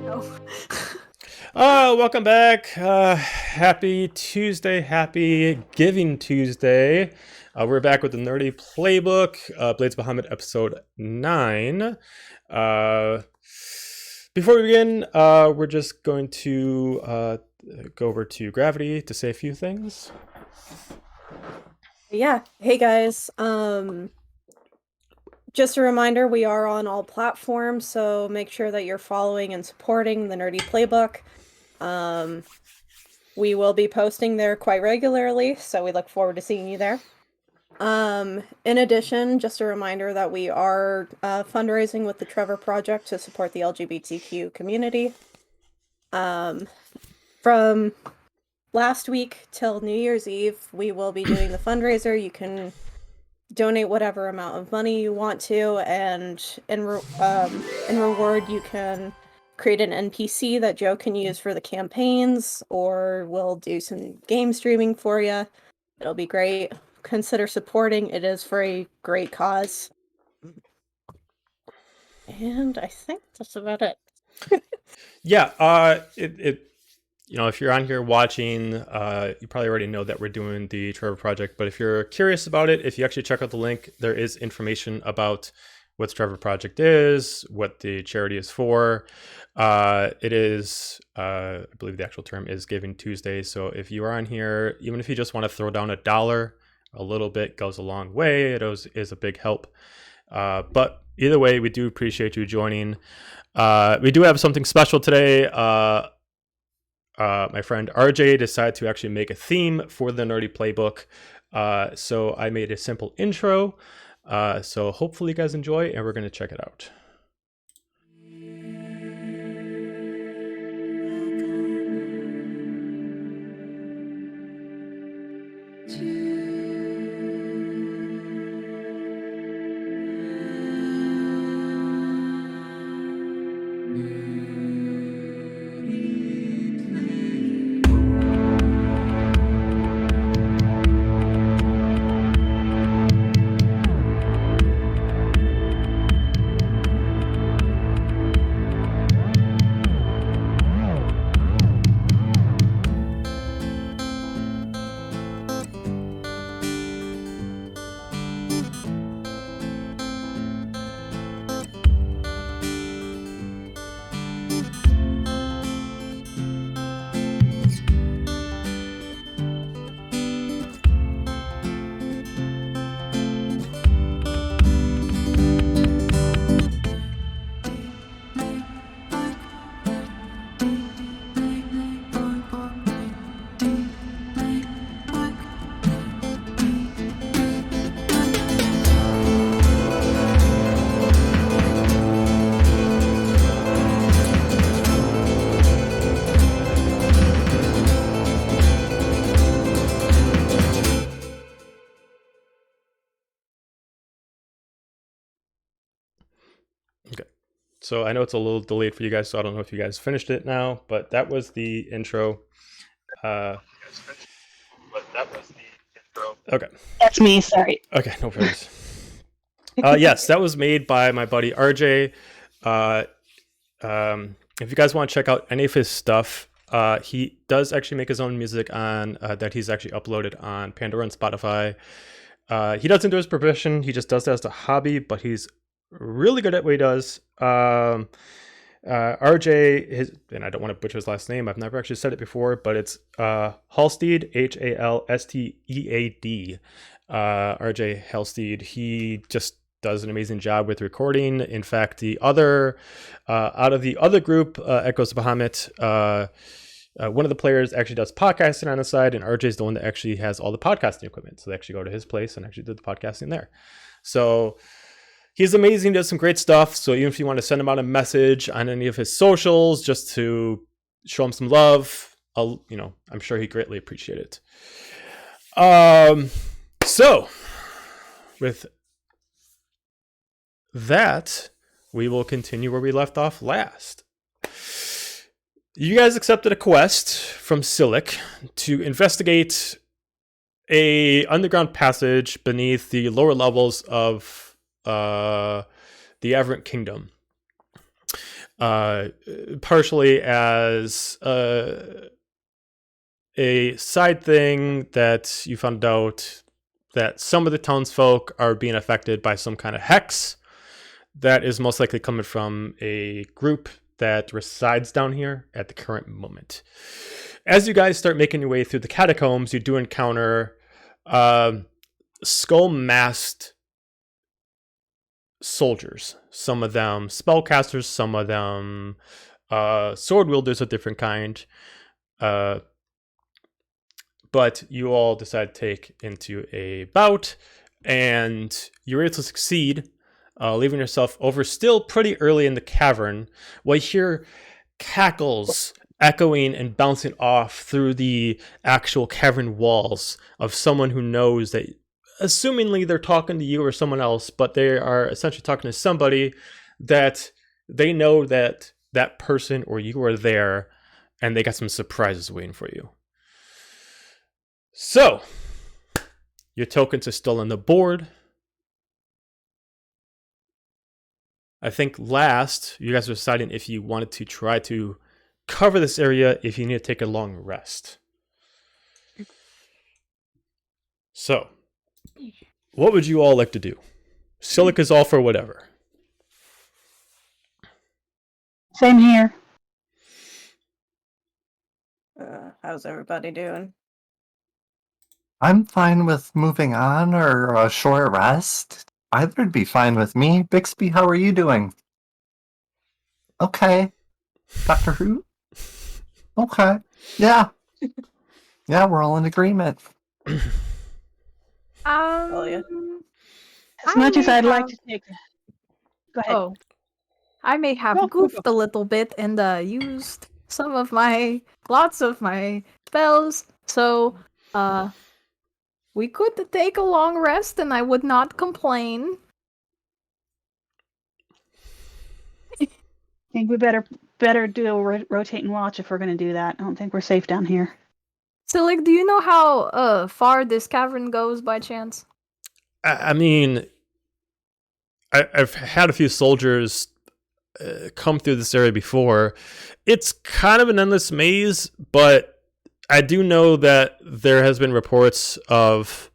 Oh. Welcome back. Happy Tuesday. Happy Giving Tuesday. We're back with the Nerdy Playbook, Blades of Bahamut, episode 9. Uh, Before we begin, we're just going to go over to Gravity to say a few things. Yeah. Hey guys. Just a reminder, we are on all platforms, so make sure that you're following and supporting the Nerdy Playbook. We will be posting there quite regularly, so we look forward to seeing you there. In addition, just a reminder that we are fundraising with the Trevor Project to support the LGBTQ community. From last week till New Year's Eve, we will be doing the fundraiser. You can donate whatever amount of money you want to, and in reward you can create an NPC that Joe can use for the campaigns, or we'll do some game streaming for you. It'll be great. Consider supporting. It is for a great cause. And I think that's about it. Yeah, if you're on here watching, you probably already know that we're doing the Trevor Project. But if you're curious about it, if you actually check out the link, there is information about what the Trevor Project is, what the charity is for. It is, I believe the actual term is Giving Tuesday. So if you are on here, even if you just want to throw down $1, a little bit goes a long way. It is a big help. But either way, we do appreciate you joining. We do have something special today. My friend RJ decided to actually make a theme for the Nerdy Playbook. So I made a simple intro. So hopefully you guys enjoy, and we're going to check it out. Okay. So I know it's a little delayed for you guys, so I don't know if you guys finished it now, but that was the intro. Okay. That's me, sorry. Okay, no worries. Yes, that was made by my buddy RJ. If you guys want to check out any of his stuff, he does actually make his own music on that he's actually uploaded on Pandora and Spotify. He doesn't do his profession; he just does that as a hobby. But he's really good at what he does. RJ, and I don't want to butcher his last name. I've never actually said it before, but it's Halstead, Halstead. RJ Halstead. He just does an amazing job with recording. In fact, the other out of the other group, Echoes of Bahamut, one of the players actually does podcasting on the side, and RJ is the one that actually has all the podcasting equipment. So they actually go to his place and actually do the podcasting there. So he's amazing, does some great stuff. So even if you want to send him out a message on any of his socials just to show him some love, I'm sure he greatly appreciate it. So with that, we will continue where we left off last. You guys accepted a quest from Silic to investigate a underground passage beneath the lower levels of the Aberrant Kingdom. uh, partially as a side thing that you found out that some of the townsfolk are being affected by some kind of hex that is most likely coming from a group that resides down here at the current moment. As you guys start making your way through the catacombs, you do encounter skull masked soldiers. Some of them spellcasters, some of them sword wielders of different kind. But you all decide to take into a bout, and you're able to succeed, leaving yourself over still pretty early in the cavern, while you hear cackles echoing and bouncing off through the actual cavern walls of someone who knows that, assumingly they're talking to you or someone else, but they are essentially talking to somebody that they know that that person or you are there, and they got some surprises waiting for you. So, your tokens are still on the board. I think last, you guys were deciding if you wanted to try to cover this area if you need to take a long rest. So, what would you all like to do? Silica's all for whatever. Same here. How's everybody doing? I'm fine with moving on or a short rest. Either'd be fine with me. Bixby, how are you doing? Okay. Doctor Who? Okay. Yeah. Yeah, we're all in agreement. Hell yeah. As much as I'd like to take. Go ahead. Oh, I may have Go, go, goofed go. a little bit and used lots of my spells. So, we could take a long rest, and I would not complain. I think we better do a rotate and watch if we're going to do that. I don't think we're safe down here. So, like, do you know how far this cavern goes by chance? I mean, I've had a few soldiers come through this area before. It's kind of an endless maze, but I do know that there has been reports of,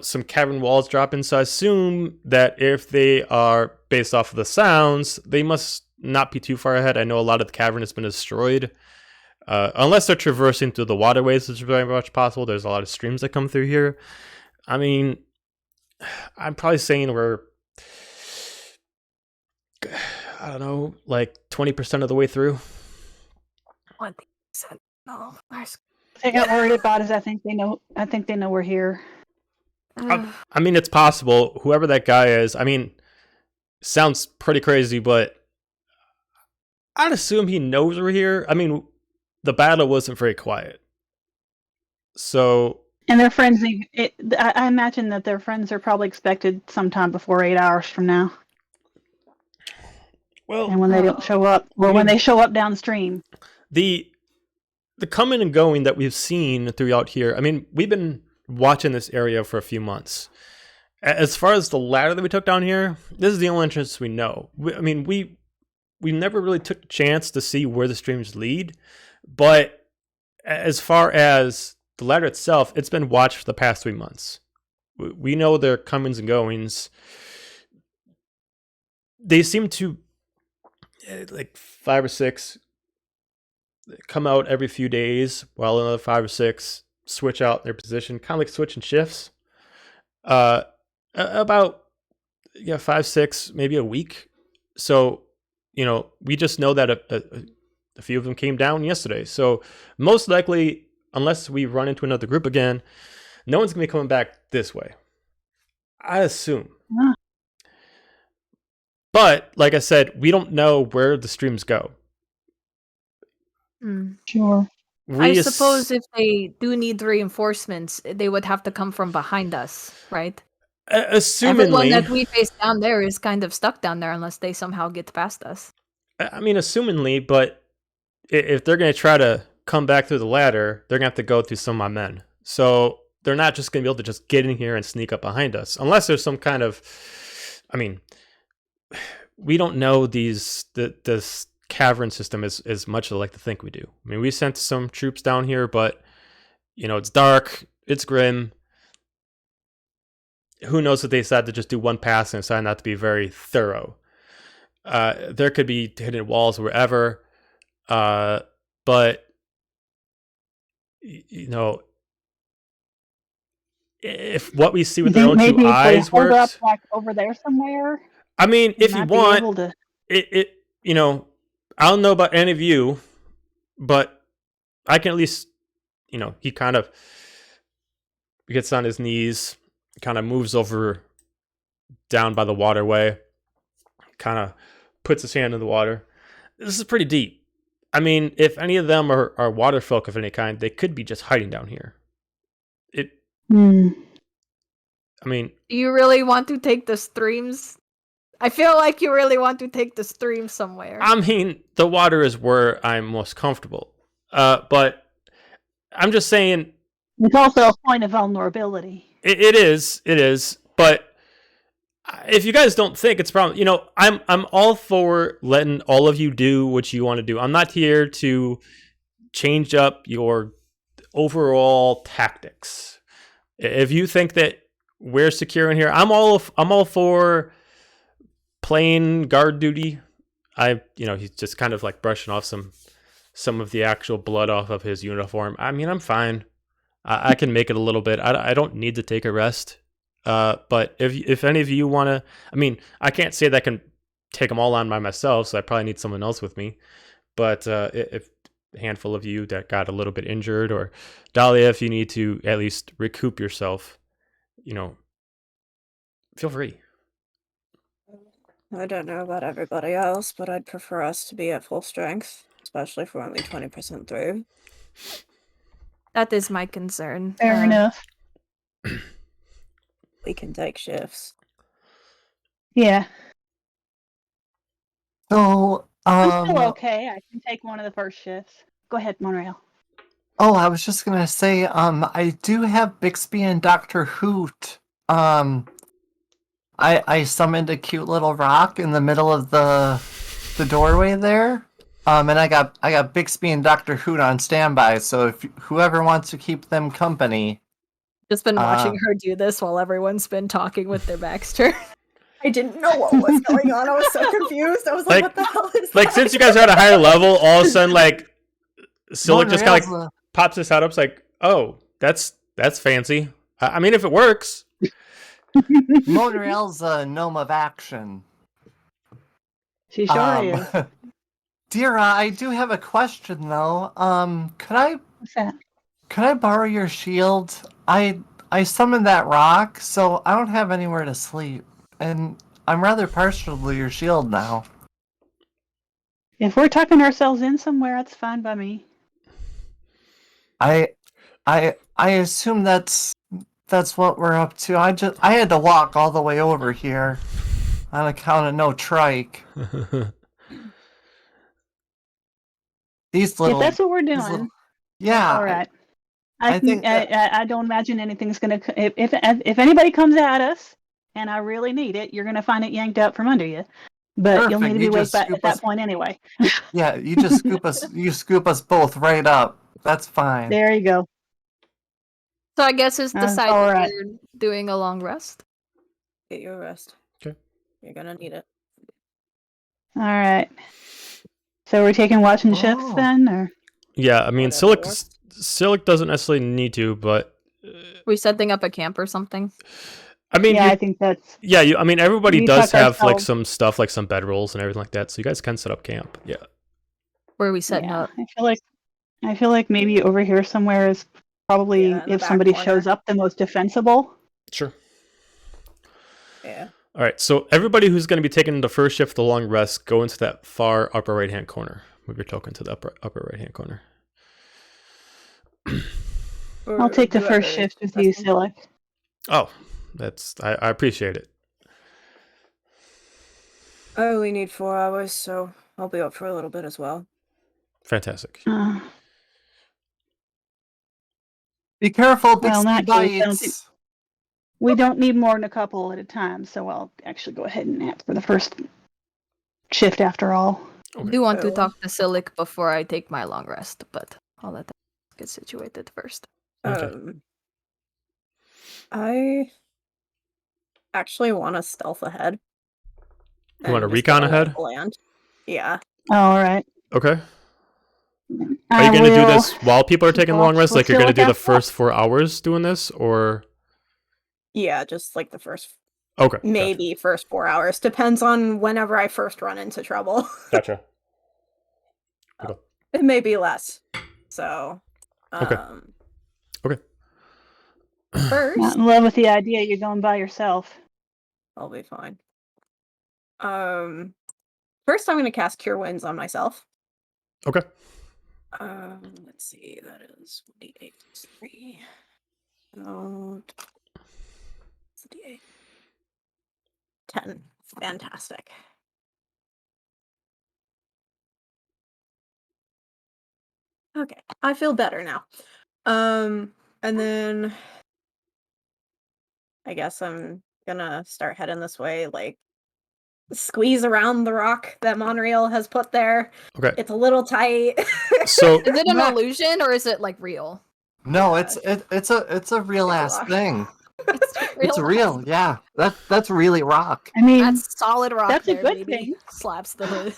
some cavern walls dropping. So I assume that if they are based off of the sounds, they must not be too far ahead. I know a lot of the cavern has been destroyed. Unless they're traversing through the waterways, which is very much possible. There's a lot of streams that come through here. I mean, I'm probably saying we're, I don't know, like 20% of the way through. 20%. No, there's. The thing I'm worried about is I think they know we're here. I mean, it's possible. Whoever that guy is, I mean, sounds pretty crazy, but I'd assume he knows we're here. I mean, the battle wasn't very quiet. So. And their friends, I imagine that their friends are probably expected sometime before 8 hours from now. Well, and when they don't show up, or when they show up downstream. The coming and going that we've seen throughout here, I mean, we've been watching this area for a few months. As far as the ladder that we took down here, this is the only entrance we know. We never really took a chance to see where the streams lead, but as far as the ladder itself, it's been watched for the past 3 months. We know their comings and goings. They seem to, like 5 or 6, come out every few days, while another 5 or 6 switch out their position, kind of like switching shifts. About 5, 6, maybe a week. So, we just know that a few of them came down yesterday. So most likely, unless we run into another group again, no one's gonna be coming back this way, I assume. Yeah. But like I said, we don't know where the streams go. Sure. I suppose if they do need reinforcements, they would have to come from behind us, right? Assumingly, everyone that we face down there is kind of stuck down there unless they somehow get past us. I mean, assumingly, but if they're going to try to come back through the ladder, they're going to have to go through some of my men. So they're not just going to be able to just get in here and sneak up behind us. Unless there's some kind of, I mean, we don't know this cavern system as much as I like to think we do. I mean, we sent some troops down here, but it's dark, it's grim. Who knows if they decide to just do one pass and decide not to be very thorough. There could be hidden walls wherever, but if what we see with our own maybe two if we eyes hold up works. like over there somewhere. I mean, if you might be want, able to... I don't know about any of you, but I can at least, he kind of gets on his knees, kind of moves over down by the waterway, kind of puts his hand in the water. This is pretty deep. I mean, if any of them are water folk of any kind, they could be just hiding down here. I mean... Do you really want to take the streams? I feel like you really want to take the stream somewhere. I mean, the water is where I'm most comfortable. But I'm just saying... It's also a point of vulnerability. It is. But if you guys don't think it's probably... I'm all for letting all of you do what you want to do. I'm not here to change up your overall tactics. If you think that we're secure in here, I'm all for playing guard duty. He's just kind of like brushing off some of the actual blood off of his uniform. I mean, I'm fine. I can make it a little bit. I don't need to take a rest. But if any of you want to, I mean, I can't say that I can take them all on by myself, so I probably need someone else with me. But if a handful of you that got a little bit injured, or Dahlia, if you need to at least recoup yourself, feel free. I don't know about everybody else, but I'd prefer us to be at full strength, especially if we're only 20% through. That is my concern. Fair enough. We can take shifts. Yeah. So, I'm still okay. I can take one of the first shifts. Go ahead, Monreal. Oh, I was just gonna say, I do have Bixby and Dr. Hoot. I summoned a cute little rock in the middle of the doorway there. And I got Bixby and Dr. Hoot on standby, so if whoever wants to keep them company. Just been watching her do this while everyone's been talking with their backs turned. I didn't know what was going on. I was so confused. I was like, what the hell is that? Since you guys are at a higher level, all of a sudden, Silic just kind of pops his head up. It's like, oh, that's fancy. I mean, if it works. Monreal's a gnome of action. She sure is. Dira, I do have a question though. What's that? Could I borrow your shield? I summoned that rock, so I don't have anywhere to sleep, and I'm rather partial to your shield now. If we're tucking ourselves in somewhere, that's fine by me. I assume that's what we're up to. I had to walk all the way over here on account of no trike. These little... If that's what we're doing, yeah. all right. I don't imagine anything's gonna. If anybody comes at us, and I really need it, you're gonna find it yanked out from under you. But Perfect. You'll need to be You awake just at scoop that us- point anyway. Yeah, you just scoop us. You scoop us both right up. That's fine. There you go. So I guess it's That's decided all right. we're doing a long rest. Get your rest. Okay. You're gonna need it. All right. So we're taking watching shifts Oh. then, or Yeah, I mean, Whatever Silic doesn't necessarily need to, but We setting up a camp or something? I mean, yeah, I think that's. yeah, I mean, everybody We does tuck have ourselves- some stuff, like some bedrolls and everything like that, so you guys can set up camp. Yeah. Where are we setting Yeah, up? I feel like maybe over here somewhere is probably, Yeah, in the if back somebody corner. shows up, the most defensible. Sure. Yeah. All right, so everybody who's going to be taking the first shift, the long rest, go into that far upper right-hand corner. Move your token to the upper right-hand corner. I'll take the Whoever first is shift with you, resting. Silic. Oh, I appreciate it. I only need 4 hours, so I'll be up for a little bit as well. Fantastic. Be careful, Well, in Bixby that case, I don't bites. We don't need more than a couple at a time, so I'll actually go ahead and nap for the first shift after all. I do want to Oh. talk to Silic before I take my long rest, but I'll let that get situated first. Okay. I actually want to stealth ahead. You want to and just get recon a lay of ahead? the land. Yeah. All right. Okay. Are I you going to do will this while people are taking long watch rests? for Like you're going to Silic do the after that. first 4 hours doing this, or Yeah, just like the first, okay, maybe first 4 hours. Depends on whenever I first run into trouble. gotcha. It may be less. So, Okay. Okay. Not first, in love with the idea you're going by yourself. I'll be fine. First I'm going to cast Cure Wounds on myself. Okay. Let's see. That is 1d8 plus 3. Oh, it's a d8. 10. Fantastic. Okay, I feel better now. And then I guess I'm gonna start heading this way, like squeeze around the rock that Monorail has put there. Okay. It's a little tight. So Is it an Matt- illusion or is it like real? No, Yeah. it's a real It's a ass rock. thing. It's It's real, yeah. That's really rock. I mean, That's solid rock. That's a there, good baby. thing. Slaps the hood.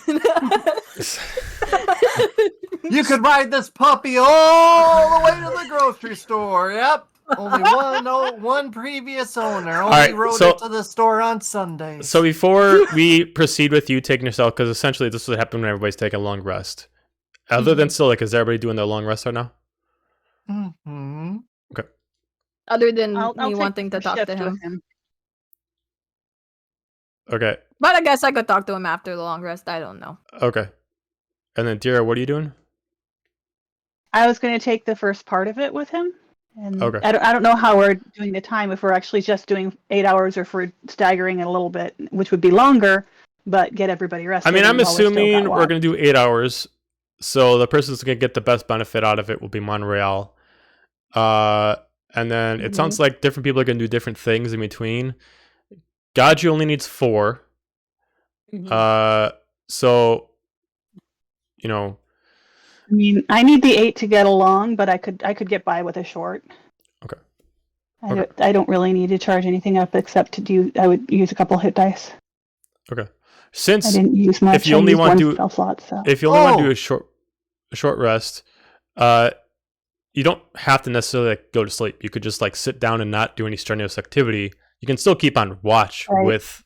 You could ride this puppy all the way to the grocery store. Yep. Only one previous owner. Only right, rode so- it to the store on Sundays. So before we proceed with you taking yourself, because essentially this would happen when everybody's taking a long rest. Other than Silic, is everybody doing their long rest right now? Mm-hmm. Other than I'll me take wanting the to talk shift to him. with him. Okay. But I guess I could talk to him after the long rest. I don't know. Okay. And then Dira, what are you doing? I was going to take the first part of it with him. And Okay. I don't know how we're doing the time, if we're actually just doing 8 hours or if we're staggering it a little bit, which would be longer, but get everybody rested. I mean, I'm while we still got assuming we're watch. going to do 8 hours. So the person who's going to get the best benefit out of it will be Monreal. And then it sounds like different people are going to do different things in between. Gaji only needs 4. So, you know, I mean, I need the 8 to get along, but I could get by with a short. Okay. I don't really need to charge anything up except to do. I would use a couple hit dice. okay. I Since didn't use much. if you only I used want one to do spell slot, so. if you only want to do a short rest, you don't have to necessarily like go to sleep. You could just like sit down and not do any strenuous activity. You can still keep on watch Right. with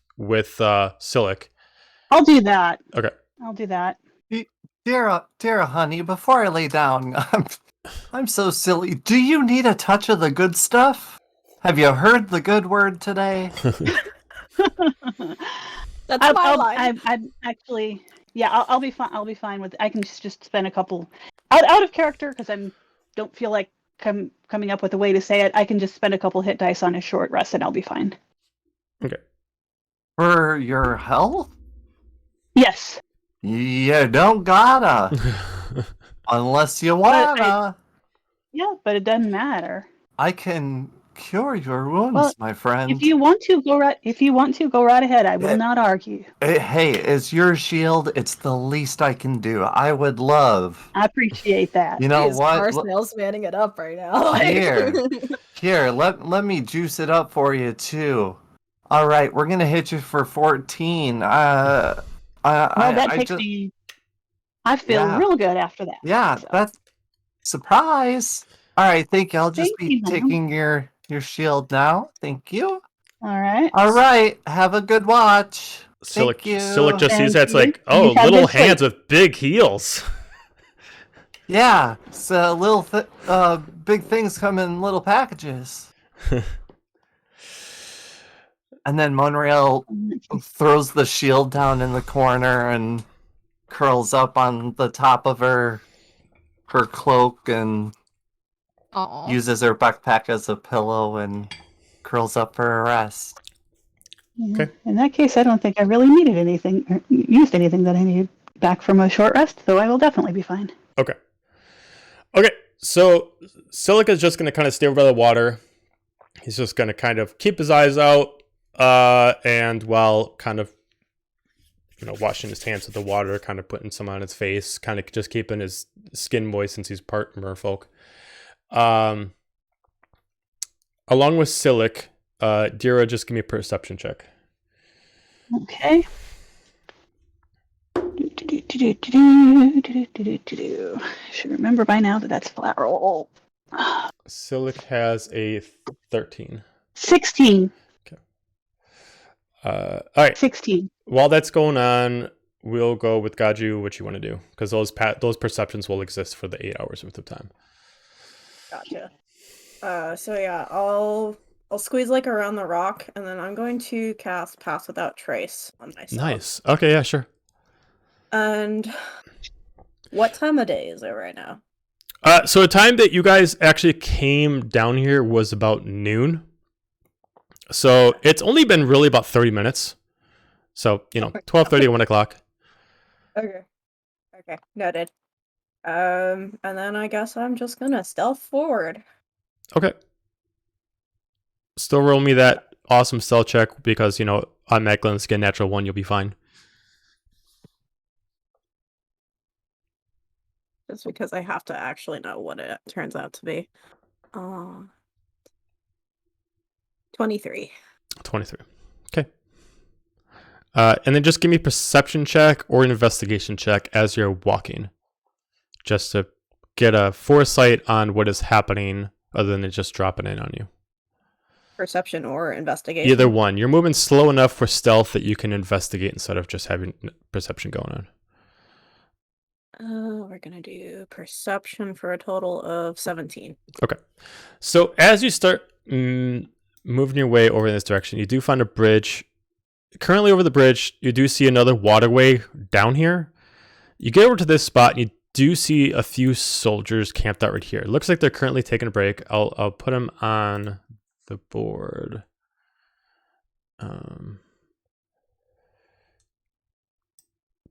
Silic. I'll do that. Okay. I'll do that. Dara, honey, before I lay down, I'm so silly. Do you need a touch of the good stuff? Have you heard the good word today? That's my line. I'm actually, yeah, I'll be fine. I'll be fine with. I can just spend a couple out of character because don't feel like coming up with a way to say it. I can just spend a couple hit dice on a short rest and I'll be fine. Okay. For your health? Yes. You don't gotta. Unless you wanna. Yeah, but it doesn't matter. I can cure your wounds, Well, my friend. If you want to go right ahead. I will not argue. Hey, it's your shield. It's the least I can do. I would love. I appreciate that. You know He is what? car salesmanning it up right now. Here, let me juice it up for you too. All right, we're gonna hit you for 14. That takes me. I feel real good after that. Yeah, so. that's surprise. All right, thank you. I'll just Thank be you, ma'am. taking your shield now. Thank you. All right. All right, have a good watch. Thank you. Silic just sees Thank that. It's you. like, You oh, have little good sleep. hands with big heels. Yeah, so big things come in little packages. And then Monreal throws the shield down in the corner and curls up on the top of her cloak and Aw. uses her backpack as a pillow and curls up for a rest. Yeah. Okay. In that case, I don't think I really needed anything, or used anything that I needed back from a short rest, so I will definitely be fine. Okay. So Silic is just going to kind of stay over by the water. He's just going to kind of keep his eyes out, and while kind of washing his hands with the water, kind of putting some on his face, kind of just keeping his skin moist since he's part merfolk. Along with Silic, Dira, just give me a perception check. Okay. Should remember by now that that's flat roll. Silic has a 13. 16. All right. 16. While that's going on, we'll go with Gaju. What you want to do? Because those perceptions will exist for the 8 hours worth of time. Gotcha. So yeah, I'll squeeze like around the rock, and then I'm going to cast Pass Without Trace on myself. Nice. Okay, yeah, sure. And what time of day is it right now? So the time that you guys actually came down here was about noon. So it's only been really about 30 minutes. So, 12:30, 1 o'clock. Okay. Okay, noted. And then I guess I'm just gonna stealth forward. Okay. Still roll me that awesome stealth check because, on Macklin, skin natural 1, you'll be fine. Just because I have to actually know what it turns out to be. 23. 23. Okay. And then just give me perception check or an investigation check as you're walking. Just to get a foresight on what is happening other than it just dropping in on you. Perception or investigation? Either one. You're moving slow enough for stealth that you can investigate instead of just having perception going on. We're gonna do perception for a total of 17. Okay. So as you start moving your way over in this direction, you do find a bridge. Currently over the bridge, you do see another waterway down here. You get over to this spot and you do see a few soldiers camped out right here. It looks like they're currently taking a break. I'll put them on the board.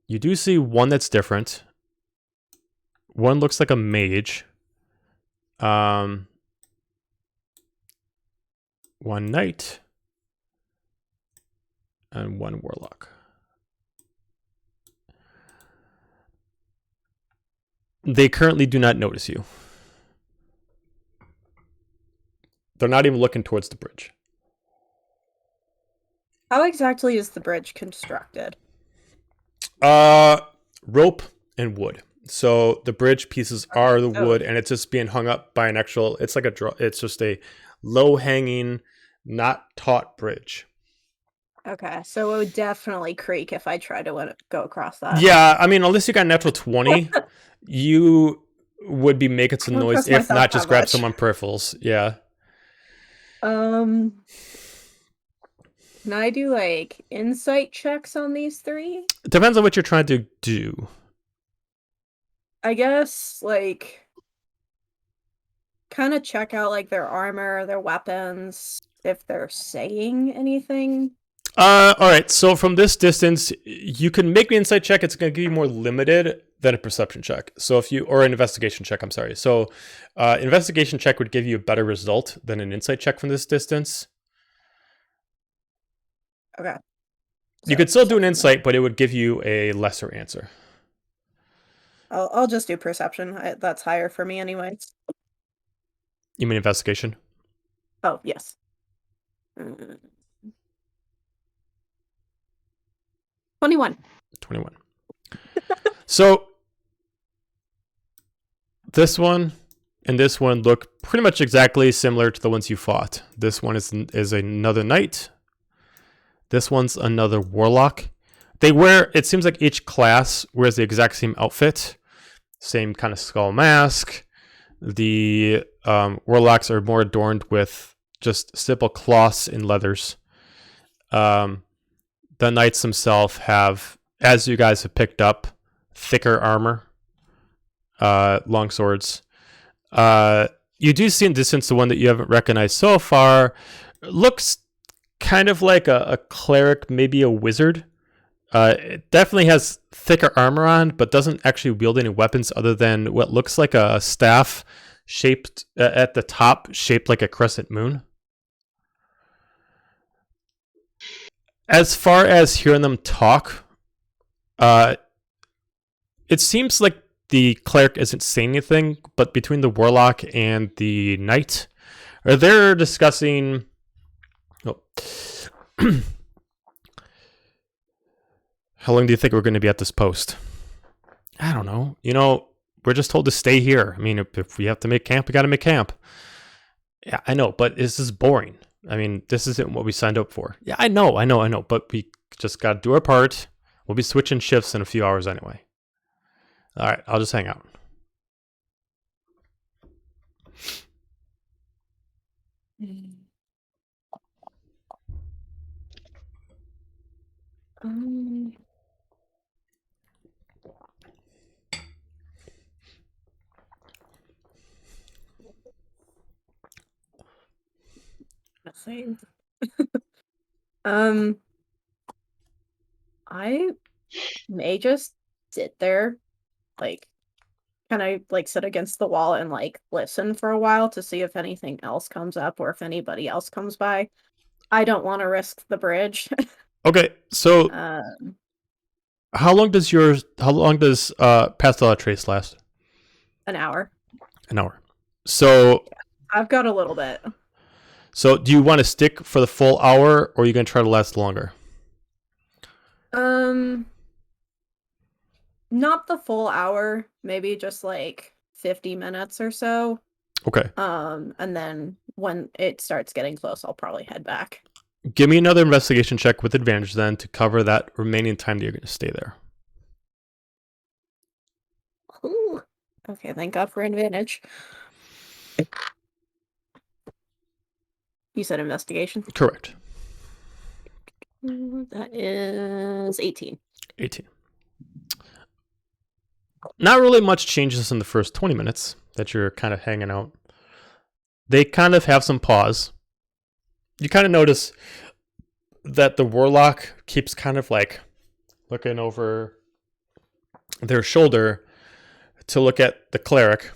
You do see one that's different. One looks like a mage. One knight. And one warlock. They currently do not notice you. They're not even looking towards the bridge. How exactly is the bridge constructed? Rope and wood. So the bridge pieces are the wood, and it's just being hung up by an actual. It's like it's just a low-hanging, not taut bridge. Okay, so it would definitely creak if I tried to go across that. Yeah, I mean, unless you got natural 20, you would be making some noise, if not just grab some on peripherals. Yeah. Can I do like insight checks on these three? It depends on what you're trying to do. I guess like kind of check out like their armor, their weapons, if they're saying anything. All right. So from this distance, you can make an insight check. It's going to give you more limited than a perception check. So or an investigation check. I'm sorry. So, investigation check would give you a better result than an insight check from this distance. Okay. You could still do an insight, but it would give you a lesser answer. I'll just do perception. That's higher for me, anyways. You mean investigation? Oh yes. 21. 21. So this one and this one look pretty much exactly similar to the ones you fought. This one is another knight. This one's another warlock. It seems like each class wears the exact same outfit. Same kind of skull mask. The warlocks are more adorned with just simple cloths and leathers. The knights themselves have, as you guys have picked up, thicker armor, long swords. You do see in distance the one that you haven't recognized so far. Looks kind of like a cleric, maybe a wizard. It definitely has thicker armor on, but doesn't actually wield any weapons other than what looks like a staff shaped at the top, shaped like a crescent moon. As far as hearing them talk, It seems like the cleric isn't saying anything, but between the warlock and the knight, they're discussing. Oh. How long do you think we're going to be at this post? I don't know. We're just told to stay here. I mean, if we have to make camp, we got to make camp. Yeah, I know, but this is boring. I mean, this isn't what we signed up for. Yeah, I know. But we just got to do our part. We'll be switching shifts in a few hours anyway. All right, I'll just hang out. Nothing. I may just sit there, like, kind of like sit against the wall and like listen for a while to see if anything else comes up or if anybody else comes by. I don't want to risk the bridge. Okay, so Um, how long does Pastel Trace last? an hour. An hour. So I've got a little bit. So do you want to stick for the full hour, or are you going to try to last longer? Not the full hour, maybe just like 50 minutes or so. Okay. And then when it starts getting close, I'll probably head back. Give me another investigation check with advantage then to cover that remaining time that you're going to stay there. Ooh. Okay, thank God for advantage. You said investigation? Correct. That is 18. 18. Not really much changes in the first 20 minutes that you're kind of hanging out. They kind of have some pause. You kind of notice that the warlock keeps kind of like looking over their shoulder to look at the cleric,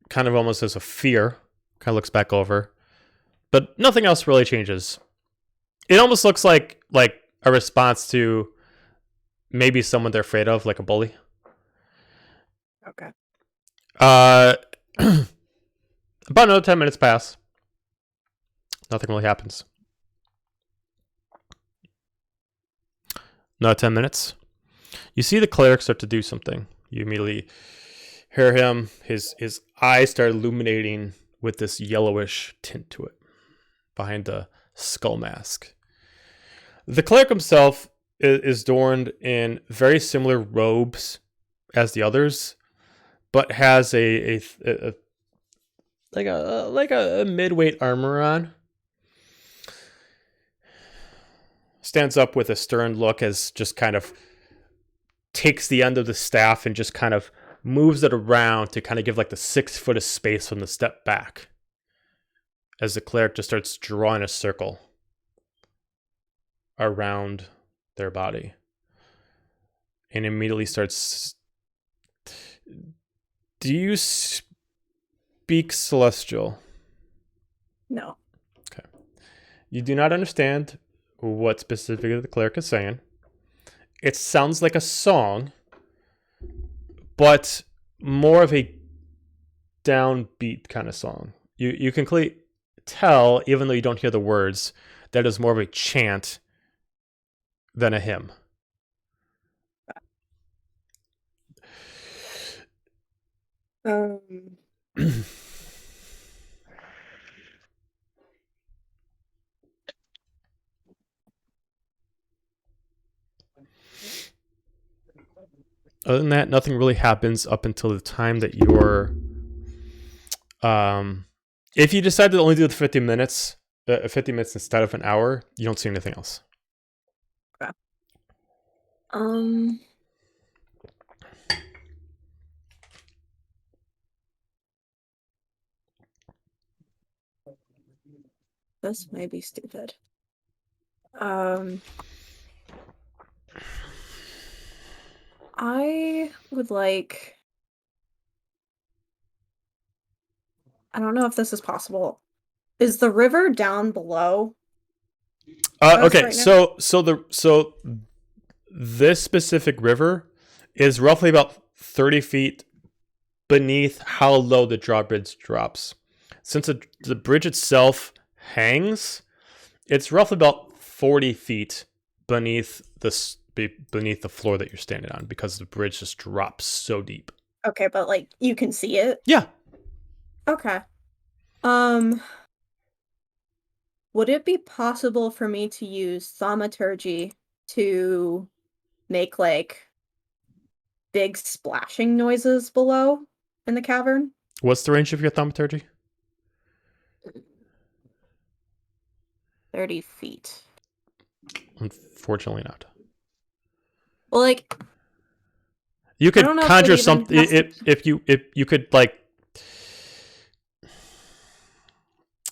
kind of almost as a fear, kind of looks back over, but nothing else really changes. It almost looks like a response to maybe someone they're afraid of, like a bully. Okay. About another 10 minutes pass. Nothing really happens. Another 10 minutes. You see the cleric start to do something. You immediately hear him. His eyes start illuminating with this yellowish tint to it behind the skull mask. The cleric himself is adorned in very similar robes as the others, but has a midweight armor on. Stands up with a stern look as just kind of takes the end of the staff and just kind of moves it around to kind of give like the 6 foot of space from the step back as the cleric just starts drawing a circle around their body and immediately starts. Do you speak Celestial? No. Okay. You do not understand what specifically the cleric is saying. It sounds like a song, but more of a downbeat kind of song. You can clearly tell, even though you don't hear the words, that is more of a chant than a hymn. Other than that, nothing really happens up until the time that you're. If you decide to only do the 50 minutes instead of an hour, you don't see anything else. Okay. This may be stupid. I would like. I don't know if this is possible. Is the river down below? Okay, right now? so this specific river is roughly about 30 feet beneath how low the drawbridge drops. Since the bridge itself hangs, it's roughly about 40 feet beneath the floor that you're standing on, because the bridge just drops so deep. Okay, but like you can see it. Yeah. Okay. Would it be possible for me to use thaumaturgy to make like big splashing noises below in the cavern? What's the range of your thaumaturgy? 30 feet. Unfortunately not. Well, like, You could don't know if it conjure even something has to- if you could like.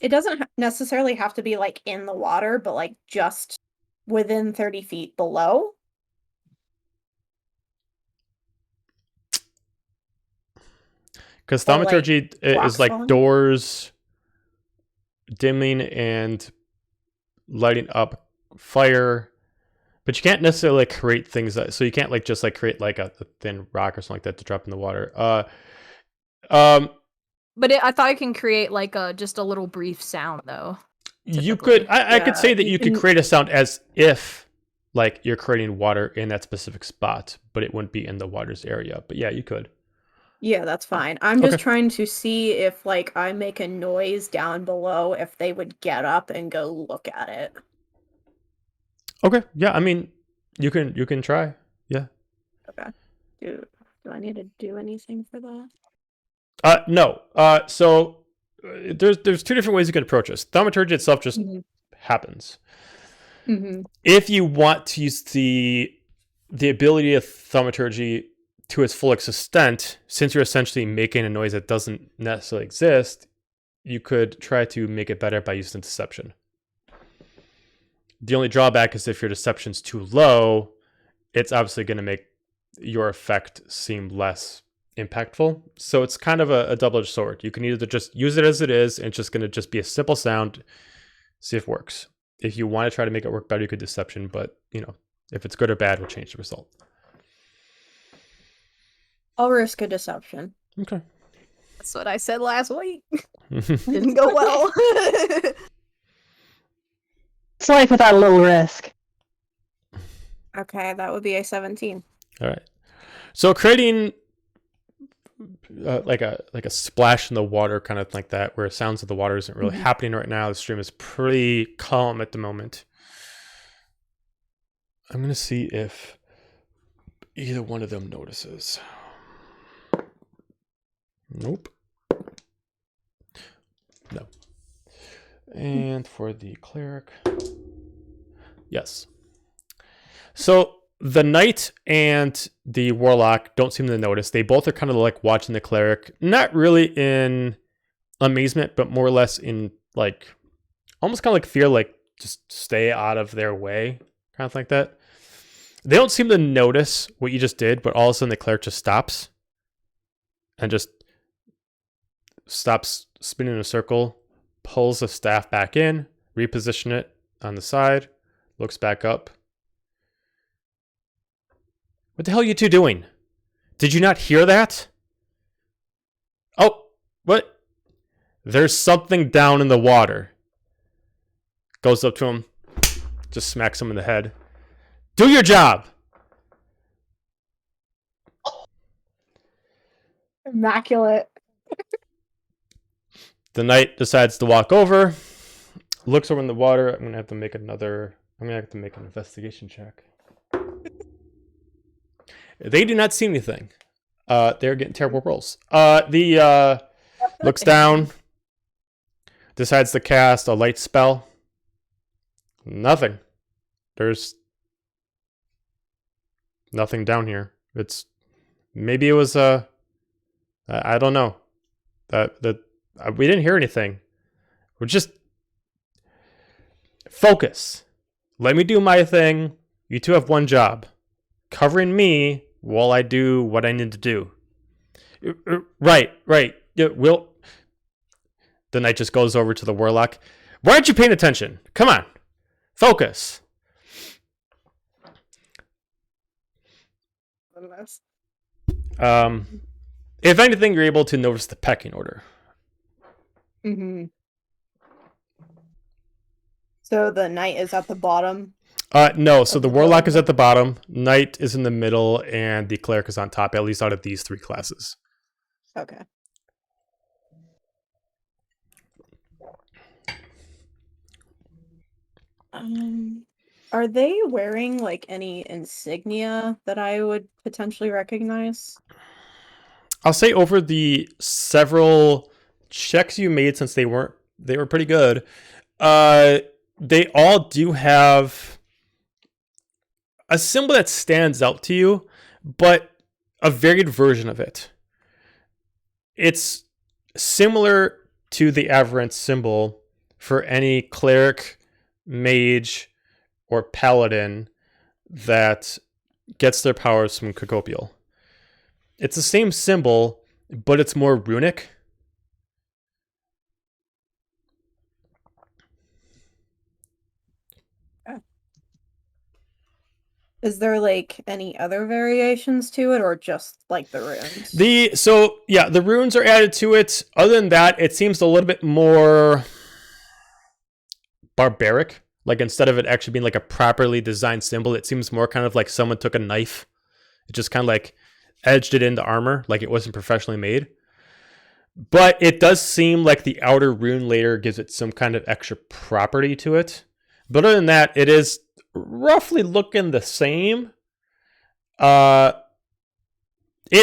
it doesn't necessarily have to be like in the water, but like just within 30 feet below. Because Or, like, thaumaturgy is rocks like falling? doors dimming and lighting up fire, but you can't necessarily like create things so you can't like just like create like a thin rock or something like that to drop in the water. But I thought I can create like just a little brief sound though. You typically. could I could say that you you could can- create a sound as if like you're creating water in that specific spot, but it wouldn't be in the water's area. But yeah, you could. Yeah, that's fine. I'm just Okay. trying to see if like I make a noise down below, if they would get up and go look at it. Okay. Yeah, I mean, you can try. Yeah. Okay. Do I need to do anything for that? No. So there's two different ways you can approach this. Thaumaturgy itself just happens. Mm-hmm. If you want to use the ability of thaumaturgy to its full extent, since you're essentially making a noise that doesn't necessarily exist, you could try to make it better by using deception. The only drawback is if your deception's too low, it's obviously going to make your effect seem less impactful. So it's kind of a double-edged sword. You can either just use it as it is, and it's just going to just be a simple sound, see if it works. If you want to try to make it work better, you could deception, but if it's good or bad, we'll change the result. I'll risk a deception. Okay. That's what I said last week. Didn't go well. It's life without a little risk. Okay, that would be a 17. All right. So creating like a splash in the water, kind of like that, where sounds of the water isn't really happening right now. The stream is pretty calm at the moment. I'm gonna see if either one of them notices. Nope. No. And for the cleric, yes. So the knight and the warlock don't seem to notice. They both are kind of like watching the cleric, not really in amazement, but more or less in like almost kind of like fear, like just stay out of their way, kind of like that. They don't seem to notice what you just did, but all of a sudden the cleric just stops and just stops spinning in a circle, pulls the staff back in, reposition it on the side, looks back up. What the hell are you two doing? Did you not hear that? Oh, what? There's something down in the water. Goes up to him, just smacks him in the head. Do your job! Immaculate. The knight decides to walk over, looks over in the water. I'm gonna have to make an investigation check. They do not see anything. They're getting terrible rolls. Looks down, decides to cast a light spell. Nothing. There's nothing down here. Maybe it was I don't know. We didn't hear anything. We're just focus. Let me do my thing. You two have one job. Covering me while I do what I need to do. Right. Yeah, the knight just goes over to the warlock. Why aren't you paying attention? Come on. Focus. than this. If anything, you're able to notice the pecking order. Mm-hmm. So the knight is at the bottom. No, so Of the the warlock is totem at the bottom, knight is in the middle, and the cleric is on top, at least out of these three classes. Okay. Are they wearing like any insignia that I would potentially recognize? I'll say over the several checks you made, since they were pretty good, they all do have a symbol that stands out to you, but a varied version of it. It's similar to the Averant symbol for any cleric, mage, or paladin that gets their powers from Cocopial. It's the same symbol, but it's more runic. Is there like any other variations to it, or just like the runes? The runes are added to it. Other than that, it seems a little bit more barbaric. Like, instead of it actually being like a properly designed symbol, it seems more kind of like someone took a knife, it just kind of like edged it into armor, like it wasn't professionally made. But it does seem like the outer rune layer gives it some kind of extra property to it. But other than that, it is roughly looking the same. It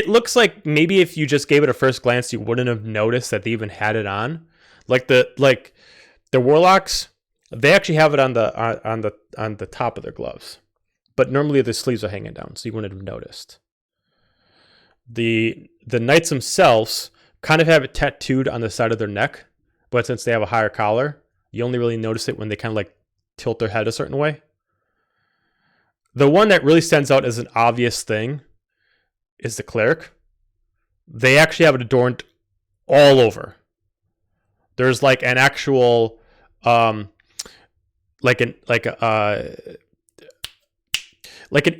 looks like maybe if you just gave it a first glance, you wouldn't have noticed that they even had it on. Like the warlocks, they actually have it on the top of their gloves, but normally the sleeves are hanging down, so you wouldn't have noticed. The knights themselves kind of have it tattooed on the side of their neck, but since they have a higher collar, you only really notice it when they kind of like tilt their head a certain way. The one that really stands out as an obvious thing is the cleric. They actually have it adorned all over. There's like an actual like an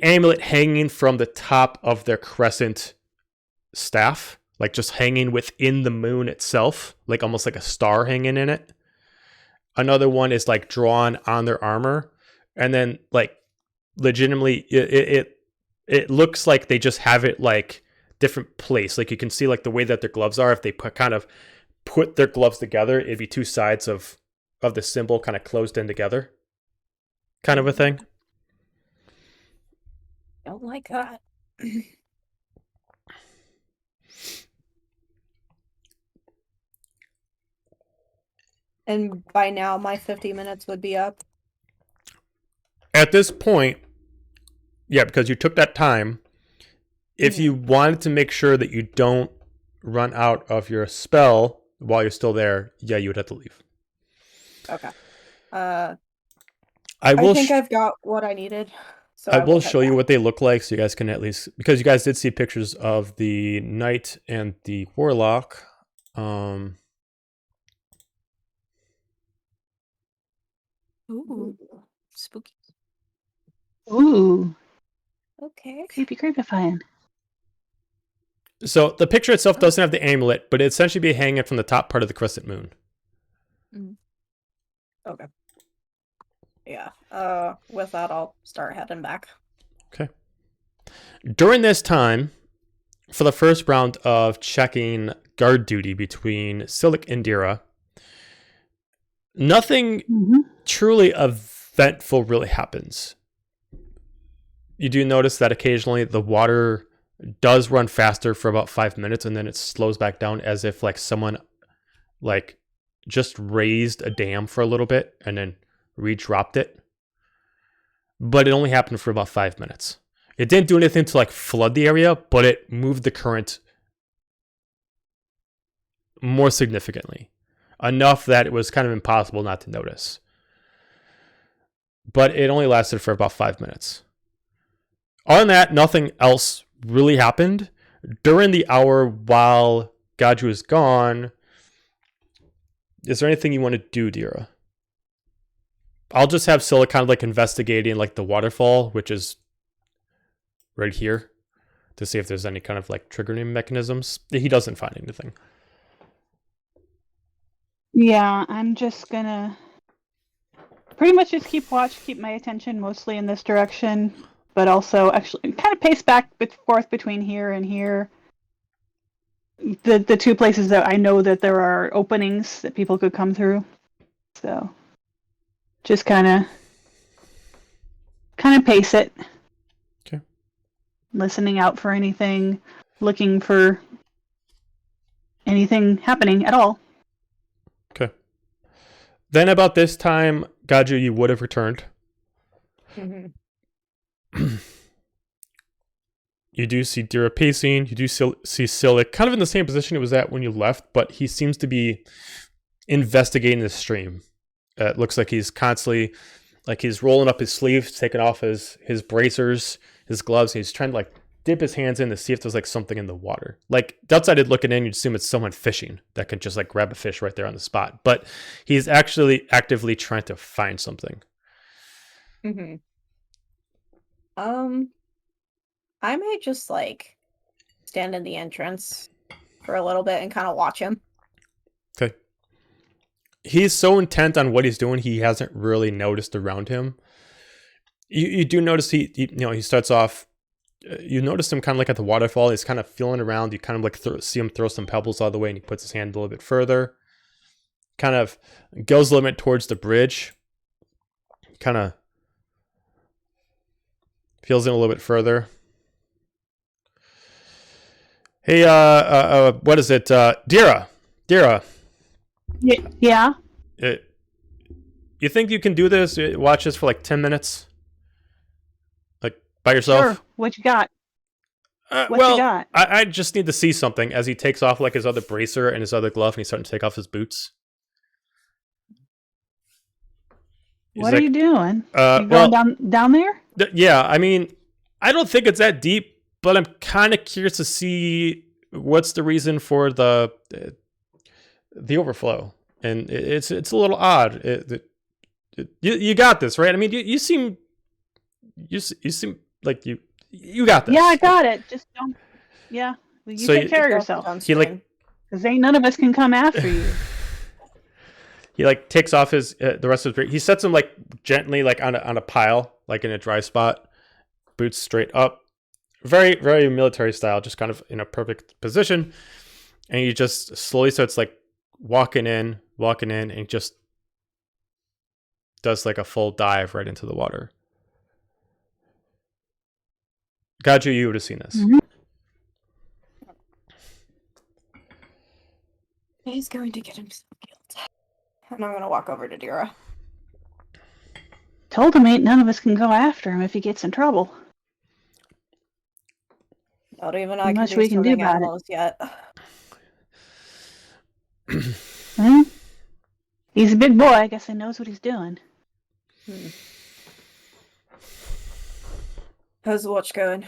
amulet hanging from the top of their crescent staff, like just hanging within the moon itself, like almost like a star hanging in it. Another one is like drawn on their armor, and then like legitimately it looks like they just have it like different place. Like you can see like the way that their gloves are. If they put their gloves together, it'd be two sides of the symbol kind of closed in together, kind of a thing. Don't like that. And by now, my 50 minutes would be up. At this point, yeah, because you took that time. If you wanted to make sure that you don't run out of your spell while you're still there, yeah, you would have to leave. Okay. I think I've got what I needed. So I will head show you back. what they look like, so you guys can at least, because you guys did see pictures of the knight and the warlock. Ooh, spooky. Ooh, Okay. creepy creepifying. So the picture itself doesn't have the amulet, but it essentially be hanging from the top part of the crescent moon. Okay. Yeah. With that, I'll start heading back. Okay. During this time, for the first round of checking guard duty between Silik and Dira, nothing truly eventful really happens. You do notice that occasionally the water does run faster for about 5 minutes, and then it slows back down as if like someone like just raised a dam for a little bit and then re-dropped it. But it only happened for about 5 minutes. It didn't do anything to like flood the area, but it moved the current more significantly. Enough that it was kind of impossible not to notice. But it only lasted for about 5 minutes. Other than that, nothing else really happened. During the hour while Gaju is gone, is there anything you want to do, Dira? I'll just have Scylla kind of like investigating like the waterfall, which is right here. to see if there's any kind of like triggering mechanisms. He doesn't find anything. Yeah, I'm just gonna pretty much just keep watch, keep my attention mostly in this direction, but also actually kind of pace back and forth between here and here. The two places that I know that there are openings that people could come through. So just kind of pace it. Okay. Listening out for anything, looking for anything happening at all. Okay. Then about this time, Gaju, you would have returned. You do see Dira pacing. You do see Silic kind of in the same position he was at when you left, but he seems to be investigating the stream. It looks like he's constantly, like he's rolling up his sleeves, taking off his bracers, his gloves. And he's trying to like dip his hands in to see if there's like something in the water. Like outside looking in, you'd assume it's someone fishing that can just like grab a fish right there on the spot. But he's actually actively trying to find something. I may just like stand in the entrance for a little bit and kind of watch him. Okay. He's so intent on what he's doing, he hasn't really noticed around him. You do notice he starts off. You notice him kind of like at the waterfall. He's kind of feeling around. You kind of like see him throw some pebbles all the way, and he puts his hand a little bit further. Kind of goes a little bit towards the bridge. Kind of feels in a little bit further. Hey, what is it? Dira. Yeah. You think you can do this? Watch this for like 10 minutes? Like by yourself? Sure. What you got? What well, you got? I just need to see something as he takes off like his other bracer and his other glove, and he's starting to take off his boots. What are you doing? You going down there? Yeah, I mean, I don't think it's that deep, but I'm kind of curious to see what's the reason for the overflow, and it's a little odd. You got this, right? I mean, you seem like you got this. Yeah, I got it. Just don't. Yeah, you So take care of yourself. He like because ain't none of us can come after you. he like takes off his the rest of his. He sets him like gently like on a pile, like in a dry spot, boots straight up. Very, very military style, just kind of in a perfect position. And he just slowly starts like walking in, and he just does like a full dive right into the water. Gaju, you would have seen this. Mm-hmm. He's going to get himself killed. And I'm going to walk over to Dira. Told him ain't none of us can go after him if he gets in trouble. Not even I Much can do we can do swimming about it. animals yet. Well, he's a big boy. I guess he knows what he's doing. How's the watch going?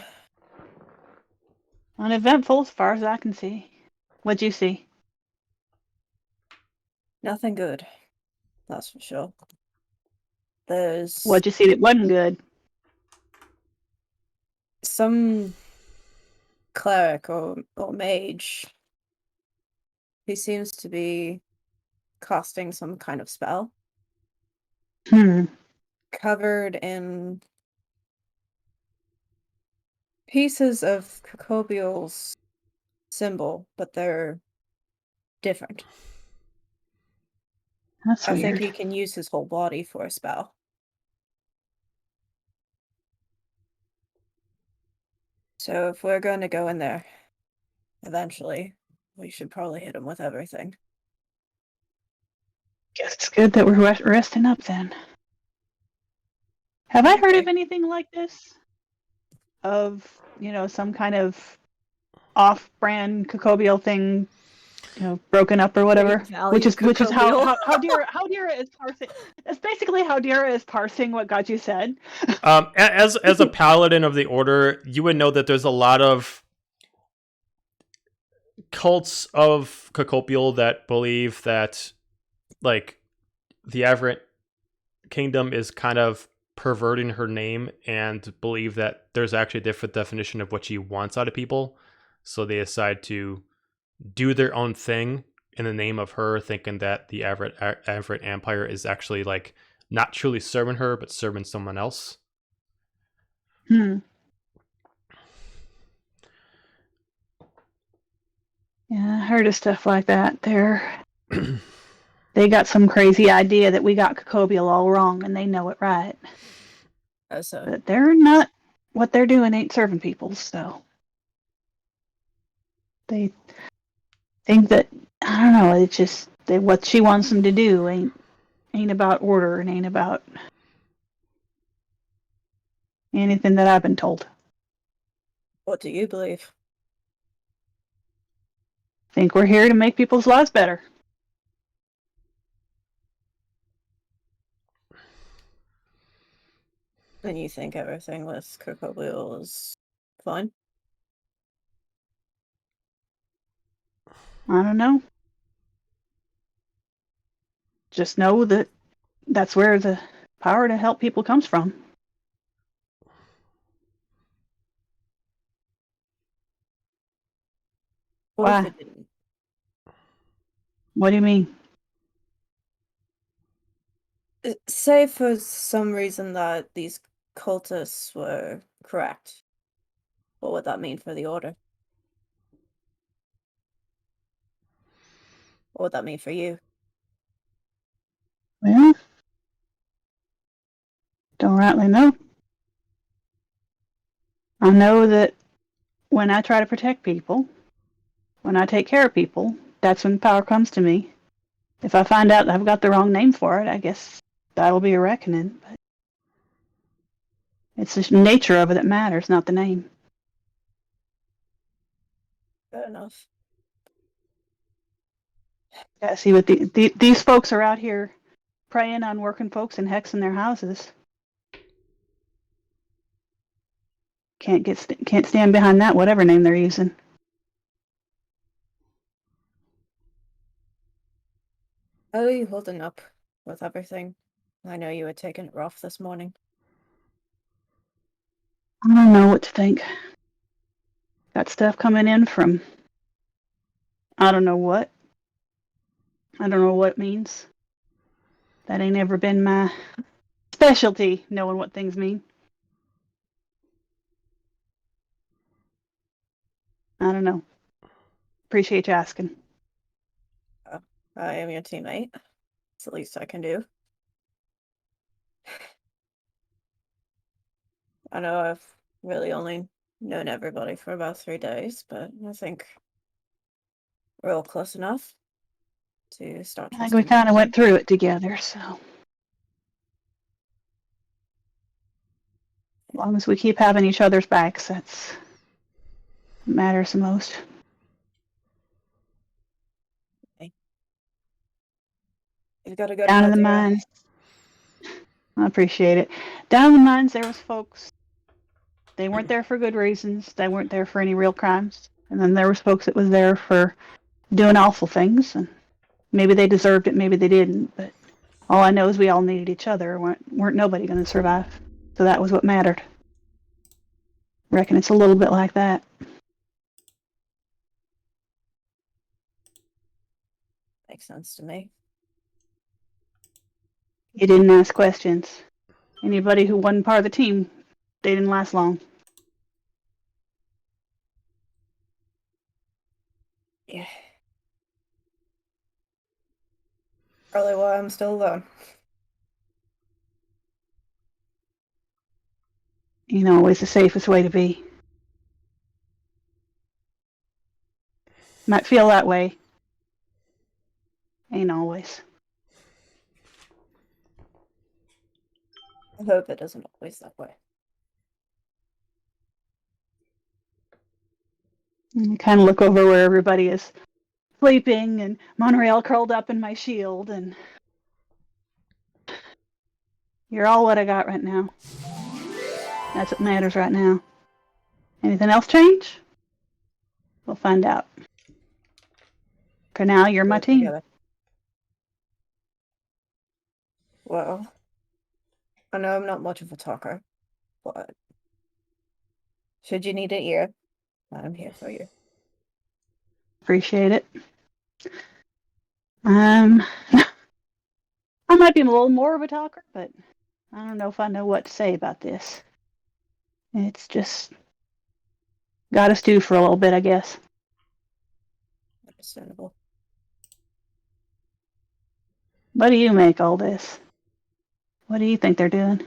Uneventful as far as I can see. What'd you see? Nothing good. That's for sure. There's What'd you see that wasn't good? some cleric or mage. He seems to be casting some kind of spell. Covered in pieces of Cacobial's symbol, but they're different. That's I weird. think he can use his whole body for a spell. So if we're going to go in there eventually, we should probably hit him with everything. Guess it's good that we're resting up then. Have I heard of anything like this? Of, some kind of off-brand Cacobial thing, broken up or whatever. Which is how Dira is parsing. That's basically how Dira is parsing what Gachi said. As a paladin of the order, you would know that there's a lot of cults of Cacobial that believe that like the Averant kingdom is kind of perverting her name and believe that there's actually a different definition of what she wants out of people. So they decide to do their own thing in the name of her, thinking that the Everett Empire is actually like not truly serving her, but serving someone else. Yeah, I heard of stuff like that. They got some crazy idea that we got Cacobial all wrong, and they know it right. So But they're not. What they're doing ain't serving people, so they think that I don't know. It's just what she wants them to do ain't about order and ain't about anything that I've been told. what do you believe? Think we're here to make people's lives better. And you think everything with Kirkhobiel is fine? I don't know. Just know that that's where the power to help people comes from. What Why? if it didn't? What do you mean? Say for some reason that these cultists were correct. What would that mean for the Order? What would that mean for you? Well, don't rightly know. I know that when I try to protect people, when I take care of people, that's when power comes to me. If I find out I've got the wrong name for it, I guess that'll be a reckoning. But it's the nature of it that matters, not the name. Fair enough. Yeah, see, what these folks are out here preying on working folks and hexing their houses. Can't stand behind that, whatever name they're using. How are you holding up with everything? I know you were taking it rough this morning. I don't know what to think. Got stuff coming in from I don't know what. I don't know what it means. That ain't ever been my specialty, knowing what things mean. I don't know. Appreciate you asking. I am your teammate. It's the least I can do. I know I've really only known everybody for about 3 days, but I think we're all close enough to start I think we trusting. kind of went through it together, so as long as we keep having each other's backs, that's what matters the most. You've got a good Down in heart the there. mines. I appreciate it. Down in the mines, there was folks. They weren't there for good reasons. They weren't there for any real crimes. And then there was folks that was there for doing awful things. And maybe they deserved it, maybe they didn't. But all I know is we all needed each other. Weren't nobody going to survive. So that was what mattered. Reckon it's a little bit like that. Makes sense to me. You didn't ask questions. Anybody who wasn't part of the team, they didn't last long. Yeah. Probably why I'm still alone. Ain't always the safest way to be. Might feel that way. Ain't always. I hope it isn't always that way. And I kind of look over where everybody is sleeping, and Monorail curled up in my shield, and you're all what I got right now. That's what matters right now. Anything else change? We'll find out. For now, you're my Work team. together. Well, I know I'm not much of a talker, but should you need an ear, I'm here for you. Appreciate it. I might be a little more of a talker, but I don't know if I know what to say about this. It's just got us stew for a little bit, I guess. Understandable. What do you make all this? What do you think they're doing?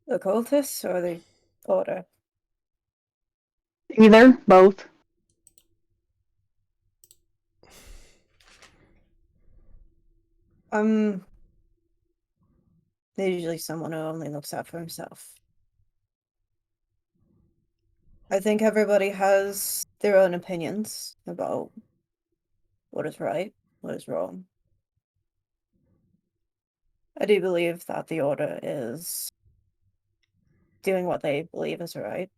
The cultists or the order? Either, both. There's usually someone who only looks out for himself. I think everybody has their own opinions about what is right, what is wrong. I do believe that the order is doing what they believe is right.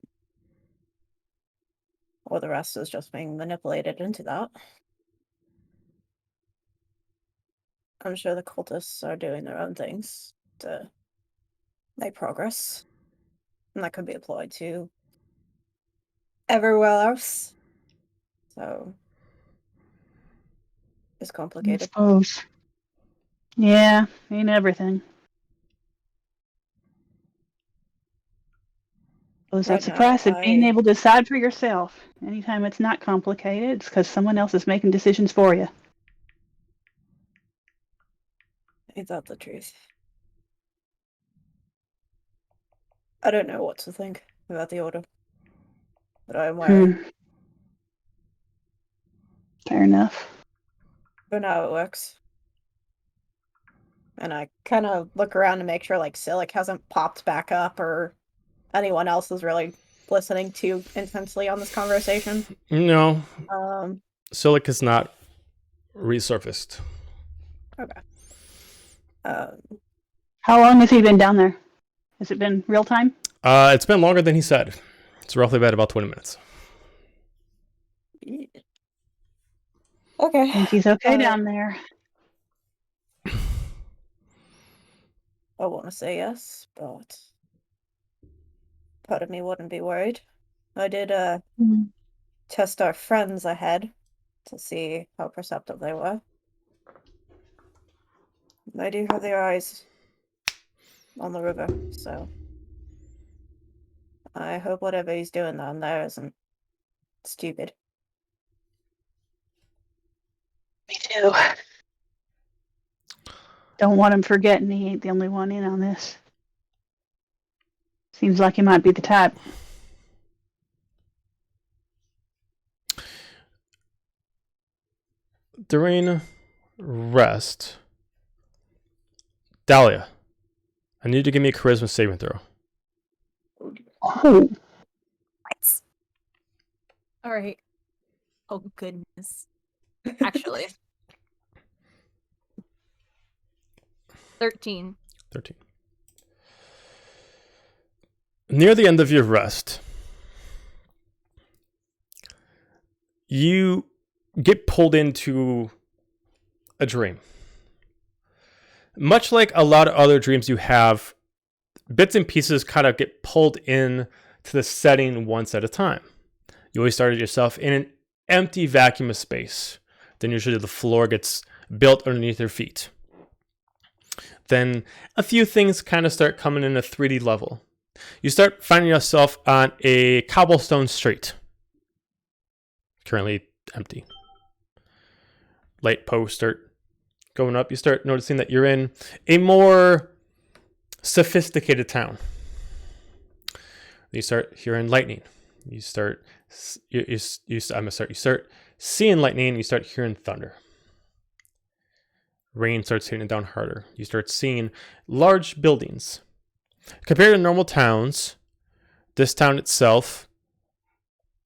Or the rest is just being manipulated into that. I'm sure the cultists are doing their own things to make progress. And that could be applied to everywhere else. So it's I complicated. suppose. Yeah, ain't everything. Well, that's the Right now, price of being able to decide for yourself. Anytime it's not complicated, it's because someone else is making decisions for you. Ain't that the truth? I don't know what to think about the order, but I'm wary. Fair enough. For now, it works. And I kind of look around to make sure, like, Silic hasn't popped back up or anyone else is really listening too intensely on this conversation. No. Um, Silic has not resurfaced. Okay. How long has he been down there? Has it been real time? It's been longer than he said. It's roughly about 20 minutes. Okay. I think he's okay down there. I want to say yes, but part of me wouldn't be worried. I did test our friends ahead to see how perceptive they were. They do have their eyes on the river, so I hope whatever he's doing down there isn't stupid. Me too. Don't want him forgetting he ain't the only one in on this. Seems like he might be the type. During rest, Dahlia, I need you to give me a charisma saving throw. Oh, What? All right. Oh goodness. Actually, 13. 13. Near the end of your rest, you get pulled into a dream. Much like a lot of other dreams you have, bits and pieces kind of get pulled in to the setting once at a time. You always started yourself in an empty vacuum of space. Then usually the floor gets built underneath your feet. Then a few things kind of start coming in a 3D level. You start finding yourself on a cobblestone street. Currently empty. Light posts start going up. You start noticing that you're in a more sophisticated town. You start hearing lightning. You start seeing lightning. You start hearing thunder. Rain starts hitting down harder. You start seeing large buildings. Compared to normal towns, this town itself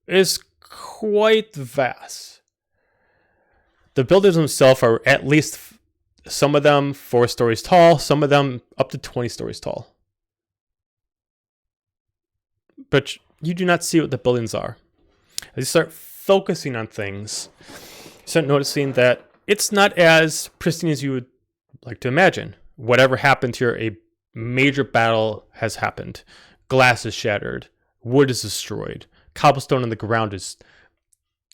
is quite vast. The buildings themselves are at least, some of them 4 stories tall, some of them up to 20 stories tall. But you do not see what the buildings are. As you start focusing on things, you start noticing that it's not as pristine as you would like to imagine. whatever happened here, a major battle has happened. Glass is shattered. Wood is destroyed. Cobblestone on the ground is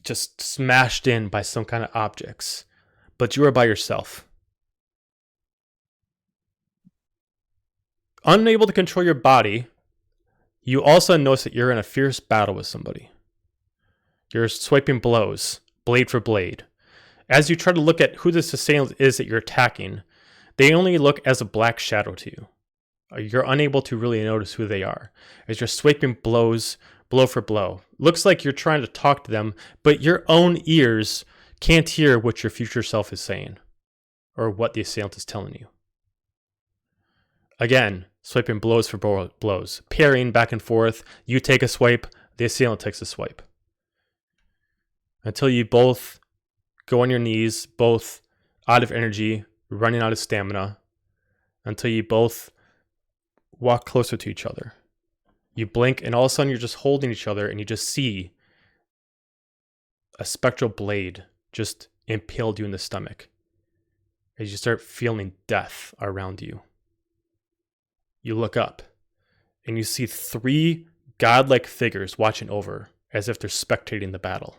just smashed in by some kind of objects. But you are by yourself. Unable to control your body, you also notice that you're in a fierce battle with somebody. You're swiping blows, blade for blade. As you try to look at who this assailant is that you're attacking, they only look as a black shadow to you. You're unable to really notice who they are. As you're swiping blows, blow for blow. Looks like you're trying to talk to them, but your own ears can't hear what your future self is saying, or what the assailant is telling you. Again, swiping blows for blows. Parrying back and forth. You take a swipe, the assailant takes a swipe. Until you both go on your knees, both out of energy, running out of stamina, until you both walk closer to each other. You blink, and all of a sudden you're just holding each other, and you just see a spectral blade just impaled you in the stomach. As you start feeling death around you. You look up, and you see 3 godlike figures watching over, as if they're spectating the battle.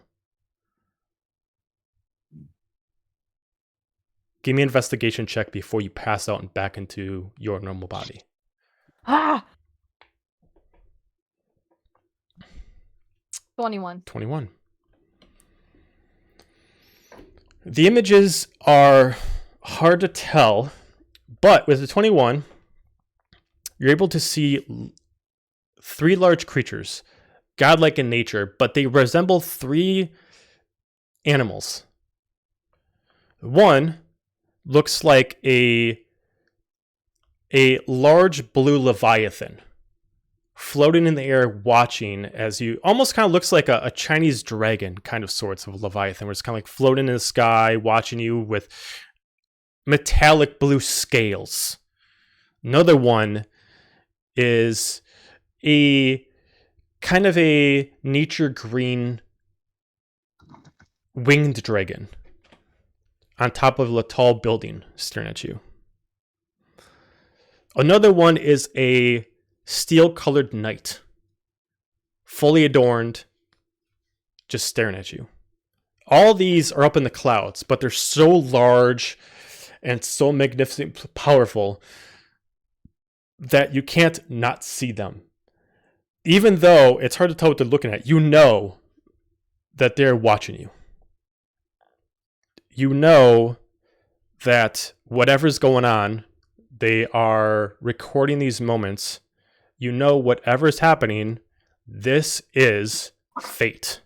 Give me an investigation check before you pass out and back into your normal body. Ah! 21. 21. The images are hard to tell, but with the 21, you're able to see 3 large creatures, godlike in nature, but they resemble 3 animals. One looks like a large blue leviathan floating in the air, watching as you almost kind of looks like a Chinese dragon kind of sorts of leviathan, where it's kind of like floating in the sky, watching you with metallic blue scales. Another one is a kind of a nature green winged dragon on top of a tall building staring at you. Another one is a steel-colored knight, fully adorned, just staring at you. All these are up in the clouds, but they're so large and so magnificent, powerful, that you can't not see them. Even though it's hard to tell what they're looking at, you know that they're watching you. You know that whatever's going on, they are recording these moments. You know whatever's happening, this is fate.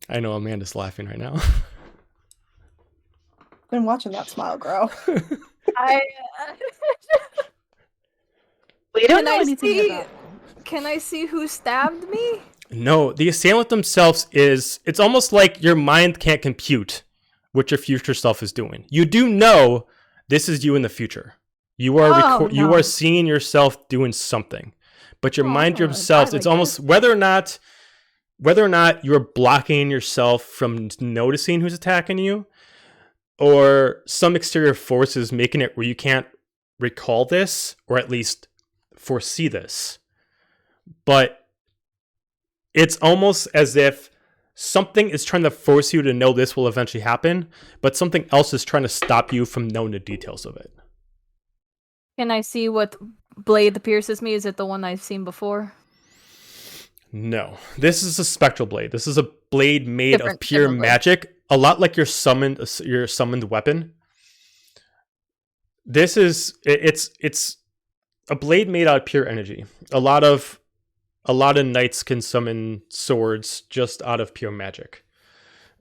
I know Amanda's laughing right now. Been watching that smile grow. I We don't can know I anything see about. can I see who stabbed me? No, the assailant themselves it's almost like your mind can't compute what your future self is doing. You do know this is you in the future. You are you no. are seeing yourself doing something. But your mind yourself, I it's like almost whether or not you're blocking yourself from noticing who's attacking you, or some exterior force is making it where you can't recall this, or at least foresee this. But it's almost as if something is trying to force you to know this will eventually happen, but something else is trying to stop you from knowing the details of it. Can I see what blade that pierces me? Is it the one I've seen before? No. This is a spectral blade. This is a blade made of pure different blade. magic, a lot like your summoned weapon. This is it's a blade made out of pure energy. A lot of knights can summon swords just out of pure magic.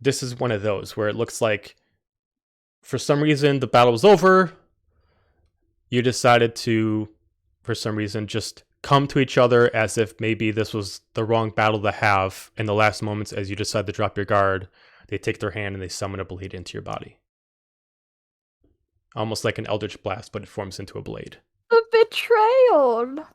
This is one of those where it looks like for some reason the battle was over. You decided to, for some reason, just come to each other as if maybe this was the wrong battle to have. In the last moments, as you decide to drop your guard, they take their hand and they summon a blade into your body. Almost like an eldritch blast, but it forms into a blade. The betrayal.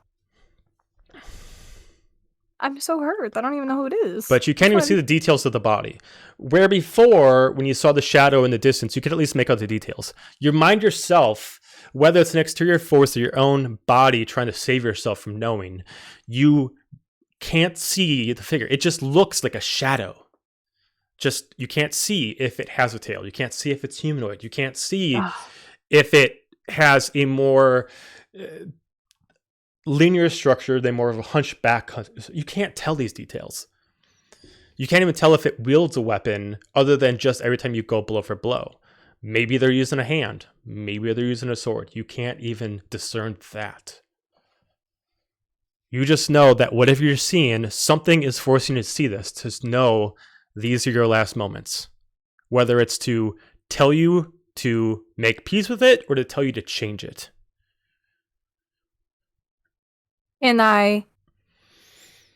I'm so hurt. I don't even know who it is. But you can't even see the details of the body. Where before, when you saw the shadow in the distance, you could at least make out the details. You mind yourself, whether it's an exterior force or your own body trying to save yourself from knowing, you can't see the figure. It just looks like a shadow. Just, you can't see if it has a tail. You can't see if it's humanoid. You can't see if it has a more linear structure than more of a hunchback. You can't tell these details. You can't even tell if it wields a weapon other than just every time you go blow for blow. Maybe they're using a hand. Maybe they're using a sword. You can't even discern that. You just know that whatever you're seeing, something is forcing you to see this, to know these are your last moments. Whether it's to tell you to make peace with it or to tell you to change it. And I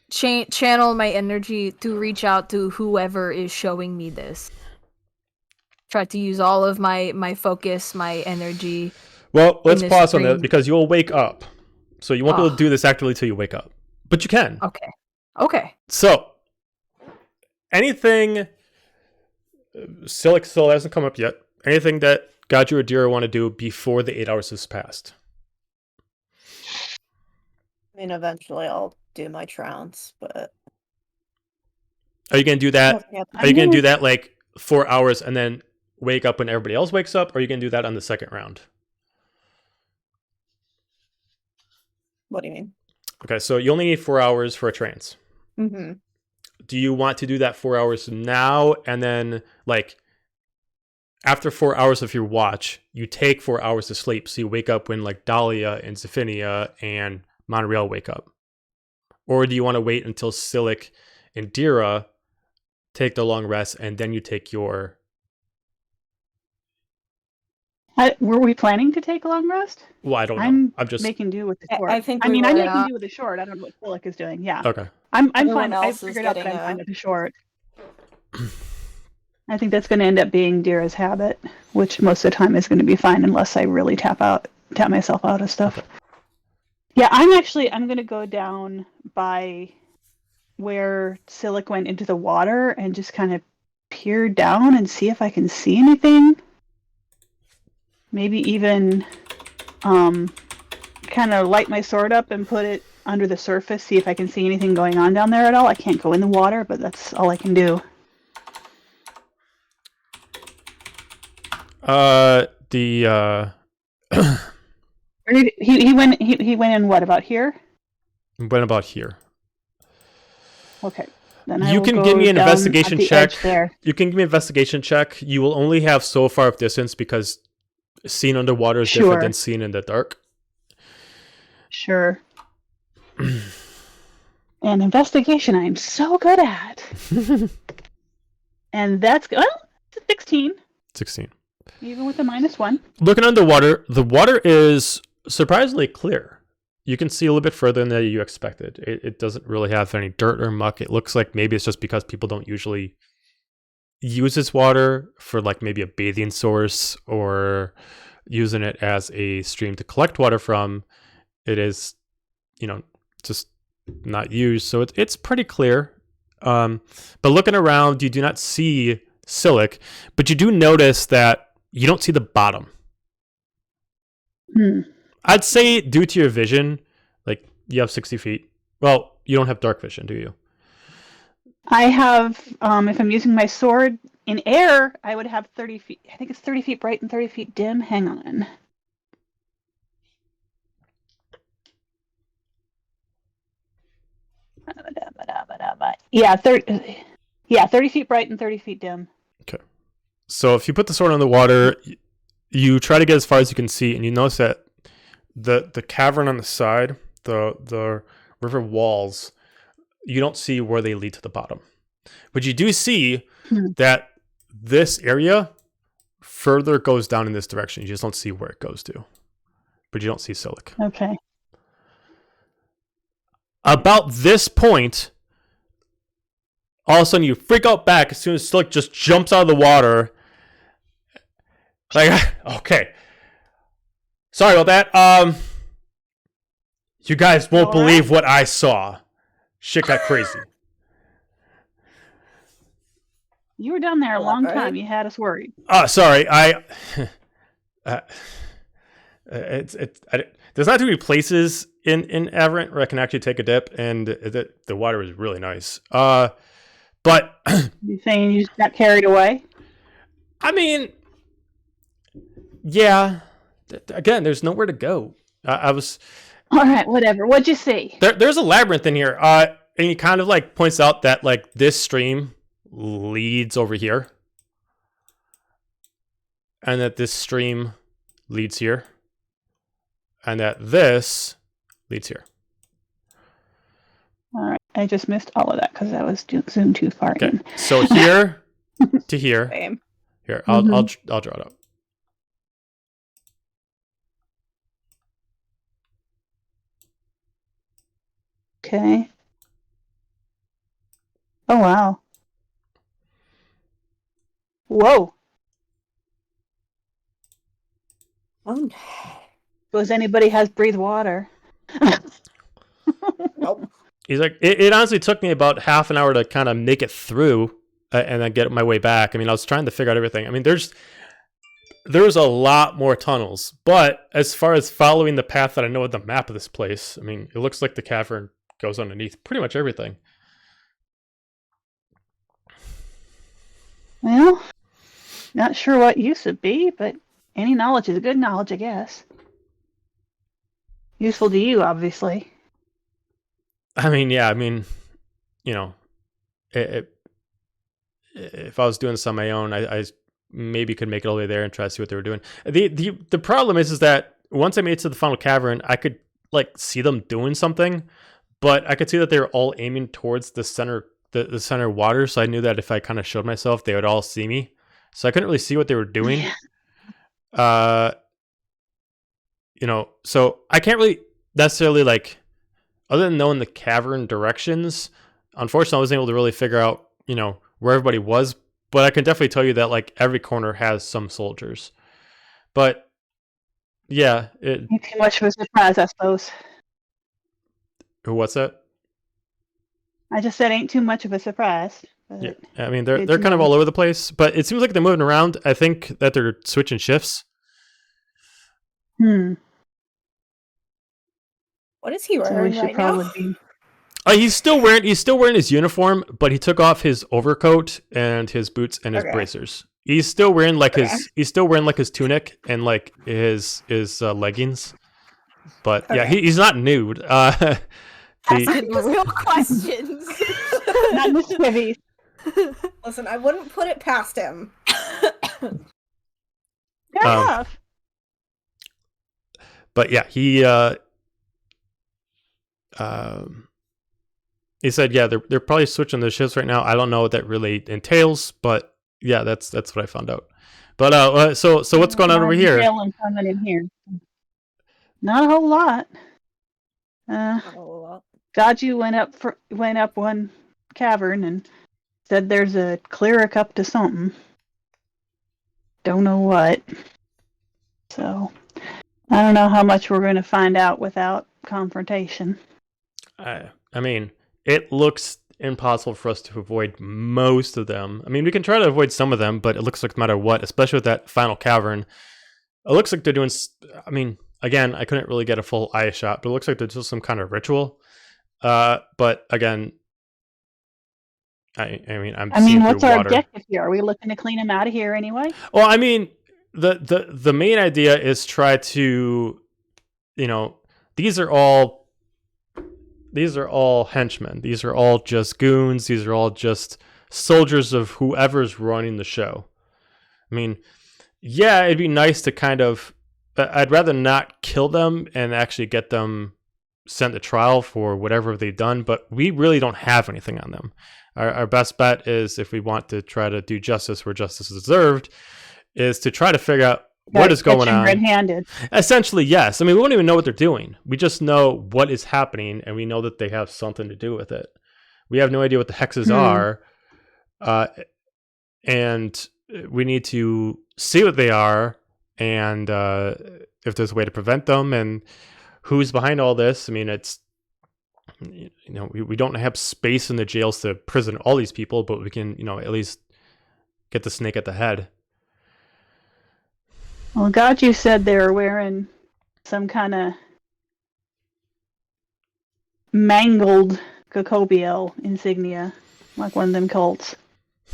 channel my energy to reach out to whoever is showing me this. Try to use all of my focus, my energy. Well, let's pause on stream. that because you'll wake up. So you won't be able to do this actively till you wake up. But you can. Okay. So, anything... Silic still hasn't come up yet. Anything that Gaju or Dira want to do before the 8 hours has passed? I mean, eventually I'll do my trounce, but... Are you going to do that? Are you going to do that like 4 hours and then wake up when everybody else wakes up? Or are you going to do that on the second round? What do you mean? Okay, so you only need 4 hours for a trance. Mm-hmm. Do you want to do that 4 hours now and then like after 4 hours of your watch, you take 4 hours to sleep so you wake up when like Dahlia and Zephinia and Monreal wake up? Or do you want to wait until Silic and Dira take the long rest and then you take your... Were we planning to take a long rest? Well, I don't know. I'm just making do with the short. I think I'm we making were- do with the short. I don't know what Philic is doing. Yeah. Okay. I'm Everyone fine. I else is figured out that I'm getting fine a- with the short. I think that's going to end up being Dira's habit, which most of the time is going to be fine unless I really tap myself out of stuff. Okay. Yeah, I'm going to go down by where Silic went into the water and just kind of peer down and see if I can see anything. Maybe even kind of light my sword up and put it under the surface, see if I can see anything going on down there at all. I can't go in the water, but that's all I can do. He Went in what, about here? went about here. Okay. Then I You will can go give me an down investigation at the check. edge there. You can give me an investigation check. You will only have so far of distance because seeing underwater is different Sure. than seeing in the dark. Sure. And investigation I'm so good at. And that's, well, it's a 16, 16. even with a -1. Looking underwater, the water is surprisingly clear. You can see a little bit further than you expected. It doesn't really have any dirt or muck. It looks like maybe it's just because people don't usually use this water for like maybe a bathing source or using it as a stream to collect water from. It is, just not used. So it's pretty clear. But looking around, you do not see Silic, but you do notice that you don't see the bottom. I'd say due to your vision, like you have 60 feet. Well, you don't have dark vision, do you? I have, if I'm using my sword in air, I would have 30 feet. I think it's 30 feet bright and 30 feet dim. Hang on. Yeah, 30 feet bright and 30 feet dim. Okay. So if you put the sword on the water, you try to get as far as you can see, and you notice that the cavern on the side, the river walls, you don't see where they lead to the bottom. But you do see that this area further goes down in this direction. You just don't see where it goes to. But you don't see Silic. Okay. About this point, all of a sudden you freak out back as soon as Silic just jumps out of the water. Like, okay. Sorry about that. You guys won't believe what I saw. shit got crazy. You were down there a I love long it. time. You had us worried. Sorry, uh, there's not too many places in Aberrant where I can actually take a dip, and the water was really nice. But You saying you just got carried away? I mean, yeah. Again, there's nowhere to go. I was All right, whatever. What'd you see? there's a labyrinth in here, and he kind of like points out that like this stream leads over here, and that this stream leads here, and that this leads here. All right, I just missed all of that because I was zoomed too far Okay, in. so here to here. Same. Here, I'll draw it up. Okay. Oh wow. Whoa. Oh, Does anybody has breathed water? nope. He's like, it honestly took me about half an hour to kind of make it through and then get my way back. I mean, I was trying to figure out everything. I mean, there's a lot more tunnels, but as far as following the path that I know of the map of this place, I mean, it looks like the cavern goes underneath pretty much everything. Well, not sure what use it'd be, but any knowledge is good knowledge, I guess. Useful to you, obviously. I mean, yeah, I mean, you know, if I was doing this on my own, I maybe could make it all the way there and try to see what they were doing. The problem is that once I made it to the final cavern, I could like see them doing something, but I could see that they were all aiming towards the center, the center water. So I knew that if I kind of showed myself, they would all see me. So I couldn't really see what they were doing. Yeah. You know, so I can't really necessarily like, other than knowing the cavern directions, unfortunately, I wasn't able to really figure out, you know, where everybody was. But I can definitely tell you that like every corner has some soldiers. But yeah, Ain't too much of a surprise, I suppose. what's that? I just said ain't too much of a surprise. But Yeah, I mean they're good kind of to all know. over the place, but it seems like they're moving around. I think that they're switching shifts. What is he So we wearing should right now? probably be. He's still wearing his uniform, but he took off his overcoat and his boots and his Okay. bracers. He's still wearing like Okay. his tunic and like his leggings. But yeah, Okay. he's not nude. Asking real questions. Not mischievous. Listen, I wouldn't put it past him. Fair Um, enough. But yeah, he said, yeah, they're probably switching the shifts right now. I don't know what that really entails, but yeah, that's what I found out. But so what's going on over here? Coming in here. Not a whole lot. Oh, Dodgy went up one cavern and said there's a cleric up to something. Don't know what. So I don't know how much we're going to find out without confrontation. I mean, it looks impossible for us to avoid most of them. I mean, we can try to avoid some of them, but it looks like no matter what, especially with that final cavern, it looks like they're doing. I mean, again, I couldn't really get a full eye shot, but it looks like they're doing some kind of ritual. But again, I mean, what's through our water. objective here? Are we looking to clean him out of here anyway? Well, I mean, the main idea is try to, you know, these are all henchmen. These are all just goons. These are all just soldiers of whoever's running the show. I mean, yeah, it'd be nice to kind of, I'd rather not kill them and actually get them sent to trial for whatever they've done, but we really don't have anything on them. Our best bet is, if we want to try to do justice where justice is deserved, is to try to figure out what is going on. Red-handed. Essentially, yes. I mean, we won't even know what they're doing. We just know what is happening, and we know that they have something to do with it. We have no idea what the hexes are, and we need to see what they are, and if there's a way to prevent them, and who's behind all this. I mean, it's we don't have space in the jails to prison all these people, but we can, at least get the snake at the head. Well, God, you said they were wearing some kind of mangled Cocobio insignia, like one of them cults.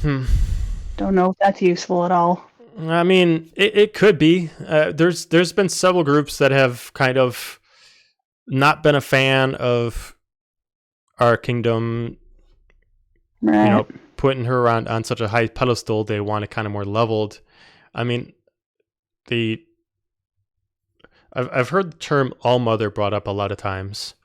Don't know if that's useful at all. I mean, it could be. There's been several groups that have kind of not been a fan of our kingdom, Right. putting her on such a high pedestal. They want it kind of more leveled. I mean, I've heard the term all mother brought up a lot of times.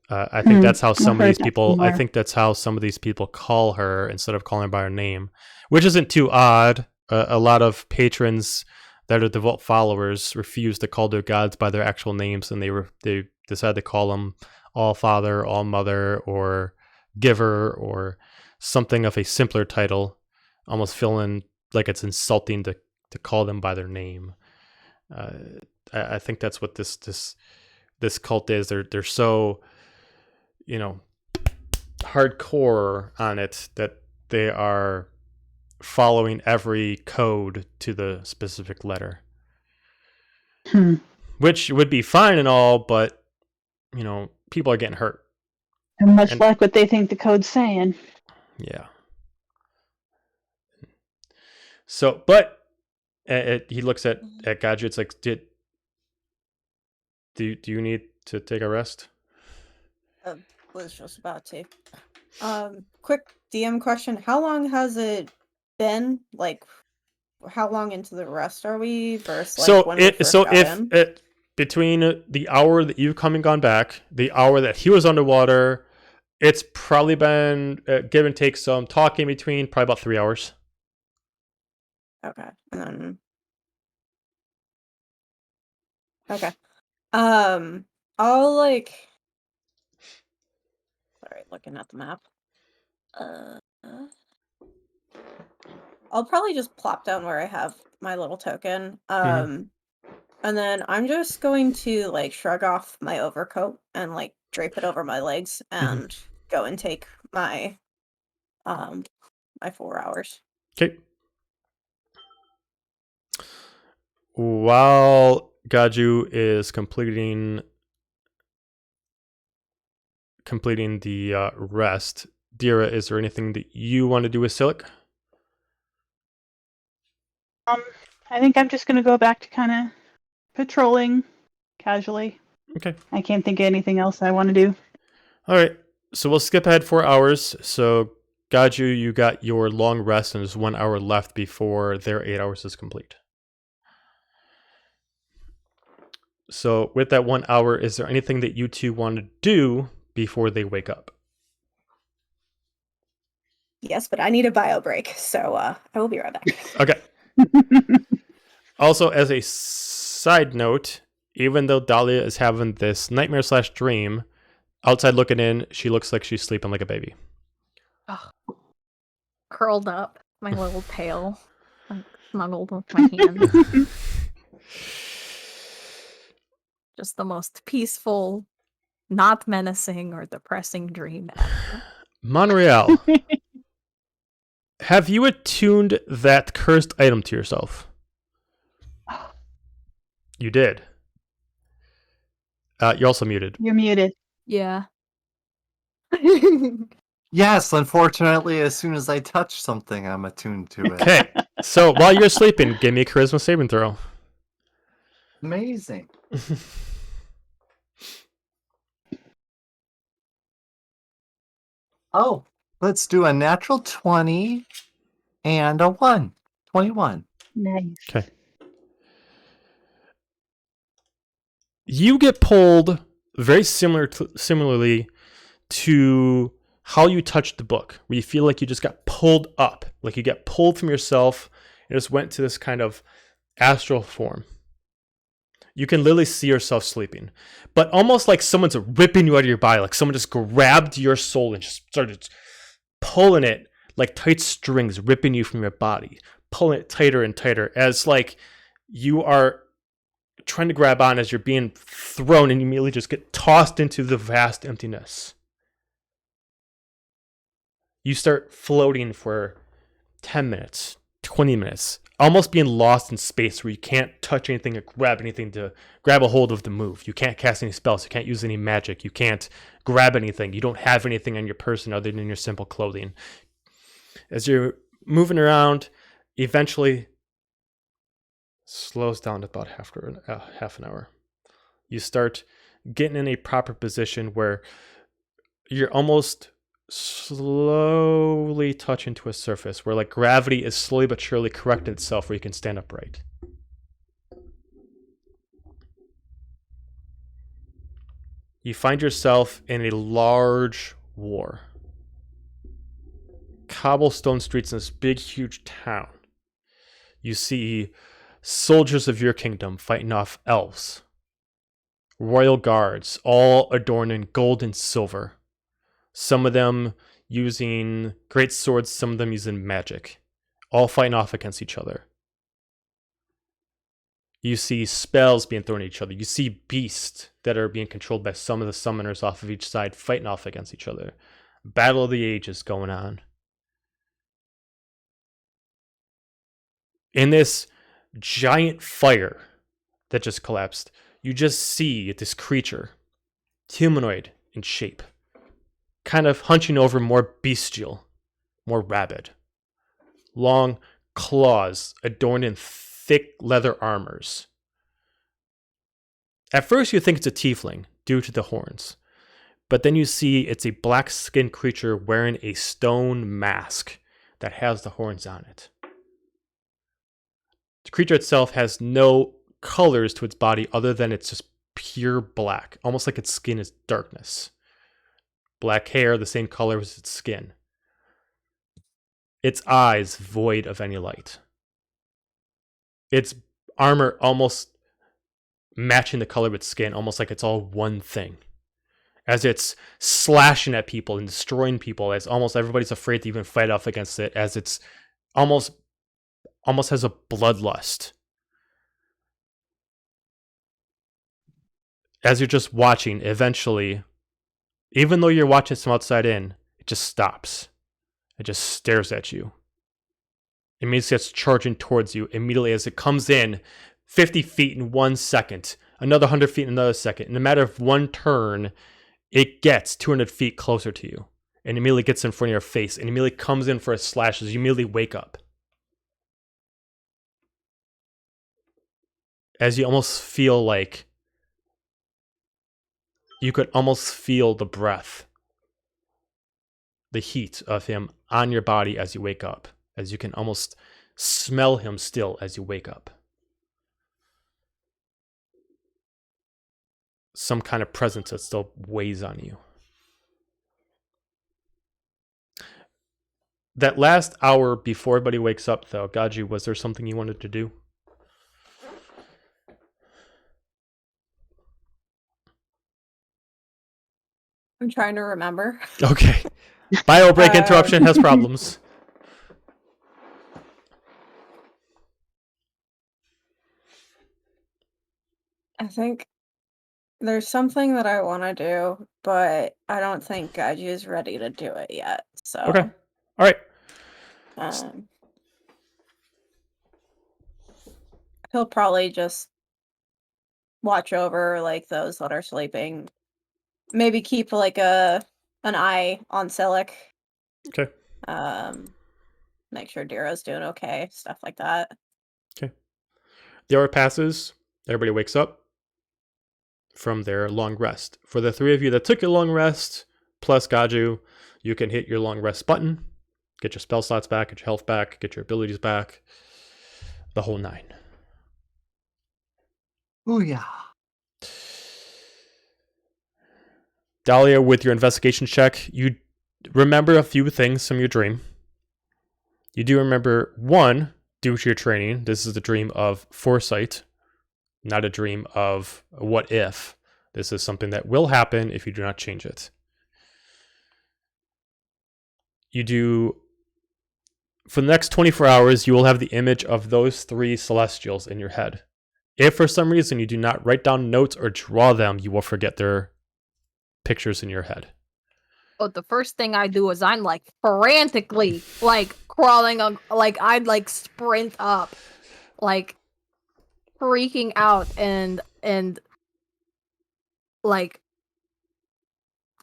I think that's how some of these people. I think that's how some of these people call her instead of calling her by her name, which isn't too odd. A lot of patrons that are devout followers refuse to call their gods by their actual names, and they decide to call them all father, all mother, or giver, or something of a simpler title, almost feeling like it's insulting to call them by their name. I think that's what this cult is. They're so hardcore on it that they are following every code to the specific letter, which would be fine and all, but people are getting hurt. And much like what they think the code's saying. Yeah. So, but he looks at Gadget. It's like, do you need to take a rest? Was just about to. Quick DM question: how long has it been? Like, how long into the rest are we? Versus when we first got in? Between the hour that you've come and gone back, the hour that he was underwater, it's probably been give and take some talking between, probably about 3 hours. Okay, and then okay, I'll sorry, looking at the map. I'll probably just plop down where I have my little token. And then I'm just going to shrug off my overcoat and drape it over my legs and go and take my my 4 hours. Okay. While Gaju is completing the rest, Dira, is there anything that you want to do with Silic? I think I'm just going to go back to kind of patrolling casually. Okay. I can't think of anything else I want to do. All right. So we'll skip ahead 4 hours. So Gaju, you got your long rest, and there's 1 hour left before their 8 hours is complete. So with that 1 hour, is there anything that you two want to do before they wake up? Yes, but I need a bio break, so I will be right back. Okay. Also, as a side note, even though Dahlia is having this nightmare/dream, outside looking in, she looks like she's sleeping like a baby. Oh, curled up, my little tail, snuggled with my hand. Just the most peaceful, not menacing or depressing dream ever. Monreal, have you attuned that cursed item to yourself? You did. You're also muted. You're muted. Yeah. Yes, unfortunately, as soon as I touch something, I'm attuned to it. Okay, so while you're sleeping, give me a charisma saving throw. Amazing. Oh, let's do a natural 20 and a 1. 21. Nice. Okay. You get pulled very similarly to how you touched the book, where you feel like you just got pulled up, like you get pulled from yourself and just went to this kind of astral form. You can literally see yourself sleeping, but almost like someone's ripping you out of your body, like someone just grabbed your soul and just started pulling it like tight strings, ripping you from your body, pulling it tighter and tighter, as like you are trying to grab on as you're being thrown, and you immediately just get tossed into the vast emptiness. You start floating for 10 minutes, 20 minutes, almost being lost in space where you can't touch anything or grab anything to grab a hold of the move. You can't cast any spells. You can't use any magic. You can't grab anything. You don't have anything on your person other than your simple clothing. As you're moving around, eventually slows down to about half an hour. You start getting in a proper position where you're almost slowly touching to a surface where like gravity is slowly but surely correcting itself where you can stand upright. You find yourself in a large war. Cobblestone streets in this big, huge town. You see soldiers of your kingdom fighting off elves. Royal guards, all adorned in gold and silver. Some of them using great swords, some of them using magic. All fighting off against each other. You see spells being thrown at each other. You see beasts that are being controlled by some of the summoners off of each side fighting off against each other. Battle of the Ages going on. In this giant fire that just collapsed, you just see this creature, humanoid in shape, kind of hunching over, more bestial, more rabid. Long claws adorned in thick leather armors. At first you think it's a tiefling due to the horns, but then you see it's a black-skinned creature wearing a stone mask that has the horns on it. The creature itself has no colors to its body other than it's just pure black, almost like its skin is darkness. Black hair, the same color as its skin. Its eyes void of any light. Its armor almost matching the color of its skin, almost like it's all one thing. As it's slashing at people and destroying people, as almost everybody's afraid to even fight off against it, as it's almost has a bloodlust. As you're just watching, eventually, even though you're watching from outside in, it just stops. It just stares at you. It immediately starts charging towards you immediately as it comes in 50 feet in 1 second, another 100 feet in another second. In a matter of one turn, it gets 200 feet closer to you and immediately gets in front of your face and immediately comes in for a slash as you immediately wake up. As you almost feel like you could almost feel the breath, the heat of him on your body as you wake up, as you can almost smell him still as you wake up. Some kind of presence that still weighs on you. That last hour before everybody wakes up, though, Gaji, was there something you wanted to do? I'm trying to remember. Okay. Bio break interruption has problems. I think there's something that I want to do, but I don't think Gaji is ready to do it yet. So Okay. All right. He'll probably just watch over like those that are sleeping. Maybe keep like an eye on Silic. Okay. Make sure Dira's doing okay, stuff like that. Okay. The hour passes. Everybody wakes up from their long rest. For the three of you that took your long rest, plus Gaju, you can hit your long rest button, get your spell slots back, get your health back, get your abilities back, the whole nine. Ooh, yeah. Dahlia, with your investigation check, you remember a few things from your dream. You do remember one, due to your training, this is the dream of foresight, not a dream of what if. This is something that will happen if you do not change it. You do, for the next 24 hours, you will have the image of those three celestials in your head. If for some reason you do not write down notes or draw them, you will forget their pictures in your head. But the first thing I do is I'm like frantically like crawling on, like I'd like sprint up, like freaking out, and like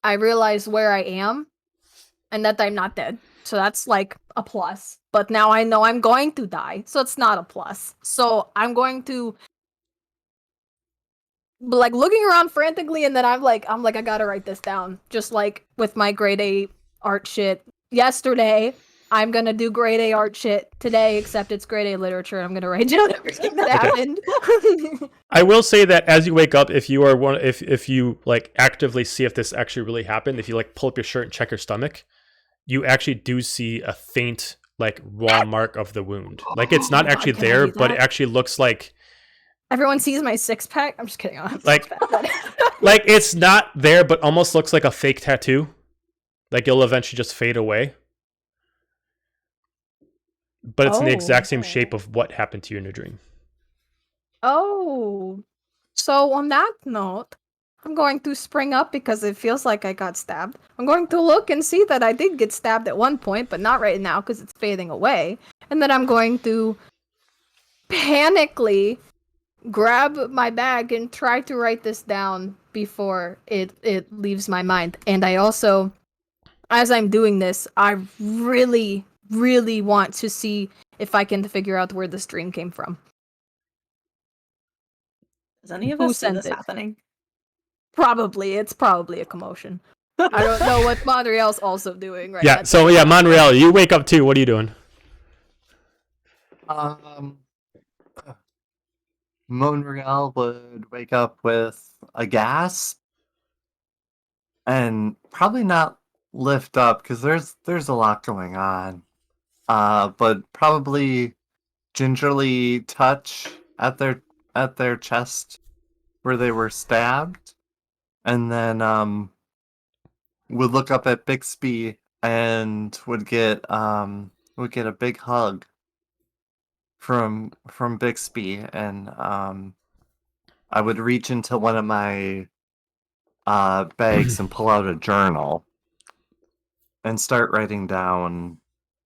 I realize where I am and that I'm not dead. So that's like a plus. But now I know I'm going to die, so it's not a plus. So I'm going to like looking around frantically, and then I'm like I gotta write this down. Just like with my grade A art shit yesterday, I'm gonna do grade A art shit today, except it's grade A literature. I'm gonna write down everything that happened. I will say that as you wake up, if you are one, if you like actively see if this actually really happened, if you like pull up your shirt and check your stomach, you actually do see a faint like raw mark of the wound. Like it's not Oh my actually God, can I there, do but it that? actually looks like Everyone sees my six pack. I'm just kidding. I don't have a Like- six pack. But... like it's not there, but almost looks like a fake tattoo. Like it'll eventually just fade away. But it's in the exact same shape of what happened to you in your dream. Oh, so on that note, I'm going to spring up because it feels like I got stabbed. I'm going to look and see that I did get stabbed at one point, but not right now because it's fading away. And then I'm going to panically grab my bag and try to write this down before it leaves my mind. And I also, as I'm doing this, I really, really want to see if I can figure out where this dream came from. Does any of Who us see sent this it? happening? Probably, it's probably a commotion. I don't know what Monreal's also doing right Yeah. at So that yeah, time. Monreal, you wake up too. What are you doing? Monreal would wake up with a gasp and probably not lift up because there's a lot going on. But probably gingerly touch at their chest where they were stabbed, and then would look up at Bixby and would get a big hug from Bixby, and I would reach into one of my bags and pull out a journal and start writing down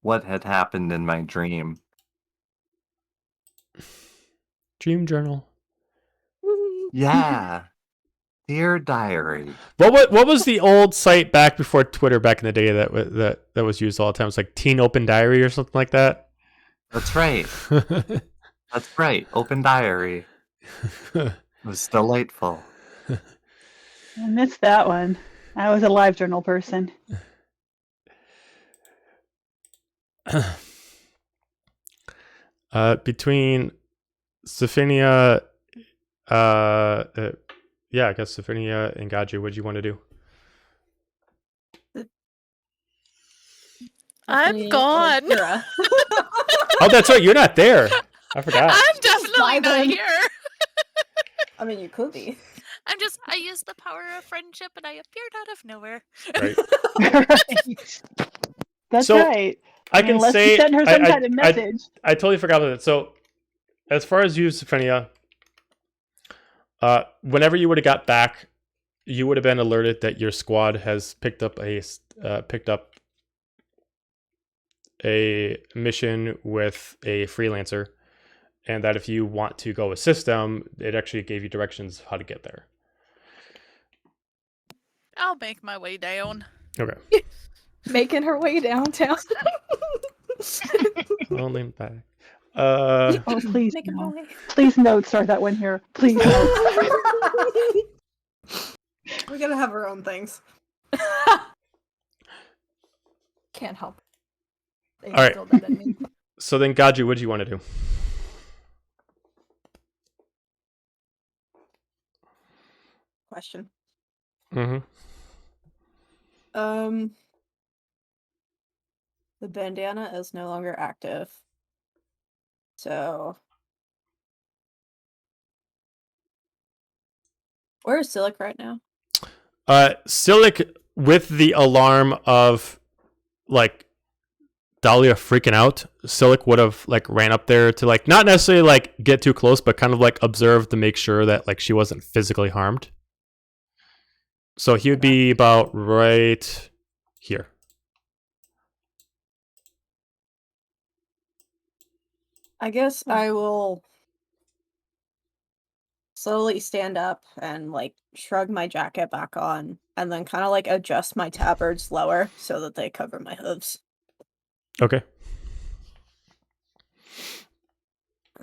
what had happened in my dream. Dream journal. Yeah. Dear diary. What was the old site back before Twitter back in the day that was used all the time? It was like Teen Open Diary or something like that. That's right. That's right. Open diary. It was delightful. I missed that one. I was a live journal person. Between Sophia, yeah, I guess Sophia and Gaju, what do you want to do? I'm gone. Oh, that's right. You're not there. I forgot. I'm definitely not vibing. here. I mean, you could be. I used the power of friendship and I appeared out of nowhere. Right. That's So, right. I can Unless say you send her some kind of message. I totally forgot about it. So, as far as you, Sophia, whenever you would have got back, you would have been alerted that your squad has picked up a mission with a freelancer, and that if you want to go assist them, it actually gave you directions how to get there. I'll make my way down. Okay. Making her way downtown. Only back. Oh, please Make it no. away. Please no, start that one here. Please no. We gotta have our own things. Can't help. They All right. instilled that in me. So then, Gaju, what do you want to do? Question. Mm-hmm. The bandana is no longer active. So where is Silic right now? Silic, with the alarm of like Dahlia freaking out, Silic would have like ran up there to like not necessarily like get too close, but kind of like observe to make sure that like she wasn't physically harmed. So he would be about right here. I guess I will slowly stand up and like shrug my jacket back on and then kind of like adjust my tabards lower so that they cover my hooves. Okay.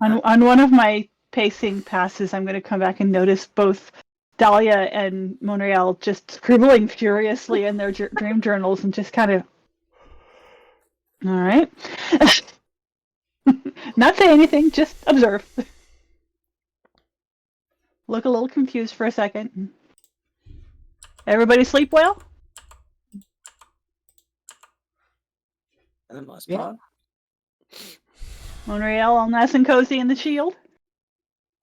On one of my pacing passes, I'm going to come back and notice both Dahlia and Monreal just scribbling furiously in their dream journals and just kind of, all right. Not say anything, just observe. Look a little confused for a second. Everybody sleep well? For the most Yeah. part. Monreal all nice and cozy in the shield?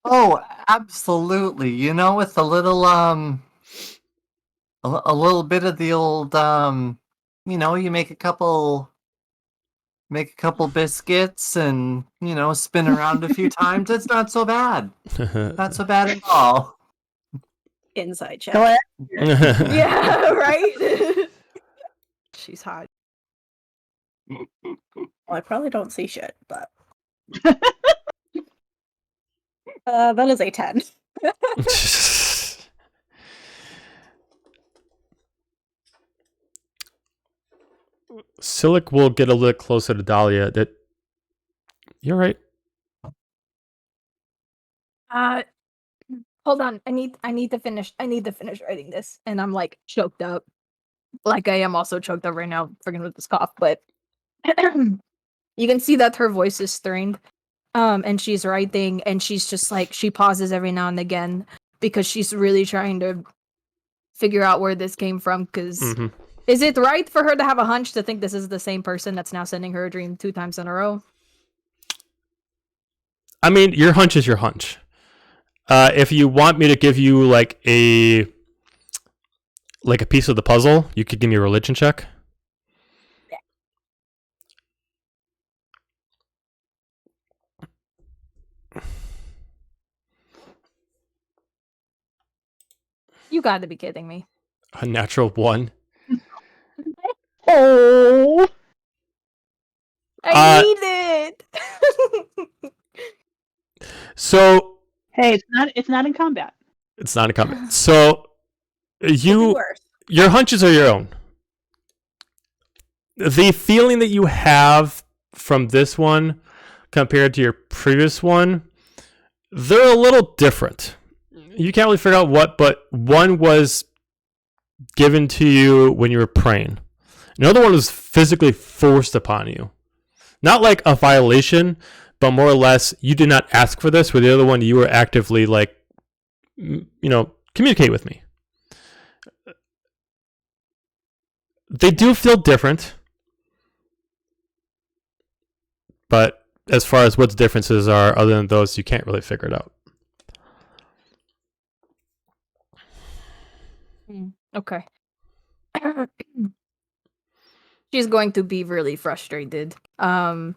Oh, absolutely. You know, with a little a little bit of the old you know, you make a couple biscuits and, you know, spin around a few times. It's not so bad. Not so bad at all. Inside check. Go ahead. Yeah, right? She's hot. Well, I probably don't see shit, but that is a 10. Silic will get a little closer to Dahlia. That you're right. Hold on. I need to finish writing this. And I'm like choked up. Like I am also choked up right now, freaking with this cough, but you can see that her voice is strained. And she's writing and she's just like she pauses every now and again because she's really trying to figure out where this came from, because Mhm. is it right for her to have a hunch to think this is the same person that's now sending her a dream 2 times in a row? I mean, your hunch is your hunch. If you want me to give you like a piece of the puzzle, you could give me a religion check. You gotta be kidding me. A natural 1. Oh, I need it. So hey, it's not in combat. it's not a comment. So Could be worse. your hunches are your own. The feeling that you have from this one compared to your previous one, they're a little different. You can't really figure out what, but one was given to you when you were praying. Another one was physically forced upon you. Not like a violation, but more or less you did not ask for this, where the other one you were actively like, you know, communicate with me. They do feel different, but as far as what the differences are, other than those, you can't really figure it out. Okay. She's going to be really frustrated. And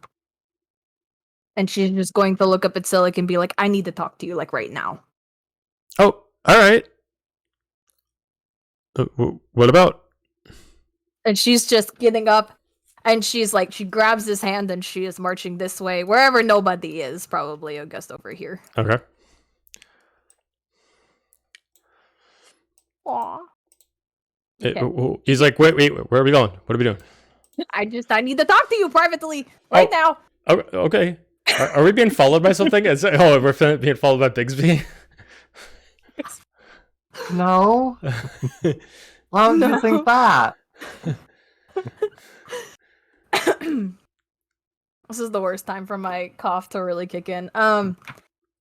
she's just going to look up at Silic and be like, I need to talk to you like right now. Oh, all right. What about? And she's just getting up and she's like, she grabs his hand and she is marching this way, wherever nobody is, probably I guess over here. Okay. Aww. He's like, wait, where are we going? What are we doing? I need to talk to you privately right now. Oh, okay. Are we being followed by something? We're being followed by Bigsby? No. Why would you think that? This is the worst time for my cough to really kick in.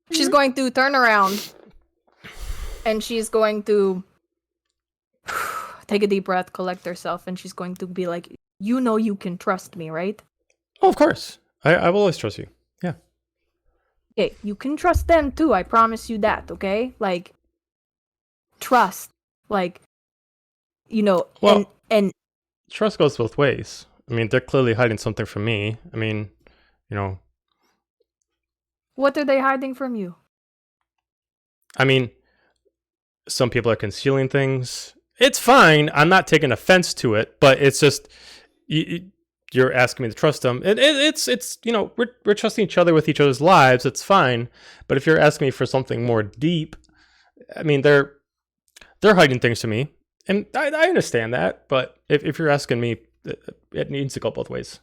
She's going to turn around and she's going to take a deep breath, collect herself, and she's going to be like, you know you can trust me, right? Oh, of course. I will always trust you. Yeah. Okay, you can trust them too, I promise you that, okay? Like, trust. Like, you know, Well, and trust goes both ways. I mean, they're clearly hiding something from me. I mean, you know. what are they hiding from you? I mean, some people are concealing things, it's fine. I'm not taking offense to it, but it's just you're asking me to trust them. It's we're trusting each other with each other's lives. It's fine. But if you're asking me for something more deep, I mean, they're hiding things from me, and I understand that. But if you're asking me, it needs to go both ways.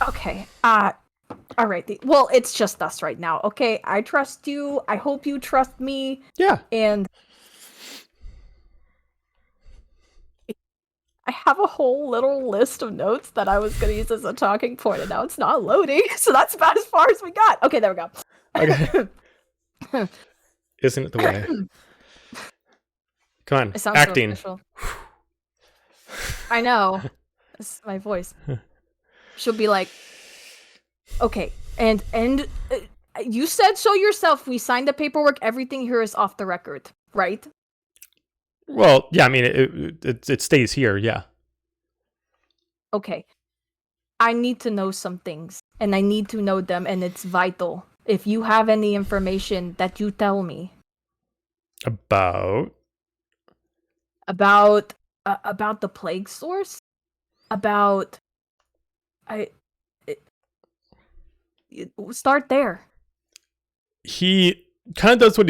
Okay. All right. Well, it's just us right now. Okay, I trust you. I hope you trust me. Yeah. And I have a whole little list of notes that I was going to use as a talking point, and now it's not loading. So that's about as far as we got. Okay, there we go. Okay. Isn't it the way? Come on, It sounds acting. So official. I know. It's my voice. She'll be like, okay, and you said so yourself. We signed the paperwork. Everything here is off the record, right? Well, yeah. I mean, it stays here. Yeah. Okay. I need to know some things, and I need to know them, and it's vital. If you have any information that you tell me About the plague source, about start there. he kind of does what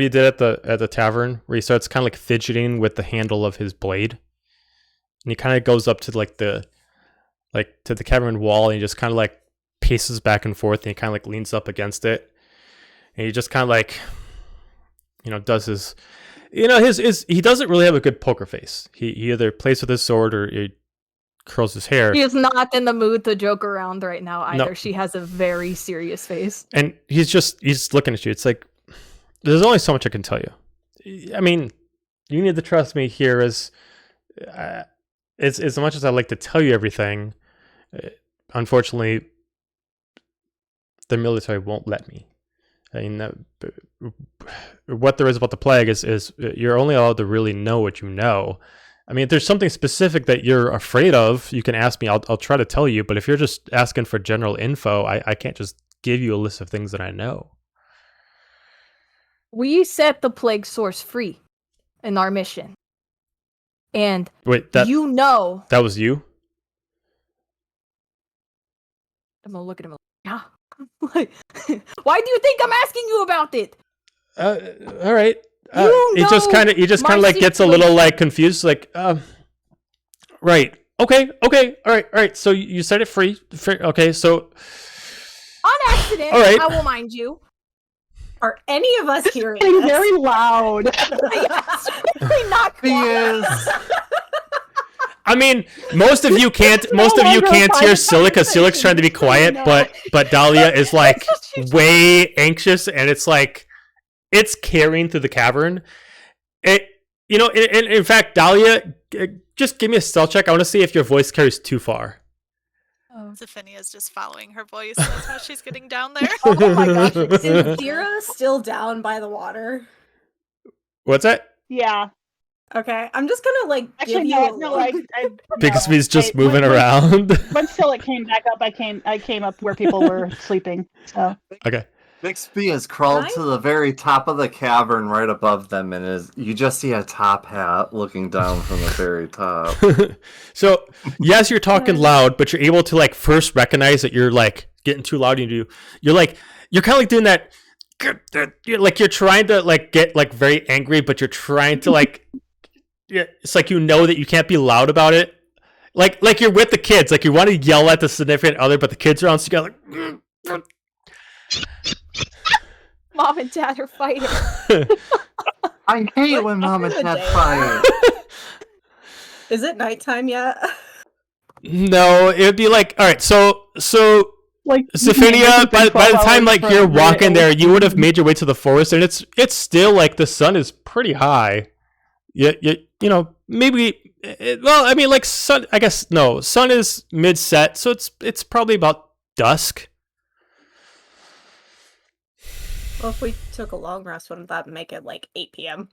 he did at the tavern, where he starts kind of like fidgeting with the handle of his blade, and he kind of goes up to to the cavern wall, and he just kind of like paces back and forth, and he kind of like leans up against it, and he just kind of like does his he doesn't really have a good poker face. He either plays with his sword or he curls his hair. He is not in the mood to joke around right now either. No. She has a very serious face. And he's looking at you. It's like, there's only so much I can tell you. I mean, you need to trust me here as much as I like to tell you everything. Unfortunately, the military won't let me. I mean, what there is about the plague is you're only allowed to really know what you know. I mean, if there's something specific that you're afraid of, you can ask me. I'll try to tell you. But if you're just asking for general info, I can't just give you a list of things that I know. We set the plague source free in our mission. And Wait, that was you? I'm gonna look at him. Yeah. Why do you think I'm asking you about it? All right. He just kind of like gets a little like confused, like, right. Okay. All right. So you set it free. Okay. So on accident. All right. I will mind you. Are any of us hearing Getting this? very loud. Yes, really not He quiet. is. I mean, most of you can't hear Silic, because Silic's trying to be quiet, but Dahlia is like way anxious, and it's like it's carrying through the cavern. In fact, Dahlia, just give me a stealth check. I want to see if your voice carries too far. Zephinia's just following her voice. That's how she's getting down there. Oh my gosh. Is Zira still down by the water? What's that? Yeah. Okay. I'm just gonna like Actually, give you no. Bigsby's just moving around. When Scylla came back up, I came up where people were sleeping. So Okay. Bixby has crawled to the very top of the cavern right above them, and you just see a top hat looking down from the very top. So, yes, you're talking loud, but you're able to like first recognize that you're like getting too loud. You're kind of like doing that. You're trying to like get like very angry, but you're trying to like. It's like that you can't be loud about it. Like you're with the kids. Like you want to yell at the significant other, but the kids are on. So you're like. Mom and Dad are fighting. I hate when Mom and Dad fight. Is it nighttime yet? No, it would be like, all right, so like Zephinia, by the time like you're walking there, you would have made your way to the forest, and it's still like the sun is pretty high. Maybe. I mean, like sun. I guess no, sun is mid set, so it's probably about dusk. Well, if we took a long rest, wouldn't that make it like 8 p.m.?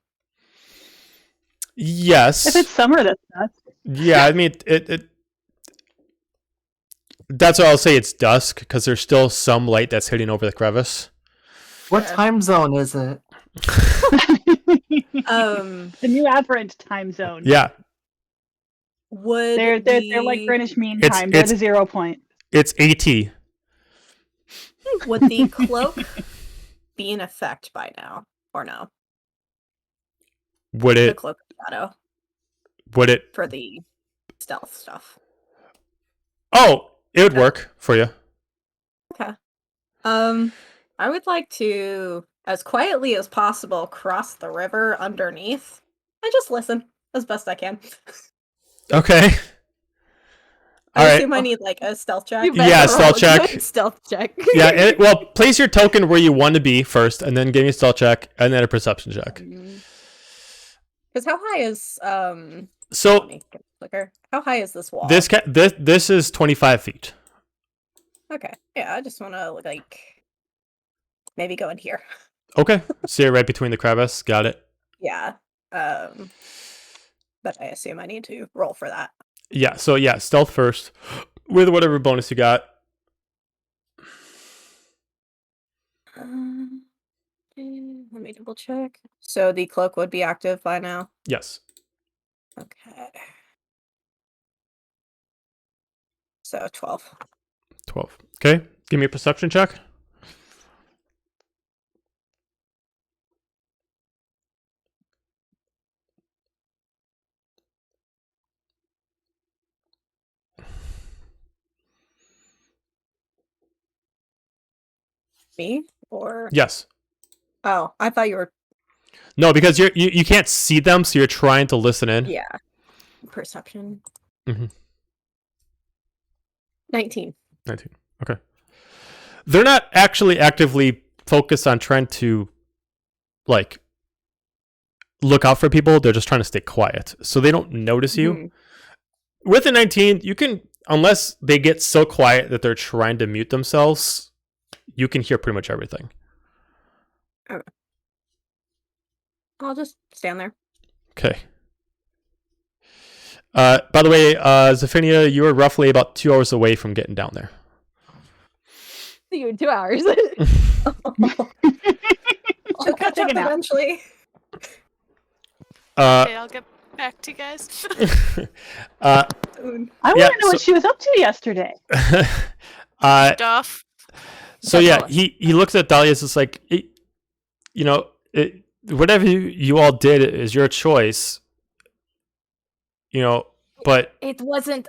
Yes. If it's summer, that's nuts. Yeah, I mean it. That's why I'll say it's dusk, because there's still some light that's hitting over the crevice. What time zone is it? The new aberrant time zone. Yeah, Would They're like Greenwich Mean It's- Time. They're it's- the 0 point. it's AT. would the cloak be in effect by now, or no? Would The it? cloak of shadow Would it? for the stealth stuff. Oh, it would work for you. Okay. I would like to, as quietly as possible, cross the river underneath and just listen as best I can. Okay. All I right. assume I need like a stealth check. You better Yeah, roll stealth a check. good stealth check. Yeah. Well, place your token where you want to be first, and then give me a stealth check, and then a perception check. Because how high is let So me get a clicker. How high is this wall? this is 25 feet. Okay. Yeah, I just want to like maybe go in here. Okay. So you're right between the crevice. Got it. Yeah. But I assume I need to roll for that. Yeah. So yeah, stealth first, with whatever bonus you got. Let me double check. So the cloak would be active by now. Yes. Okay. So 12. 12. Okay. Give me a perception check. Me? Or Yes. oh, I thought you were No, because you can't see them, so you're trying to listen in. yeah. Perception. Mhm. 19. 19. Okay. They're not actually actively focused on trying to, like, look out for people. They're just trying to stay quiet, so they don't notice you. Mhm. With a 19, you can, unless they get so quiet that they're trying to mute themselves, you can hear pretty much everything. I'll just stand there. Okay. By the way, Zephinia, you were roughly about 2 hours away from getting down there. You 2 hours. I'll catch take up a nap. eventually. Okay, I'll get back to you guys. Soon. I want Yeah, to know what she was up to yesterday. Duff. So yeah, he looks at Dahlia. It's like, whatever you all did is your choice. But It wasn't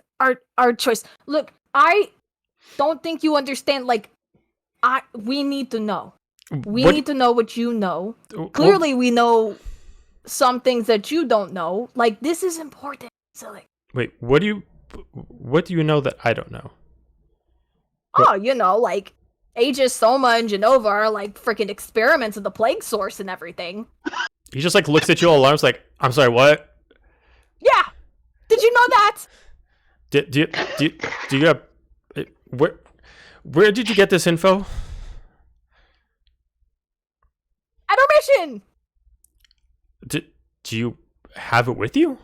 our choice. Look, I don't think you understand. Like, we need to know. We need to know what you know. Clearly, we know some things that you don't know. Like, this is important. So, like, wait, what do you know that I don't know? oh, like Aegis, Soma, and Genova are like freaking experiments of the plague source and everything. He just like looks at you all alarmed, like, I'm sorry, what? Yeah. Did you know that? Do you have where did you get this info? At our mission. Do you have it with you?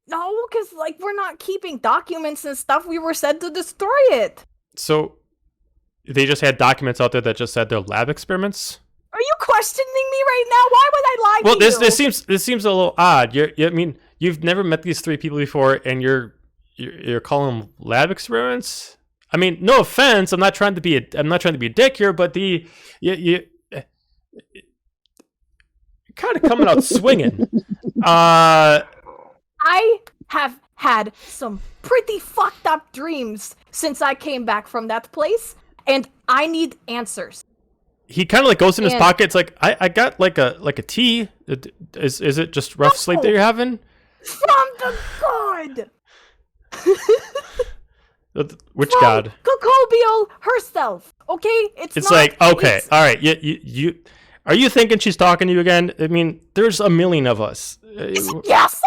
No, because like we're not keeping documents and stuff. We were said to destroy it. So they just had documents out there that just said they're lab experiments? Are you questioning me right now? Why would I lie Well, to you? this seems a little odd. I mean, you've never met these three people before, and you're calling them lab experiments. I mean, no offense. I'm not trying to be a dick here, but you're kind of coming out swinging. I have had some pretty fucked up dreams since I came back from that place, and I need answers. He kind of like goes in his And- pocket. It's like I got like a tea. Is it just rough sleep that you're having? From the god! Which From god? Cocobiel herself, okay? It's It's not, like, okay, it's- all right. You are you thinking she's talking to you again? I mean, there's a million of us. Yes!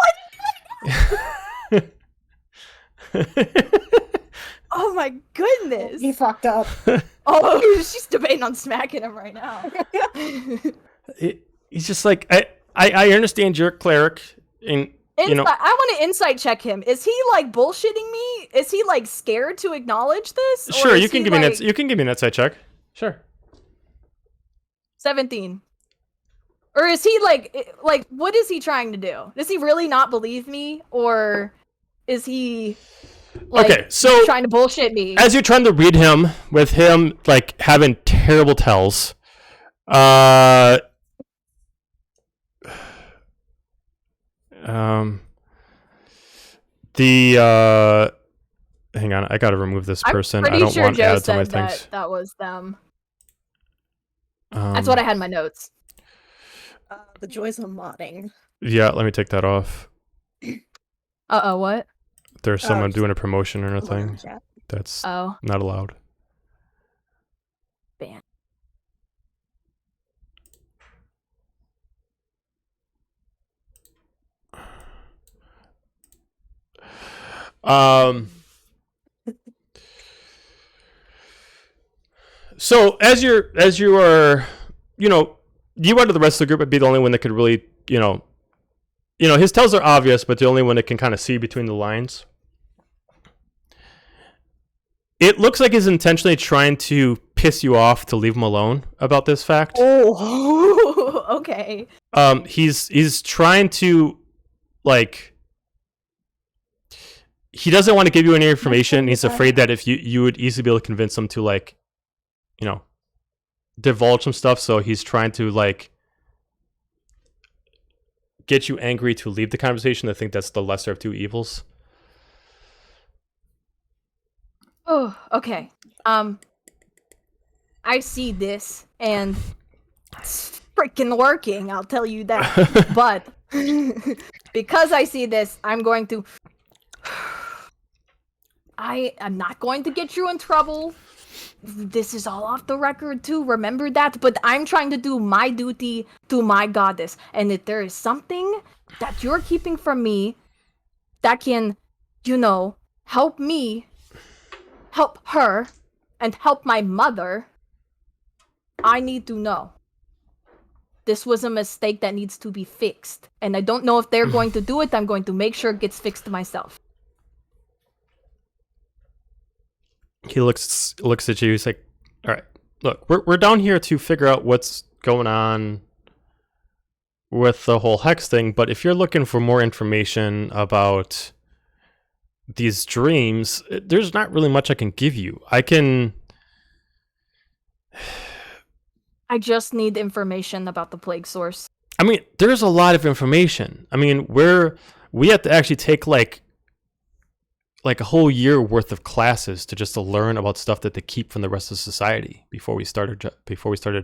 Oh my goodness! He fucked up. Oh, she's debating on smacking him right now. He's just like, I understand you're a cleric, and I want to insight check him. Is he like bullshitting me? Is he like scared to acknowledge this? Or sure, is you can he, give me like... you can give me an insight check. Sure. 17. Or is he like what is he trying to do? Does he really not believe me, or is he like Okay, so trying to bullshit me? as you're trying to read him, with him like having terrible tells, the hang on, I gotta remove this person. I'm I pretty don't sure want Joe ads on my said things. that was them. That's what I had in my notes. The joys of modding. Yeah, let me take that off. What? There's someone just doing a promotion or look in anything. the chat. That's Oh, not allowed. ban. So as you are, you out of the rest of the group would be the only one that could really, his tells are obvious, but the only one that can kind of see between the lines. It looks like he's intentionally trying to piss you off to leave him alone about this fact. Oh, okay. He's trying to, like, he doesn't want to give you any information. He's afraid that if you would easily be able to convince him to, like, divulge some stuff. So he's trying to, like, get you angry to leave the conversation. I think that's the lesser of two evils. Oh, okay. I see this, and it's freaking working, I'll tell you that. But because I see this, I'm going to... I'm not going to get you in trouble. This is all off the record, too. Remember that? But I'm trying to do my duty to my goddess. And if there is something that you're keeping from me that can, help me, help her, and help my mother, I need to know. This was a mistake that needs to be fixed. And I don't know if they're going to do it. I'm going to make sure it gets fixed myself. He looks at you. He's like, "All right, look, we're down here to figure out what's going on with the whole hex thing. But if you're looking for more information about these dreams, there's not really much I can give you. I just need information about the plague source. I mean, there's a lot of information. I mean, we have to actually take like a whole year worth of classes to learn about stuff that they keep from the rest of society before we started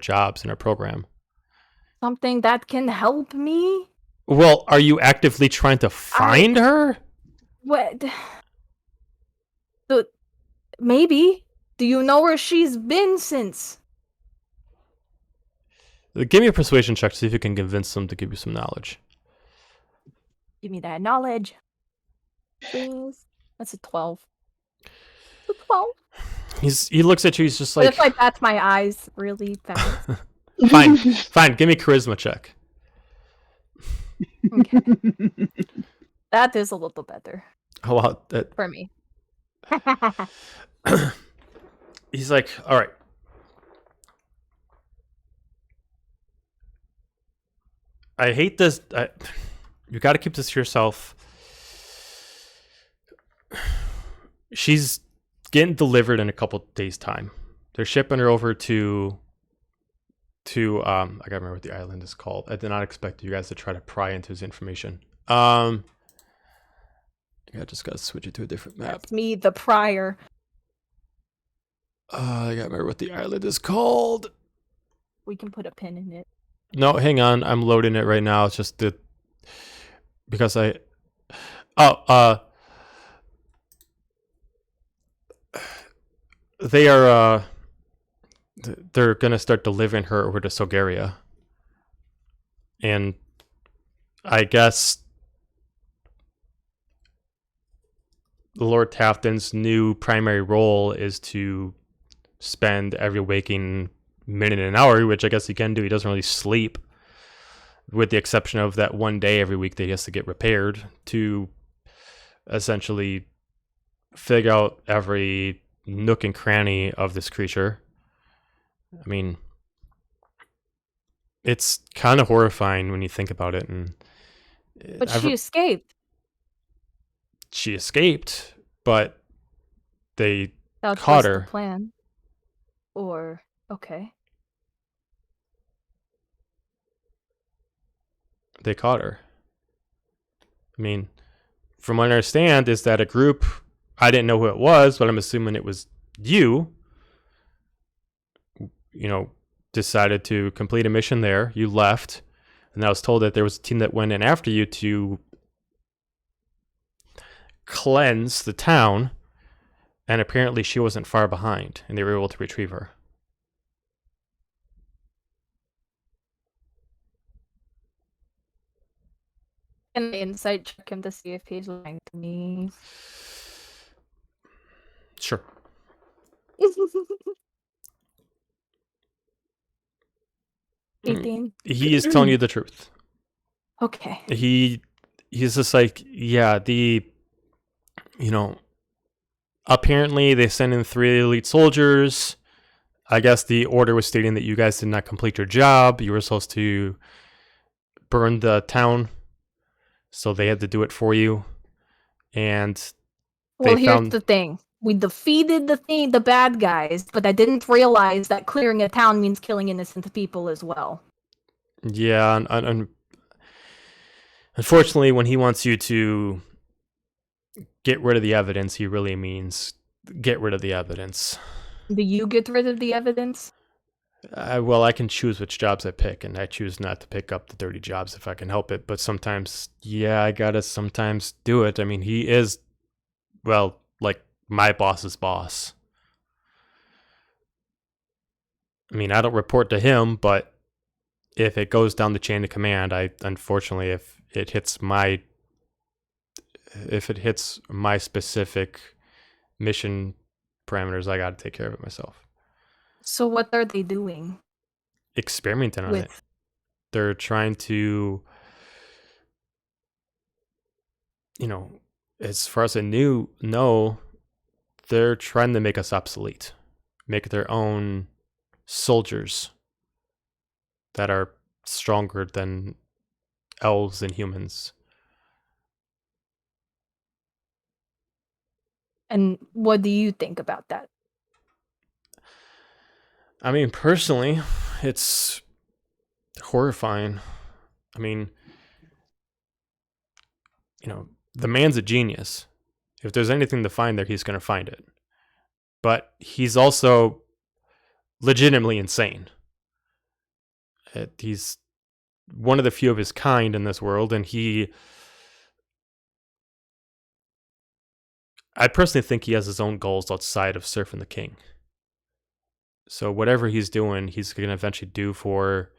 jobs in our program. Something that can help me? Well, are you actively trying to find her? What? Maybe. Do you know where she's been since? Give me a persuasion check to see if you can convince them to give you some knowledge. Give me that knowledge. Please. That's a 12. A 12? He looks at you, he's just What like... if I bat my eyes really fast? Fine, give me a charisma check. Okay. That is a little better. How about that? For me. He's like, all right. I hate this. You got to keep this to yourself. She's getting delivered in a couple days' time. They're shipping her over to I gotta remember what the island is called. I did not expect you guys to try to pry into his information. I just gotta switch it to a different map. That's me, the prior. I gotta remember what the island is called. We can put a pin in it. No, hang on. I'm loading it right now. It's just because they are they're gonna start delivering her over to Sogaria, and I guess Lord Tafton's new primary role is to spend every waking minute and hour, which I guess he can do. He doesn't really sleep, with the exception of that one day every week that he has to get repaired, to essentially figure out every nook and cranny of this creature. I mean, It's kind of horrifying when you think about it. And But she escaped. she escaped, but they That caught was her. the plan. Or okay. They caught her. I mean, from what I understand, is that a group, I didn't know who it was, but I'm assuming it was you, decided to complete a mission there. You left, and I was told that there was a team that went in after you to cleanse the town, and apparently she wasn't far behind, and they were able to retrieve her. Can I insight check him to see if he's lying to me? Sure. Mm. 18. He is telling you the truth. Okay. He's just like, yeah, apparently they sent in 3 elite soldiers. I guess the order was stating that you guys did not complete your job. You were supposed to burn the town, so they had to do it for you. And Well, they here's found the thing. We defeated the bad guys, but I didn't realize that clearing a town means killing innocent people as well. Yeah, unfortunately, when he wants you to get rid of the evidence, he really means get rid of the evidence. Do you get rid of the evidence? Well, I can choose which jobs I pick, and I choose not to pick up the dirty jobs if I can help it. But sometimes, yeah, I gotta sometimes do it. I mean, he is, well, like my boss's boss. I mean, I don't report to him, but if it goes down the chain of command, unfortunately, if it hits my specific mission parameters, I gotta take care of it myself. So what are they doing? Experimenting on it. They're trying to, as far as I know, they're trying to make us obsolete, make their own soldiers that are stronger than elves and humans. And what do you think about that? I mean, personally, it's horrifying. I mean, the man's a genius. If there's anything to find there, he's going to find it. But he's also legitimately insane. He's one of the few of his kind in this world, and I personally think he has his own goals outside of serving the king. So whatever he's doing, he's going to eventually do for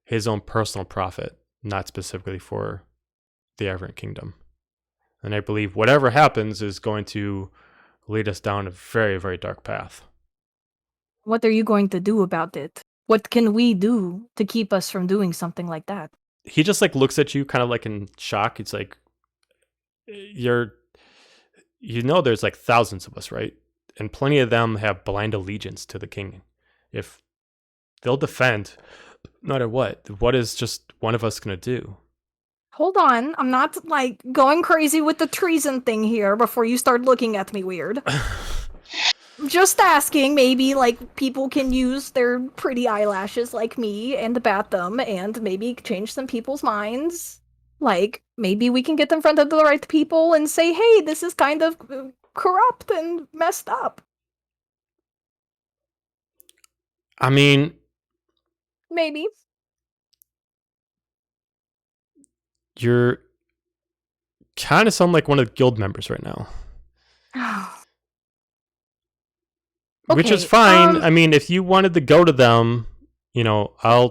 his own personal profit, not specifically for the Everett Kingdom. And I believe whatever happens is going to lead us down a very, very dark path. What are you going to do about it? What can we do to keep us from doing something like that? He just looks at you kind of in shock. It's like, there's thousands of us, right? And plenty of them have blind allegiance to the king. If they'll defend, no matter what is just one of us going to do? Hold on, I'm not going crazy with the treason thing here before you start looking at me weird. Just asking, maybe people can use their pretty eyelashes like me and bat them and maybe change some people's minds. Maybe we can get in front of the right people and say, hey, this is kind of corrupt and messed up. I mean, maybe. You're kind of sound like one of the guild members right now. Okay, which is fine. I mean, if you wanted to go to them, I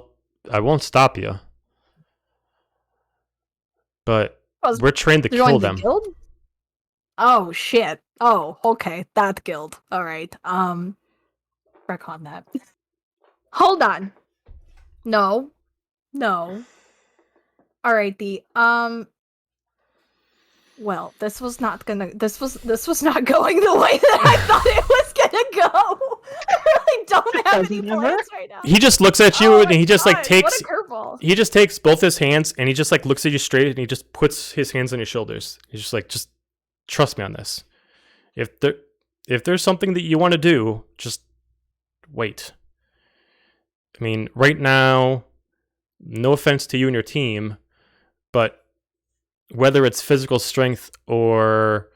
won't stop you. But we're trained to kill them. Guild? Oh shit. Oh, okay. That guild. All right. Wreck on that. Hold on. No. Alrighty. Well, this was not going the way that I thought it was gonna go. I I don't have Does he any never? plans right now. He just looks at you Oh and my he just like God, takes what a curveball. he just takes both his hands and he just like looks at you straight and he just puts his hands on your shoulders. He's just like, just trust me on this. If there's something that you want to do, just wait. I mean, right now, no offense to you and your team, but whether it's physical strength or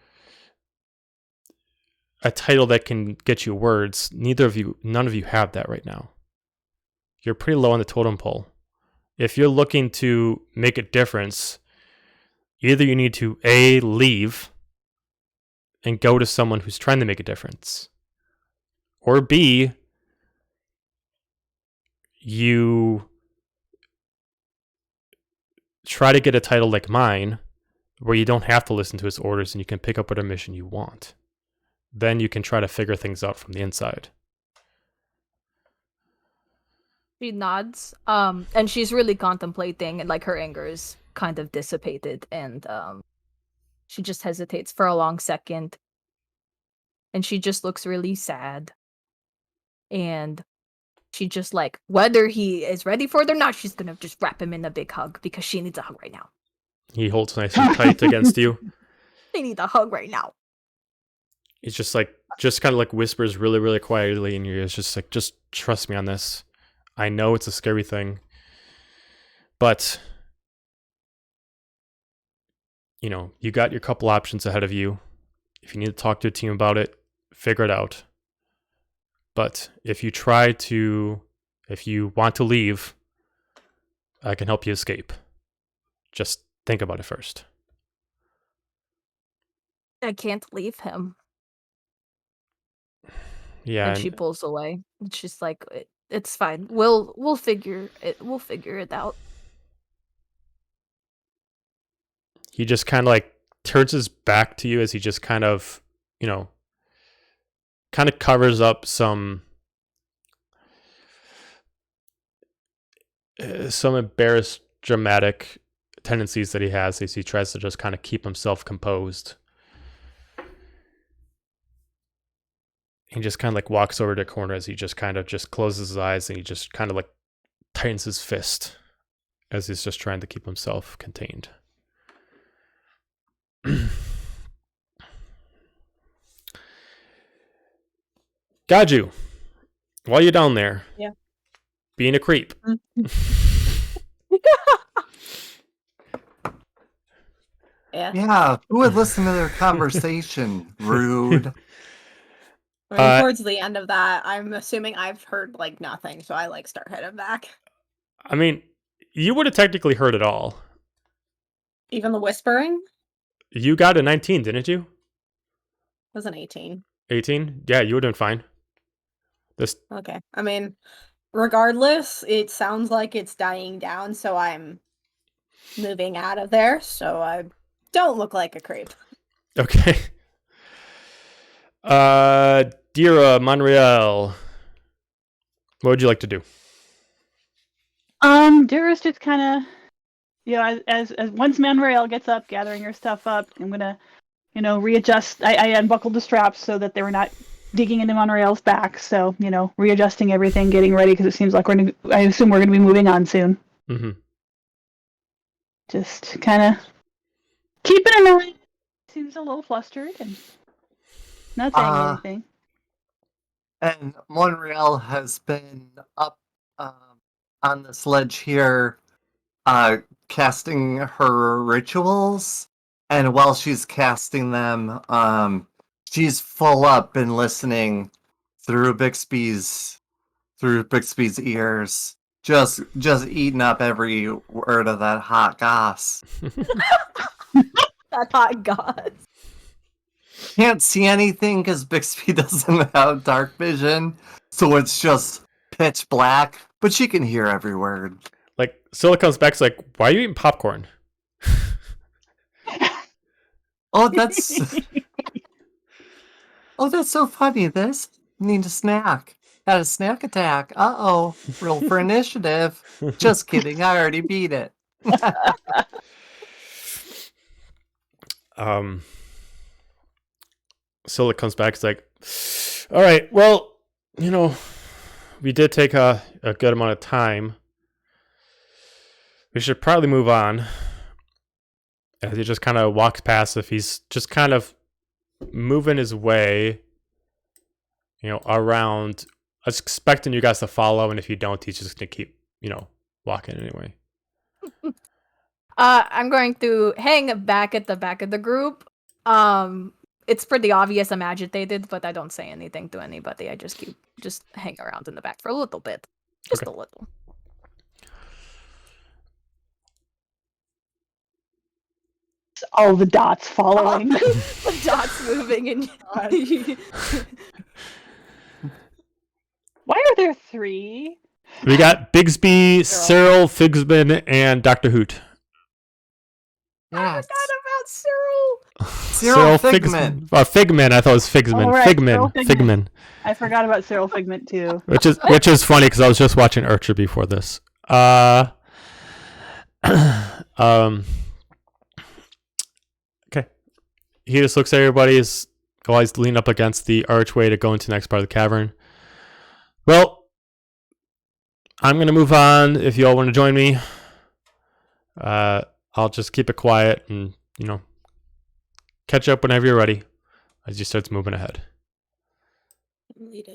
a title that can get you words, none of you have that right now. You're pretty low on the totem pole. If you're looking to make a difference, either you need to A, leave and go to someone who's trying to make a difference, or B, you try to get a title like mine where you don't have to listen to his orders and you can pick up whatever mission you want. Then you can try to figure things out from the inside. She nods, and she's really contemplating, and like her anger is kind of dissipated, and she just hesitates for a long second, and she just looks really sad, and she just like, whether he is ready for it or not, she's gonna just wrap him in a big hug because she needs a hug right now. He holds nice and tight against you. She needs a hug right now. He's just kind of like whispers really, really quietly in your ears, just like, just trust me on this. I know it's a scary thing, but you know, you got your couple options ahead of you. If you need to talk to your team about it, figure it out. But if you want to leave, I can help you escape. Just think about it first. I can't leave him. Yeah, And she pulls away. And she's like, it's fine. We'll figure it out. he just kind of like turns his back to you as he just kind of, kind of covers up some embarrassed dramatic tendencies that he has as he tries to just kind of keep himself composed. He just kind of like walks over to the corner as he just kind of just closes his eyes and he just kind of like tightens his fist as he's just trying to keep himself contained. Gaju, while you're down there, Yeah, being a creep. Yeah. Yeah, who would listen to their conversation? Rude. I mean, towards the end of that, I'm assuming I've heard like nothing, so I like start heading back. I mean, you would have technically heard it all. Even the whispering You got a 19, didn't you? was an 18. 18? Yeah, you would have been fine. Okay. I mean, regardless, it sounds like it's dying down, so I'm moving out of there, so I don't look like a creep. Okay. Dira, Monreal, what would you like to do? Dara's just kind of, as once Manrail gets up, gathering her stuff up, I'm gonna, readjust. I unbuckled the straps so that they were not digging into Monreal's back. So, readjusting everything, getting ready because it seems like I assume we're gonna be moving on soon. Mm-hmm. Just kind of keeping an eye. Seems a little flustered and not saying anything. And Monreal has been up on this ledge here, casting her rituals. And while she's casting them, she's full up and listening through Bixby's ears, just eating up every word of that hot goss. That hot god. Can't see anything because Bixby doesn't have dark vision, so it's just pitch black. But she can hear every word. Like, Scylla comes back, is like, why are you eating popcorn? Oh, that's so funny. This need a snack. Had a snack attack. Uh-oh. Roll for initiative. Just kidding. I already beat it. Scylla comes back, is like, all right, well, we did take a good amount of time. We should probably move on. As he just kind of walks past, if he's just kind of moving his way, around. I was expecting you guys to follow, and if you don't, he's just gonna keep, walking anyway. I'm going to hang back at the back of the group. It's pretty obvious I'm agitated, but I don't say anything to anybody. I just hang around in the back for a little bit. Just Okay. a little. All the dots following. The dots moving and Why are there 3? We got Bigsby, Cyril, Figsman, and Dr. Hoot. I Yes. forgot about Cyril. Cyril Figment. Figman. I thought it was Figsman. Oh, right, Cyril Figman. Figment. Figman. I forgot about Cyril Figment too. Which is funny because I was just watching Archer before this. Okay. He just looks at everybody while he's leaning up against the archway to go into the next part of the cavern. Well, I'm gonna move on. If you all want to join me, I'll just keep it quiet and catch up whenever you're ready. As he starts moving ahead.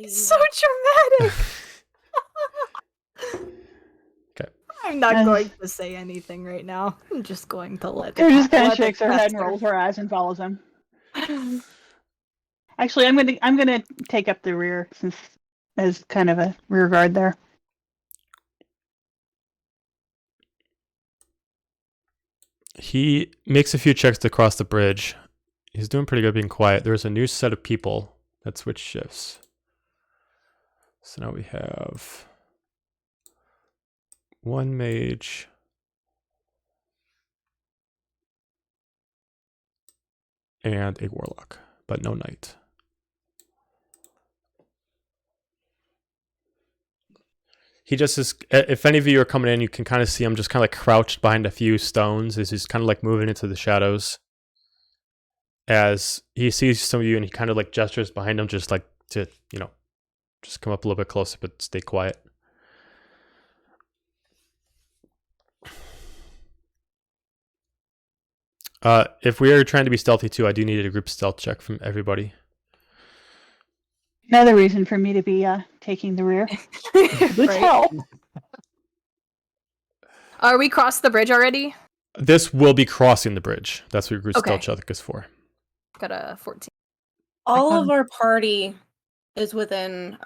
So dramatic. Okay. I'm not going to say anything right now. I'm just going to let Her just kind of let it shakes her head and fester. rolls her eyes and follows him. Actually, I'm gonna take up the rear since as kind of a rear guard there. He makes a few checks to cross the bridge. He's doing pretty good being quiet. There's a new set of people that switch shifts. So now we have 1 mage. And a warlock, but no knight. He just is, if any of you are coming in, you can kind of see him just kind of like crouched behind a few stones as he's kind of like moving into the shadows. As he sees some of you and he kind of like gestures behind him just like to, just come up a little bit closer, but stay quiet. If we are trying to be stealthy too, I do need a group stealth check from everybody. Another reason for me to be taking the rear. Good Right. help. Are we crossed the bridge already? This will be crossing the bridge. That's what your group Okay. stealth check is for. Got a 14. All of our party is within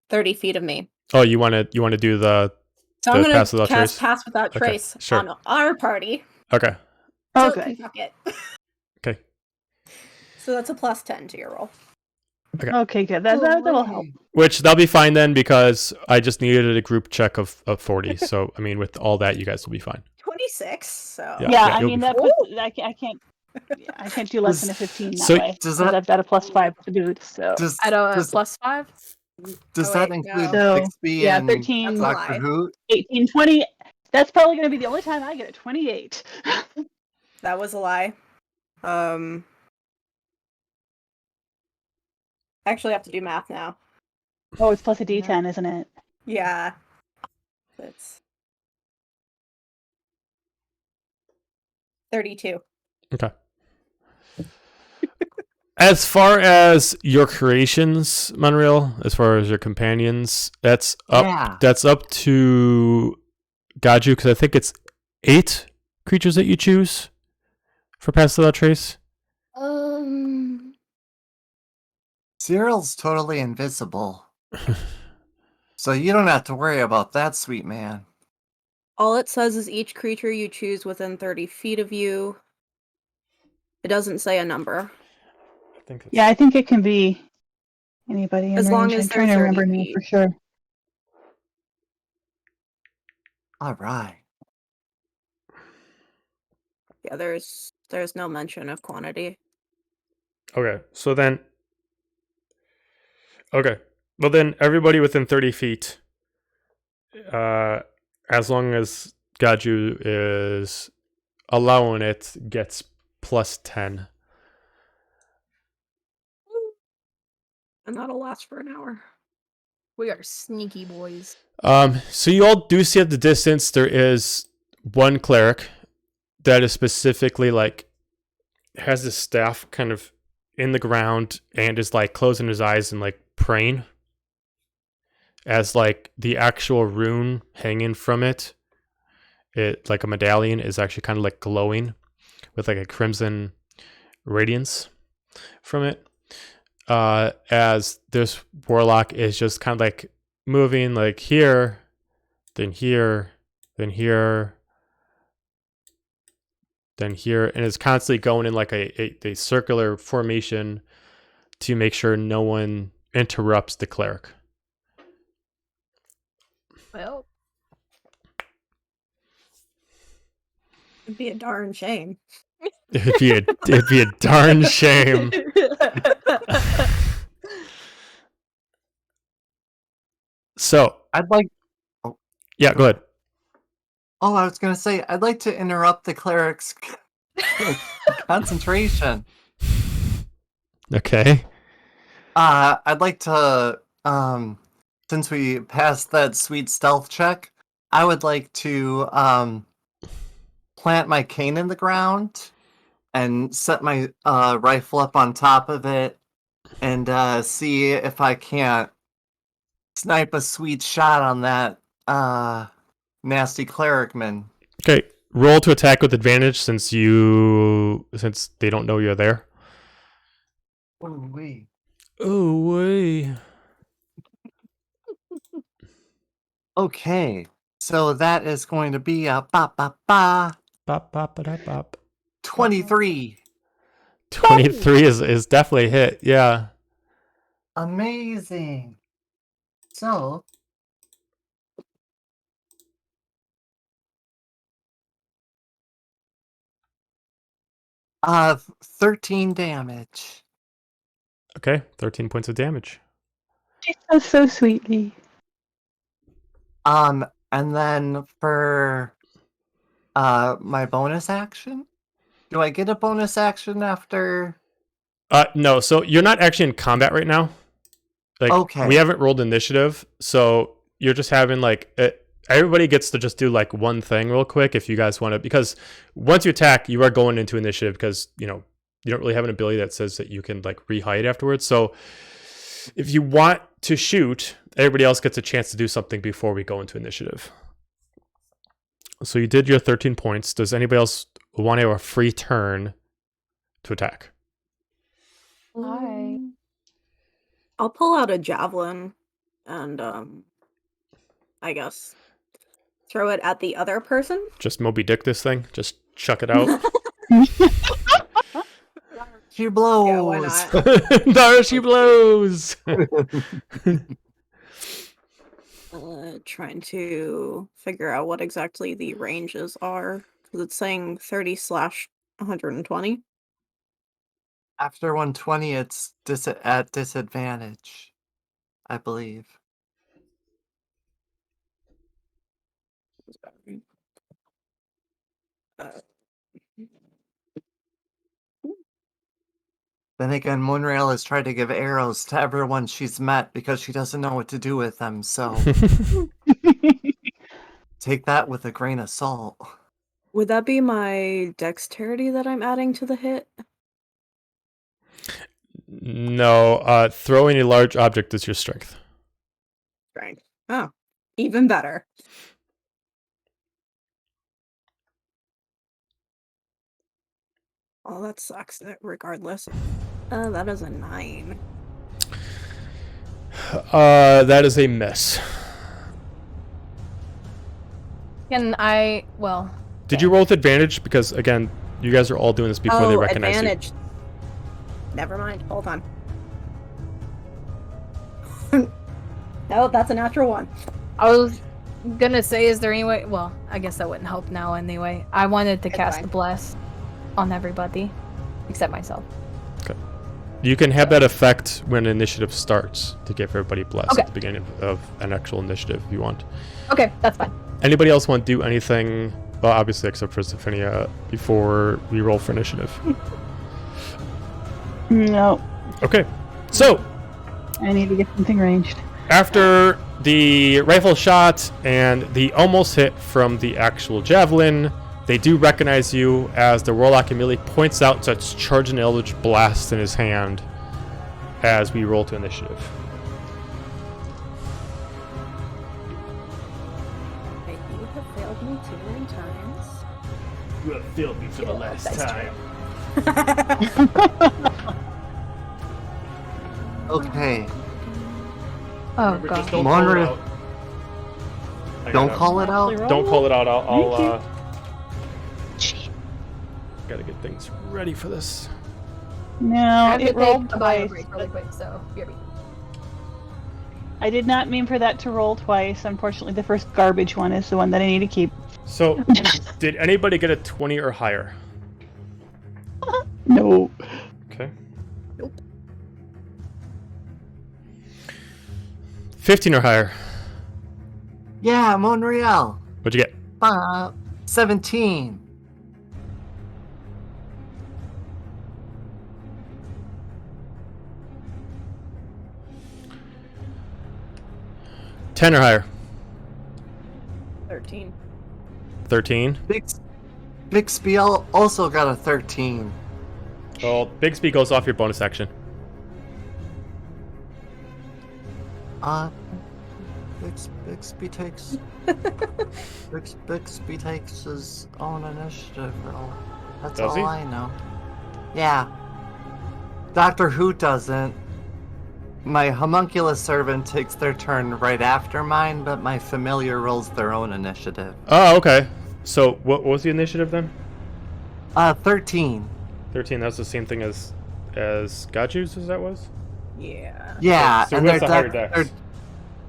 30 feet of me. Oh, you want to do the So I'm pass going without to cast trace? Pass Without Okay, Trace sure. on our party. Okay. So Okay. it can fuck it. Okay. So that's a +10 to your roll. Okay, good. That'll help. Which that'll be fine then because I just needed a group check of 40. So I mean, with all that, you guys will be fine. 26. So Yeah. Yeah, I you'll mean be that fine. puts, I can't do less than a 15 that So- way. Does Because that I've got a +5 to boot. So does At a does, +5? does Oh, that wait, include no. Bixby Yeah, and 13. That's a Dr. lie. Hoot? 18, 20. That's probably going to be the only time I get a 28. that was a lie. I actually have to do math now. Oh, it's plus a D10, isn't it? Yeah. That's 32. Okay. As far as your creations, Monreal, as far as your companions, that's up. Yeah. That's up to Gaju because I think it's 8 creatures that you choose for Pass Without Trace. Cyril's totally invisible. So you don't have to worry about that, sweet man. All it says is each creature you choose within 30 feet of you. It doesn't say a number. I think it's, Yeah, I think it can be anybody in As range. long as I'm trying they're to remember 30 now feet. for sure. All right. Yeah, there's no mention of quantity. Okay, so then. Okay, well then everybody within 30 feet, as long as Gaju is allowing it, gets +10. And that'll last for an hour. We are sneaky boys. So you all do see at the distance there is one cleric that is specifically like has his staff kind of in the ground and is like closing his eyes and like praying as like the actual rune hanging from it like a medallion is actually kind of like glowing with like a crimson radiance from it. As this warlock is just kind of like moving like here, then here, then here, then here, and it's constantly going in like a circular formation to make sure no one interrupts the cleric. Well, It'd be a darn shame. It'd be a darn shame. So I'd like. yeah, go ahead. Oh, I was gonna say I'd like to interrupt the cleric's concentration. Okay. I'd like to, since we passed that sweet stealth check, I would like to plant my cane in the ground and set my rifle up on top of it and see if I can't snipe a sweet shot on that nasty clericman. Okay. Roll to attack with advantage since they don't know you're there. Ooh wee. Oh way. Okay, so that is going to be a ba ba ba Bop, bop, ba, da, bop. 23. 23 is definitely a hit. Yeah. Amazing. So, 13 damage. Okay. 13 points of damage. She says so sweetly. And then for my bonus action, do I get a bonus action after? No. So you're not actually in combat right now. Like, Okay. we haven't rolled initiative, so you're just having like everybody gets to just do like one thing real quick if you guys want to, because once you attack, you are going into initiative because you don't really have an ability that says that you can like rehide afterwards. So if you want to shoot, everybody else gets a chance to do something before we go into initiative. So you did your 13 points. Does anybody else want to have a free turn to attack? Hi. I'll pull out a javelin and I guess throw it at the other person. Just Moby Dick this thing? Just chuck it out? She blows. Yeah, why not? There she blows! Trying to figure out what exactly the ranges are because it's saying 30/120. After 120, it's at disadvantage, I believe. Then again, Moonrail has tried to give arrows to everyone she's met because she doesn't know what to do with them, so take that with a grain of salt. Would that be my dexterity that I'm adding to the hit? No, throwing a large object is your strength. Strength. Oh, even better. Oh, that sucks regardless. That is a 9. That is a miss. Can I? Well, Did you roll with advantage? Because again, you guys are all doing this before they recognize advantage. Never mind. Hold on. No, that's a natural 1. I was gonna say, is there any way? Well, I guess that wouldn't help now anyway. I wanted to It's cast fine. the bless on everybody, except myself. you. You can have that effect when initiative starts to give everybody blessed Okay. at the beginning of an actual initiative if you want. Okay, that's fine. Anybody else want to do anything? Well, obviously except for Zephania before we roll for initiative. No, Okay, so I need to get something ranged. After the rifle shot and the almost hit from the actual javelin, they do recognize you as the warlock immediately points out and starts charging Eldritch Blast in his hand as we roll to initiative. Okay, you have failed me 2 times. You have failed me for the last time. Okay. Oh Remember, just god. don't call it Monra- out. I Don't gotta- call it out. Don't call it out. I'll Thank gotta get things ready for this. No, I have it to rolled take a bio twice. break really quick, so BRB. I did not mean for that to roll twice. Unfortunately, the first garbage one is the one that I need to keep. So, did anybody get a 20 or higher? No. Okay. Nope. 15 or higher. Yeah, Monreal. What'd you get? 17. Ten or higher. 13. 13. Bixby also got a 13. Well, Bixby goes off your bonus action. Bixby takes Bixby takes his own initiative roll. That's Does all he? I know. Yeah. Doctor Who doesn't. My homunculus servant takes their turn right after mine, but my familiar rolls their own initiative. Oh, okay. So, what was the initiative then? 13. 13. That's the same thing as Gaju's, as that was? Yeah. Yeah, So and what's the higher dex?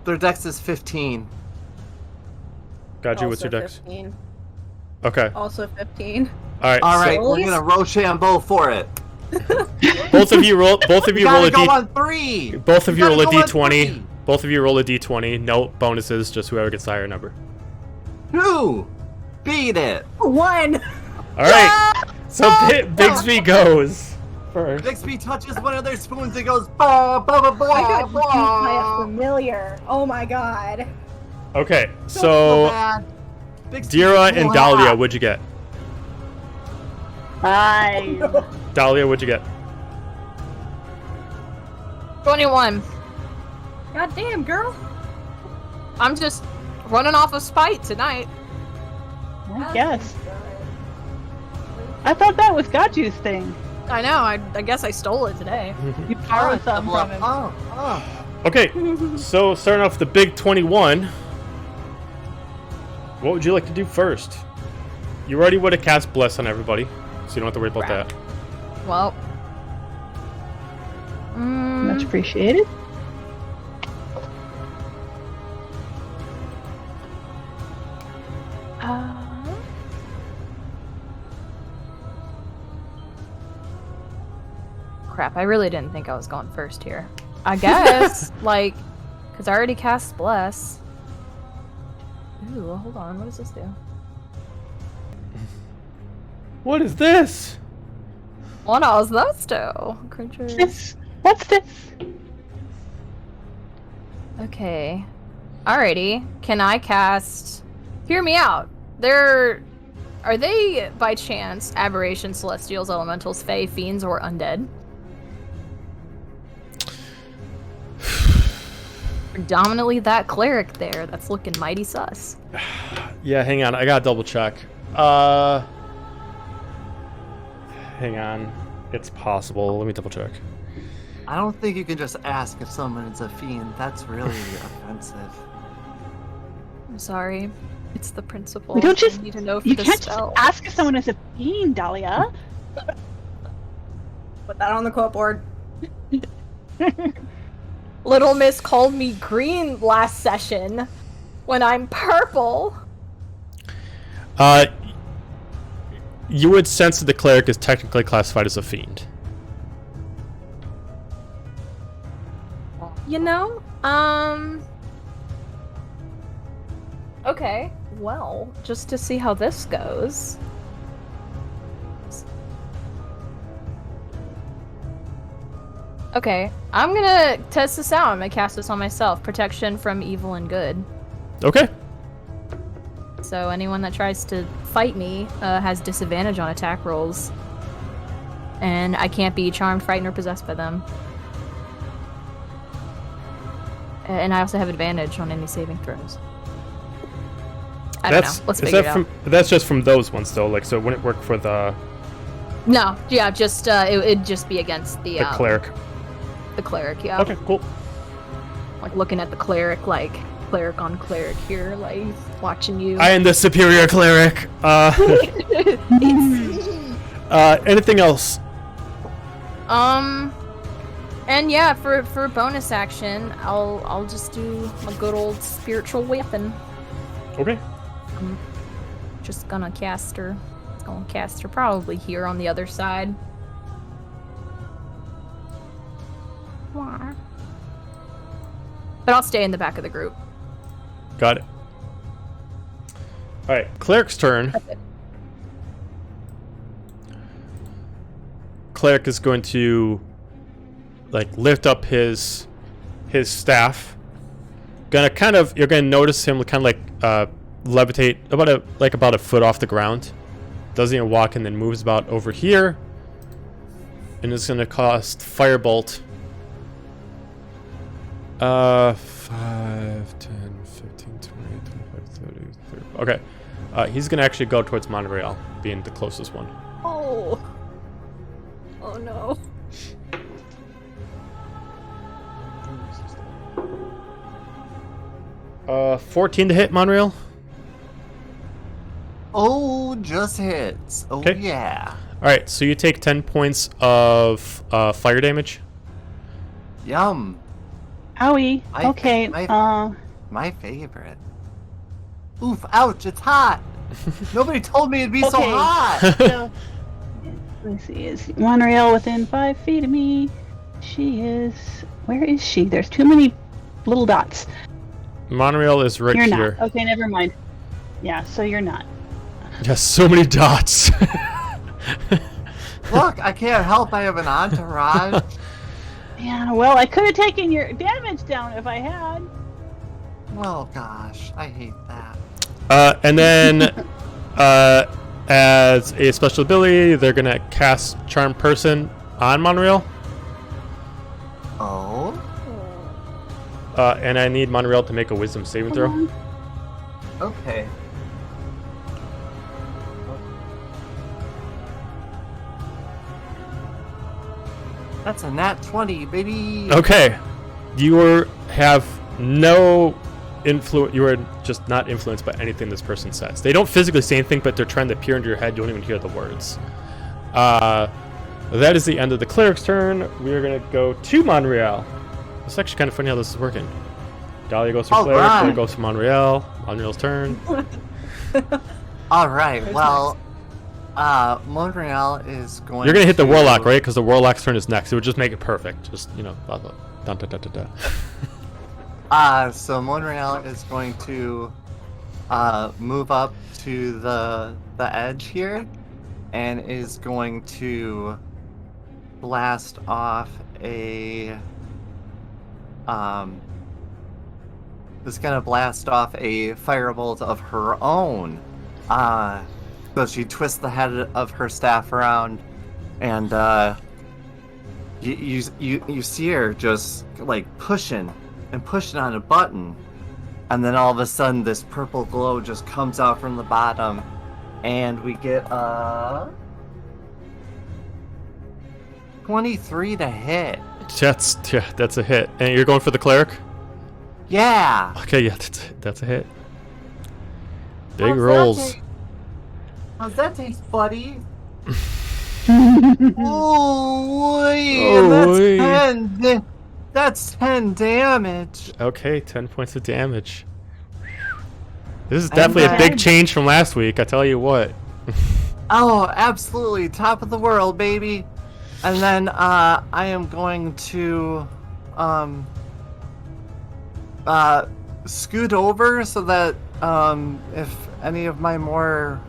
their dex is 15. Gaju, what's your Also dex? 15. Okay. Also 15. All right. All so right, we're gonna Rochambeau for it. both of you roll. Both of you roll a Gotta go d. on 3. Both of you gotta roll a go on d20. 3. Both of you roll a d20. No bonuses. Just whoever gets the higher number. 2. Beat it. 1! All right. So Bigsby goes first. Bixby touches one of their spoons and goes ba ba ba ba I got beat by a ba. familiar. Oh my god. Okay. So So bad. Bixby's Dira and cool Dahlia, hat. what'd you get? 5. Dahlia, what'd you get? 21. God damn, girl. I'm just running off of spite tonight. I guess. I thought that was Gaju's thing. I know, I guess I stole it today. You borrowed some from him. Oh. Okay. So starting off the big 21. What would you like to do first? You already would have cast Bless on everybody, so you don't have to worry about that. Well. Much appreciated. Crap, I really didn't think I was going first here. I guess, like, because I already cast Bless. Ooh, hold on, what does this do? What is this? What does this do? Creature. What's this? Okay. Alrighty. Can I cast... Hear me out. Are they, by chance, aberrations, celestials, elementals, fae, fiends, or undead? Predominantly that cleric there. That's looking mighty sus. Yeah, hang on. I gotta double check. Hang on. It's possible. Let me double check. I don't think you can just ask if someone is a fiend. That's really offensive. I'm sorry. It's the principle. We don't just- I need to know for You the can't spell. just ask if someone is a fiend, Dahlia. Put that on the quote board. Little Miss called me green last session when I'm purple. You would sense that the cleric is technically classified as a fiend. You know, okay, well, just to see how this goes. Okay, I'm gonna test this out. I'm gonna cast this on myself. Protection from evil and good. Okay. So anyone that tries to fight me has disadvantage on attack rolls. And I can't be charmed, frightened, or possessed by them. And I also have advantage on any saving throws. I don't know. Let's figure it out. That's just from those ones, though. Like, so it wouldn't work for the No, yeah, just it'd just be against the cleric. The cleric, yeah. Okay, cool. Like looking at the cleric, like cleric on cleric here, like watching you. I am the superior cleric. Anything else? And yeah, for bonus action, I'll just do a good old spiritual weapon. Okay. I'm just gonna cast her. Gonna cast her probably here on the other side. But I'll stay in the back of the group. Got it. All right, cleric's turn. Cleric is going to like lift up his staff. You're gonna notice him kind of like levitate about a foot off the ground. Doesn't even walk and then moves about over here. And it's gonna cost Firebolt. 5, 10, 15, 20, 25, 30, 30. Okay. He's gonna actually go towards Monorail, being the closest one. Oh. Oh no. Uh, 14 to hit, Monorail. Oh, just hits. Oh, Okay. yeah. Alright, so you take 10 points of fire damage. Yum. Owie. Okay. My favorite. Oof, ouch, it's hot. Nobody told me it'd be so Okay. hot. So, let's see. Is Monreal within 5 feet of me? She is. Where is she? There's too many little dots. Monorail is right You're here. not. Okay, never mind. Yeah, so you're not. Yes, so many dots. Look, I can't help. I have an entourage. Yeah, well, I could have taken your damage down if I had. Well, gosh, I hate that. And then, as a special ability, they're gonna cast Charm Person on Monorail. Oh? And I need Monorail to make a Wisdom saving throw. Okay. That's a nat 20, baby. Okay, have no influence. You are just not influenced by anything this person says. They don't physically say anything, but they're trying to peer into your head. You don't even hear the words. That is the end of the cleric's turn. We are gonna go to Monorail. It's actually kind of funny how this is working. Dahlia goes for cleric. Cleric goes for Monorail. Monorail's turn. All right. Well, Montreal is going. You're gonna hit the warlock, right? Because the warlock's turn is next. It would just make it perfect. Just blah blah. Dun, dun, dun, dun, dun. So Montreal is going to move up to the edge here, and is going to blast off a firebolt of her own. So she twists the head of her staff around, and you see her just like pushing on a button, and then all of a sudden this purple glow just comes out from the bottom, and we get 23 to hit. That's a hit. And you're going for the cleric? Yeah. Okay, yeah, that's a hit. Big rolls. How's that taste, buddy? Oh, wait, that's 10 damage. Okay, 10 points of damage. This is definitely a big change from last week, I tell you what. Oh, absolutely. Top of the world, baby. And then I am going to scoot over so that if any of my more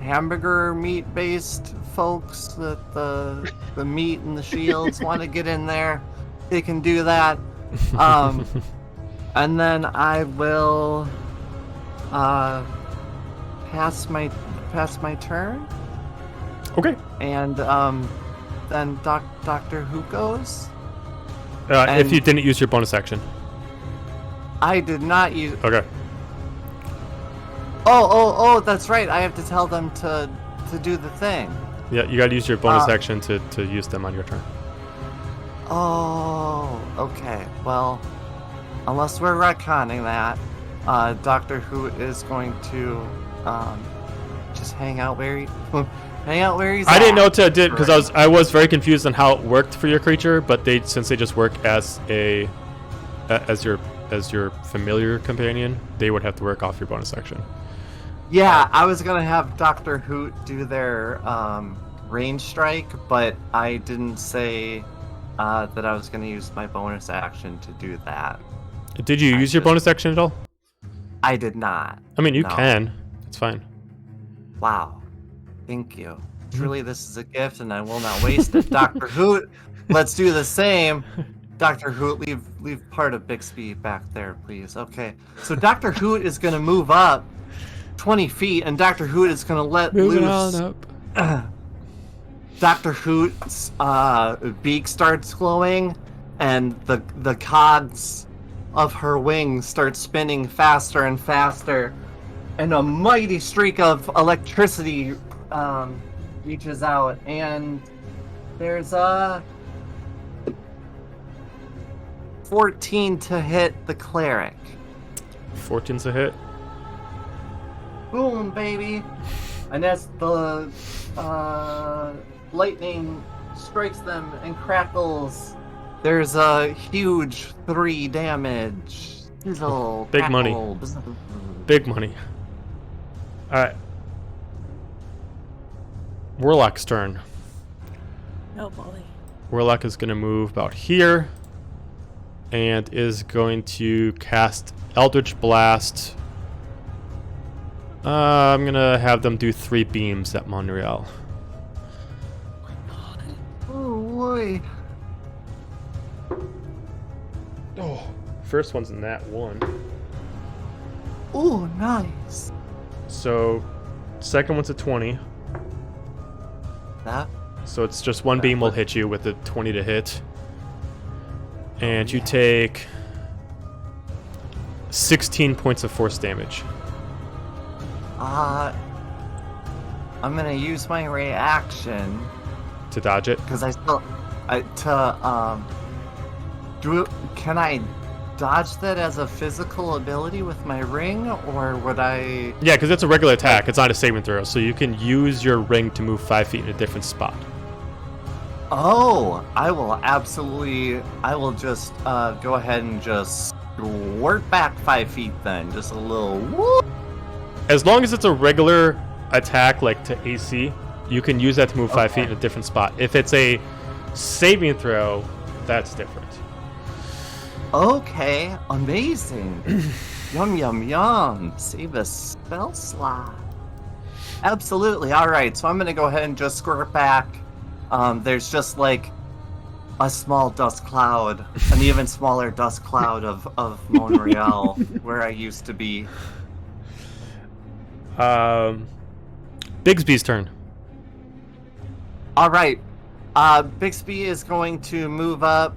hamburger meat based folks that the meat and the shields want to get in there, they can do that. And then I will pass my turn. Okay. And then Doctor Who goes. If you didn't use your bonus action. I did not use. Okay. Oh, that's right. I have to tell them to do the thing. Yeah, you got to use your bonus action to use them on your turn. Oh, okay. Well, unless we're retconning that, Doctor Who is going to just hang out where he's I didn't know at. to did because I was very confused on how it worked for your creature, but since they just work as your familiar companion, they would have to work off your bonus action. Yeah, I was gonna have Doctor Hoot do their range strike, but I didn't say that I was gonna use my bonus action to do that. Did you use your bonus action at all? I did not. I mean, you No. can. It's fine. Wow. Thank you. Truly, this is a gift, and I will not waste it. Doctor Hoot, let's do the same. Dr. Hoot, leave part of Bixby back there, please. Okay. So Dr. Hoot is gonna move up 20 feet, and Dr. Hoot is gonna let Moving loose. on up. Dr. Hoot's beak starts glowing, and the cogs of her wings start spinning faster and faster, and a mighty streak of electricity reaches out, and there's a 14 to hit the cleric. 14's a hit. Boom, baby! And as the lightning strikes them and crackles, there's a huge 3 damage. Sizzle, Big money. crackle, Big money. Alright. Warlock's turn. Oh boy. Warlock is going to move about here and is going to cast Eldritch Blast. I'm going to have them do 3 beams at Monreal. Oh boy. Oh, first one's in that 1. Oh, nice. So, second one's a 20. That So it's just 1 beam will hit you with a 20 to hit. And you take 16 points of force damage. I'm gonna use my reaction To dodge it. because can I dodge that as a physical ability with my ring, or would I? Yeah, because it's a regular attack. It's not a saving throw. So you can use your ring to move 5 feet in a different spot. Oh, I will just go ahead and just squirt back 5 feet then. Just a little whoop. As long as it's a regular attack, like to AC, you can use that to move 5 feet in a different spot. If it's a saving throw, that's different. Okay, amazing. Yum, yum, yum. Save a spell slot. Absolutely. All right, so I'm going to go ahead and just squirt back. There's just like a small dust cloud, an even smaller dust cloud of Monreal, where I used to be. Bigsby's turn. All right. Bixby is going to move up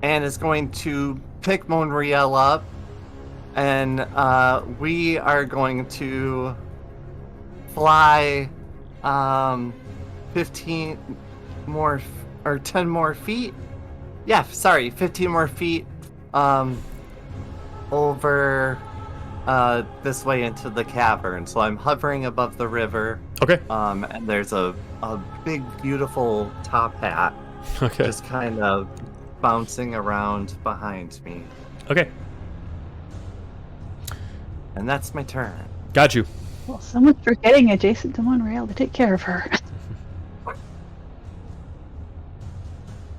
and is going to pick Monreal up, and we are going to fly 15 more or 10 more feet. Yeah, sorry, 15 more feet over this way into the cavern. So I'm hovering above the river. Okay. And there's a big, beautiful top hat Okay. just kind of bouncing around behind me. Okay. And that's my turn. Got you. Well, someone's forgetting adjacent to Monreal to take care of her.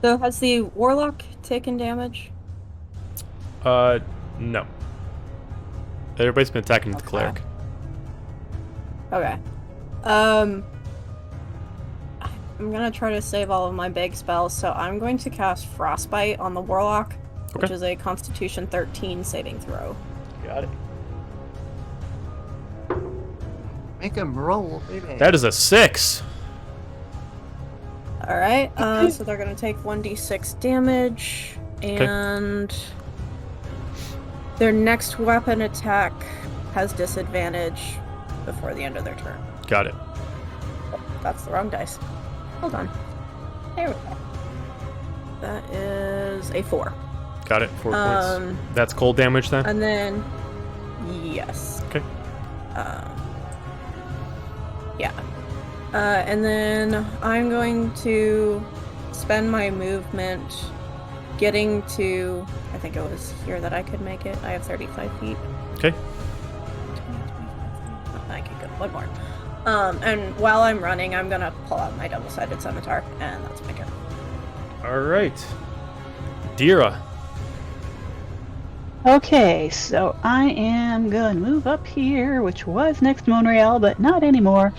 So has the warlock taken damage? No. Everybody's been attacking the Okay. cleric. Okay. I'm gonna try to save all of my big spells, so I'm going to cast Frostbite on the Warlock, which Okay. is a Constitution 13 saving throw. Got it. Make him roll, baby. That is a 6. Alright, so they're gonna take 1d6 damage, and their next weapon attack has disadvantage before the end of their turn. Got it. Oh, that's the wrong dice. Hold on. There we go. That is a 4. Got it. 4 points. That's cold damage then? And then, yes. Okay. Yeah. And then I'm going to spend my movement getting to, I think it was here that I could make it. I have 35 feet. Okay. I can go one more. And while I'm running, I'm gonna pull out my double-sided scimitar, and that's my turn. All right. Dira. Okay, so I am going to move up here, which was next to Monreal, but not anymore.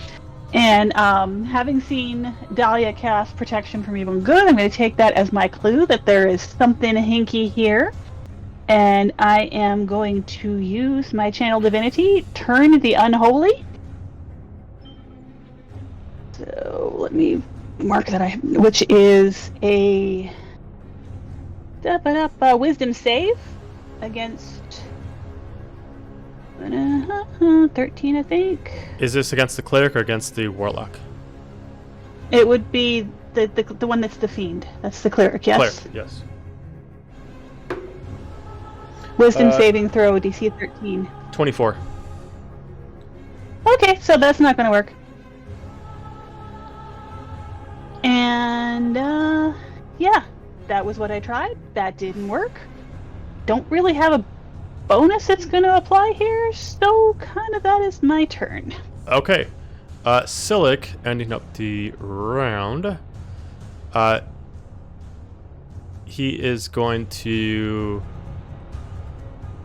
And having seen Dahlia cast Protection from Evil and Good, I'm going to take that as my clue that there is something hinky here. And I am going to use my Channel Divinity, Turn the Unholy. So let me mark that, which is a Wisdom save against 13, I think. Is this against the cleric or against the warlock? It would be the one that's the fiend. That's the cleric, yes. Cleric, yes. Wisdom saving throw, DC 13. 24. Okay, so that's not going to work. And, yeah, that was what I tried. That didn't work. Don't really have a bonus that's going to apply here, so kind of that is my turn. Okay. Silic, ending up the round. He is going to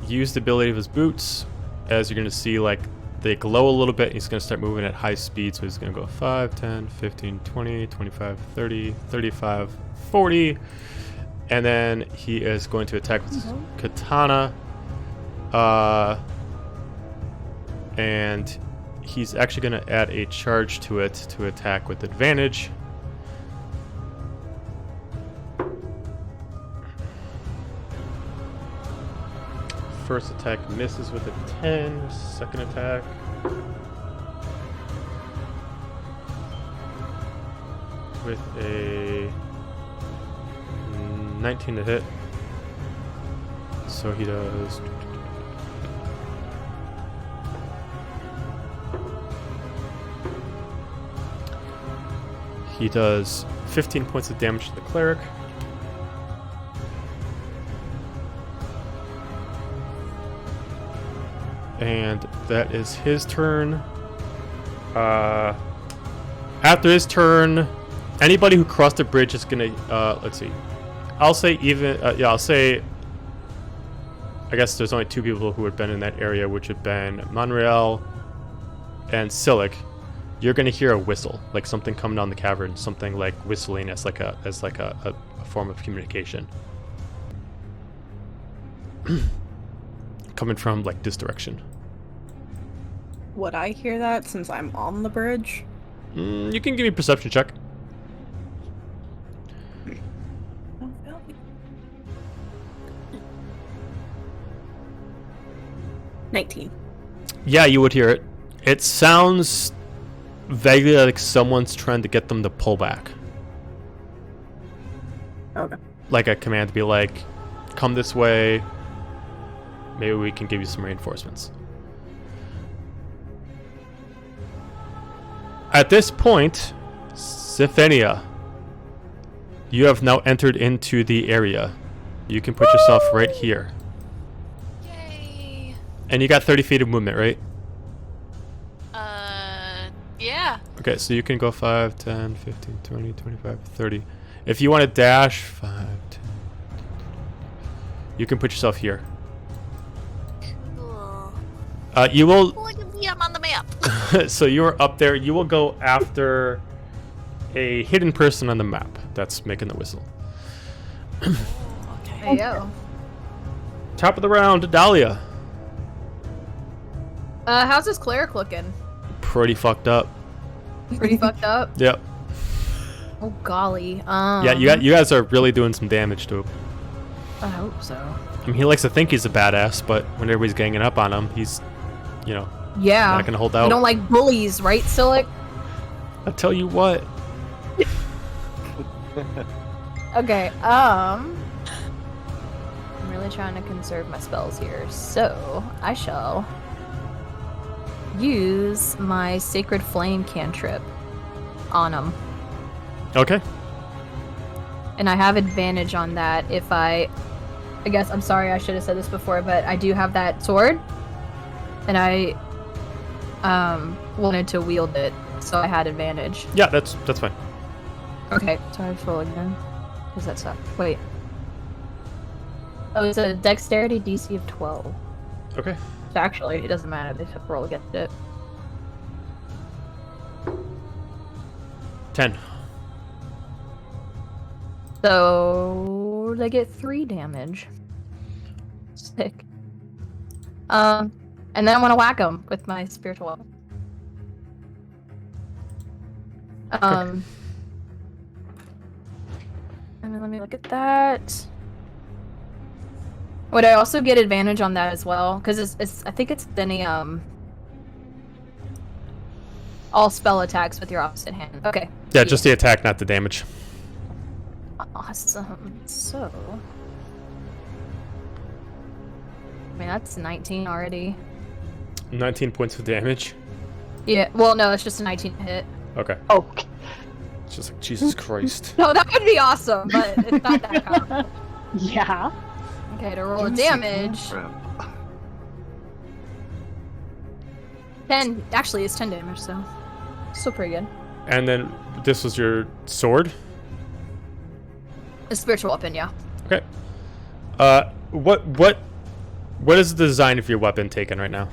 use the ability of his boots. As you're going to see, like, they glow a little bit. He's going to start moving at high speed, so he's going to go 5, 10, 15, 20, 25, 30, 35, 40. And then he is going to attack with his katana. And he's actually going to add a charge to it to attack with advantage. First attack misses with a 10. Second attack. With a 19 to hit. So he does. He does 15 points of damage to the cleric. And that is his turn. After his turn, anybody who crossed the bridge is gonna, let's see. I'll say even, I'll say, I guess there's only 2 people who had been in that area, which had been Monreal and Silic. You're gonna hear a whistle, like something coming down the cavern, something like whistling as like a form of communication. Coming from like this direction. Would I hear that since I'm on the bridge? You can give me a perception check. 19. Yeah, you would hear it. It sounds vaguely like someone's trying to get them to pull back. Okay. Like a command to be like, come this way. Maybe we can give you some reinforcements. At this point, Zephania, you have now entered into the area. You can put yourself right here. Yay. And you got 30 feet of movement, right? Yeah. Okay, so you can go 5, 10, 15, 20, 25, 30. If you want to dash, 5, 10. You can put yourself here. Cool. You will... Look at me, I'm on the map. So you're up there. You will go after a hidden person on the map that's making the whistle. Hey, yo. Top of the round, Dahlia. How's this cleric looking? Pretty fucked up. Pretty fucked up? Yep. Oh, golly. Yeah, you guys are really doing some damage to him. I hope so. I mean, he likes to think he's a badass, but when everybody's ganging up on him, he's, Yeah. not gonna hold out. You don't like bullies, right, Silic? I tell you what. Okay, I'm really trying to conserve my spells here, so I shall use my Sacred Flame cantrip on him. Okay. And I have advantage on that if I guess, I'm sorry, I should have said this before, but I do have that sword, and I wanted to wield it, so I had advantage. Yeah, that's fine. Okay, so I just roll again. Because that sucked. Wait. Oh, it's a dexterity DC of 12. Okay. So actually, it doesn't matter. They have to roll against it. 10. So they get 3 damage. Sick. And then I want to whack them with my spiritual weapon. And then let me look at that. Would I also get advantage on that as well? Because it's I think it's any all spell attacks with your opposite hand. Okay. Yeah, just the attack, not the damage. Awesome. So, I mean, that's 19 already. 19 points of damage. Yeah. Well, no, it's just a 19 hit. Okay. Oh, It's just like, Jesus Christ. No, that would be awesome, but it's not that powerful. yeah. Okay, to roll damage. 10. Actually, it's 10 damage, so still pretty good. And then this was your sword? A spiritual weapon, yeah. Okay. What is the design of your weapon taken right now?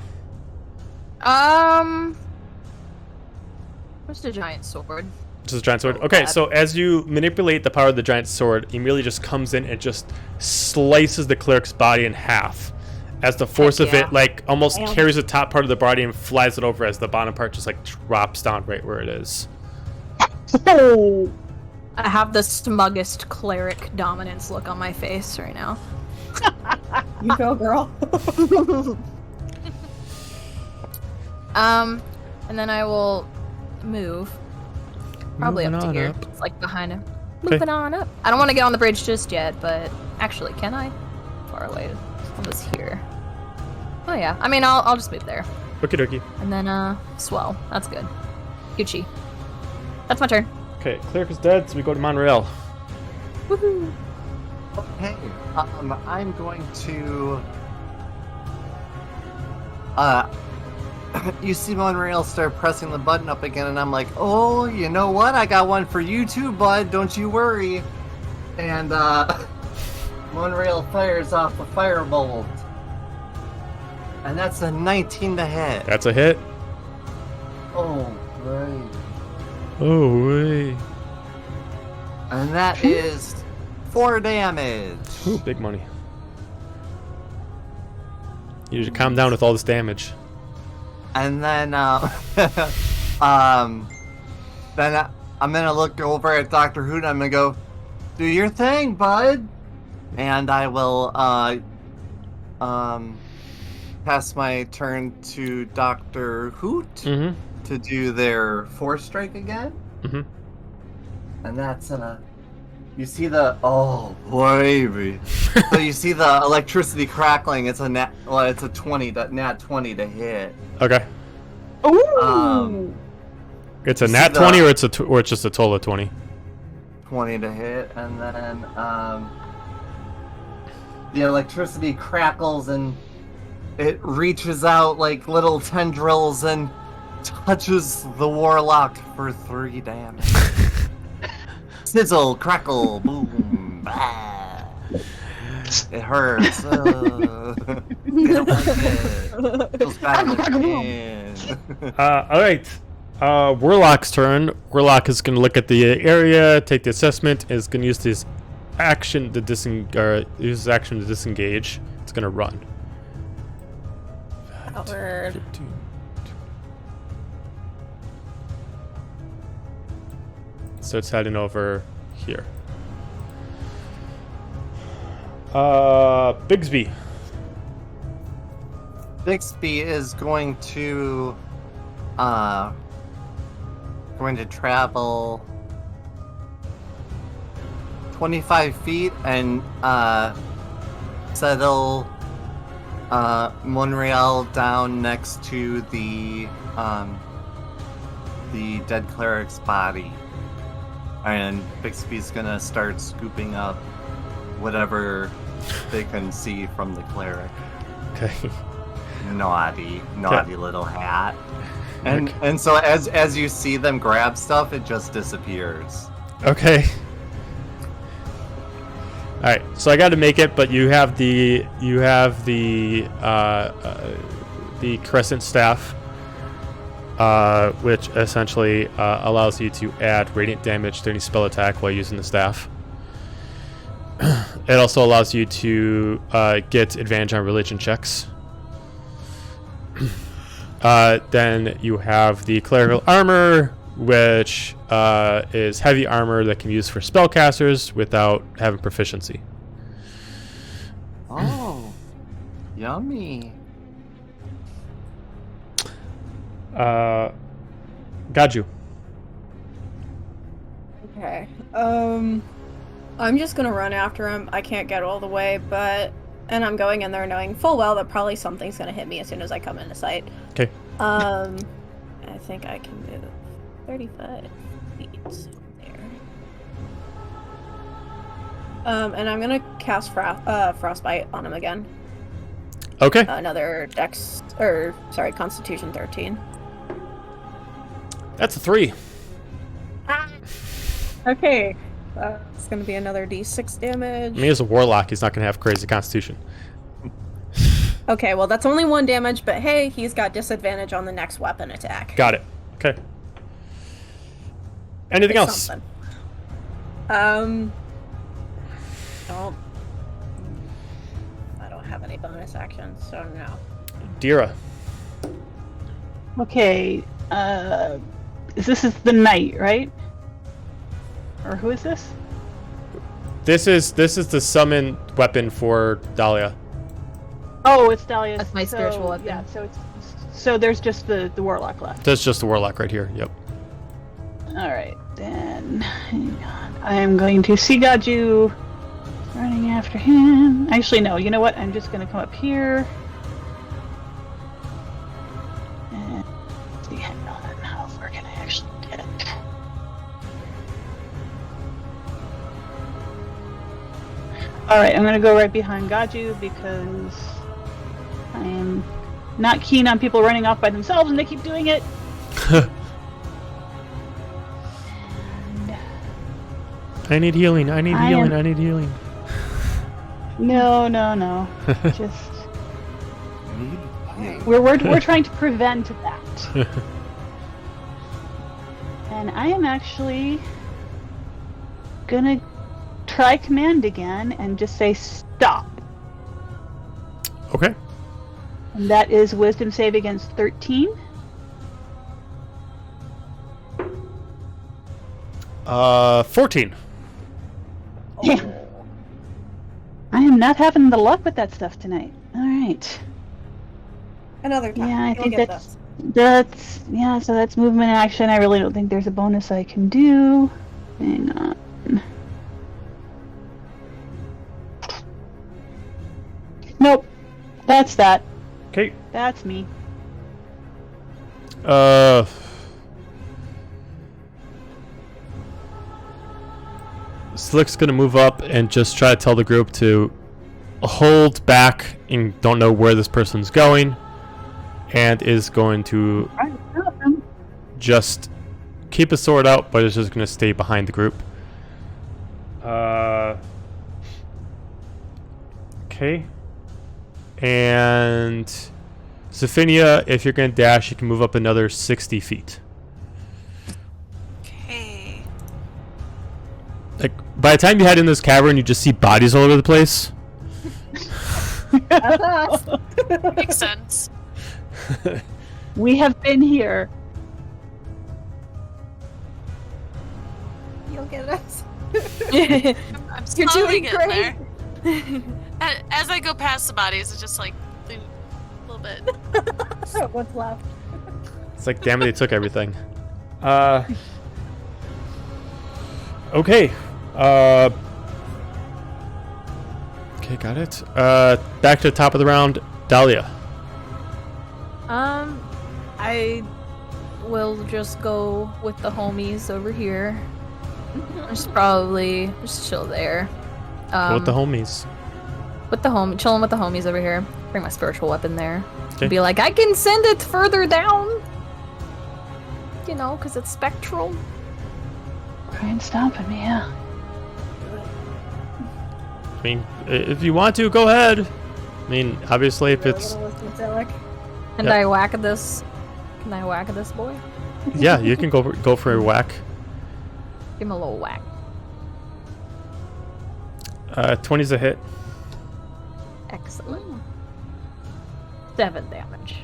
What's the giant sword? Just a giant sword. Okay, so as you manipulate the power of the giant sword, it immediately just comes in and just slices the cleric's body in half. As the force of it, like, almost carries the top part of the body and flies it over as the bottom part just, like, drops down right where it is. Oh. I have the smuggest cleric dominance look on my face right now. You go, girl. And then I will move. Probably Moving up to on here. up. It's like behind him. Okay. Moving on up. I don't want to get on the bridge just yet, but actually, can I? Far away. I was here. Oh yeah. I mean, I'll just move there. Okie dokie. And then swell. That's good. Gucci. That's my turn. Okay, cleric is dead, so we go to Monreal. Woohoo! Okay. I'm going to. You see Monreal start pressing the button up again, and I'm like, oh, you know what? I got one for you too, bud. Don't you worry. And Monreal fires off a firebolt, and that's a 19 to hit. That's a hit. Oh, right. Oh, wait. And that is 4 damage. Ooh, big money. You should calm down with all this damage. And then, I'm gonna look over at Dr. Hoot. I'm gonna go, do your thing, bud. And I will, pass my turn to Dr. Hoot Mm-hmm. to do their 4 strike again. Mm-hmm. And that's you see the baby. So you see the electricity crackling. It's a nat 20 to hit. Okay. Ooh. It's a You see nat the- 20 or it's just a total of 20? 20 to hit, and then the electricity crackles and it reaches out like little tendrils and touches the warlock for 3 damage. Sizzle, crackle, boom, bah. It hurts. I don't like it. Feels bad in the skin. All right. Warlock's turn. Warlock is going to look at the area, take the assessment, is going to use his action to disengage. It's going to run. Outward. 15. So it's heading over here. Bigsby. Bixby is going to travel 25 feet and settle Monreal down next to the dead cleric's body. And Bixby's gonna start scooping up whatever they can see from the cleric. Okay. Naughty little hat. And so as you see them grab stuff, it just disappears. Okay. All right. So I got to make it, but you have the crescent staff, which essentially allows you to add radiant damage to any spell attack while using the staff. It also allows you to get advantage on religion checks. Then you have the clerical armor, which is heavy armor that can be used for spellcasters without having proficiency. Oh, yummy. Got you. Okay. I'm just gonna run after him. I can't get all the way, and I'm going in there knowing full well that probably something's gonna hit me as soon as I come into sight. Okay. I think I can move 35 feet there. And I'm gonna cast Frostbite on him again. Okay. Another Constitution 13. That's a 3. Okay. It's gonna be another D6 damage. I mean, as a warlock, he's not going to have crazy constitution. Okay, well that's only 1 damage, but hey, he's got disadvantage on the next weapon attack. Got it. Okay. Anything It's else? something. I don't have any bonus actions, so no. Dira. Okay. This is the knight, right? Or who is this? This is the summon weapon for Dahlia. Oh, it's Dahlia. That's my spiritual weapon. Yeah, so there's just the warlock left. That's just the warlock right here. Yep. All right, then. Hang on. I am going to Sigaju, running after him. Actually, no. You know what? I'm just going to come up here. And see, hang on. How far can I actually get? All right, I'm going to go right behind Gaju because I am not keen on people running off by themselves, and they keep doing it. I need healing. I need healing. No. Just we're trying to prevent that. And I am actually gonna try command again and just say stop. Okay. And that is wisdom save against 13. 14. Damn. I am not having the luck with that stuff tonight. All right. Another time. Yeah, I You'll think get that's yeah. So that's movement action. I really don't think there's a bonus I can do. Hang on. Nope. That's that. Okay. That's me. Slick's gonna move up and just try to tell the group to hold back and don't know where this person's going, and is going to just keep his sword out, but is just gonna stay behind the group. Okay. And Zephinia, if you're going to dash, you can move up another 60 feet. Okay. Like, by the time you head in this cavern, you just see bodies all over the place. Makes sense. We have been here. You'll get us. I'm You're slowly doing getting great. there. As I go past the bodies, it's just like a little bit. What's left? It's like, damn it, they took everything. Okay. Okay, got it. Back to the top of the round, Dahlia. I will just go with the homies over here. Just probably just chill there. With the homies. Chilling with the homies over here. Bring my spiritual weapon there. Okay. Be like, I can send it further down. You know, because it's spectral. Try and stop him, yeah. I mean, if you want to, go ahead. I mean, obviously, if it's... Can Yeah. I whack at this? Can I whack at this boy? Yeah, you can go for a whack. Give him a little whack. 20's a hit. Excellent. 7 damage.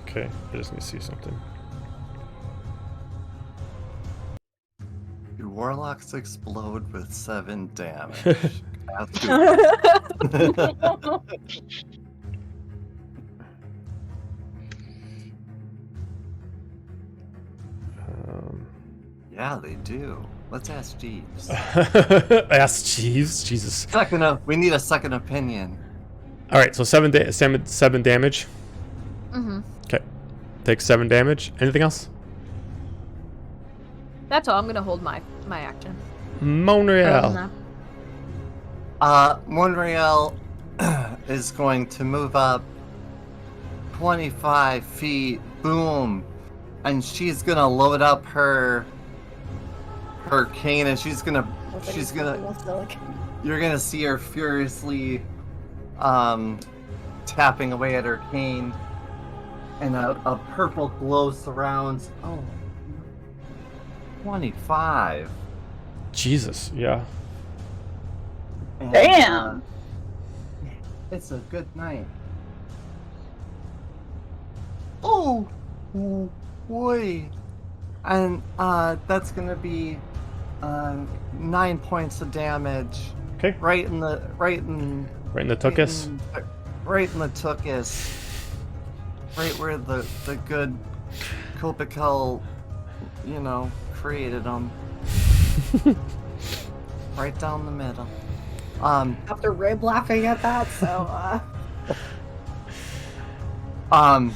Okay, I just need to see something. Your warlocks explode with 7 damage. Yeah, they do. Let's ask Jeeves. Ask Jeeves. Jesus. We need a second opinion. All right, so 7 damage. Mm-hmm. Okay, take 7 damage. Anything else? That's all. I'm gonna hold my action. Monreal. Monreal is going to move up 25 feet. Boom. And she's gonna load up her cane, and you're gonna see her furiously tapping away at her cane, and a purple glow surrounds. Oh, 25. Jesus, yeah. And, Damn. it's a good night. Oh, boy. And that's gonna be 9 points of damage. Okay. Right in the tuchus. Right in the tuchus. Right where the good Kopikel, created them. Right down the middle. After rib laughing at that, so and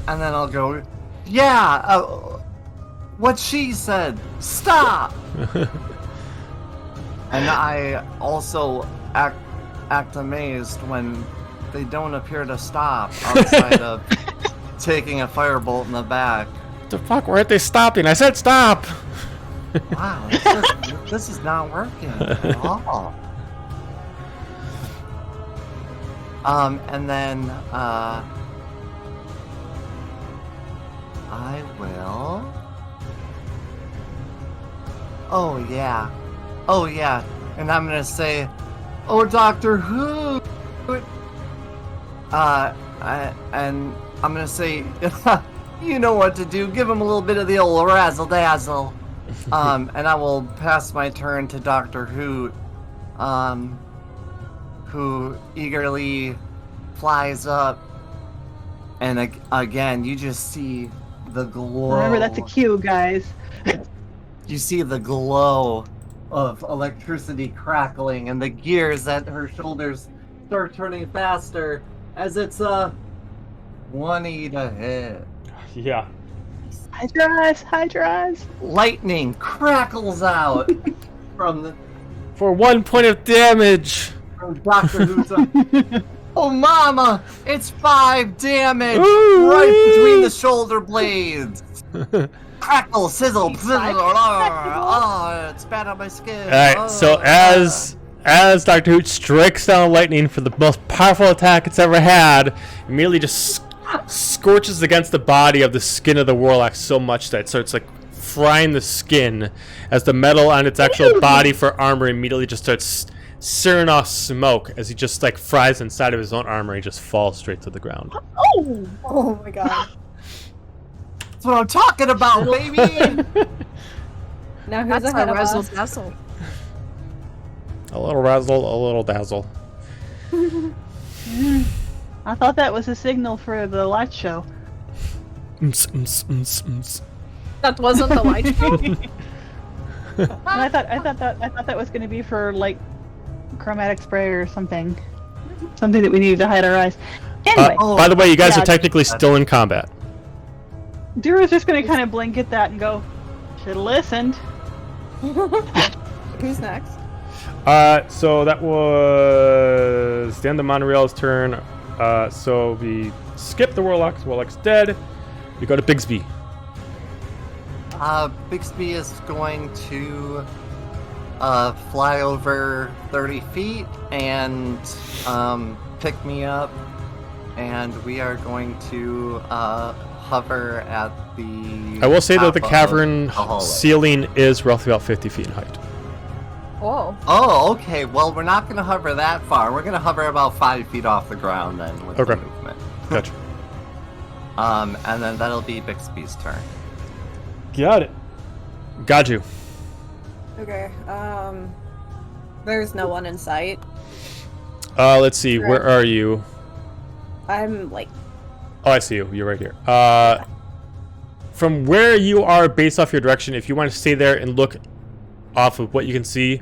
then I'll go, yeah, what she said, stop! And I also act amazed when they don't appear to stop outside of taking a firebolt in the back. The fuck, why aren't they stopping? I said stop! Wow, this is not working at all. And then, I will... Oh yeah, and I'm gonna say, oh, Doctor Who! And I'm gonna say, you know what to do, give him a little bit of the old razzle-dazzle. And I will pass my turn to Doctor Who, who eagerly flies up, and again, you just see the glow. Remember, that's a cue, guys. You see the glow of electricity crackling, and the gears at her shoulders start turning faster as it's a 20 to hit. Yeah. Hydra eyes. Lightning crackles out from For 1 point of damage! Doctor Who's Oh, mama! It's 5 damage! Ooh. Right between the shoulder blades! Crackle, sizzle, sizzle, it spat on my skin. Alright, so as as Dr. Hoot strikes down lightning for the most powerful attack it's ever had, immediately just scorches against the body of the skin of the warlock so much that it starts like frying the skin as the metal on its actual body for armor immediately just starts searing off smoke as he just like fries inside of his own armor. He just falls straight to the ground. Oh my god. That's what I'm talking about, baby. Now who's That's ahead a of razzle us? dazzle. A little razzle, a little dazzle. I thought that was a signal for the light show. That wasn't the light show. And I thought that was going to be for like chromatic spray or something that we needed to hide our eyes. Anyway, By the way, you guys Yeah. are technically still in combat. Dura's just going to kind of blink at that and go, "Should have listened." Who's next? So that was the end of Monorail's turn. So we skip the Warlock. Warlock's dead. We go to Bigsby. Bixby is going to fly over 30 feet and pick me up, and we are going to hover at the. I will say that the top of cavern the hallway. ceiling is roughly about 50 feet in height. Whoa. Oh, okay. Well, we're not going to hover that far. We're going to hover about 5 feet off the ground then with Okay. the movement. Gotcha. And then that'll be Bixby's turn. Got it. Got you. Okay. There's no one in sight. Let's see. Where Correct. are you? I'm like, Oh, I see you. You're right here. From where you are, based off your direction, if you want to stay there and look off of what you can see,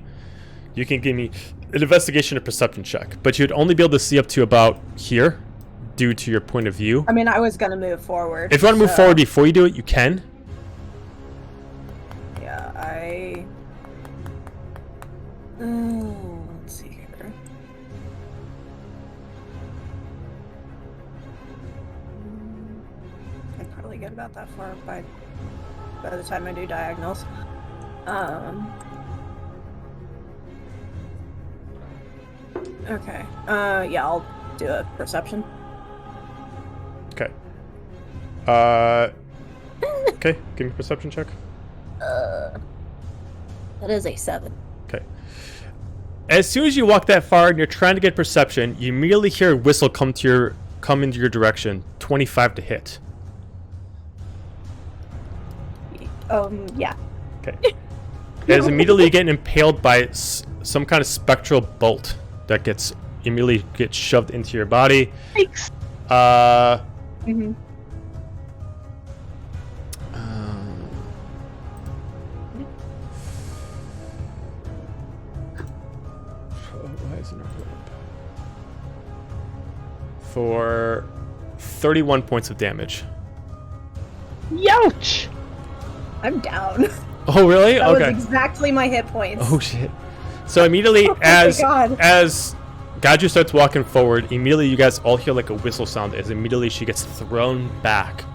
you can give me an investigation or perception check. But you'd only be able to see up to about here, due to your point of view. I mean, I was gonna move forward. If you want to move so- forward before you do it, you can. Yeah, let's see here. I'd probably get about that far by the time I do diagonals. Okay. Yeah, I'll do a perception. Okay. Okay. Give me a perception check. That is a 7. Okay. As soon as you walk that far and you're trying to get perception, you immediately hear a whistle come into your direction. 25 to hit. Yeah. Okay. As immediately getting impaled by some kind of spectral bolt that immediately gets shoved into your body. Thanks. Mm-hmm. Why is it not going up? For 31 points of damage. Youch! I'm down. Oh, really? That Okay. was exactly my hit points. Oh shit. So immediately Oh my as God. Gaju starts walking forward, immediately you guys all hear like a whistle sound as immediately she gets thrown back.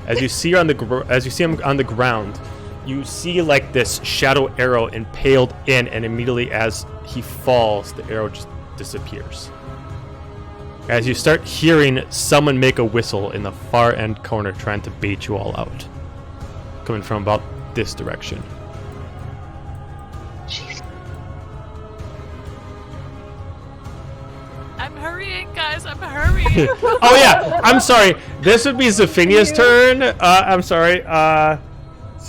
As you see her on the ground, you see like this shadow arrow impaled in, and immediately as he falls, the arrow just disappears. As you start hearing someone make a whistle in the far end corner trying to bait you all out. Coming from about this direction. I'm hurrying, guys. I'm hurrying. Oh yeah, I'm sorry. This would be Zephinia's turn. I'm sorry. Or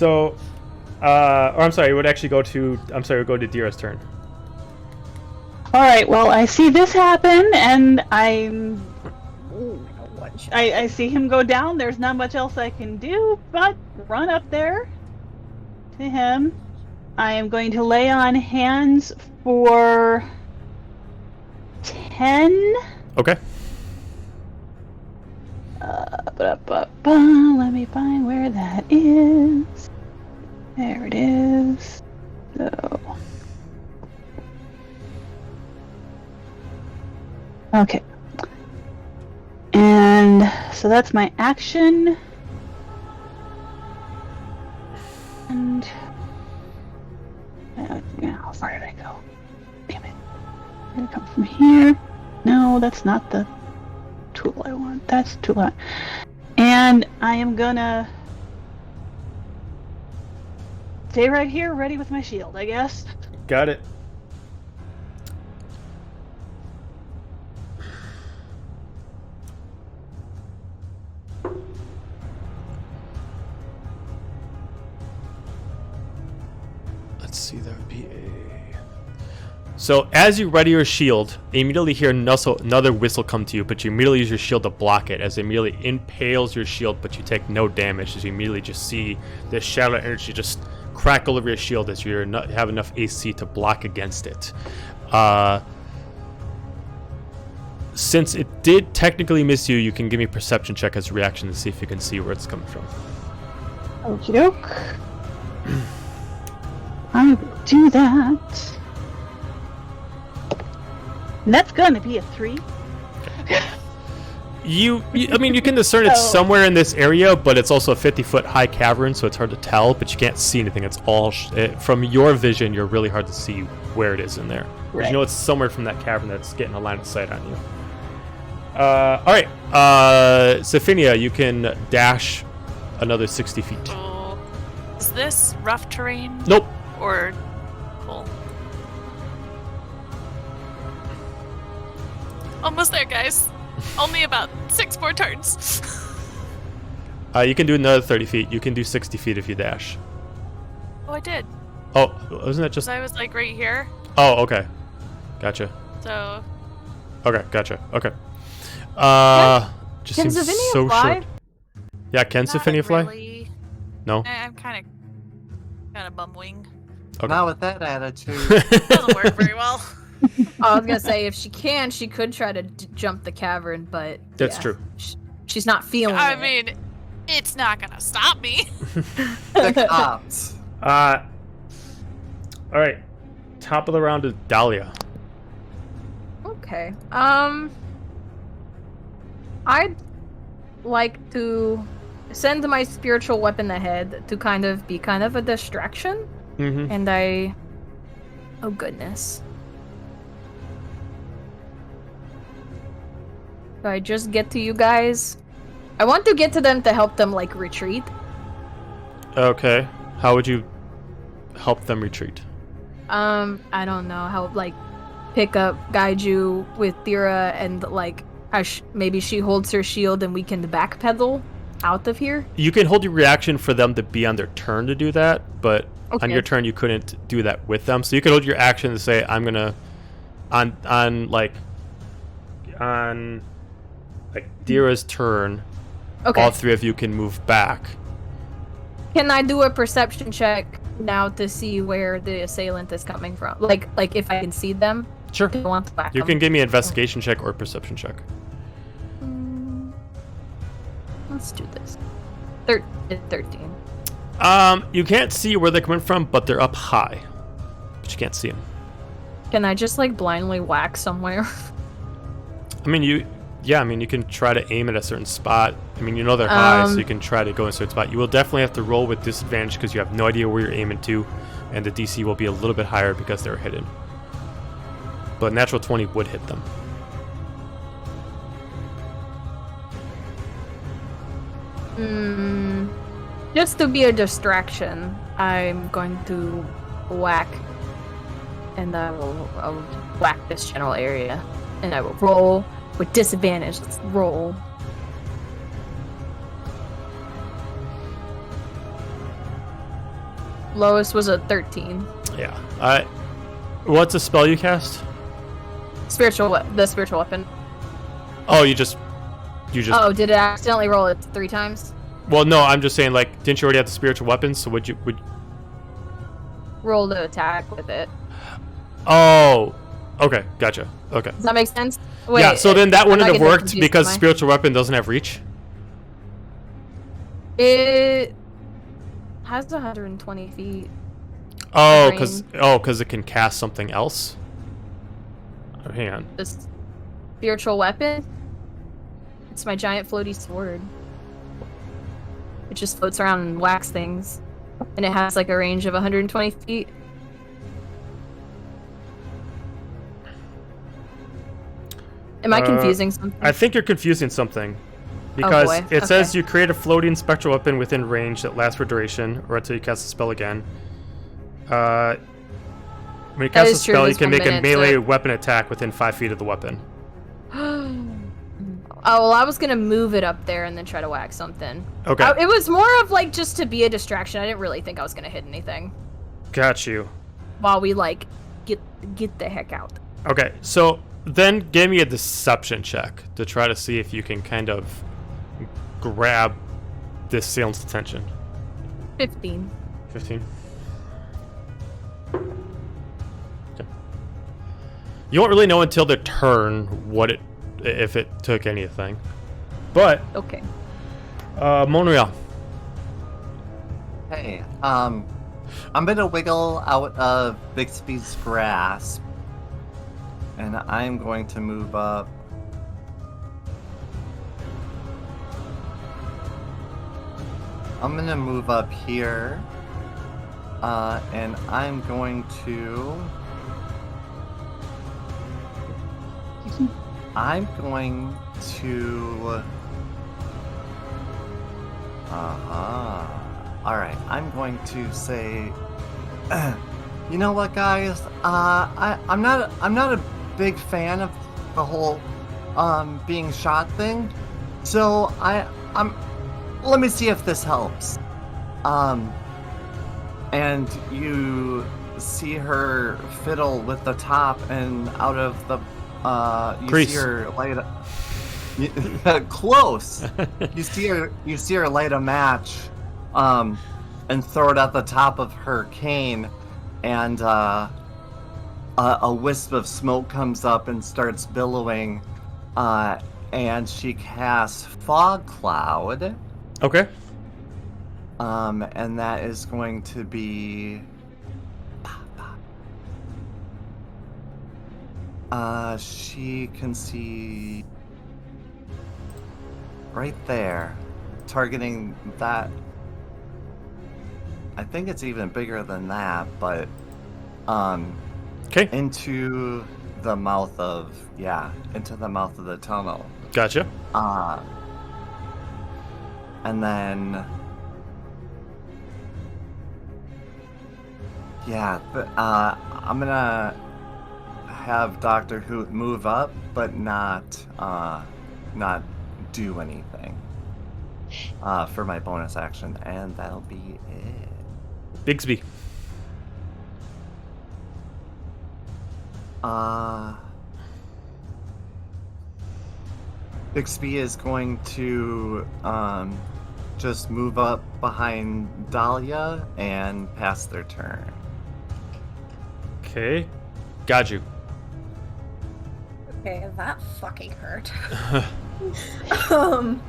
I'm sorry. It would actually go to. I'm sorry. It would go to Dira's turn. All right. Well, I see this happen, and I see him go down. There's not much else I can do but run up there to him. I am going to lay on hands for 10. Okay. Let me find where that is. There it is. So. Okay. And so that's my action. And how far did I go? Damn it. gonna come from here. No, that's not the tool I want. That's the tool I want. And I am gonna stay right here, ready with my shield, I guess. Got it. Let's see, that would be a... So as you ready your shield, you immediately hear another whistle come to you, but you immediately use your shield to block it, as it immediately impales your shield, but you take no damage, as you immediately just see this shadow energy just crackle over your shield as you have enough AC to block against it. Since it did technically miss you, you can give me a perception check as a reaction to see if you can see where it's coming from. Okie doke. I will do that. And that's gonna be a 3. I mean, you can discern it's somewhere in this area, but it's also a 50-foot high cavern, so it's hard to tell, but you can't see anything. It's all... from your vision, you're really hard to see where it is in there. Right. You know it's somewhere from that cavern that's getting a line of sight on you. Alright. Sephinia, you can dash another 60 feet. Oh, is this rough terrain? Nope. Or cool? Almost there, guys. Only about 6 more turns. You can do another 30 feet. You can do 60 feet if you dash. Oh, I did. Oh, wasn't that just... I was like right here. Oh, okay. Gotcha. So Okay, gotcha. Okay. Just Can seems Zavinia so fly? short. Yeah, can not Sephinia fly? really. No? I'm kind of bumwing. Okay. Not with that attitude. Doesn't work very well. I was gonna say if she can, she could try to jump the cavern, but That's yeah, true. She's not feeling I it. mean, it's not gonna stop me. The cops. All right. Top of the round is Dahlia. Okay. I'd like to send my spiritual weapon ahead to kind of be a distraction. Mm-hmm. And oh goodness. So I just get to you guys. I want to get to them to help them retreat. Okay. How would you help them retreat? I don't know how guide you with Thera and maybe she holds her shield and we can backpedal out of here. You can hold your reaction for them to be on their turn to do that, but on Okay. your turn you couldn't do that with them. So you could hold your action to say, I'm gonna on Dira's turn, Okay. all three of you can move back. Can I do a perception check now to see where the assailant is coming from? Like if I can see them? Sure. I want to whack You them. can give me an investigation check or a perception check. Let's do this. 13. You can't see where they're coming from, but they're up high. But you can't see them. Can I just blindly whack somewhere? I mean, you can try to aim at a certain spot. I mean, you know they're high, so you can try to go in a certain spot. You will definitely have to roll with disadvantage because you have no idea where you're aiming to, and the DC will be a little bit higher because they're hidden. But natural 20 would hit them. Just to be a distraction, I'm going to whack, and I'll whack this general area, and I will roll with disadvantage. Let's roll. Lowest was a 13. Yeah. What's a spell you cast? The spiritual weapon. Oh, you just. Oh, did it accidentally roll it 3 times? Well, no, I'm just saying, didn't you already have the spiritual weapons? So would Roll to attack with it. Oh, okay, gotcha. Okay. Does that make sense? Wait, yeah, so then that I'm wouldn't not have getting worked confused, because am I? spiritual weapon doesn't have reach. It has 120 feet. Oh, Range. because it can cast something else. Oh, hang on. This spiritual weapon. It's my giant floaty sword. It just floats around and whacks things. And it has a range of 120 feet. Am I confusing something? I think you're confusing something. Because boy, it says okay. you create a floating spectral weapon within range that lasts for duration, or until you cast the spell again. When you cast the is true, spell, you there's can 1 make a minute melee to- weapon attack within 5 feet of the weapon. Oh, well, I was gonna move it up there and then try to whack something. Okay. It was more of like just to be a distraction. I didn't really think I was gonna hit anything Got you. while we like get the heck out. Okay, so then give me a deception check to try to see if you can kind of grab this assailant's attention. 15. 15. Okay. You won't really know until the turn if it took anything. But Okay. Monreal. Hey, I'm gonna wiggle out of Bixby's grasp, and I'm going to move up. I'm gonna move up here, and I'm going to. I'm going to. Alright, I'm going to say. You know what, guys? I'm not a big fan of the whole being shot thing. So I'm let me see if this helps. And you see her fiddle with the top, and out of the you Grease. see her light close. You see her light a match, and throw it at the top of her cane, and a wisp of smoke comes up and starts billowing, and she casts Fog Cloud. Okay. And that is going to be. She can see right there, targeting that. I think it's even bigger than that, but Okay. into the mouth of the tunnel. Gotcha. And then I'm gonna have Dr. Hoot move up, but not do anything for my bonus action, and that'll be it. Bigsby. Bixby is going to just move up behind Dahlia and pass their turn. Okay. Got you. Okay, that fucking hurt. I'm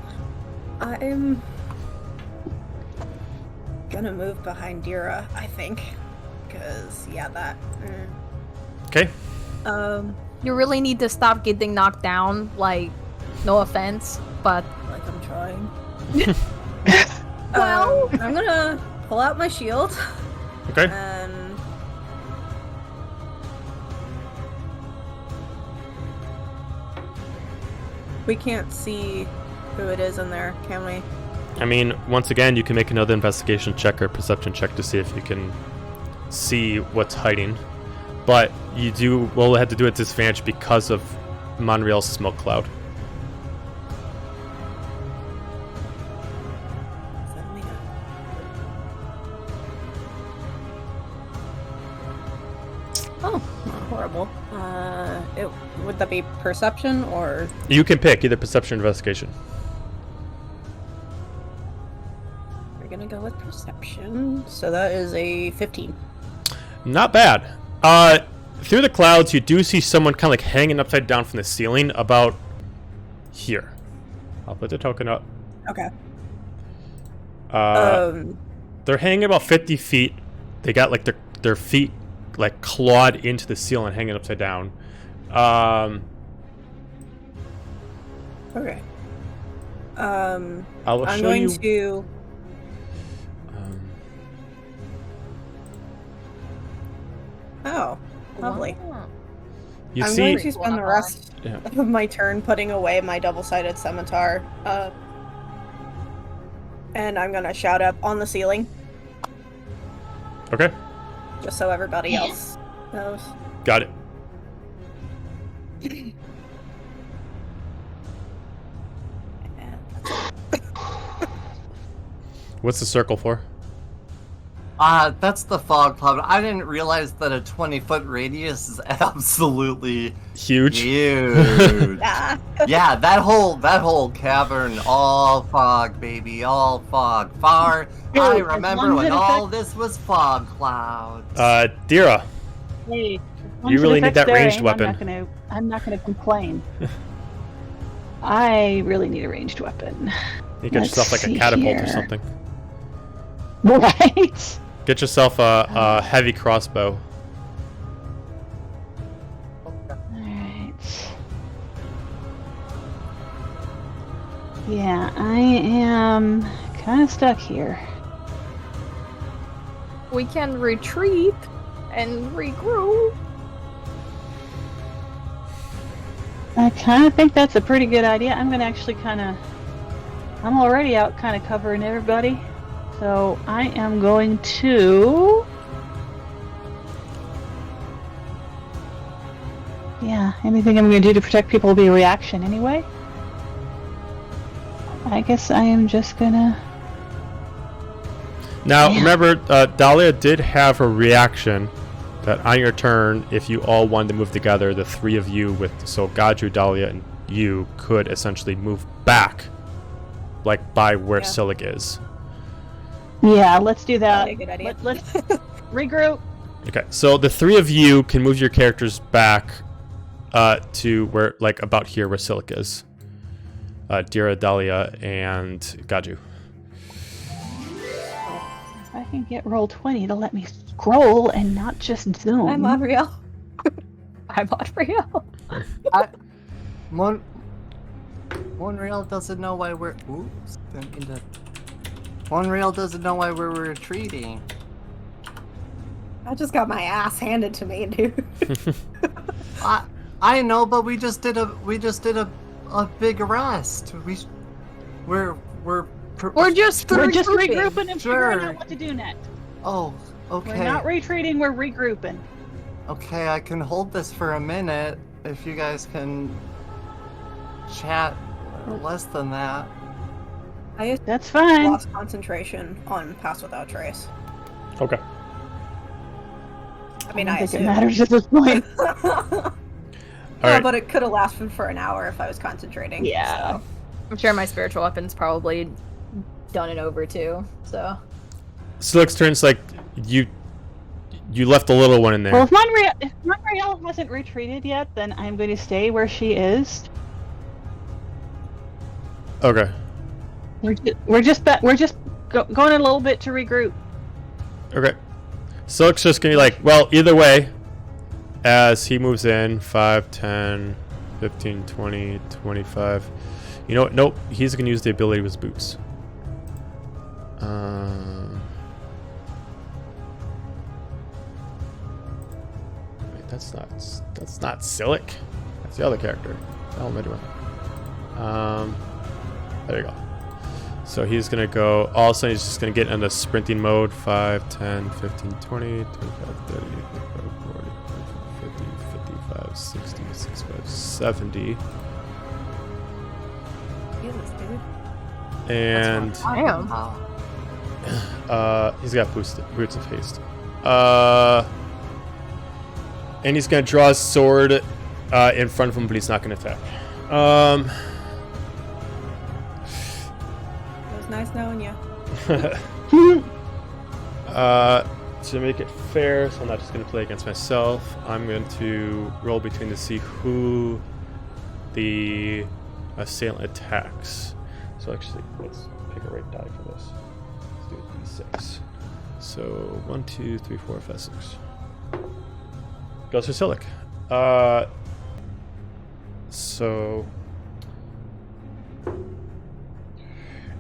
gonna move behind Dira, I think. Because, yeah, that... Okay. You really need to stop getting knocked down. Like, no offense, but like I'm trying. Well- I'm gonna pull out my shield. Okay. And... we can't see who it is in there, can we? I mean, once again, you can make another investigation check or perception check to see if you can see what's hiding. But you will have to do it at disadvantage because of Monreal's smoke cloud. Oh, not horrible. Would that be perception or... You can pick either perception or investigation. we're gonna go with perception. So that is a 15. Not bad. Through the clouds, you do see someone kind of like hanging upside down from the ceiling about here. I'll put the token up. Okay. They're hanging about 50 feet. They got like their feet like clawed into the ceiling, hanging upside down. Okay. I'm I'm going to... oh, lovely. You I'm see, going to spend the rest Yeah. of my turn putting away my double-sided scimitar. And I'm gonna shout up on the ceiling, okay, just so everybody else knows. got it. What's the circle for? That's the fog cloud. I didn't realize that a 20-foot radius is absolutely Huge. huge. Ah. Yeah, that whole cavern, all fog, baby, all fog. I Dude, remember as long when as it all affects- this was fog clouds. Dira, Hey, You really need that ranged weapon. I'm not gonna complain. I really need a ranged weapon. you get Let's yourself like a see catapult or here. something. Right? Get yourself a heavy crossbow. Alright. Yeah, I am kind of stuck here. We can retreat and regroup. I kind of think that's a pretty good idea. I'm gonna actually I'm already out kind of covering everybody. So I am going to... Yeah, anything I'm going to do to protect people will be a reaction anyway. I guess I am just gonna... Now, Yeah. remember, Dahlia did have a reaction that on your turn, if you all wanted to move together, the three of you so Gaju, Dahlia, and you could essentially move back, like by where Yeah. Silic is. Yeah, let's do that. Probably a good idea. Let's regroup. Okay, so the three of you can move your characters back to where, like, about here where Silic is. Dira, Dahlia, and Gaju. If I can get roll 20 to let me scroll and not just zoom. I'm Monreal. I'm on real. Monreal doesn't know why we're. Oops, didn't mean to. Monreal doesn't know why we're retreating. I just got my ass handed to me, dude. I know, but we just did a big arrest. We're just regrouping and Sure. figuring out what to do next. Oh, okay. We're not retreating, we're regrouping. Okay, I can hold this for a minute if you guys can chat less than that. I That's fine. lost concentration on Pass Without Trace. Okay. I mean, I I don't think assume. it matters at this point. All right. But it could have lasted for an hour if I was concentrating. Yeah. So. I'm sure my spiritual weapon's probably done it over too. So Silic's turn's like you left the little one in there. Well, if Monreal hasn't retreated yet, then I'm going to stay where she is. Okay. We're just going a little bit to regroup. Okay. Silic's just gonna be like, well, either way, as he moves in, 5, 10, 15, 20, 25. You know what? Nope. He's gonna use the ability with his boots. Wait, that's not Silic. That's the other character. What the hell am I doing? There you go. So he's going to go, all of a sudden he's just going to get into sprinting mode. 5, 10, 15, 20, 25, 30, 35, 40, 45, 50, 55, 60, 65, 70. Jesus, dude. And damn. he's got boots of haste. And he's going to draw his sword in front of him, but he's not going to attack. It was nice knowing you. To make it fair, so I'm not just going to play against myself. I'm going to roll between to see who the assailant attacks. So actually, let's pick a right die for this. Let's do a d6. So 1, 2, 3, 4, 5, 6. Goes for Silic. So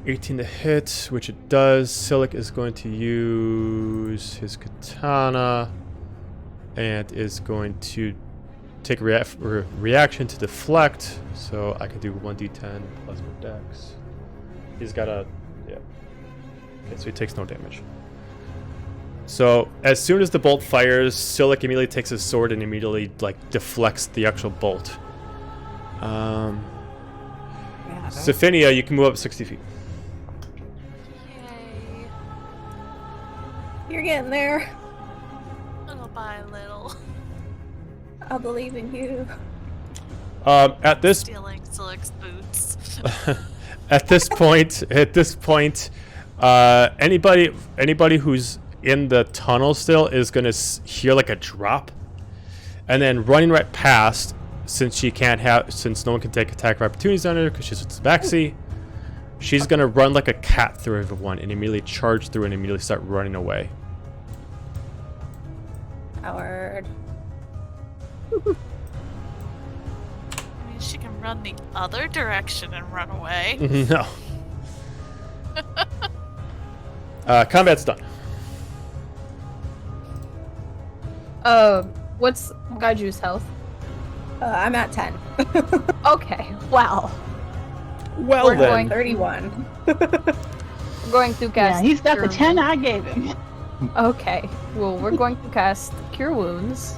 18 to hit, which it does. Silic is going to use his katana and is going to take a reaction to deflect, so I can do 1d10 plus my dex. He's got a... yeah. Okay, so he takes no damage. So as soon as the bolt fires, Silik immediately takes his sword and immediately like deflects the actual bolt. Sophinia, you can move up 60 feet. Yay. You're getting there. Little by little. I believe in you. At this Stealing Silik's boots. at this point, anybody who's in the tunnel still is gonna hear like a drop, and then running right past, since no one can take attack of opportunities on her because she's with the backseat, she's gonna run like a cat through everyone and immediately charge through and immediately start running away. Howard. I mean, she can run the other direction and run away. No. Combat's done. What's Gaiju's health? I'm at 10. Okay, well. Well We're then. going 31. We're going to Yeah, cast. he's got the Cure 10 I gave him. Okay, well, we're going to cast Cure Wounds.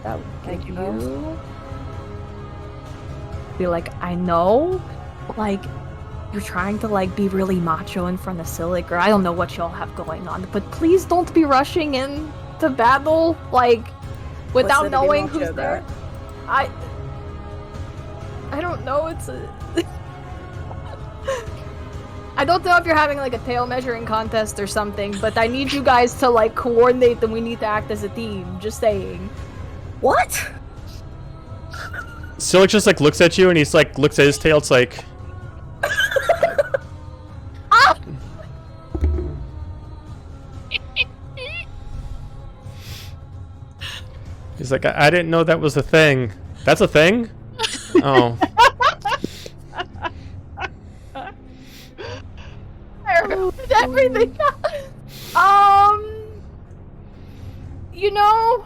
That would Thank give you both. you. Be like, I know, like, you're trying to like be really macho in front of Silik, or I don't know what y'all have going on, but please don't be rushing into battle, like, without What's there to be knowing macho who's there. about? I don't know. It's a. I don't know if you're having like a tail measuring contest or something, but I need you guys to like coordinate and we need to act as a team. Just saying. What? Silik just like looks at you and he's like looks at his tail. It's like, Ah! he's like, I didn't know that was a thing. That's a thing? Oh. I removed everything. You know,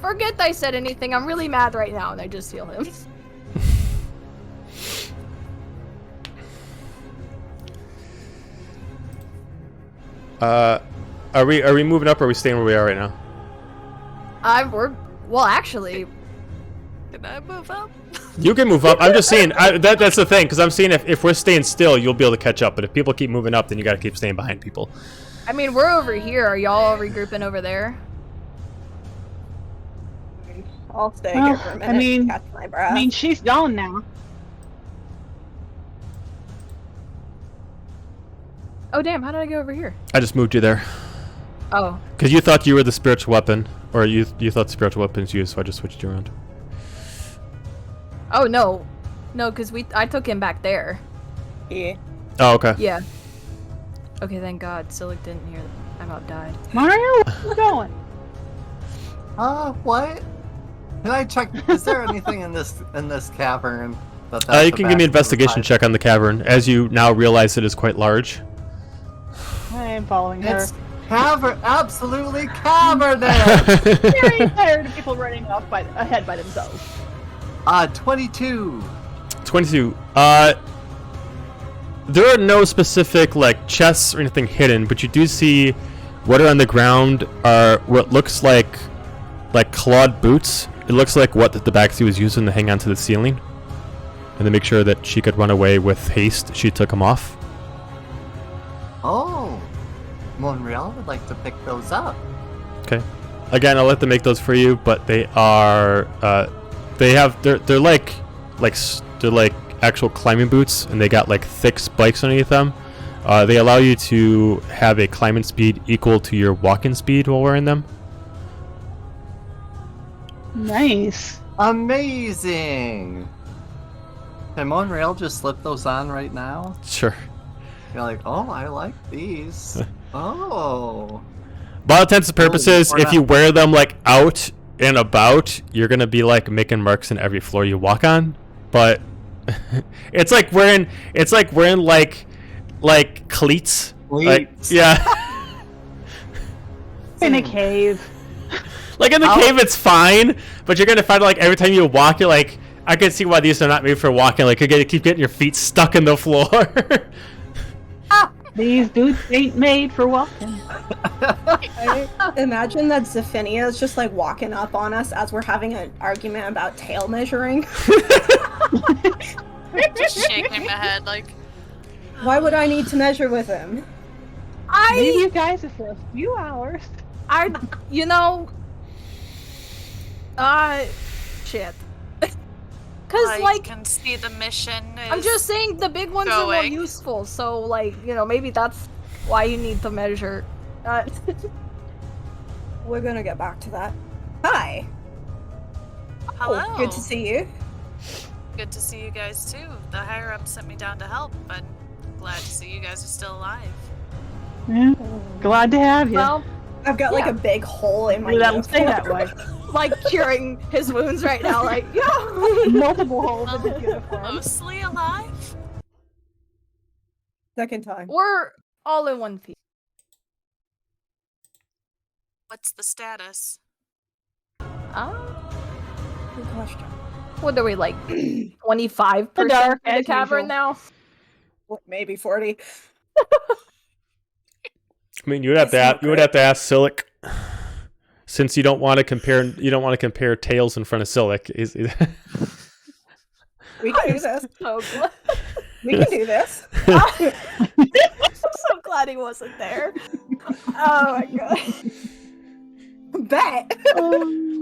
forget I said anything. I'm really mad right now, and I just heal him. Are we moving up or are we staying where we are right now? Well, actually, Can I move up? You can move up. I'm just saying that's the thing, because I'm saying if we're staying still, you'll be able to catch up. But if people keep moving up, then you got to keep staying behind people. I mean, we're over here. Are y'all regrouping over there? I'll stay Well, here for a minute. I mean- catch my breath. I mean, she's gone now. Oh, damn. How did I go over here? I just moved you there Oh. because you thought you were the spiritual weapon, or you thought the spiritual weapon's you, so I just switched you around. Oh, no. No, because I took him back there. yeah. Oh, okay. Yeah. Okay, thank God. Silik didn't hear that. I about died. Mario, where you going? What? Can I check? Is there anything in this cavern? That's You the can give me back an of investigation the check on the cavern, as you now realize it is quite large. I am following her. It's cavern, absolutely cavernous. Very tired of people running off ahead by themselves. 22. 22. There are no specific like chests or anything hidden, but you do see what are on the ground are what looks like clawed boots. It looks like what the backseat was using to hang onto the ceiling, and to make sure that she could run away with haste, she took them off. Oh, Monreal would like to pick those up. Okay. Again, I'll let them make those for you, but they are they're like actual climbing boots, and they got like thick spikes underneath them. They allow you to have a climbing speed equal to your walking speed while wearing them. Nice. Amazing. Can Monreal just slip those on right now? Sure. You're like, oh, I like these. Oh. By all intents and purposes, Really, if you wear them like out and about, you're gonna be like making marks in every floor you walk on. But it's like wearing like cleats. Like, Cleats. yeah. in a cave. Like in the cave, it's fine, but you're gonna find like every time you walk, you're like, I can see why these are not made for walking. Like you're gonna keep getting your feet stuck in the floor. These boots ain't made for walking. I imagine that Zephynia is just like walking up on us as we're having an argument about tail measuring. Just shaking my head like, Why would I need to measure with him? Leave you guys for a few hours. Shit. Cause I like, can see the mission is I'm just saying the big ones are more going. useful, so like, maybe that's why you need to measure. We're gonna get back to that. Hi. Hello. Good to see you. Good to see you guys too. The higher up sent me down to help, but glad to see you guys are still alive. Yeah. Glad to have you. Well, I've got like Yeah. a big hole in my That'll nose. stay that way. like curing his wounds right now, like, yeah. Multiple holes in his uniform. Mostly alive? Second time. We're all in one piece. What's the status? Good question. What are we, like, 25% The dark, in the as cavern usual. now? Well, maybe 40. I mean, you would have to ask Silic, since you don't want to compare tails in front of Silic. We can do this. So glad. We can do this. I'm so glad he wasn't there. Oh my god. Bet.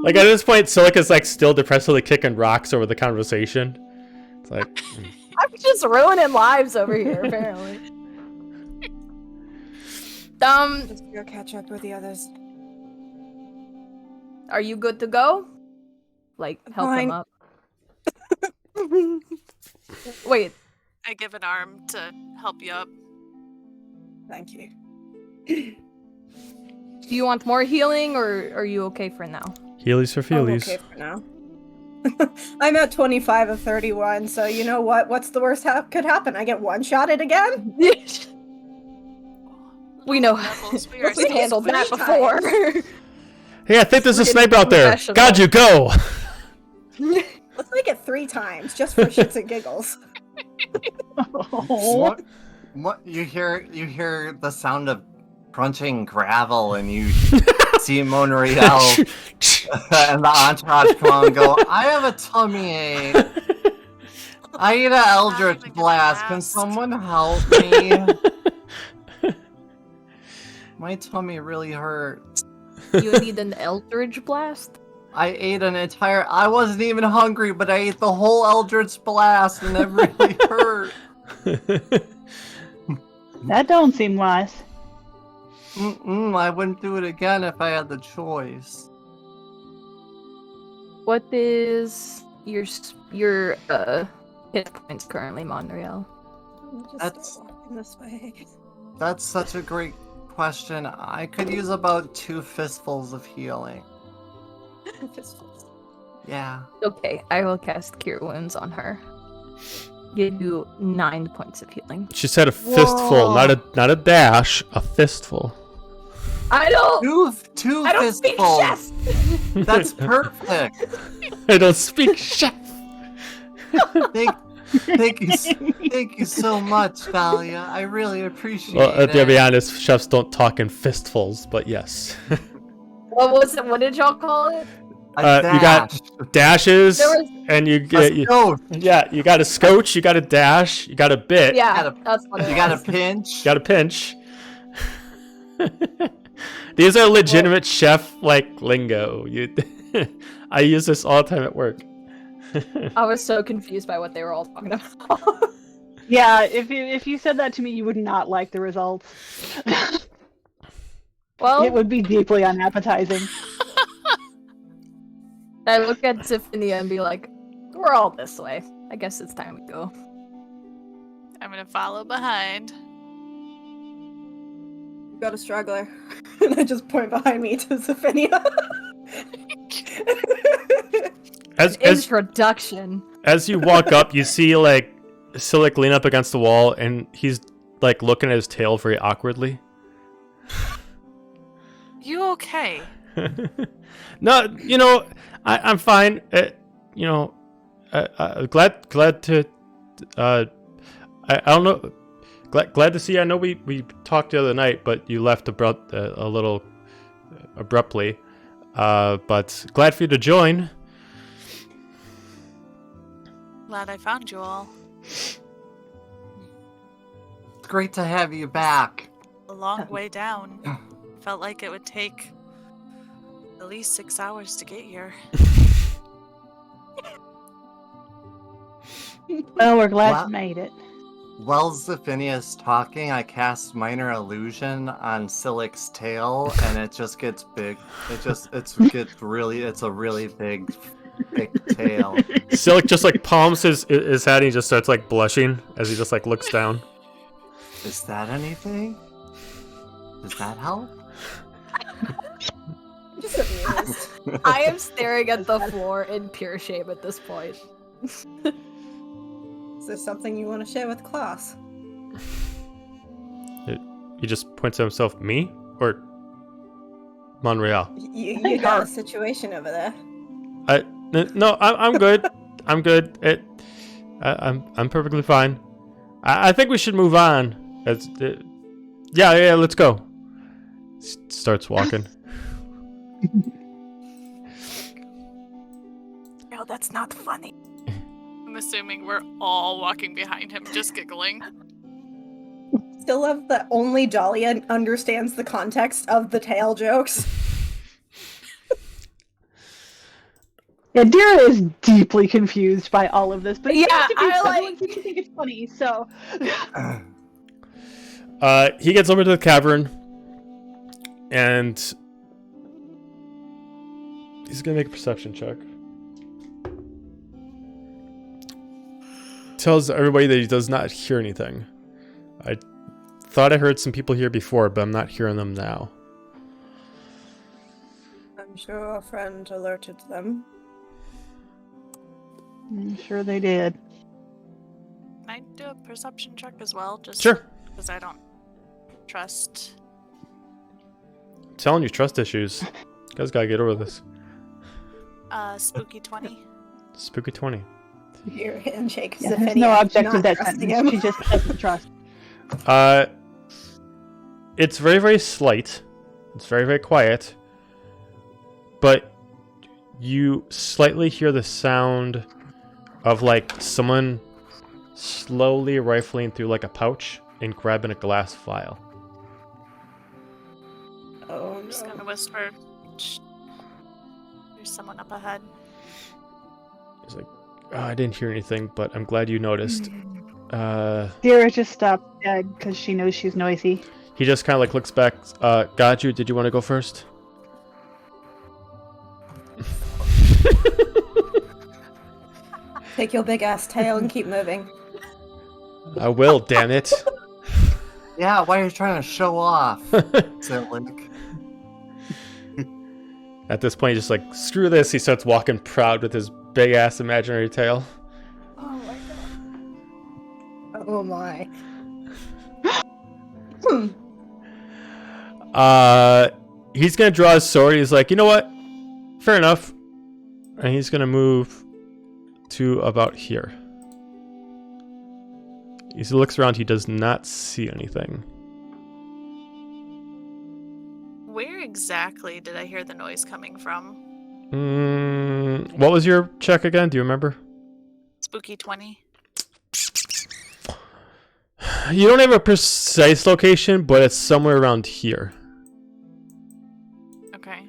Like at this point, Silic is like still depressively kicking rocks over the conversation. It's like, I'm just ruining lives over here, apparently. Just go catch up with the others. Are you good to go? Like, help him Fine. up. Wait, I give an arm to help you up. Thank you. do you want more healing, or are you okay for now? Heelys for I'm feelies. okay for now. I'm at 25 of 31, so you know what? What's the worst could happen? I get one-shotted again? We know. Levels, we are We handled that three before. Hey, I think there's a Freaking sniper out there. professional. God, you go. Let's make it 3 times, just for shits and giggles. Oh. What you hear the sound of crunching gravel, and you see Monreal and the entourage come on and go, I have a tummy ache. I need an Eldritch even gonna Blast. Can ask. someone help me? My tummy really hurts. You need an Eldritch Blast? I ate I wasn't even hungry, but I ate the whole Eldritch Blast, and it really hurt. That don't seem wise. I wouldn't do it again if I had the choice. What is your hit points currently, Monreal? Just That's- start walking this way. That's such a great question. I could use about 2 fistfuls of healing. Fistfuls. Yeah. Okay, I will cast Cure Wounds on her. Give you 9 points of healing. She said a fistful, Whoa. not a dash, a fistful. I don't. Two I don't speak fistfuls. chess. That's perfect. I don't speak chef. Thank you so much, Dahlia. I really appreciate Well, it. to be honest, chefs don't talk in fistfuls, but yes. What was it? What did y'all call it? You got dashes, There was- and you a get scope. you got a scotch, you got a dash, you got a bit, Yeah, gotta- that's what it You got a was. pinch. you got a pinch. These are legitimate chef like lingo. I use this all the time at work. I was so confused by what they were all talking about. Yeah, if you said that to me, you would not like the results. Well, It would be deeply unappetizing. I look at Zephynia and be like, we're all this way. I guess it's time to go. I'm gonna follow behind. You've got a straggler. And I just point behind me to Zephynia. As Introduction. as you walk up, you see like Silic lean up against the wall, and he's like looking at his tail very awkwardly. You okay? No, I'm fine. Glad to. I don't know. Glad to see. I know we talked the other night, but you left a little abruptly. But glad for you to join. Glad I found you all. It's great to have you back. A long way down. Felt like it would take at least 6 hours to get here. Well, we're glad Wow. you made it. While Zephinia's talking, I cast Minor Illusion on Silic's tail, and it just gets big. It's a really big, thick tail. Silic just like palms his head and he just starts like blushing as he just like looks down. Is that anything? Does that help? I'm just amused. I am staring at the floor in pure shame at this point. Is there something you want to share with class? He just points at himself. Me or Monreal? You got a situation over there. No, I'm good. I'm good. I'm perfectly fine. I think we should move on. Yeah, let's go. Starts walking. No, that's not funny. I'm assuming we're all walking behind him, just giggling. Still love that only Dahlia understands the context of the tail jokes. Yeah, Dira is deeply confused by all of this, but Yeah, everyone seems to think it's funny, so... He gets over to the cavern, and he's gonna make a perception check. Tells everybody that he does not hear anything. I thought I heard some people here before, but I'm not hearing them now. I'm sure our friend alerted them. I'm sure they did. Can I do a perception check as well? Just Sure. because I don't trust. I'm telling you, trust issues. You guys gotta get over this. Spooky 20. Spooky 20. Your handshake. Yeah, there's no object of that sentence. She just doesn't trust. It's very, very slight. It's very, very quiet. But you slightly hear the sound of like someone slowly rifling through like a pouch and grabbing a glass vial. Oh I'm just no. gonna whisper. Shh. There's someone up ahead. He's like, oh, I didn't hear anything, but I'm glad you noticed. Dira just stopped dead because she knows she's noisy. He just kind of like looks back. Got you. Did you want to go first? Take your big ass tail and keep moving. I will, damn it. Yeah, why are you trying to show off, Silic? At this point, he's just like, screw this. He starts walking proud with his big ass imaginary tail. Oh my god. Oh my. He's gonna draw his sword. He's like, you know what? Fair enough. And he's gonna move to about here. He looks around. He does not see anything. Where exactly did I hear the noise coming from? What was your check again? Do you remember? Spooky 20. You don't have a precise location, but it's somewhere around here. Okay.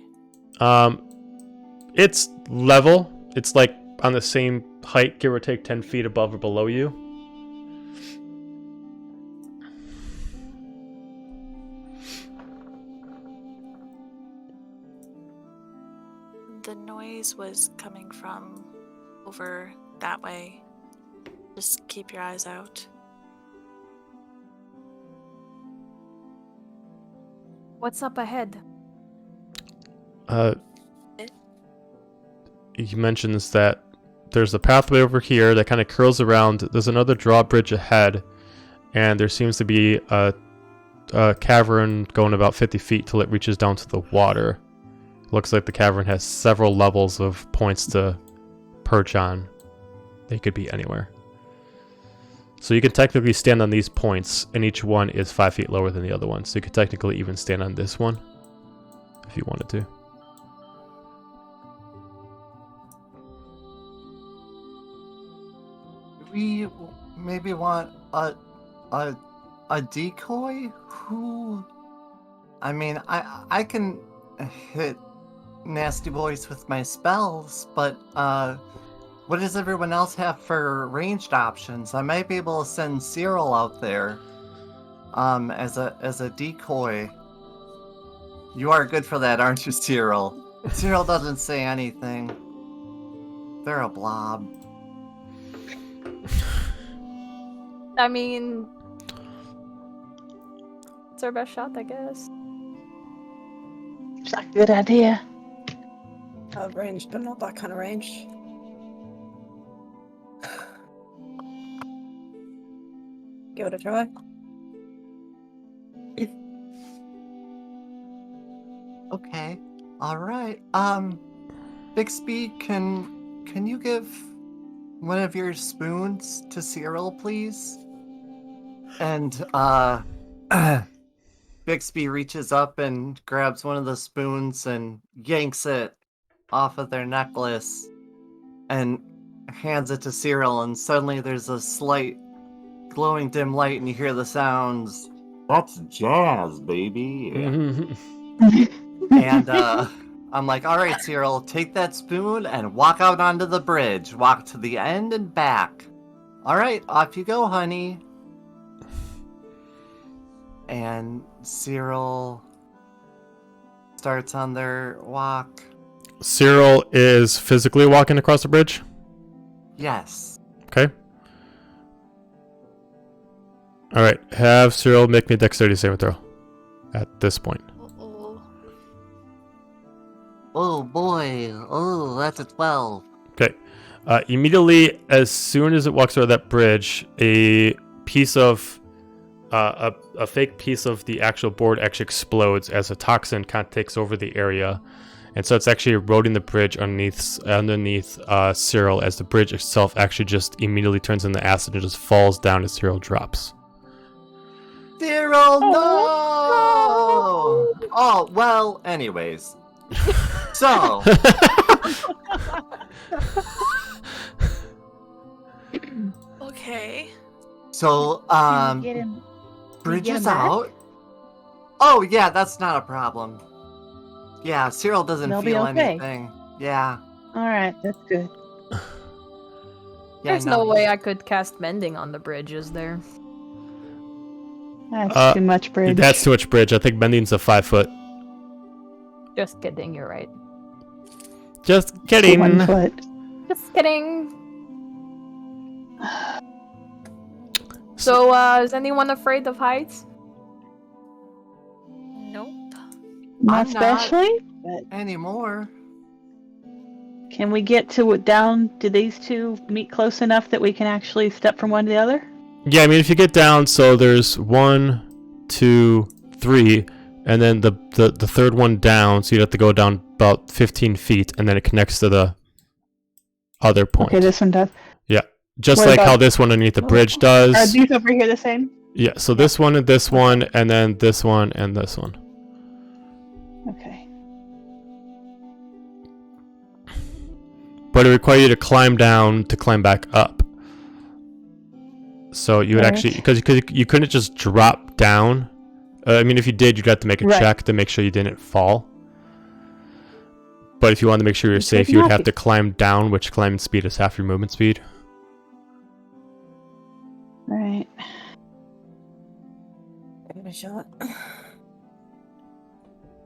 It's level. It's like on the same height, give or take 10 feet above or below you. The noise was coming from over that way. Just keep your eyes out. What's up ahead? He mentions that there's a pathway over here that kind of curls around. There's another drawbridge ahead, and there seems to be a cavern going about 50 feet till it reaches down to the water. Looks like the cavern has several levels of points to perch on. They could be anywhere. So you can technically stand on these points, and each one is 5 feet lower than the other one. So you could technically even stand on this one if you wanted to. We maybe want a decoy who. I mean, I can hit nasty boys with my spells, but what does everyone else have for ranged options? I might be able to send Cyril out there, as a decoy. You are good for that, aren't you, Cyril? Cyril doesn't say anything. They're a blob. I mean, it's our best shot, I guess. It's a good idea. Ranged, but not that kind of range. Give it a try. Okay. All right. Bixby, can you give one of your spoons to Cyril, please? And Bixby reaches up and grabs one of the spoons and yanks it off of their necklace and hands it to Cyril, and suddenly there's a slight glowing dim light and you hear the sounds, "That's jazz, baby." And I'm like, all right, Cyril, take that spoon and walk out onto the bridge. Walk to the end and back. All right, off you go, honey. And Cyril starts on their walk. Cyril is physically walking across the bridge? Yes. Okay. Alright, have Cyril make me a dexterity saving throw at this point. Uh-oh. Oh boy. Oh, that's a 12. Okay. Immediately, as soon as it walks over that bridge, a piece of a fake piece of the actual board actually explodes as a toxin kind of takes over the area, and so it's actually eroding the bridge underneath Cyril, as the bridge itself actually just immediately turns into acid and just falls down as Cyril drops. Cyril, no! Oh, well, anyways. So, Okay. so, Can we get him? bridge get is him back? out. Oh, yeah, that's not a problem. Yeah, Cyril doesn't They'll be feel okay. anything. Yeah. All right, that's good. Yeah, There's no way I could cast mending on the bridge, is there? That's too much bridge. That's too much bridge. I think bending's a 5 foot. Just kidding, you're right. Just kidding. 1 foot. Just kidding. So, is anyone afraid of heights? Nope. Not I'm not. especially. But Anymore. can we get down? Do these two meet close enough that we can actually step from one to the other? Yeah, I mean, if you get down, so there's 1, 2, 3, and then the third one down, so you'd have to go down about 15 feet, and then it connects to the other point. Okay, this one does. Yeah, just What like how about- this one underneath the bridge does. Are these over here the same? Yeah, so this one and this one, and then this one and this one. Okay. But it requires you to climb down to climb back up. So you would Right. actually, because you couldn't just drop down. I mean, if you did, you'd have to make a Right. check to make sure you didn't fall. But if you wanted to make sure you're You safe, could you would not have be. to climb down, which climbing speed is half your movement speed. All right. Give it a shot.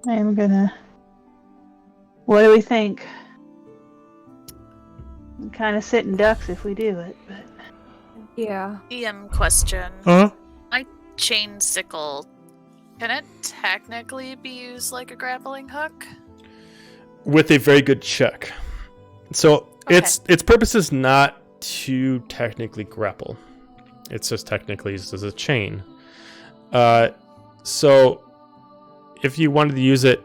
I'm gonna. What do we think? I'm kind of sitting ducks if we do it, but Yeah. EM question. Huh? Chain sickle. Can it technically be used like a grappling hook? With a very good check. So Okay. its purpose is not to technically grapple. It's just technically used as a chain. So if you wanted to use it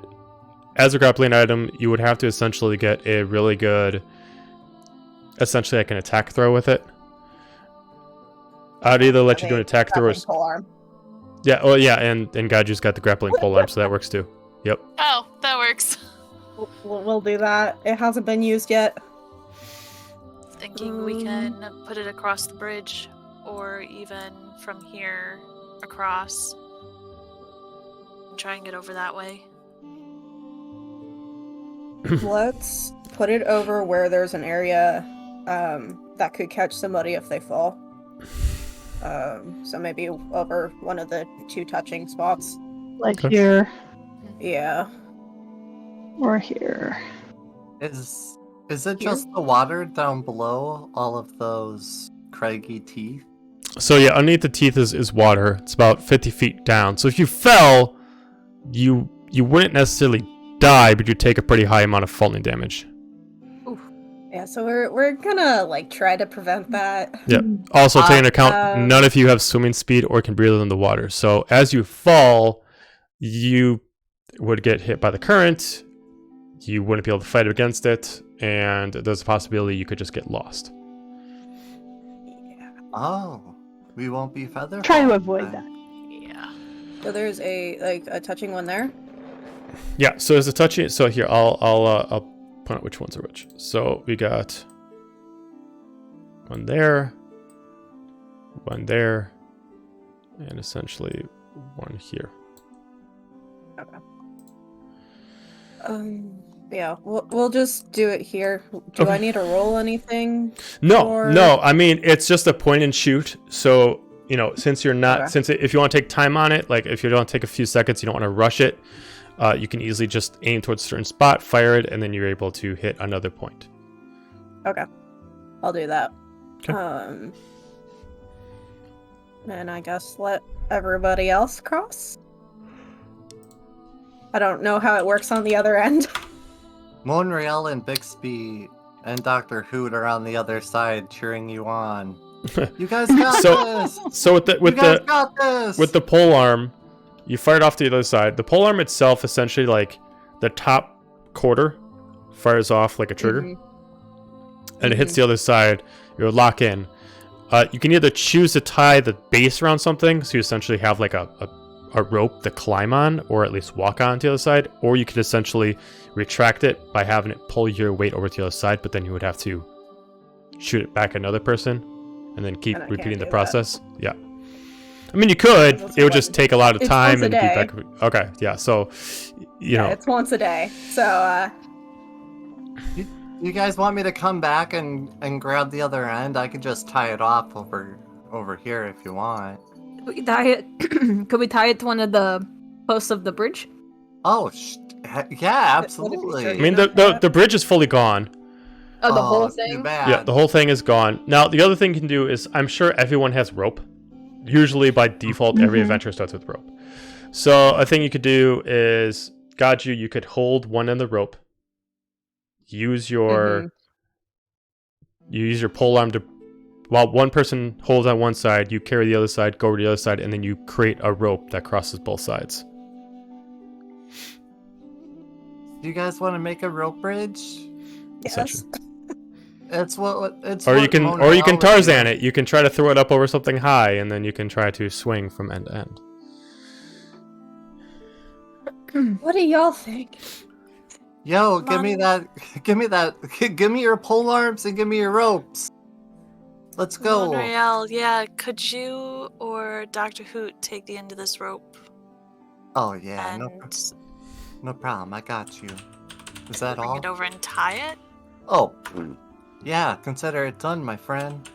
as a grappling item, you would have to essentially get a really good, essentially like an attack throw with it. I'd either let you do an attack throw or... Polearm. Yeah, oh yeah, and Gaju's got the grappling polearm, so that works too. Yep. Oh, that works. We'll do that. It hasn't been used yet. Thinking we can put it across the bridge, or even from here across, and try and get over that way. Let's put it over where there's an area that could catch somebody if they fall. So maybe over one of the 2 touching spots. Like Okay. here Yeah. or here. Is it just the water down below all of those craggy teeth? So yeah, underneath the teeth is water. It's about 50 feet down. So if you fell, you wouldn't necessarily die, but you'd take a pretty high amount of falling damage. Yeah, so we're gonna like try to prevent that. Yeah. Also, take into account, Um, none of you have swimming speed or can breathe in the water. So as you fall, you would get hit by the current. You wouldn't be able to fight against it, and there's a possibility you could just get lost. Oh, we won't be feather. Try to falling avoid then. that. Yeah. So there's a touching one there. Yeah. So there's a touchy. So here, I'll point out which ones are which. So we got one there, and essentially one here. Okay. Yeah, we'll just do it here. Do I need to roll anything? No, Or- no. I mean, it's just a point and shoot. So, you know, since you're not, Okay. if you want to take time on it, like if you don't take a few seconds, you don't want to rush it, you can easily just aim towards a certain spot, fire it, and then you're able to hit another point. Okay, I'll do that. Okay. And I guess let everybody else cross. I don't know how it works on the other end. Monreal and Bixby and Dr. Hoot are on the other side cheering you on. You guys got this! So with You guys got this! the pole arm, you fire it off to the other side. The pole arm itself, essentially, like the top quarter, fires off like a trigger, and it hits the other side. You lock in. You can either choose to tie the base around something, so you essentially have like a rope to climb on, or at least walk on to the other side, or you could essentially retract it by having it pull your weight over to the other side, but then you would have to shoot it back at another person, and then keep And I can't repeating the do that. process. Yeah. I mean, you could. That's It would just take a lot of it's time once a and be day. back. Okay, yeah. So, you know, It's once a day. So You guys want me to come back and grab the other end? I could just tie it off over here if you want. Could we tie it? Could we tie it to one of the posts of the bridge? Oh, yeah, absolutely. I mean, the bridge is fully gone. Oh, the whole too thing. bad. Yeah, the whole thing is gone. Now, the other thing you can do is, I'm sure everyone has rope. Usually, by default, every adventure starts with rope. So, a thing you could do is, you could hold one end of the rope. Use your pole arm to, while one person holds on one side, you carry the other side, go over to the other side, and then you create a rope that crosses both sides. Do you guys want to make a rope bridge? yes. It's what it's. Or what you can Monreal would do. Tarzan it. You can try to throw it up over something high, and then you can try to swing from end to end. What do y'all think? Yo, give me that. Give me your pole arms and give me your ropes. Let's go. Monreal, yeah, could you or Dr. Hoot take the end of this rope? Oh yeah, And no problem. I got you. Is that bring all? it over and tie it? Oh, yeah. Consider it done, my friend.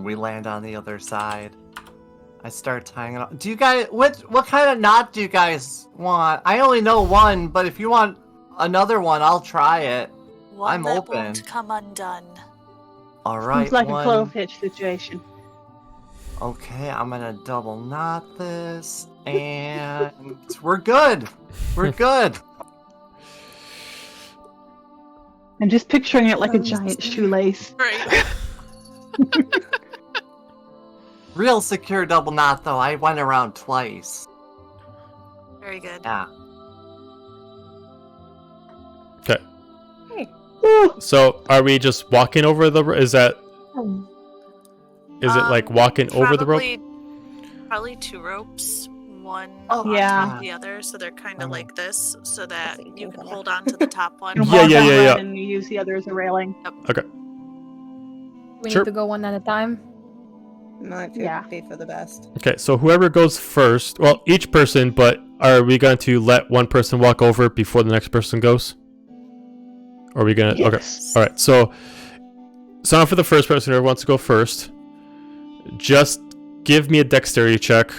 We land on the other side. I start tying it up. Do you guys what kind of knot do you guys want? I only know one, but if you want another one, I'll try it. One I'm that open. won't come undone. All right, It's like one. a clove hitch situation. Okay, I'm gonna double knot this, and we're good. We're good. I'm just picturing it like a giant shoelace. Right. Real secure double knot, though. I went around twice. Very good. Yeah. Okay. Hey. So are we just walking over the? Is it like walking over the rope? Probably 2 ropes, one Oh, on yeah. top of the other, so they're kind of Oh. like this, so that think you you're can gonna- hold on to the top one. You Yeah, walk yeah, on yeah, one yeah. And you use the other as a railing. We Sure. need to go one at a time. Might Yeah. be for the best. Okay, so whoever goes first, well, each person, but are we going to let one person walk over before the next person goes? Or are we gonna? Yes. Okay, all right. So on for the first person who wants to go first. Just give me a dexterity check.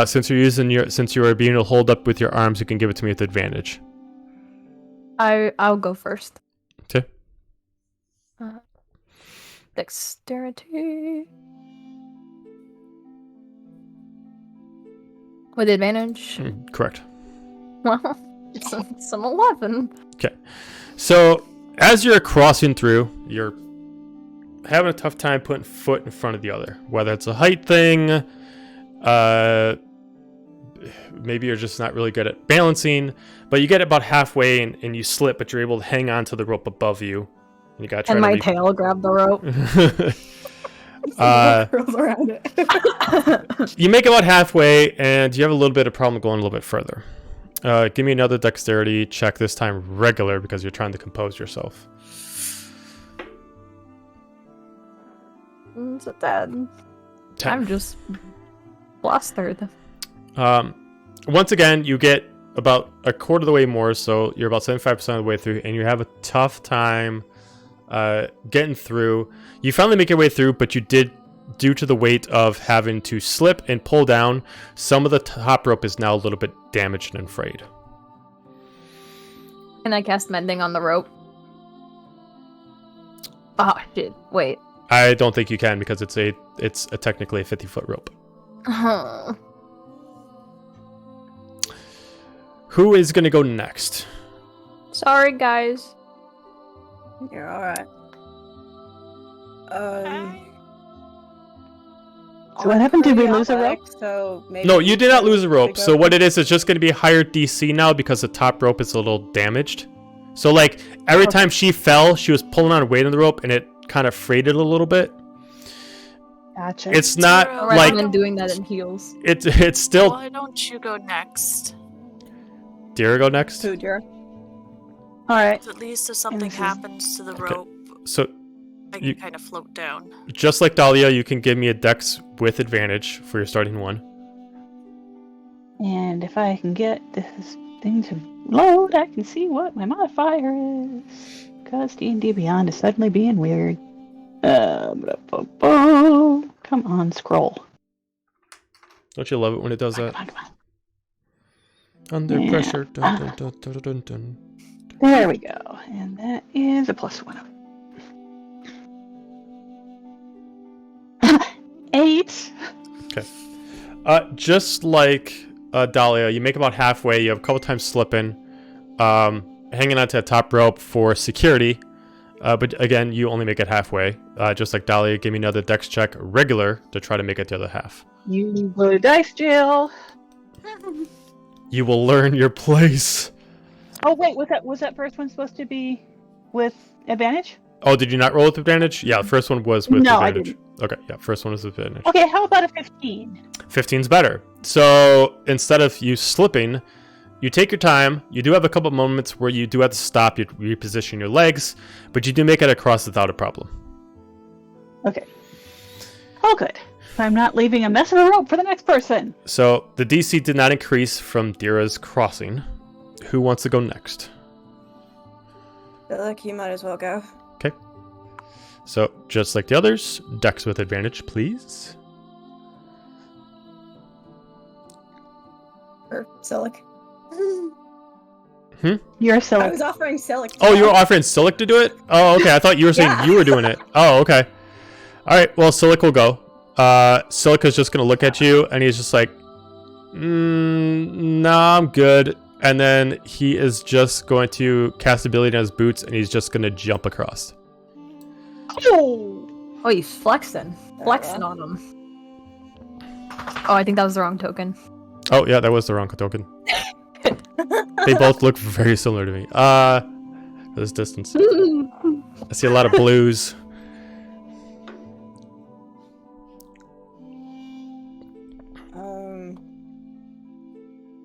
Since you are being able to hold up with your arms, you can give it to me with advantage. I'll go first. Okay. Dexterity. With advantage. Correct. Well, some 11. Okay. So as you're crossing through, you're having a tough time putting foot in front of the other. Whether it's a height thing, maybe you're just not really good at balancing, but you get about halfway and you slip, but you're able to hang on to the rope above you. And you gotta try And to my tail grabbed the rope. Curls around it. You make about halfway, and you have a little bit of problem going a little bit further. Give me another dexterity check, this time regular, because you're trying to compose yourself. It's a 10. 10. I'm just flustered. Once again, you get about a quarter of the way more, so you're about 75% of the way through, and you have a tough time getting through. You finally make your way through, but you did, due to the weight of having to slip and pull down, some of the top rope is now a little bit damaged and frayed. Can I cast mending on the rope? Oh, shit. Wait. I don't think you can, because it's technically a 50-foot rope. Oh. Who is going to go next? Sorry, guys. You're alright. So what happened? Did we pretty lose a rope? athletic, So maybe No, you did not lose a to rope. go So what it is, it's just going to be a higher DC now because the top rope is a little damaged. So like every time she fell, she was pulling on weight on the rope and it kind of frayed it a little bit. Gotcha. It's not Zero. I like recommend doing that in heels. it's still. Why don't you go next? Dira go next. Who, Jira? All right. At least if something is- happens to the Okay. rope, So I You- can kind of float down. just like Dahlia, you can give me a dex with advantage for your starting one. And if I can get this thing to load, I can see what my modifier is. Because D&D Beyond is suddenly being weird. Come on, scroll. Don't you love it when it does Come that? on, come on. Under Yeah. pressure. Dun, dun, dun, dun, dun, dun. There we go. And that is a +1. 8. Just like Dahlia, you make about halfway. You have a couple times slipping, hanging onto the top rope for security. But again, you only make it halfway. Just like Dahlia, give me another dex check, regular, to try to make it the other half. You roll dice, Jill. You will learn your place. Oh wait, was that first one supposed to be with advantage? Oh, did you not roll with advantage? Yeah, the first one was with No, I advantage. Okay, yeah, first one was with advantage. Okay, how about a 15? 15's better. So instead of you slipping, you take your time. You do have a couple moments where you do have to stop. You reposition your legs, but you do make it across without a problem. Okay. Oh, good. So I'm not leaving a mess of a rope for the next person. So the DC did not increase from Dira's crossing. Who wants to go next? Feel like you might as well go. Okay. So just like the others, dex with advantage, please. Or Silic. You're so. I was offering Silic. Oh, you were offering Silic to do it? Oh, okay. I thought you were saying Yeah. you were doing it. Oh, okay. All right. Well, Silic will go. Silic is just going to look at you, and he's just like, nah, I'm good. And then he is just going to cast ability on his boots, and he's just going to jump across. Oh! Oh, he's flexing. There Flexing we go. on him. Oh, I think that was the wrong token. Oh, yeah, that was the wrong token. They both look very similar to me. This distance. I see a lot of blues.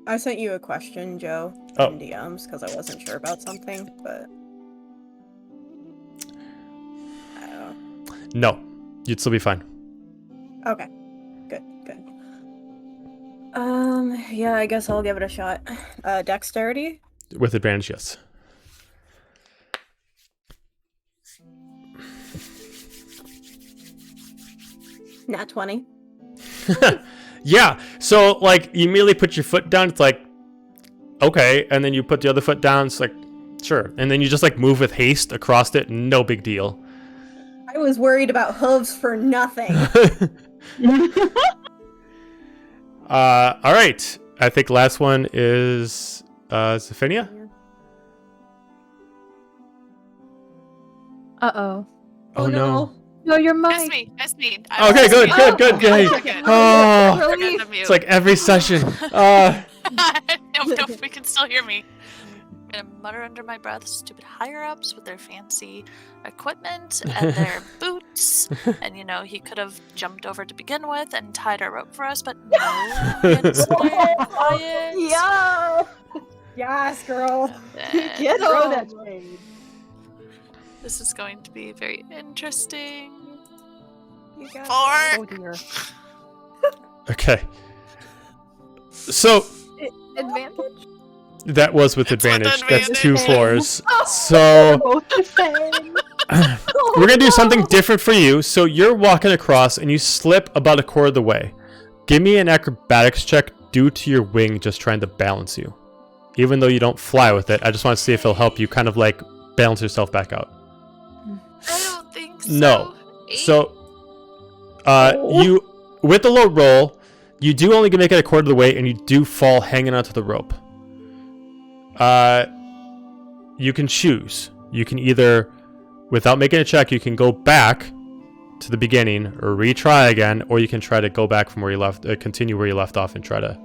I sent you a question, Joe, Oh. in DMs because I wasn't sure about something, but I don't know. No, you'd still be fine. Okay, good. Yeah, I guess I'll give it a shot. Dexterity? With advantage, yes. Nat 20. Yeah, so like you immediately put your foot down, it's like okay, and then you put the other foot down, it's like sure, and then you just like move with haste across it, no big deal. I was worried about hooves for nothing. All right, I think last one is Zephania. Uh-oh. Oh no. No, you're It's mine. me. It's me. Okay, good. Yay. Oh, Relief. it's like every session. No, we can still hear me. I'm gonna mutter under my breath, stupid higher-ups with their fancy equipment and their boots. And he could have jumped over to begin with and tied our rope for us, but no, we had to stay quiet. Yeah. Yes, girl. And Get Throw on. that shade. this is going to be very interesting. You got 4. Oh dear. Okay. So Advantage? that was with It's with advantage. That's advantage. 2 floors. They're So both the same. we're gonna do something different for you. So you're walking across and you slip about a quarter of the way. Give me an acrobatics check due to your wing just trying to balance you. Even though you don't fly with it, I just want to see if it'll help you kind of like balance yourself back out. I don't think so. No. 8? So you with the low roll, you do only make it a quarter of the way and you do fall hanging onto the rope. You can choose. You can either, without making a check, you can go back to the beginning or retry again, or you can try to go back from where you left, continue where you left off and try to.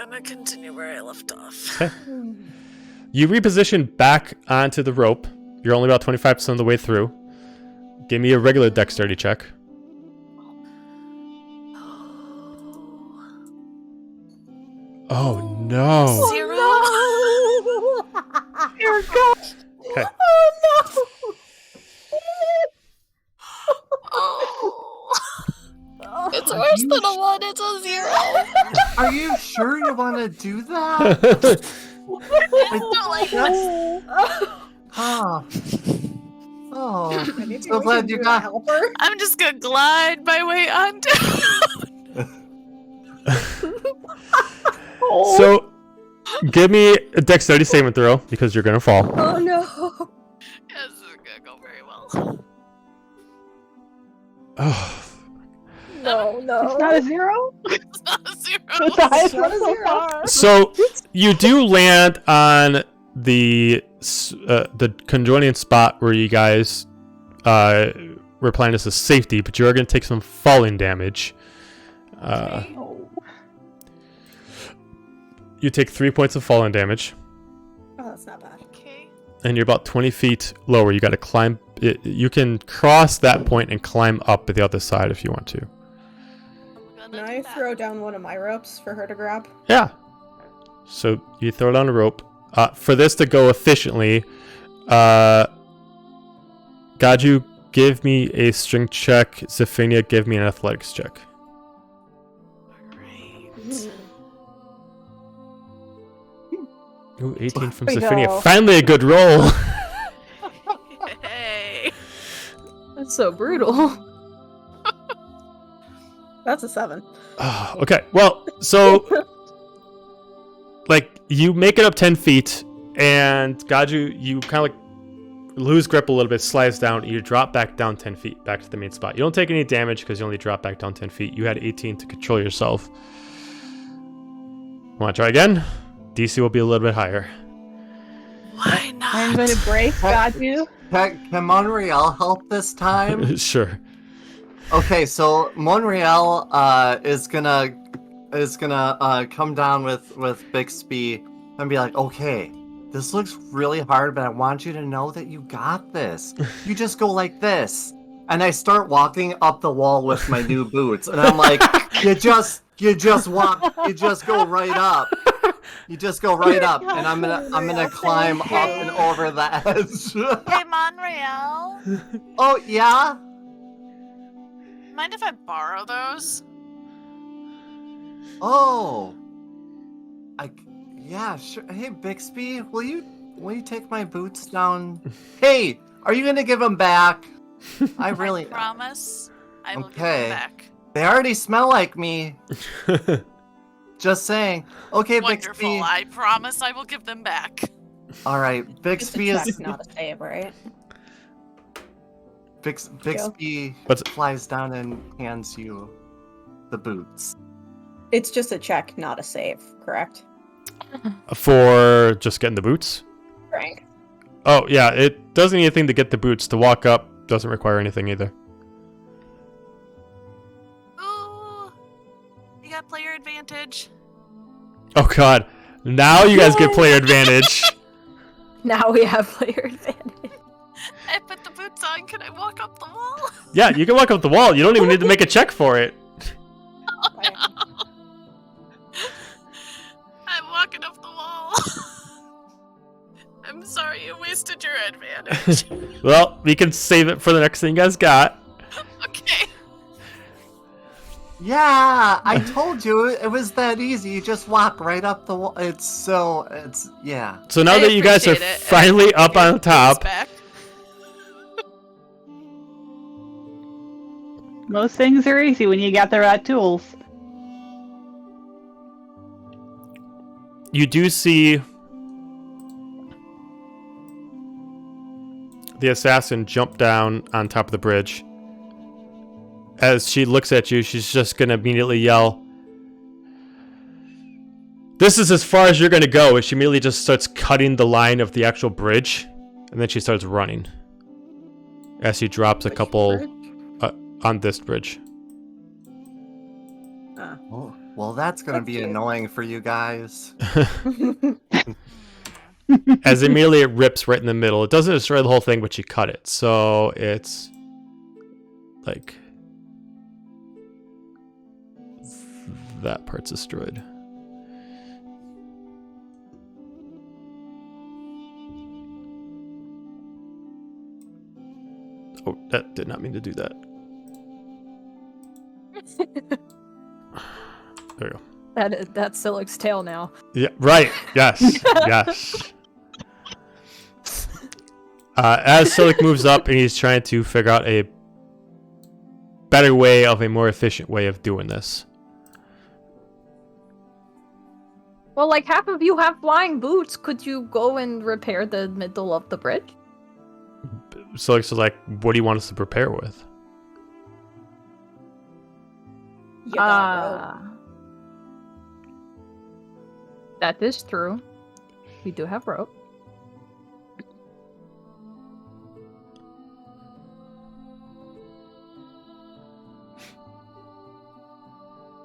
I'm gonna continue where I left off. Okay. You reposition back onto the rope. You're only about 25% of the way through. Give me a regular dexterity check. Oh no. 0. Here it goes. Okay. Oh no. Oh. It's worse than a 1. It's a 0. Are you sure you want to do that? I don't like this. Oh. Oh. Maybe So we glad should you do a got- helper. I'm just gonna glide my way on down. So, give me a dexterity saving throw because you're gonna fall. Oh no. Yes, this is gonna go very well. Oh. No. It's not a 0? It's not a 0. It's the highest Not one a so zero. far. So you do land on the conjoining spot where you guys were planning as a safety, but you are going to take some falling damage. Oh. You take 3 points of falling damage, Oh, that's not bad. Okay. and you're about 20 feet lower. You got to climb. You can cross that point and climb up at the other side if you want to. I'm Can gonna I do that. throw down one of my ropes for her to grab? Yeah. So you throw down a rope. For this to go efficiently, Gaju, give me a strength check. Zephania, give me an athletics check. Alright. Ooh, 18 from There we Zephania. go. Finally a good roll. Hey. That's so brutal. That's a 7. Oh, okay. Well, so like you make it up 10 feet, and Gaju, you kind of like lose grip a little bit, slides down, and you drop back down 10 feet back to the main spot. You don't take any damage because you only drop back down 10 feet. You had 18 to control yourself. Want to try again? DC will be a little bit higher. Why not? I'm gonna break. Got you. Can Monreal help this time? Sure. Okay, so Monreal is gonna come down with Bixby and be like, okay, this looks really hard, but I want you to know that you got this. You just go like this. And I start walking up the wall with my new boots, and I'm like, you just walk, you just go right up. You just go right up, and I'm gonna climb up and over the edge. Hey, Monreal. Oh yeah? Mind if I borrow those? Oh. Yeah, sure. Hey Bixby, will you take my boots down? Hey, are you gonna give them back? I promise I will give them Okay. back. They already smell like me. Just saying. Okay, Wonderful. Bixby. I promise I will give them back. All right, It's a Bixby check, is not a save, right? Bixby flies down and hands you the boots. It's just a check, not a save, correct? For just getting the boots? Frank. Oh, yeah, it doesn't need anything to get the boots. To walk up doesn't require anything either. Ooh, you got player advantage. Oh, God. Now you guys get player advantage. Now we have player advantage. I put the boots on. Can I walk up the wall? Yeah, you can walk up the wall. You don't even need to make a check for it. I'm walking up the wall. I'm sorry you wasted your advantage. Well, we can save it for the next thing you guys got. Okay. Yeah, I told you it was that easy. You just walk right up the wall. Yeah. So now I that you guys are appreciate it, and finally I up give on the boots top, back. Most things are easy when you got the right tools. you do see the assassin jump down on top of the bridge. As she looks at you, she's just going to immediately yell, "This is as far as you're going to go." She immediately just starts cutting the line of the actual bridge, and then she starts running. As she drops a couple on this bridge. Well, that's gonna be annoying for you guys. As immediately it rips right in the middle. It doesn't destroy the whole thing, but she cut it. So it's like that part's destroyed. Oh, that did not mean to do that. There you go. That's Silic's tail now. Yeah, right. Yes. Yes. As Silic moves up and he's trying to figure out a better way, a more efficient way of doing this. Well, like half of you have flying boots. Could you go and repair the middle of the bridge? Silic's like, what do you want us to prepare with? You got rope. That is true. We do have rope.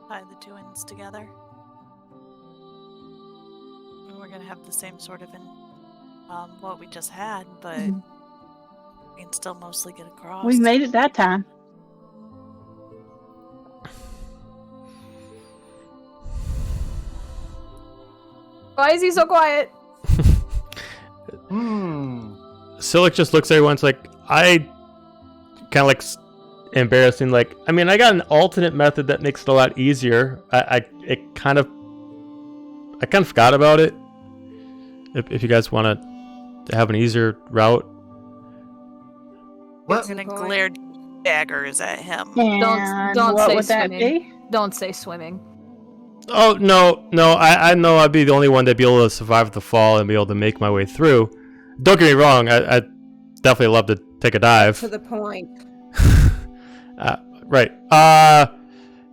Tie the two ends together. And we're gonna have the same sort of what we just had, but we can still mostly get across. We made it that time. Why is he so quiet? Silic just looks at everyone's like, I kind of like embarrassing, like, I mean, I got an alternate method that makes it a lot easier. I kind of forgot about it. If you guys want to have an easier route. We're gonna glare daggers at him. And Don't what say would that swimming. be? Don't say swimming. Oh, no, I know I'd be the only one that'd be able to survive the fall and be able to make my way through. Don't get me wrong, I definitely love to take a dive. To the point. Right.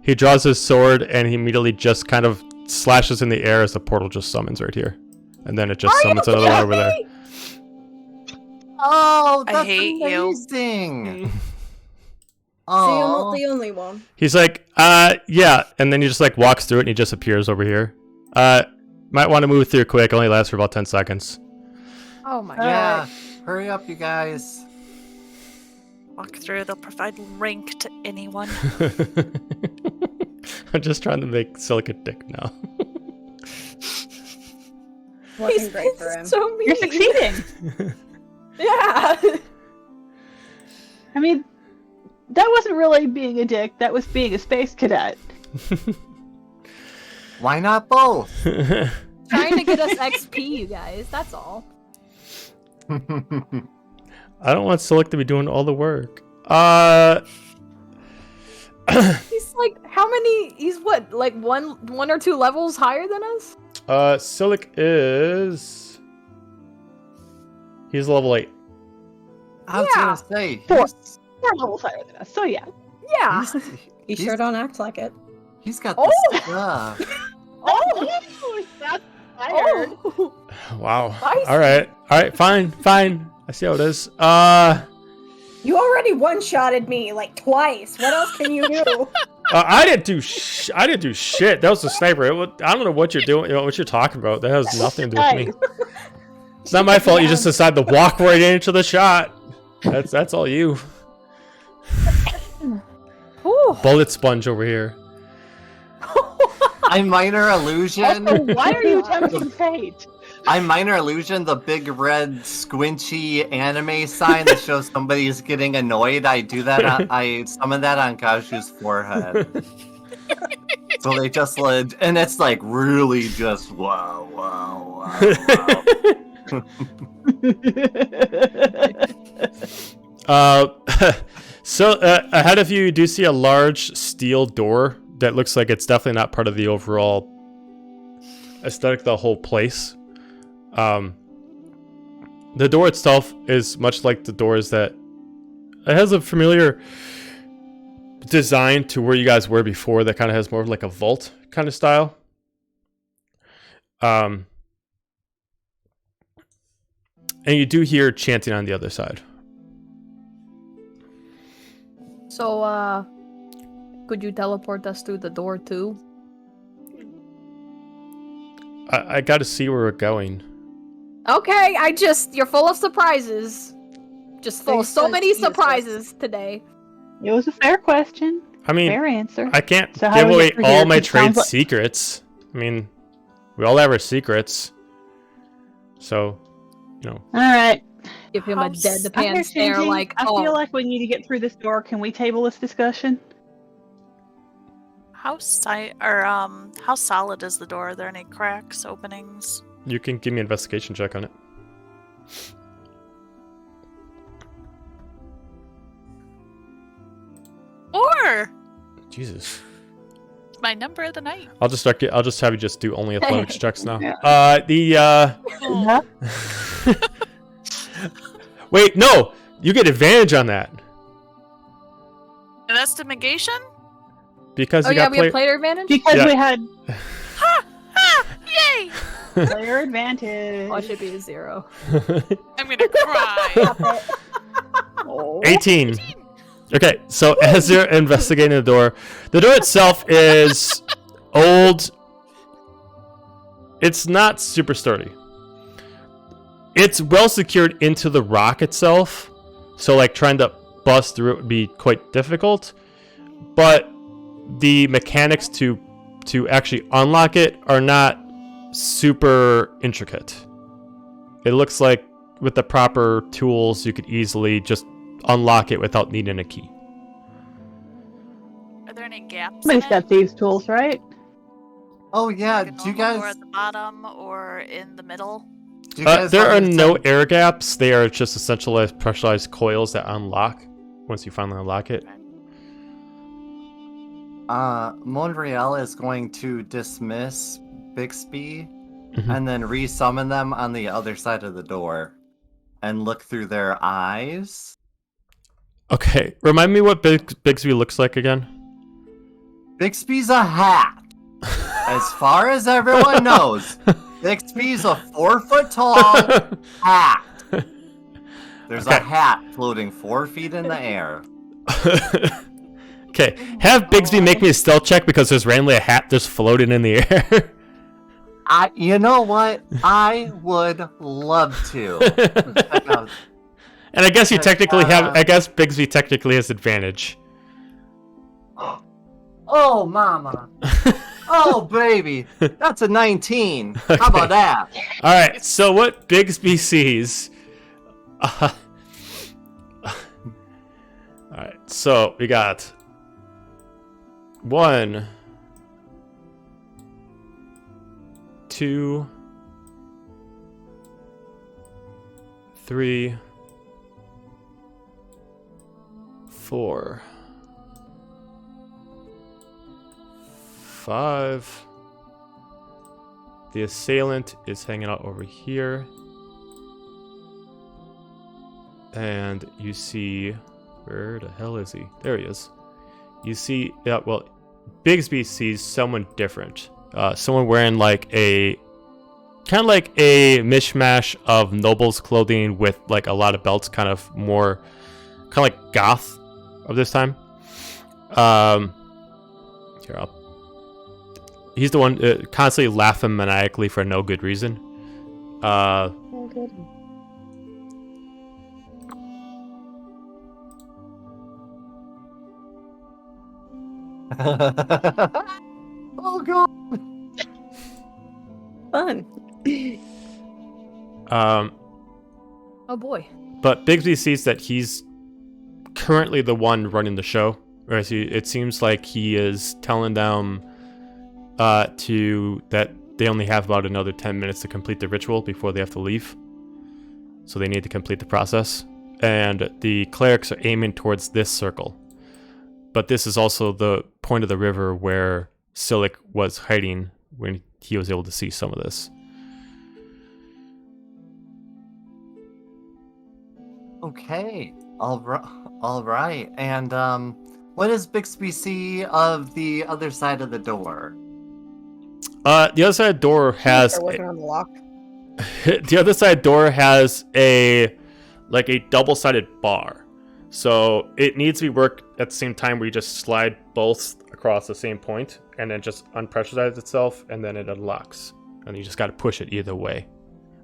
He draws his sword and he immediately just kind of slashes in the air as the portal just summons right here. And then it just summons another one over there. Oh, that's I hate amazing. So you're not Oh, the only one. He's like, yeah, and then he just like walks through it and he just appears over here. Might want to move through quick. Only lasts for about 10 seconds. Oh my yeah. god. Hurry up, you guys. Walk through, they'll provide rank to anyone. I'm just trying to make Silicate dick now. Working great for him. So mean. You're succeeding. Yeah. I mean, that wasn't really being a dick. That was being a space cadet. Why not both? Trying to get us XP, you guys. That's all. I don't want Silic to be doing all the work. He's like, how many? He's what, like one or two levels higher than us? Silic is... He's level 8. I was Yeah. gonna say, Four levels higher than us. So yeah. Yeah. You he's- sure don't act like it. he's got Oh! the stuff. Oh, that's fired. Oh. Wow. Nice. Alright, fine. I see how it is. You already one-shotted me like twice. What else can you do? I didn't do shit. That was the sniper. I don't know what you're doing, what you're talking about. That has nothing to do with me. It's not my fault. You just decided to walk right into the shot. That's all you. Ooh. Bullet sponge over here. I'm minor illusion. Also, why are you tempting fate? I'm minor illusion, the big red squinchy anime sign that shows somebody is getting annoyed. I do that. I summon that on Kaju's forehead. So they just lived, and it's like really just wow. So ahead of you do see a large steel door that looks like it's definitely not part of the overall aesthetic of the whole place. The door itself is much like the doors that it has a familiar design to where you guys were before that kind of has more of like a vault kind of style. And you do hear chanting on the other side. So, could you teleport us through the door too? I got to see where we're going. Okay, you're full of surprises. Just full of so Says many Jesus. surprises today. It was a fair question. I mean, Fair answer. I can't So how give do we away get through all here? my It trade sounds like- secrets. I mean, we all have our secrets. So, you know. All right. Give him a House- dead pants stare Understanding, like, I oh. feel like we need to get through this door. Can we table this discussion? How solid is the door? Are there any cracks, openings? You can give me an investigation check on it. Or Jesus. my number of the night. I'll just have you just do only athletics checks now. Yeah. Wait, no! You get advantage on that. And that's the negation? Because Oh you yeah, got we have player advantage? Because Yeah. we had Ha! Ha! Yay! player advantage. Oh, it should be a 0. I'm gonna cry. Oh. 18. Okay, so as you're investigating the door itself is old. It's not super sturdy. It's well secured into the rock itself, so like trying to bust through it would be quite difficult. But the mechanics to actually unlock it are not super intricate. It looks like with the proper tools you could easily just unlock it without needing a key. Are there any gaps? Somebody's in got it? thieves' tools, right? Oh yeah, Like a do you normal door guys? at the bottom or in the middle? Do you guys There are want me to no send- air gaps. They are just essentially pressurized coils that unlock once you finally unlock it. Monreal is going to dismiss Bixby Mhm. and then resummon them on the other side of the door and look through their eyes. Okay, remind me what Bigsby looks like again. Bixby's a hat. As far as everyone knows, Bixby's a 4-foot tall hat. There's Okay. a hat floating 4 feet in the air. Okay, have Bigsby make me a stealth check because there's randomly a hat just floating in the air. You know what? I would love to. Check out. And I guess you Check technically that have. out. I guess Bigsby technically has advantage. Oh, mama. Oh, baby. That's a 19. How Okay. about that? All right. So what Bigsby sees. All right. So we got 1, 2, 3, 4, 5. The assailant is hanging out over here. And you see, where the hell is he? There he is. You see, yeah, well, Bigsby sees someone different. Someone wearing like a, kind of like a mishmash of noble's clothing with like a lot of belts, kind of more, kind of like goth of this time. Here, he's the one constantly laughing maniacally for no good reason. Oh, good. Oh, God. Fun. Oh boy. But Bigsby sees that he's currently the one running the show. Whereas it seems like he is telling them that they only have about another 10 minutes to complete the ritual before they have to leave. So they need to complete the process. And the clerics are aiming towards this circle. But this is also the point of the river where Silic was hiding when he was able to see some of this. Okay. All right. And what does Bixby see of the other side of the door? The other side door has Start working on the lock. the other side door has a double-sided bar. So it needs to be worked at the same time where you just slide both across the same point and then just unpressurizes itself and then it unlocks. And you just got to push it either way.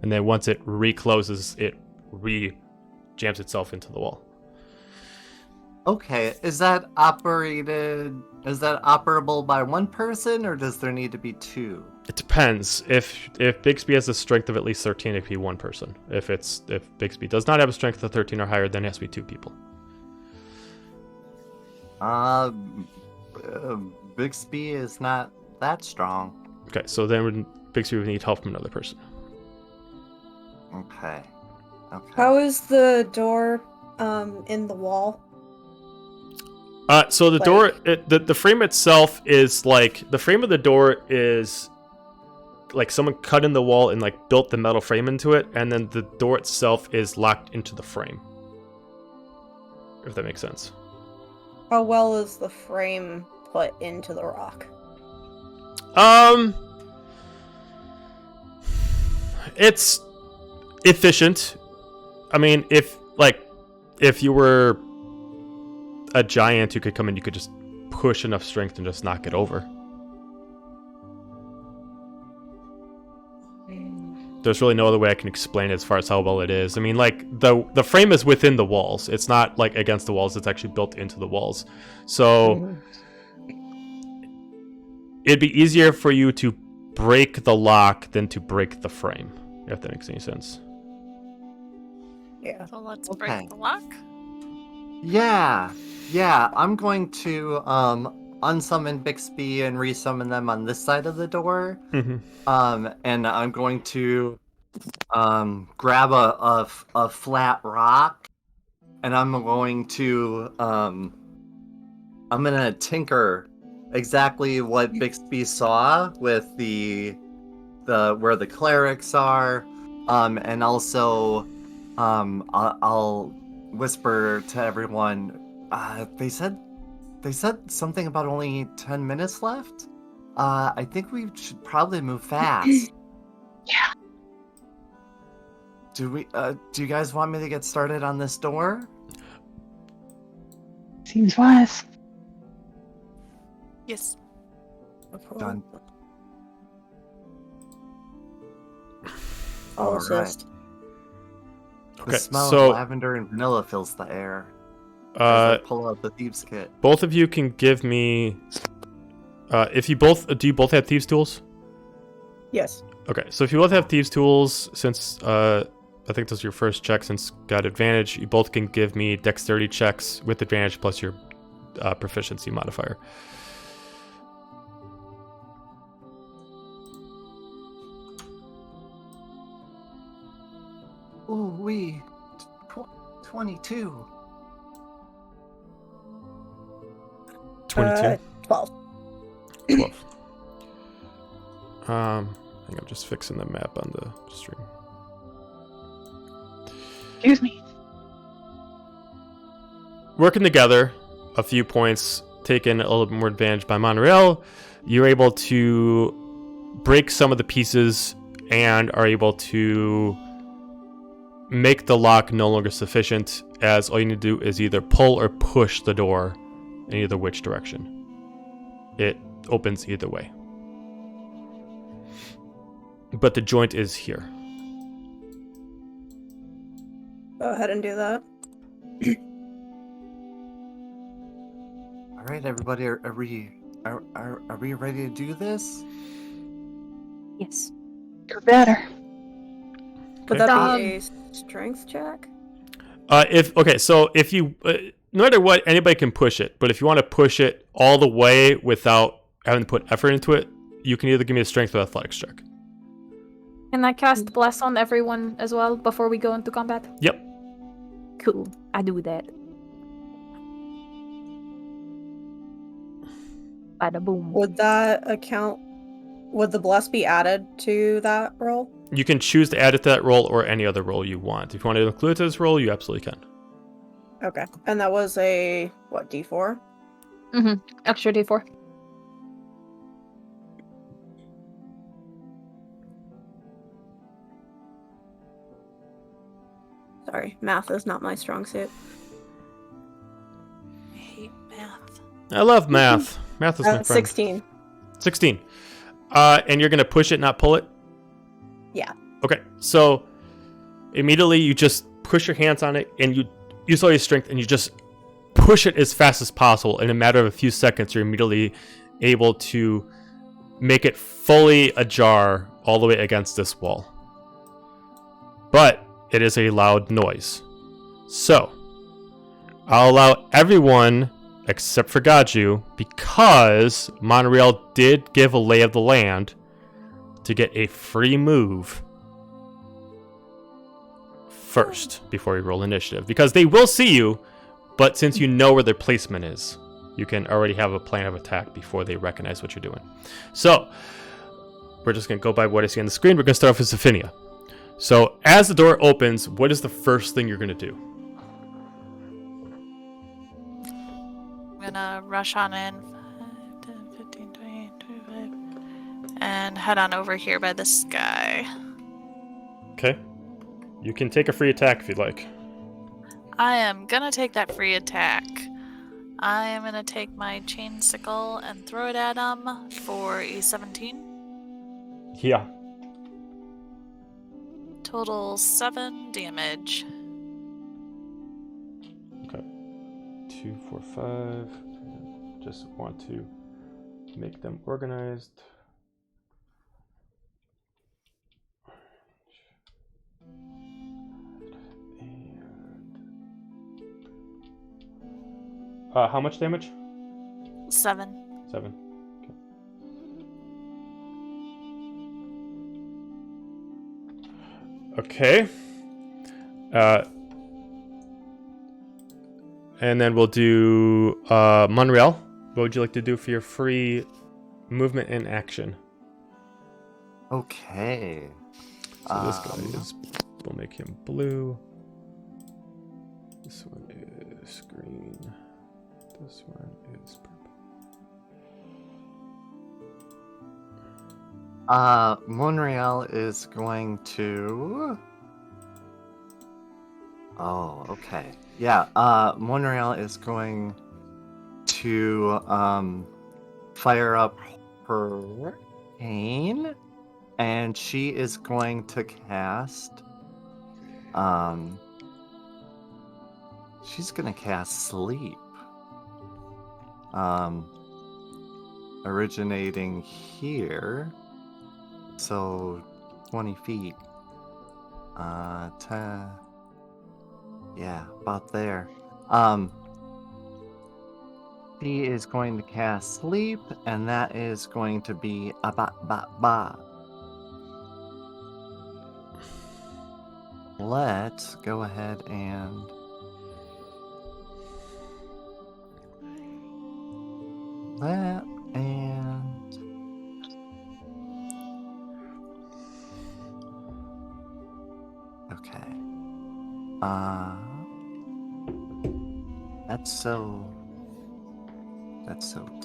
And then once it recloses, it re-jams itself into the wall. Okay. Is that operable by one person or does there need to be two? It depends. If Bixby has a strength of at least 13, it can be one person. If Bixby does not have a strength of 13 or higher, then it has to be two people. Bixby is not that strong. Okay, so then Bixby would need help from another person. Okay. How is the door in the wall? So the door, the frame itself is the frame of the door is like someone cut in the wall and built the metal frame into it, and then the door itself is locked into the frame. If that makes sense. How well is the frame put into the rock? It's efficient. I mean, if you were a giant who could come in, you could just push enough strength and just knock it over. There's really no other way I can explain it as far as how well it is. I mean, the frame is within the walls. It's not against the walls. It's actually built into the walls. So it'd be easier for you to break the lock than to break the frame, if that makes any sense. Yeah. So let's Okay. break the lock. Yeah. I'm going to unsummon Bixby and resummon them on this side of the door. Mm-hmm. And I'm going to grab a flat rock, and I'm going to tinker exactly what Bixby saw with the where the clerics are, and also I'll whisper to everyone. They said something about only 10 minutes left. I think we should probably move fast. Yeah. Do you guys want me to get started on this door? Seems wise. Yes. Done. I'll All assist. The Okay, smell so of lavender and vanilla fills the air as I pull out the thieves' kit. both of you can give me. If you both do, you both have thieves' tools? Yes. Okay, so if you both have thieves' tools, since I think this is your first check, since got advantage, you both can give me dexterity checks with advantage plus your proficiency modifier. Ooh, 22. 22? 12. 12. I think I'm just fixing the map on the stream. Excuse me. Working together, a few points taken a little bit more advantage by Monreal. You're able to break some of the pieces and are able to make the lock no longer sufficient, as all you need to do is either pull or push the door in either which direction. It opens either way. But the joint is here. Go ahead and do that. All right, everybody, are we ready to do this? Yes. You're better. Would that Um, be a strength check? If you, no matter what, anybody can push it. But if you want to push it all the way without having to put effort into it, you can either give me a strength or athletics check. Can I cast Bless on everyone as well before we go into combat? Yep. Cool. I do that. Bada boom. Would that account? Would the bless be added to that roll? You can choose to add it to that roll or any other roll you want. If you want to include it to this roll, you absolutely can. Okay. And that was a, what, D4? Extra D4. Sorry, math is not my strong suit. I hate math. I love math. Math is my friend. 16. 16. And you're going to push it, not pull it? Yeah. Okay, so immediately you just push your hands on it and you use all your strength and you just push it as fast as possible. In a matter of a few seconds, you're immediately able to make it fully ajar all the way against this wall. But it is a loud noise. So, I'll allow everyone except for Gaju, because Monreal did give a lay of the land, to get a free move first before you roll initiative. Because they will see you, but since you know where their placement is, you can already have a plan of attack before they recognize what you're doing. So, we're just going to go by what I see on the screen. We're going to start off with Zephinia. So, as the door opens, what is the first thing you're going to do? I'm gonna rush on in 5, 10, 15, 20, 25, and head on over here by this guy. Okay. You can take a free attack if you'd like. I am gonna take that free attack. I am gonna take my chain sickle and throw it at him for a 17. Yeah. Total 7 damage. Okay. 2, 4, 5. Just want to make them organized. And how much damage? 7. 7. Okay. And then we'll do Monreal. What would you like to do for your free movement and action? Okay. So this guy is, we'll make him blue. This one is green. This one is purple. Monreal is going to. Oh, okay. Yeah, Monreal is going to fire up her cane, and she is going to cast. She's gonna cast sleep. Originating here, so 20 feet. 10. Yeah, about there. She is going to cast sleep, and that is going to be a ba. Let's go ahead and that and okay. That's so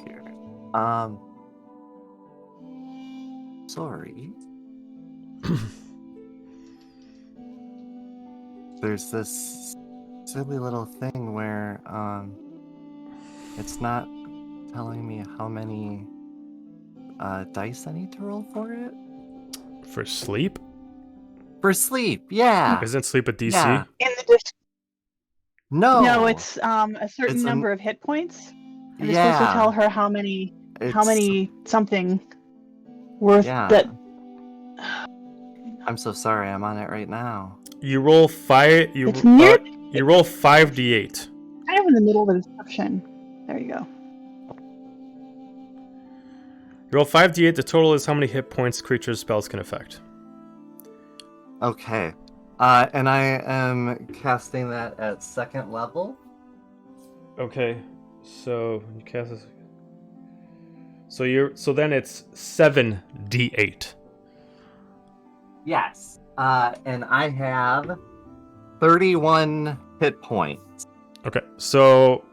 weird. Sorry. There's this silly little thing where it's not telling me how many dice I need to roll for it. For sleep? For sleep, yeah. Isn't sleep a DC? Yeah. In the No, it's a certain It's number of hit points, and yeah. it's supposed to tell her how many It's- something worth Yeah. that. I'm so sorry. I'm on it right now. You roll 5. It's near, You roll 5d8. kind of in the middle of the description. There you go. You roll 5d8. The total is how many hit points creatures' spells can affect. Okay. And I am casting that at 2nd level. Okay, so you cast this. So then it's 7d8. Yes. And I have 31 hit points. Okay, so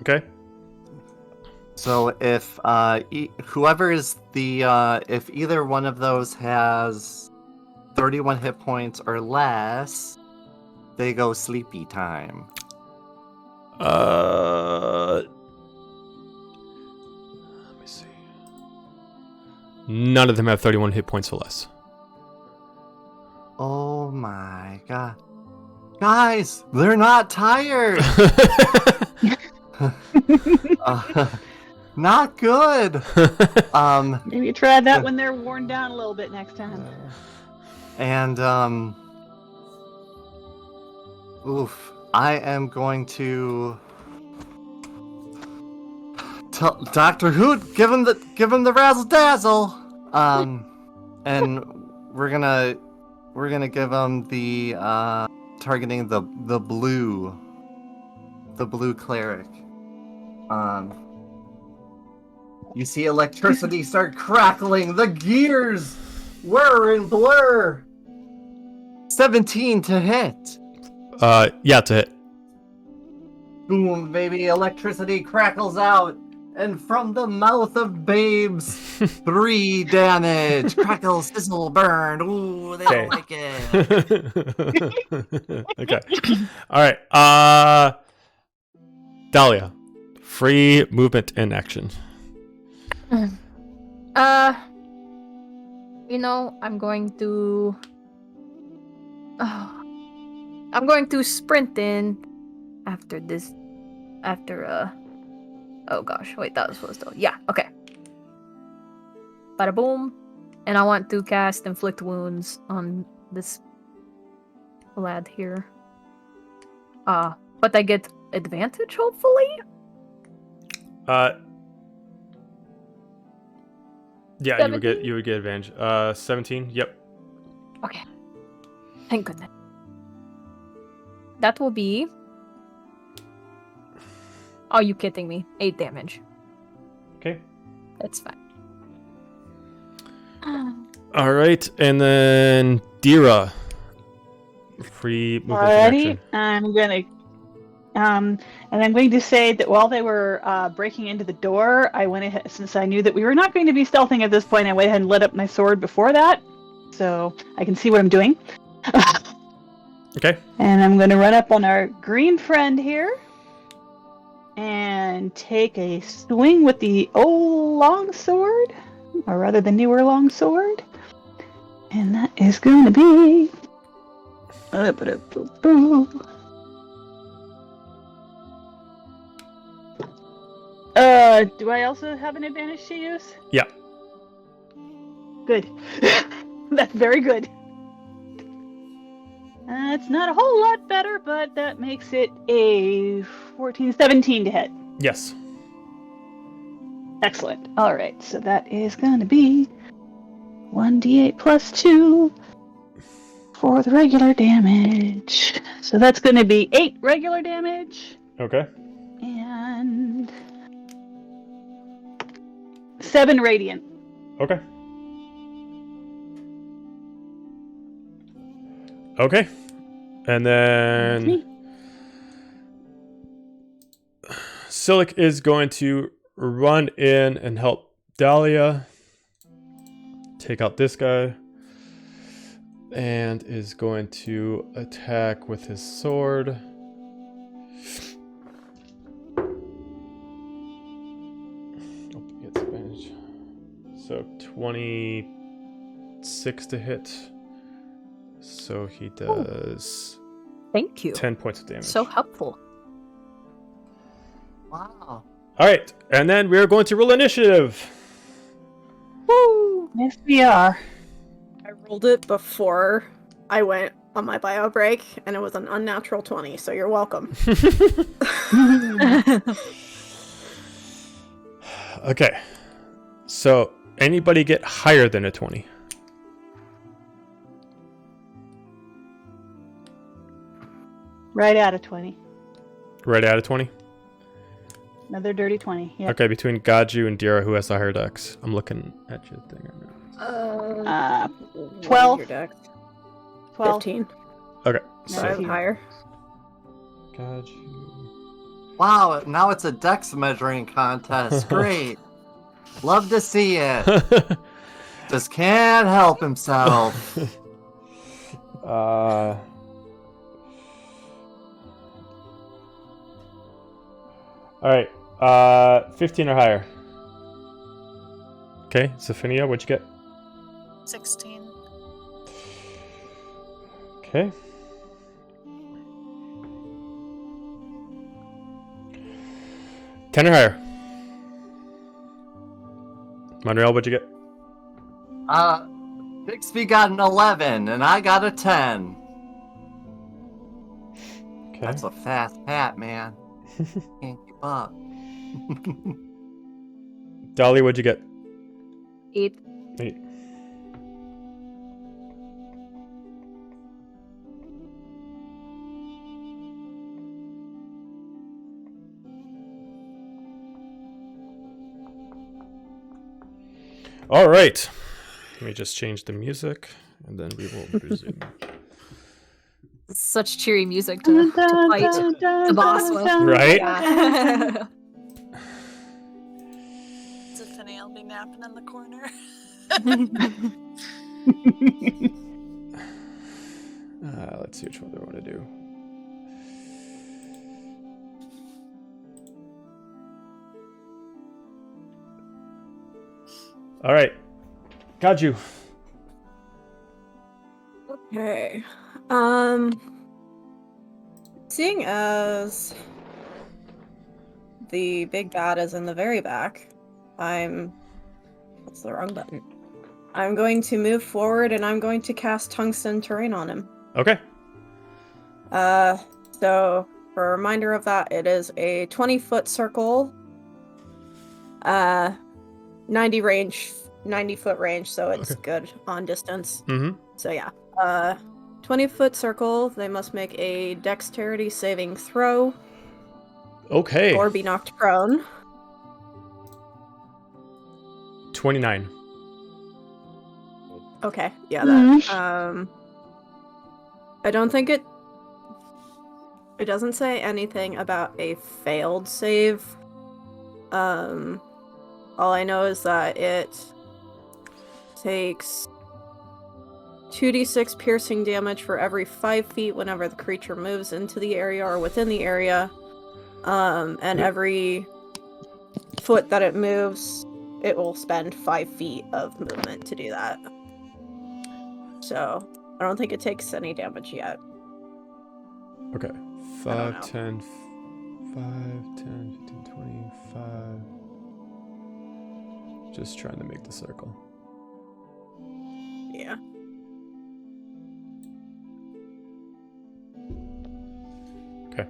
okay. So if whoever is the if either one of those has 31 hit points or less, they go sleepy time. Let me see. None of them have 31 hit points or less. Oh my god. Guys, they're not tired. Not good. Maybe try that when they're worn down a little bit next time. And oof, I am going to tell Dr. Hoot, give him the razzle dazzle. And we're gonna give him the targeting the blue cleric. You see electricity start crackling, the gears whir and blur. 17 to hit. Yeah, to hit. Boom, baby, electricity crackles out. And from the mouth of babes, 3 damage. Crackle, sizzle, burn. Ooh, they don't like it. Okay. All right. Dahlia, free movement and action. I'm going to sprint in after this. Oh gosh, wait, that was supposed to. Yeah, okay. Bada boom. And I want to cast Inflict Wounds on this lad here. But I get advantage, hopefully? Yeah, 17? you would get advantage. 17. Yep. Okay. Thank goodness. That will be. Are you kidding me? 8 damage. Okay. That's fine. All right, and then Dira, free movement and Alrighty, action. and I'm going to say that while they were breaking into the door, I went ahead, since I knew that we were not going to be stealthing at this point, I went ahead and lit up my sword before that, so I can see what I'm doing. Okay. And I'm going to run up on our green friend here and take a swing with the old longsword, or rather the newer longsword. And that is going to be... do I also have an advantage to use? Yeah. Good. That's very good. It's not a whole lot better, but that makes it a 17 to hit. Yes. Excellent. All right, so that is going to be 1d8 plus 2 for the regular damage. So that's going to be 8 regular damage Okay. and 7 radiant. Okay. Okay. And then Silic is going to run in and help Dahlia take out this guy. And is going to attack with his sword. Oh, he gets advantage. So 26 to hit. So he does Thank you. 10 points of damage. So helpful. Wow. All right, and then we're going to roll initiative. Woo! Yes, we are. I rolled it before I went on my bio break, and it was an unnatural 20, so you're welcome. Okay, so anybody get higher than a 20? Right out of 20. Right out of 20? Another dirty 20. Yeah. Okay, between Gaju and Dira, who has the higher dex? I'm looking at your thing right now. 12. Your dex. 12. 15. Okay, So I have Nice. higher. Gaju. Wow, now it's a dex measuring contest. Great. Love to see it. Just can't help himself. All right, 15 or higher. Okay, Zephinia, what'd you get? 16. Okay. Ten or higher. Monreal, what'd you get? Bixby got an 11, and I got a 10. Okay. That's a fast pat, man. Can't keep up. Dolly, what'd you get? 8. 8. All right. Let me just change the music, and then we will resume. Such cheery music to fight the boss with. Right? Yeah. Tiffany, I'll be napping in the corner. Let's see which one do I want to do. All right. Got you. Okay. Seeing as the big bad is in the very back, that's the wrong button. I'm going to move forward and I'm going to cast Tungsten Terrain on him. Okay. So for a reminder of that, it is a 20-foot circle, 90-foot range, so it's Okay. good on distance. Mm-hmm. So yeah, 20-foot circle. They must make a dexterity saving throw Okay. or be knocked prone. 29. Okay, yeah, that. I don't think it doesn't say anything about a failed save. All I know is that it takes 2d6 piercing damage for every 5 feet whenever the creature moves into the area or within the area. And every foot that it moves, it will spend 5 feet of movement to do that. So, I don't think it takes any damage yet. Okay. I don't 5, 10, 5, 10, 15, 25. Just trying to make the circle. Yeah. Okay.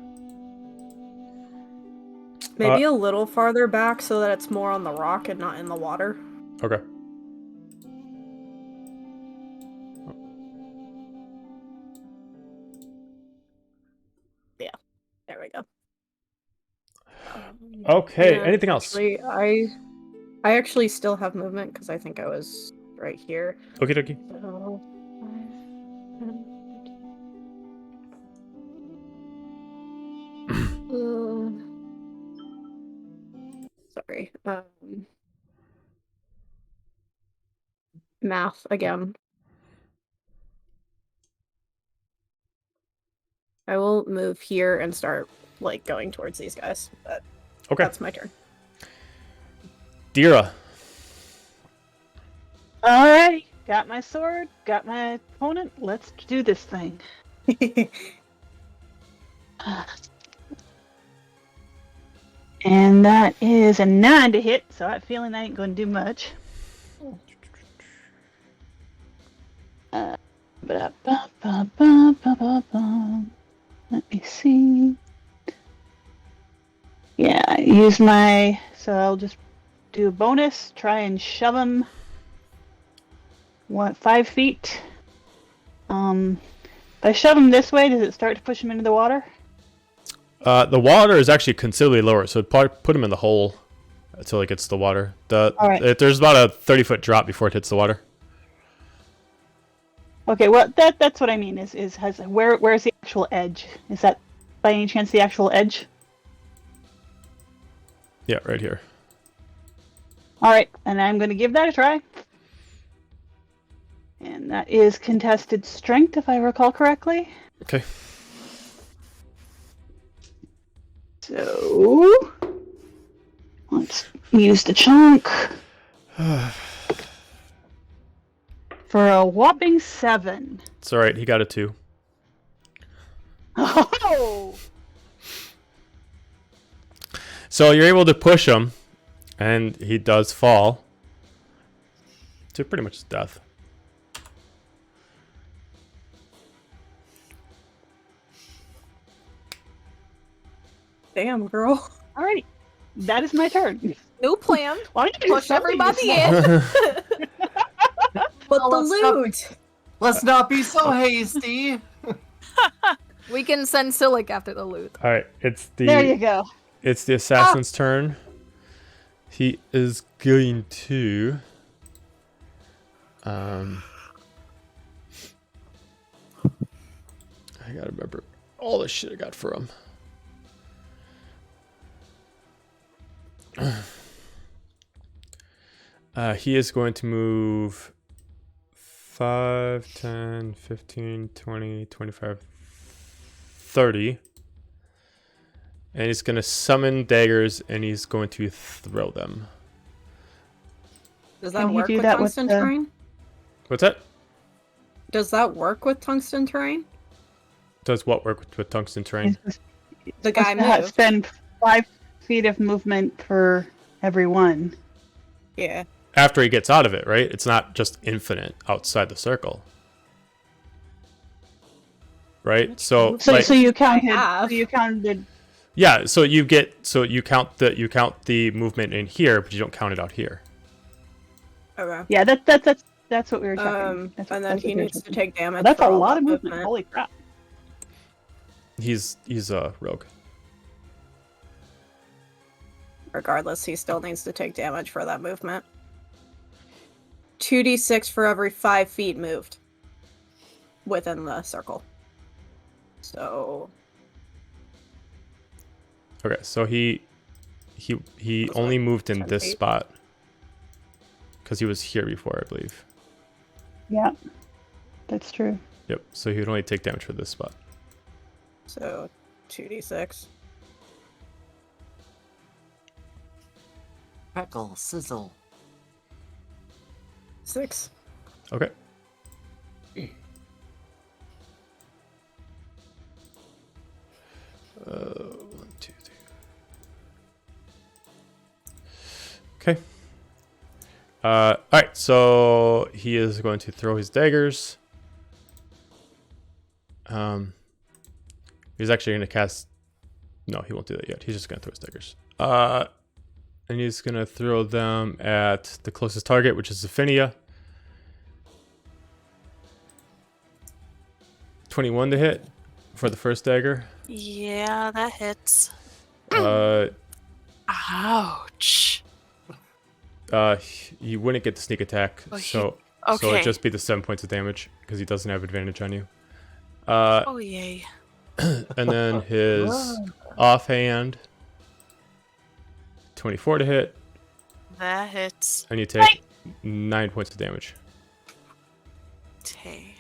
Maybe a little farther back so that it's more on the rock and not in the water. Okay. Yeah. There we go. Okay. And Anything else? actually, I actually still have movement because I think I was right here. Okie dokie. So, 5, 10, sorry. Math again. I will move here and start like going towards these guys. But Okay. that's my turn. Dira. Alrighty, got my sword, got my opponent. Let's do this thing. And that is a 9 to hit, so I have a feeling that ain't going to do much. Let me see. Yeah, use my... So I'll just do a bonus, try and shove him 5 feet. If I shove him this way, does it start to push him into the water? The water is actually considerably lower, so put him in the hole until it gets to the water. All right. There's about a 30-foot drop before it hits the water. Okay, well that's what I mean. Where's the actual edge? Is that by any chance the actual edge? Yeah, right here. All right, and I'm going to give that a try. And that is contested strength, if I recall correctly. Okay. So let's use the chunk for a whopping 7. It's all right. He got a 2. Oh! So you're able to push him, and he does fall to pretty much his death. Damn, girl. Alrighty, that is my turn. New plan. Why don't you do Push something everybody this in. But Oh, the let's not- loot! Let's not be so hasty. We can send Silic after the loot. All right, it's There you go. It's the assassin's turn. He is going to I gotta remember all the shit I got for him. He is going to move 5, 10, 15, 20, 25, 30. And he's going to summon daggers and he's going to throw them. Does that Can you work do with that with tungsten the- terrain? What's that? Does that work with tungsten terrain? Does what work with tungsten terrain? The guy Supposed to moved. spend 5 feet of movement for every one. Yeah. After he gets out of it, right? It's not just infinite outside the circle. Right? So So, like, so you counted. have. So you counted. yeah, so you count the movement in here, but you don't count it out here. Okay. Yeah, that's what we were checking. And then That's what he we were needs to checking. take damage. That's for a all lot that of movement. Holy crap! He's a rogue. Regardless, he still needs to take damage for that movement. 2d6 for every 5 feet moved within the circle. So Okay, so he only moved in 10 this feet. spot because he was here before, I believe. Yeah. That's true. Yep. So he would only take damage for this spot. So 2d6. Crackle, sizzle. 6. Okay. One, two, three. Okay. All right. So he is going to throw his daggers. He's actually going to cast. No, he won't do that yet. He's just going to throw his daggers. And he's going to throw them at the closest target, which is Zephinia. 21 to hit for the first dagger. Yeah, that hits. Uh, Ouch. you wouldn't get the sneak attack, Oh, so Okay. it'd just be the 7 points of damage because he doesn't have advantage on you. Oh, yay. And then his offhand, 24 to hit, That hits. and you take 9 points of damage. Okay.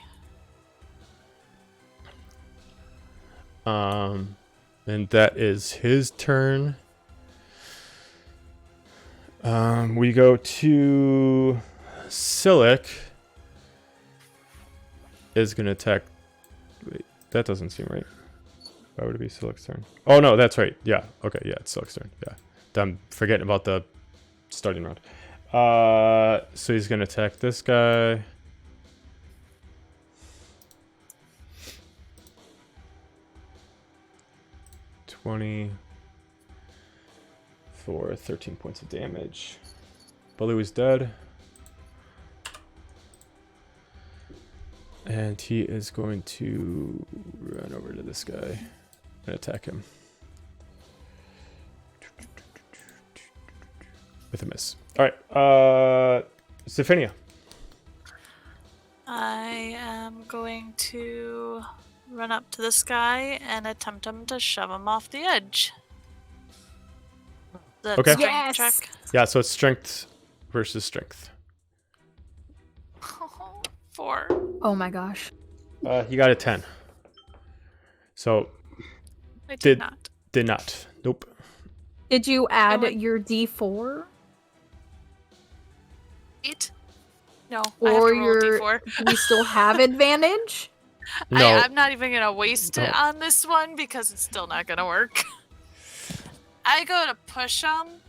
And that is his turn. We go to Silic. Is gonna attack. Wait, that doesn't seem right. Why would it be Silic's turn? Oh no, that's right. Yeah. Okay. Yeah, it's Silic's turn. Yeah. I'm forgetting about the starting round. So he's gonna attack this guy. For 13 points of damage. Baloo is dead. And he is going to run over to this guy and attack him. With a miss. Alright, Zephinia. I am going to run up to this guy and attempt him to shove him off the edge. The Okay. strength Yes! check. Yeah, so it's strength versus strength. 4. Oh my gosh. He got a 10. So, I Did- did not. did not. Nope. Did you add went- your D4? 8? No, I have Or to roll a your d4. do you still have advantage? No. I'm not even gonna waste it No. on this one because it's still not gonna work. I go to push him,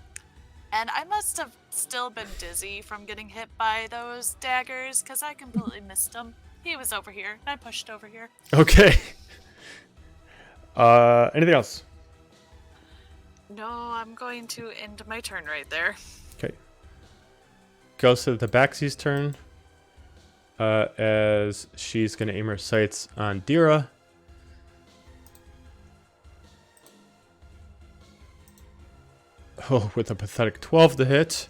and I must have still been dizzy from getting hit by those daggers because I completely missed him. He was over here, and I pushed over here. Okay. Anything else? No, I'm going to end my turn right there. Okay. Goes to the Tabaxi's turn. As she's going to aim her sights on Dira. Oh, with a pathetic 12 to hit.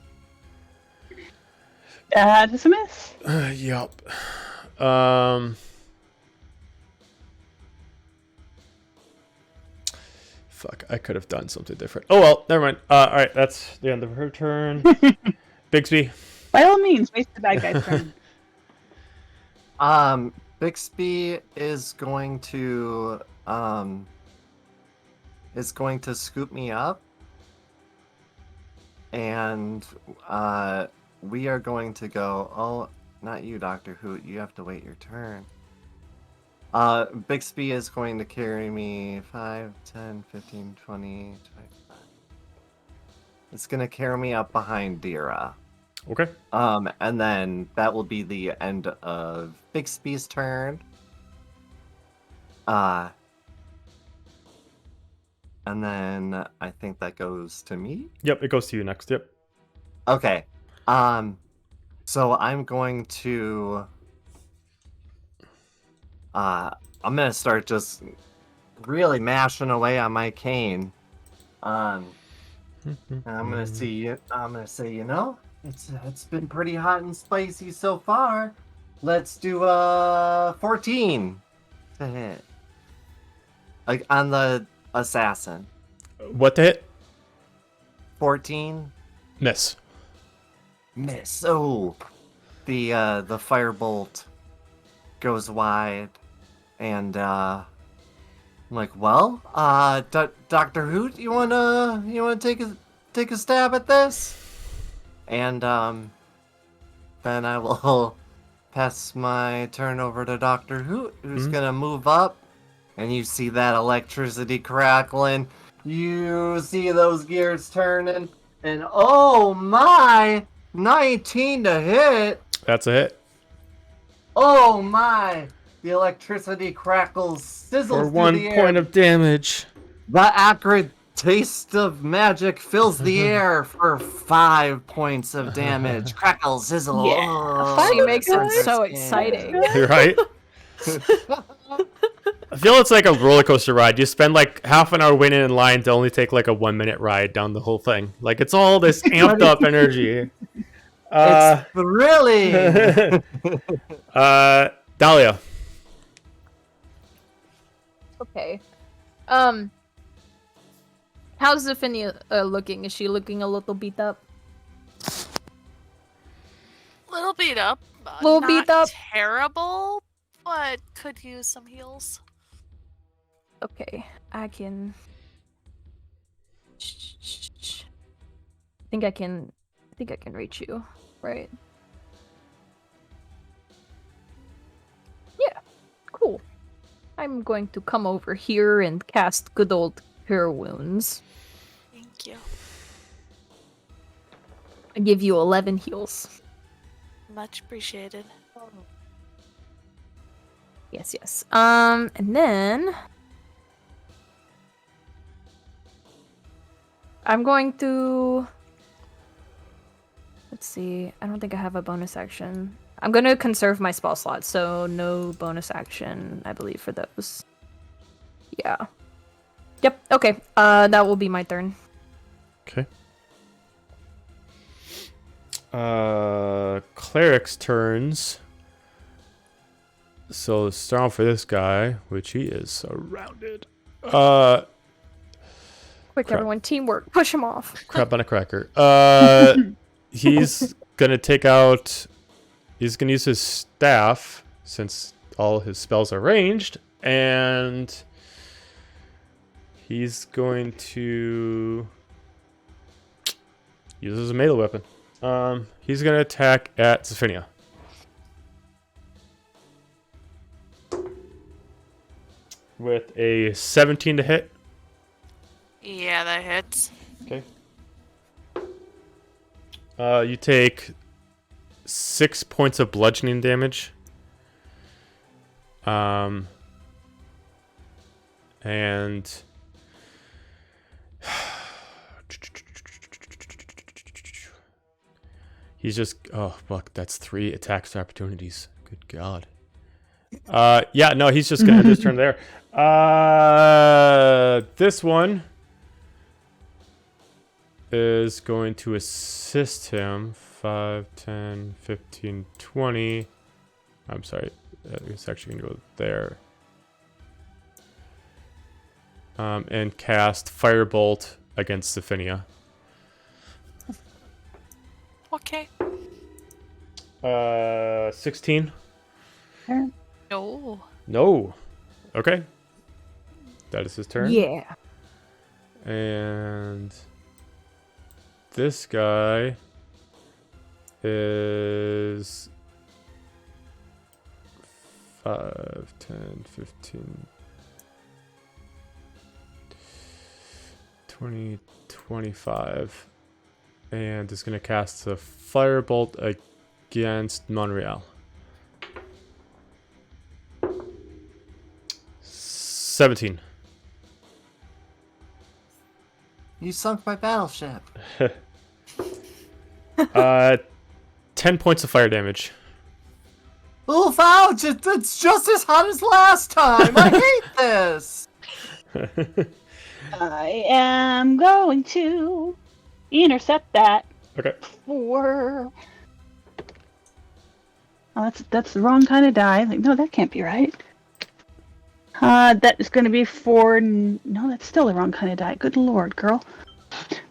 That's a miss. Yup. Fuck, I could have done something different. Oh well, never mind. Alright, that's the end of her turn. Bigsby. By all means, waste the bad guy's turn. Bixby is going to scoop me up, and we are going to go. Oh, not you, Dr. Hoot. You have to wait your turn. Bixby is going to carry me 5, 10, 15, 20, 25. It's going to carry me up behind Dira. Okay. And then that will be the end of Bixby's turn. And then I think that goes to me. Yep, it goes to you next. Yep. Okay. So I'm going to I'm gonna start just really mashing away on my cane. And I'm gonna say, you know, it's been pretty hot and spicy so far. Let's do 14 to hit. Like on the assassin. What to hit? 14 Miss. miss. Oh, the firebolt goes wide, and I'm like, well, Dr. Hoot, you wanna take a stab at this? And then I will pass my turn over to Dr. Hoot, who's gonna move up, and you see that electricity crackling. You see those gears turning, and oh my, 19 to hit. That's a hit. Oh my, the electricity crackles, sizzles For through 1 the air. point of damage. The acrid taste of magic fills the air for 5 points of damage. Crackle, sizzle. Yeah. Oh, She makes it burns so our skin. exciting. You're right. I feel it's like a roller coaster ride. You spend like half an hour waiting in line to only take like a 1 minute ride down the whole thing. Like it's all this amped up energy. It's thrilling. Dahlia. Okay. How's Zephania looking? Is she looking a little beat up? Little beat up. Little Not beat up? Terrible, but could use some heals. Okay, I think I can reach you, right? Yeah, cool. I'm going to come over here and cast good old Cure Wounds. Thank you. I give you 11 heals. Much appreciated. Yes. And then I'm going to, let's see. I don't think I have a bonus action. I'm going to conserve my spell slots, so no bonus action, I believe, for those. Yeah. Yep. Okay. That will be my turn. Okay. Cleric's turns. So start off for this guy, which he is surrounded. Quick, Crap. everyone, teamwork. Push him off. Crap on a cracker. He's gonna take out. He's gonna use his staff since all his spells are ranged, and he's going to use it as a melee weapon. He's gonna attack at Zephania. With a 17 to hit. Yeah, that hits. Okay. You take 6 points of bludgeoning damage. And he's just, oh fuck, that's 3 attacks opportunities. Good God. Yeah, no, he's just gonna end his turn there. This one is going to assist him. 5, 10, 15, 20. I'm sorry. It's actually going to go there. And cast Firebolt against Zephania. Okay. 16. No. No. Okay. That is his turn. Yeah. And this guy is 5, 10, 15, 20, 25. And is going to cast a Firebolt against Monreal. 17. You sunk my battleship. 10 points of fire damage. Oof, ouch! It's just as hot as last time! I hate this! I am going to intercept that Okay. for... Oh, that's the wrong kind of die. Like, no, that can't be right. That is going to be for... No, that's still the wrong kind of die. Good lord, girl.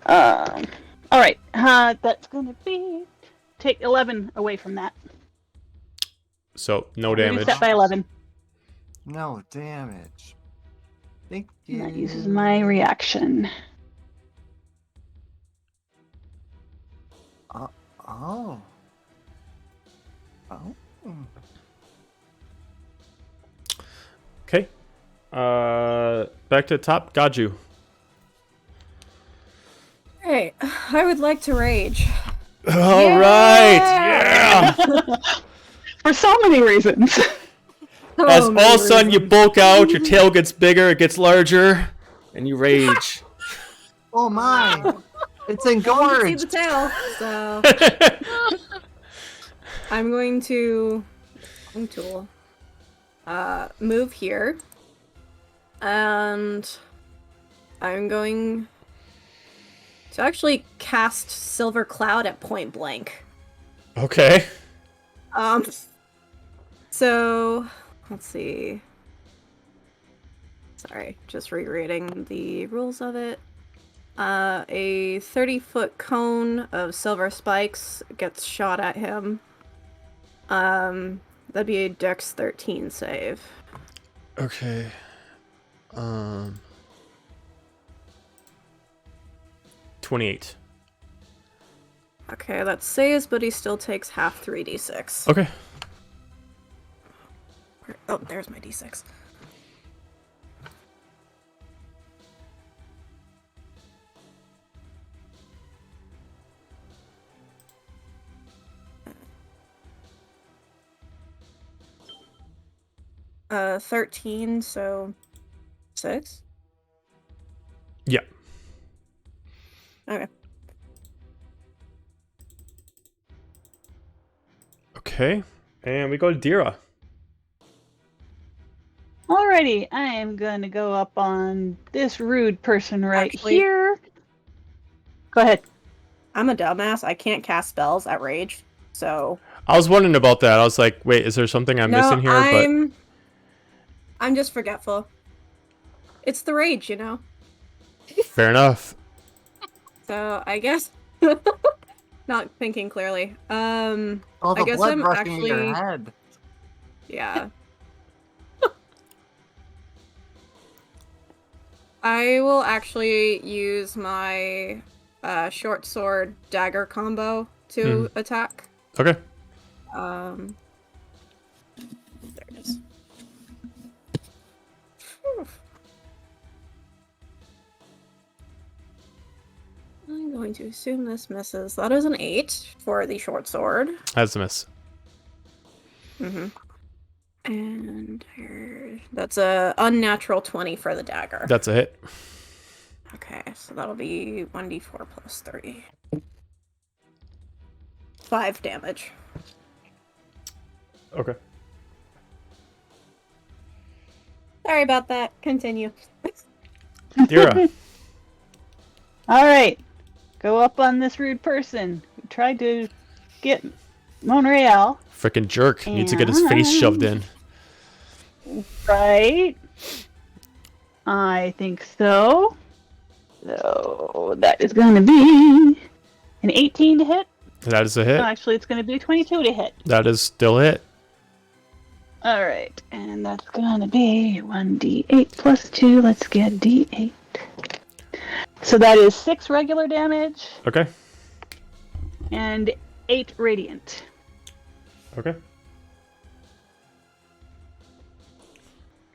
Alright, that's going to be... Take 11 away from that. So no damage. Reset by 11. No damage. Thank And you. that uses my reaction. Oh. Oh. Okay. Back to the top. Gaju. Hey, I would like to rage. All right. Yeah. For so many reasons. As all of many a sudden you reasons. bulk out, your tail gets bigger, it gets larger, and you rage. Oh my! It's See the engorged. tail. So I'm going to tool. Move here. And I'm going to actually cast Silver Cloud at point blank. Okay. So let's see. Sorry, just rereading the rules of it. A 30-foot cone of silver spikes gets shot at him. That'd be a Dex 13 save. Okay. 28. Okay, that saves, but he still takes half 3d6. Okay. Oh, there's my d6. Uh, 13, so 6? Yeah. Okay. Okay. And we go to Dira. Alrighty, I am gonna go up on this rude person right Actually- here. Go ahead. I'm a dumbass. I can't cast spells at rage, so... I was wondering about that. I was like, wait, is there something I'm missing here? I'm just forgetful. It's the rage, you know? But fair enough. So, I guess... Not thinking clearly. All the I guess blood I'm rushing in your actually- head. Yeah. I will actually use my short sword dagger combo to attack. Okay. There it is. Phew. I'm going to assume this misses. That is an 8 for the short sword. That's a miss. And that's a unnatural 20 for the dagger. That's a hit. Okay, so that'll be 1d4 plus 3. 5 damage. Okay. Sorry about that. Continue. Dira. Alright. Go up on this rude person who tried to get Monreal. Frickin' jerk. Needs to get his face shoved in. Right? I think so. So that is going to be an 18 to hit. That is a hit. No, actually, it's going to be a 22 to hit. That is still hit. Alright, and that's going to be 1d8 plus 2. Let's get d8. So that is 6 regular damage Okay. and 8 radiant. Okay.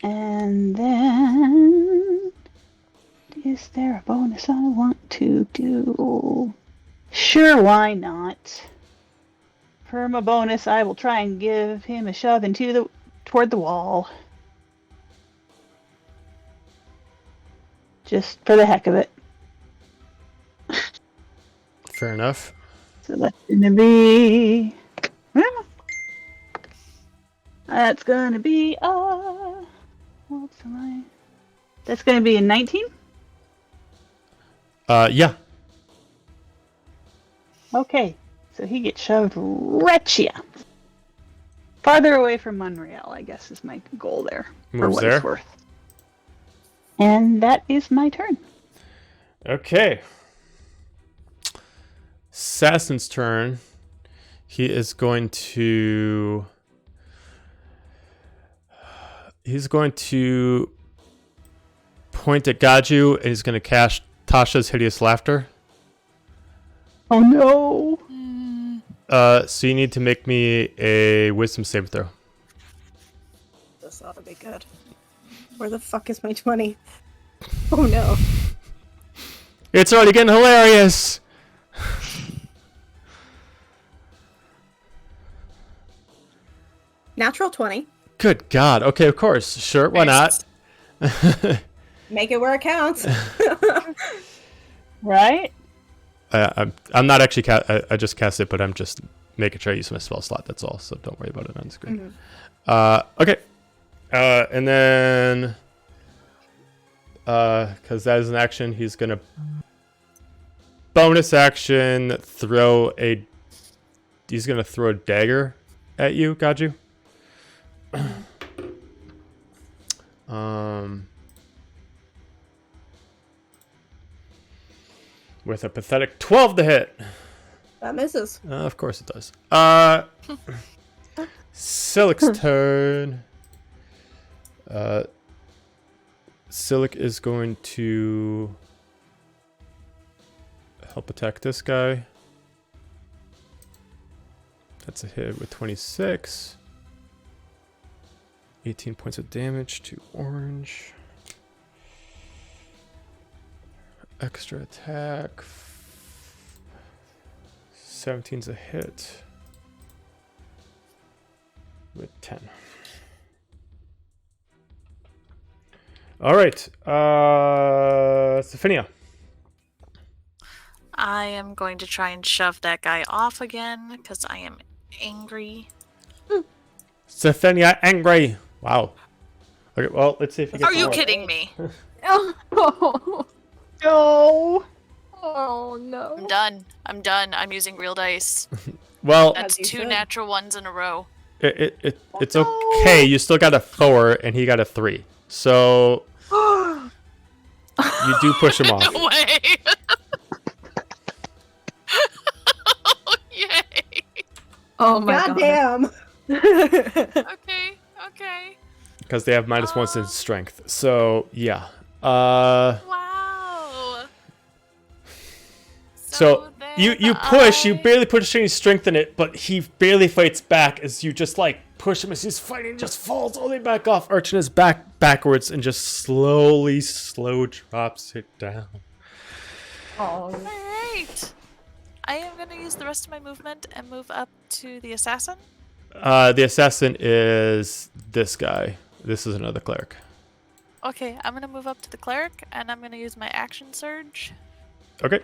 And then... is there a bonus I want to do? Sure, why not? For my bonus, I will try and give him a shove toward the wall. Just for the heck of it. Fair enough. So that's gonna be... That's gonna be... what's my... That's gonna be a 19? Yeah. Okay, so he gets shoved right here. Farther away from Monreal, I guess, is my goal there. For Moves what there. it's worth. And that is my turn. Okay. Assassin's turn. He is going to He's going to point at Gaju, and he's going to cast Tasha's Hideous Laughter. Oh no! So you need to make me a Wisdom save throw. This ought to be good. Where the fuck is my 20? Oh no. It's already getting hilarious! Natural 20. Good God. Okay, of course. Sure, why not? Make it where it counts. Right? I'm not actually I just cast it, but I'm just making sure I use my spell slot. That's all. So don't worry about it on the screen. Okay. And then, because that is an action, he's gonna bonus action He's gonna throw a dagger at you, Gaju. With a pathetic 12 to hit. That misses. Of course it does. Silic's turn. Silic is going to help attack this guy. That's a hit with 26. 18 points of damage to orange. Extra attack. 17's a hit. With 10. All right. Stephania. I am going to try and shove that guy off again because I am angry. Stephania angry. Wow. Okay, well, let's see if you get Are you kidding me? Oh, No. oh no. I'm done. I'm using real dice. Well, That's you 2 should. natural ones in a row. it's okay. You still got a 4 and he got a 3. So you do push him off. No way. Yay. Oh my god. Goddamn. Okay. Because they have -1 in strength. So yeah. Wow. So you push, you I- barely put any strength in it, but he barely fights back as you just like push him as he's fighting, just falls all the way back off, arching his back backwards, and just slow drops it down. Oh. Alright. I am going to use the rest of my movement and move up to the assassin. The assassin is this guy. This is another cleric. Okay, I'm going to move up to the cleric and I'm going to use my action surge. Okay.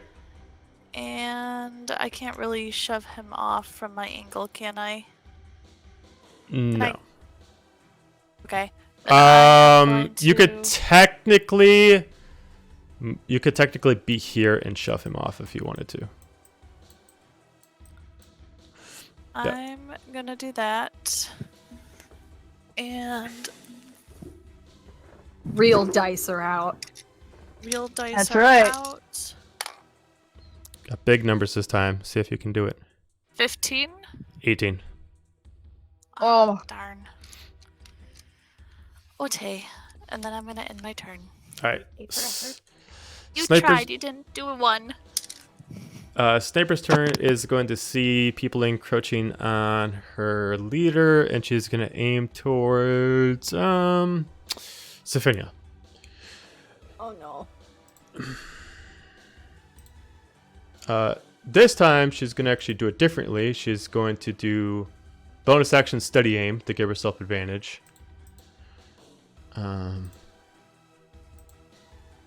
And I can't really shove him off from my angle, can I? No. Okay. Then I'm going You could to- technically be here and shove him off if you wanted to. I'm gonna do that. And Real dice are out. real dice That's are right. out. Got big numbers this time. See if you can do it. 15? 18. Oh. Darn. Okay. And then I'm gonna end my turn. All right. Eight for effort. You Snipers- tried, you didn't do a 1. Sniper's turn is going to see people encroaching on her leader, and she's going to aim towards Sophia. Oh no. This time, she's going to actually do it differently. She's going to do bonus action steady aim to give herself advantage.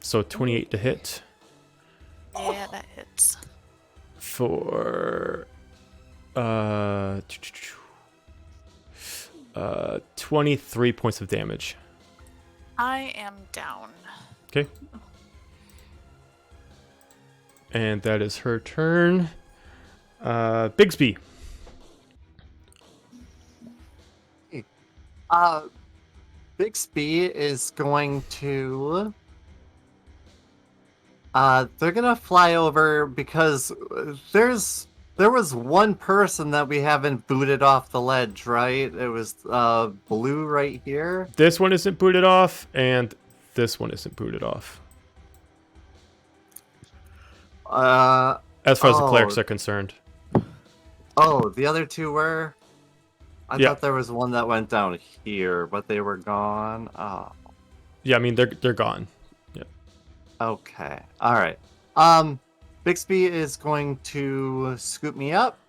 So 28 to hit Yeah, that hits. for 23 points of damage. I am down. Okay. And that is her turn. Bigsby. Bixby is going to. They're gonna fly over because there's There was one person that we haven't booted off the ledge, right? It was blue right here. This one isn't booted off, and this one isn't booted off. As far as the clerics are concerned. Oh, the other two were? I Yeah. thought there was one that went down here, but they were gone. Oh. Yeah, I mean, they're gone. Yeah. Okay. All right. Bixby is going to scoop me up,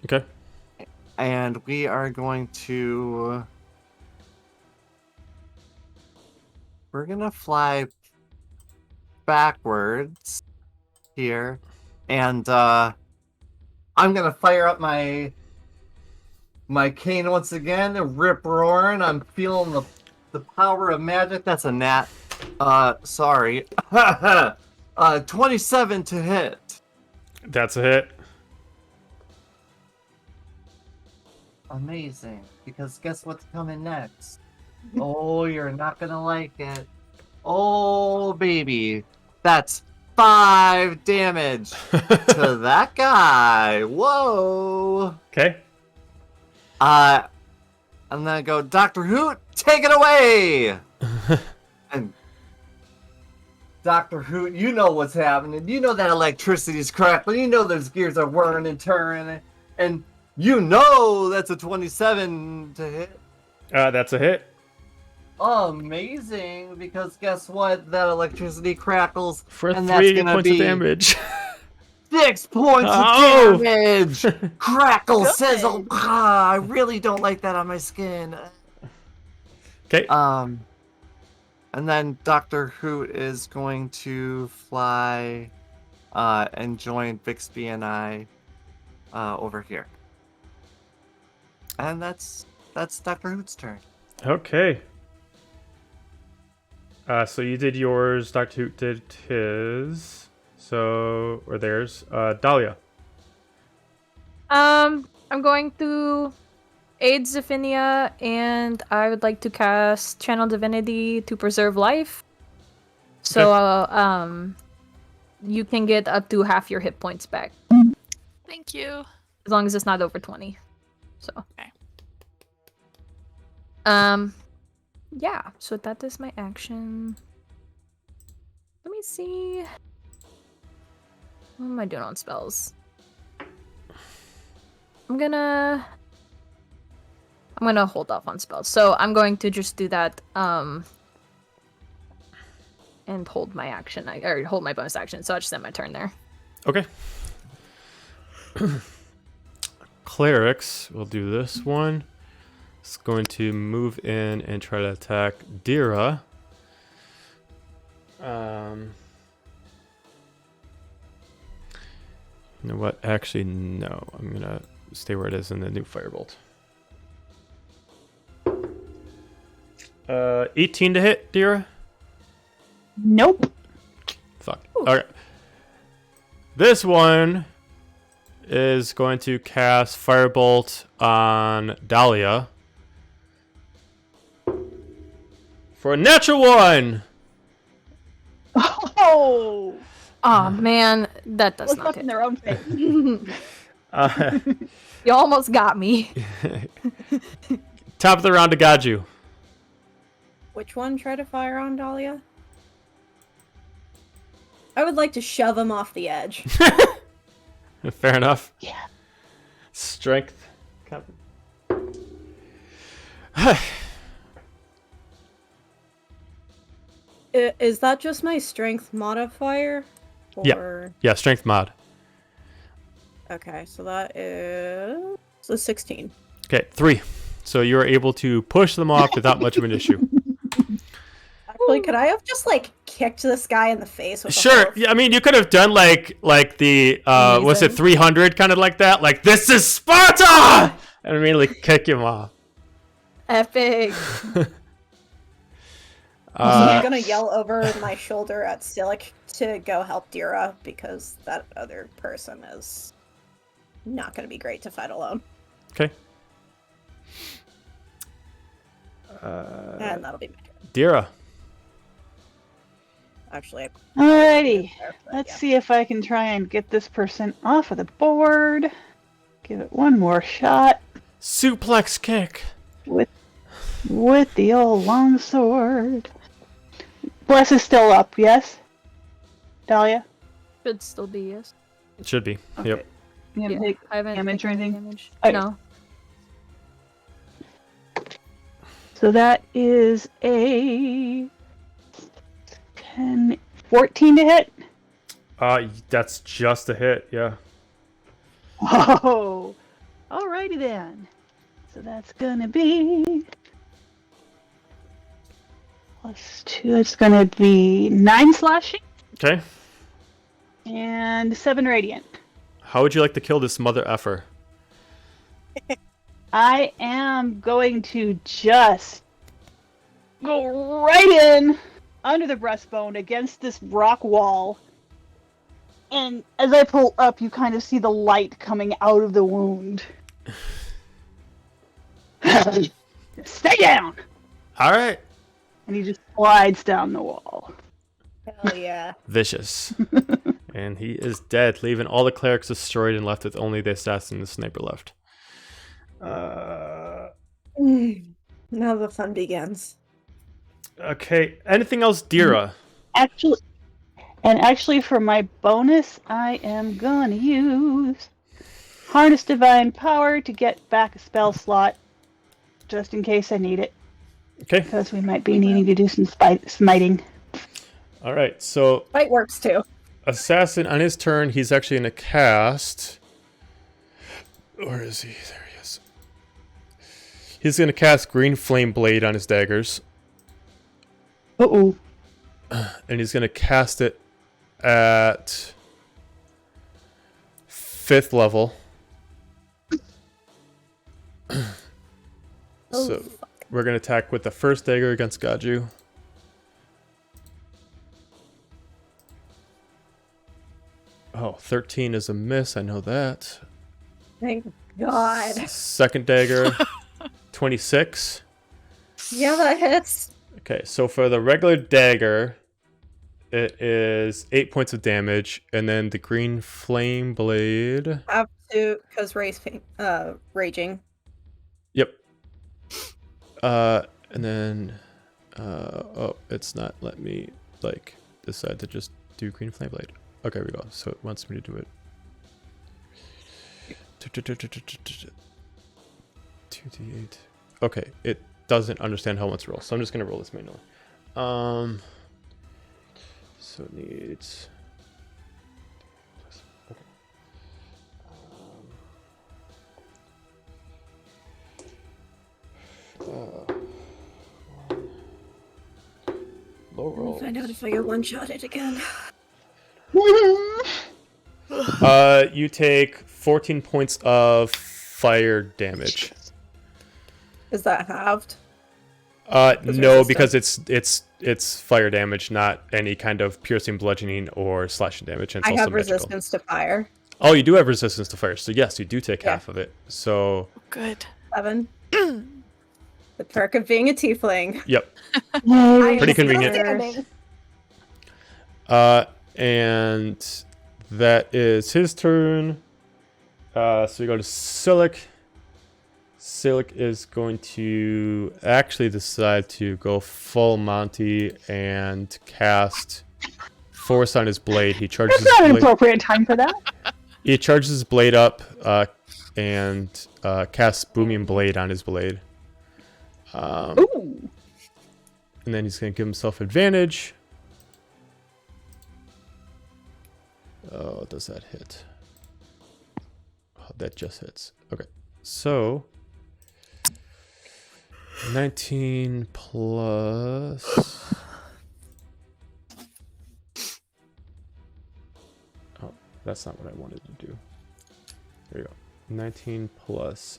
Okay. and we are going to... We're gonna fly backwards here, and I'm gonna fire up my cane once again and rip roaring. I'm feeling the power of magic. That's a nat. Sorry. 27 to hit. That's a hit. Amazing. Because guess what's coming next? Oh, you're not gonna like it. Oh, baby. That's 5 damage to that guy. Whoa. Okay. I'm gonna go, Dr. Hoot, take it away! And Dr. Hoot, you know what's happening. You know that electricity's crackling. You know those gears are whirring and turning. And you know that's a 27 to hit. That's a hit. Amazing, because guess what? That electricity crackles. For and 3 that's gonna points be of damage. 6 points Oh! of damage! Crackle Good. sizzle. Ah, I really don't like that on my skin. Okay. And then Dr. Hoot is going to fly and join Bixby and I over here. And that's Dr. Hoot's turn. Okay. So you did yours, Dr. Hoot did his. So, or theirs. Dahlia. I'm going to aid Zephinia, and I would like to cast Channel Divinity to preserve life. So, you can get up to half your hit points back, Thank you. as long as it's not over 20. So. Okay. Yeah. So that is my action. Let me see. What am I doing on spells? I'm gonna hold off on spells. So I'm going to just do that, and hold my action. Or hold my bonus action. So I just end my turn there. Okay. Clerics will do this one. It's going to move in and try to attack Dira. You know what? Actually, no. I'm going to stay where it is in the new Firebolt. 18 to hit, Dira? Nope. Fuck. Okay. This one is going to cast Firebolt on Dahlia. For a natural 1! Oh, Oh man, that does what's not up in hit. their own face? You almost got me. Top of the round to Gaju. Which one try to fire on Dahlia? I would like to shove him off the edge. Fair enough. Yeah. Strength. Is that just my strength modifier? Yeah. Or... Yeah, strength mod. Okay, so that is a 16. Okay, 3. So you're able to push them off without much of an issue. Actually, could I have just like kicked this guy in the face with a Sure. hoof? Yeah, I mean, you could have done like the was it Amazing. 300 kind of like that? Like, this is Sparta! And immediately kick him off. Epic. I'm gonna yell over my shoulder at Silic to go help Dira because that other person is not gonna be great to fight alone. Okay. And that'll be my turn. Dira. Actually, Alrighty. but Let's yeah. see if I can try and get this person off of the board. Give it one more shot Suplex kick. with the old longsword. Bless is still up, yes? Dahlia? Should still be, yes. It should be. Okay. Yep. You haven't Yeah, take I haven't damage or taken any anything? damage. Okay. No. So that is a 10, 14 to hit. That's just a hit. Yeah. Oh, alrighty then. So that's gonna be +2. It's gonna be 9 slashing Okay. and 7 radiant. How would you like to kill this mother effer? I am going to just go right in under the breastbone against this rock wall. And as I pull up, you kind of see the light coming out of the wound. Stay down! All right. And he just slides down the wall. Hell yeah. Vicious. And he is dead, leaving all the clerics destroyed and left with only the assassin and the sniper left. Now the fun begins. Okay. Anything else, Dira? Actually, for my bonus, I am gonna use Harness Divine Power to get back a spell slot, just in case I need it. Okay. Because we might be needing to do some smiting. All right. So Fight works too. assassin on his turn, he's actually going to cast. Where is he? There he is. He's going to cast Green Flame Blade on his daggers. Uh-oh. And he's going to cast it at 5th level. So we're going to attack with the first dagger against Gaju. Oh, 13 is a miss. I know that. Thank God. Second dagger, 26. Yeah, that hits. Okay, so for the regular dagger, it is 8 points of damage, and then the green flame blade. Have to, because raging. Yep. And then, oh, it's not let me like decide to just do green flame blade. Okay, here we go. So it wants me to do it. 2d8. Okay, it doesn't understand how it wants to roll, so I'm just gonna roll this manually. So it needs. Okay. Low roll. Find out if I get one-shotted again. You take 14 points of fire damage. Is that halved? No, resistant. because it's fire damage, not any kind of piercing, bludgeoning, or slashing damage. And it's I also have magical. resistance to fire. Oh, you do have resistance to fire, so yes, you do take Yeah. half of it. So, Good. 7. The perk of being a tiefling. yep. I am Pretty still convenient. standing. And that is his turn. So we go to Silic. Silic is going to actually decide to go full Monty and cast Force on his blade. He charges It's not his an blade. appropriate time for that. He charges his blade up and casts Booming Blade on his blade. Ooh. And then he's going to give himself advantage. Oh, does that hit? Oh, that just hits. Okay. So 19 plus. Oh, that's not what I wanted to do. There you go. 19 plus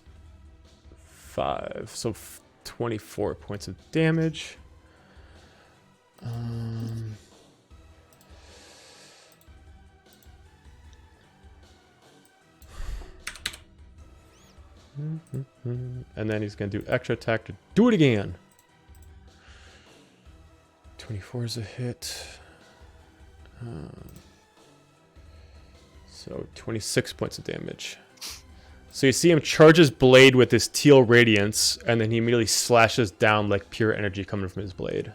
5. So 24 points of damage. And then he's going to do extra attack to do it again. 24 is a hit. So 26 points of damage. So you see him charge his blade with his teal radiance, and then he immediately slashes down like pure energy coming from his blade.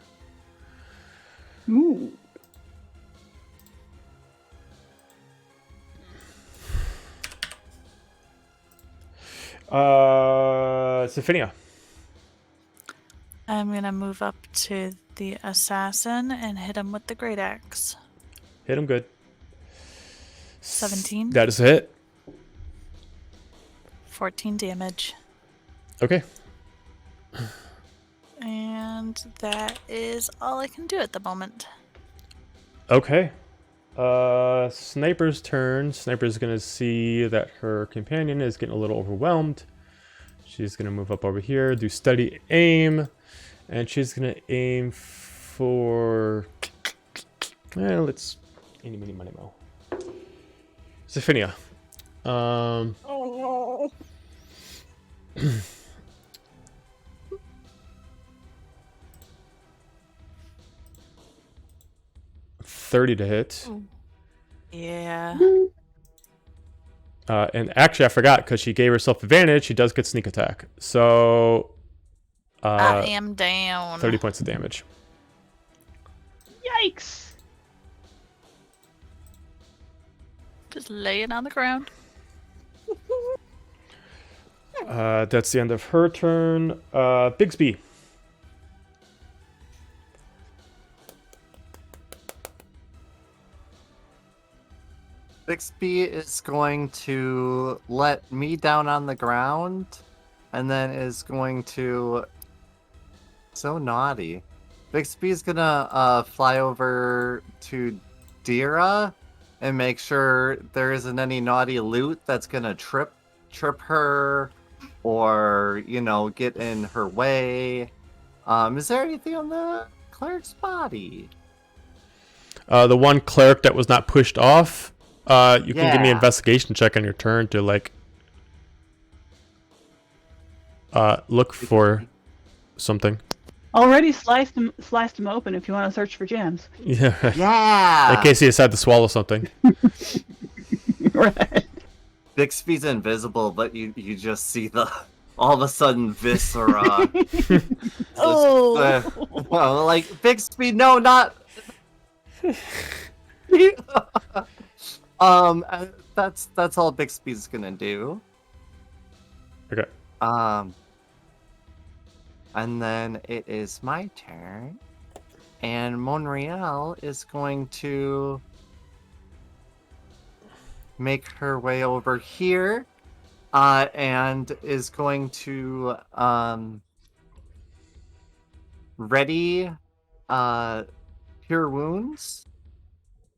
Ooh. Sophia. I'm gonna move up to the assassin and hit him with the great axe. Hit him good. 17. That is a hit. 14 damage. Okay. And that is all I can do at the moment. Okay. Sniper's turn. Sniper's gonna see that her companion is getting a little overwhelmed. She's gonna move up over here, do steady aim, and she's gonna aim for. Let's. Eeny, meeny, miny, mo. Zephynia. Oh no. 30 to hit. Yeah. And actually, I forgot because she gave herself advantage. She does get sneak attack. So, I am down. 30 points of damage. Yikes! Just laying on the ground. That's the end of her turn. Bigsby. Bixby is going to let me down on the ground, and then is going to... So naughty. Bixby's gonna fly over to Dira and make sure there isn't any naughty loot that's gonna trip her, or, you know, get in her way. Is there anything on the cleric's body? The one cleric that was not pushed off. You can give me an Yeah. investigation check on your turn to like look for something. Already sliced him open. If you want to search for gems. Yeah. Yeah! In case he decided to swallow something. Right. Bixby's invisible, but you just see the all of a sudden viscera. Oh. Well, like Bixby, no, not. That's all Bixby's gonna do. Okay. And then it is my turn, and Monreal is going to make her way over here, and is going to ready Cure Wounds,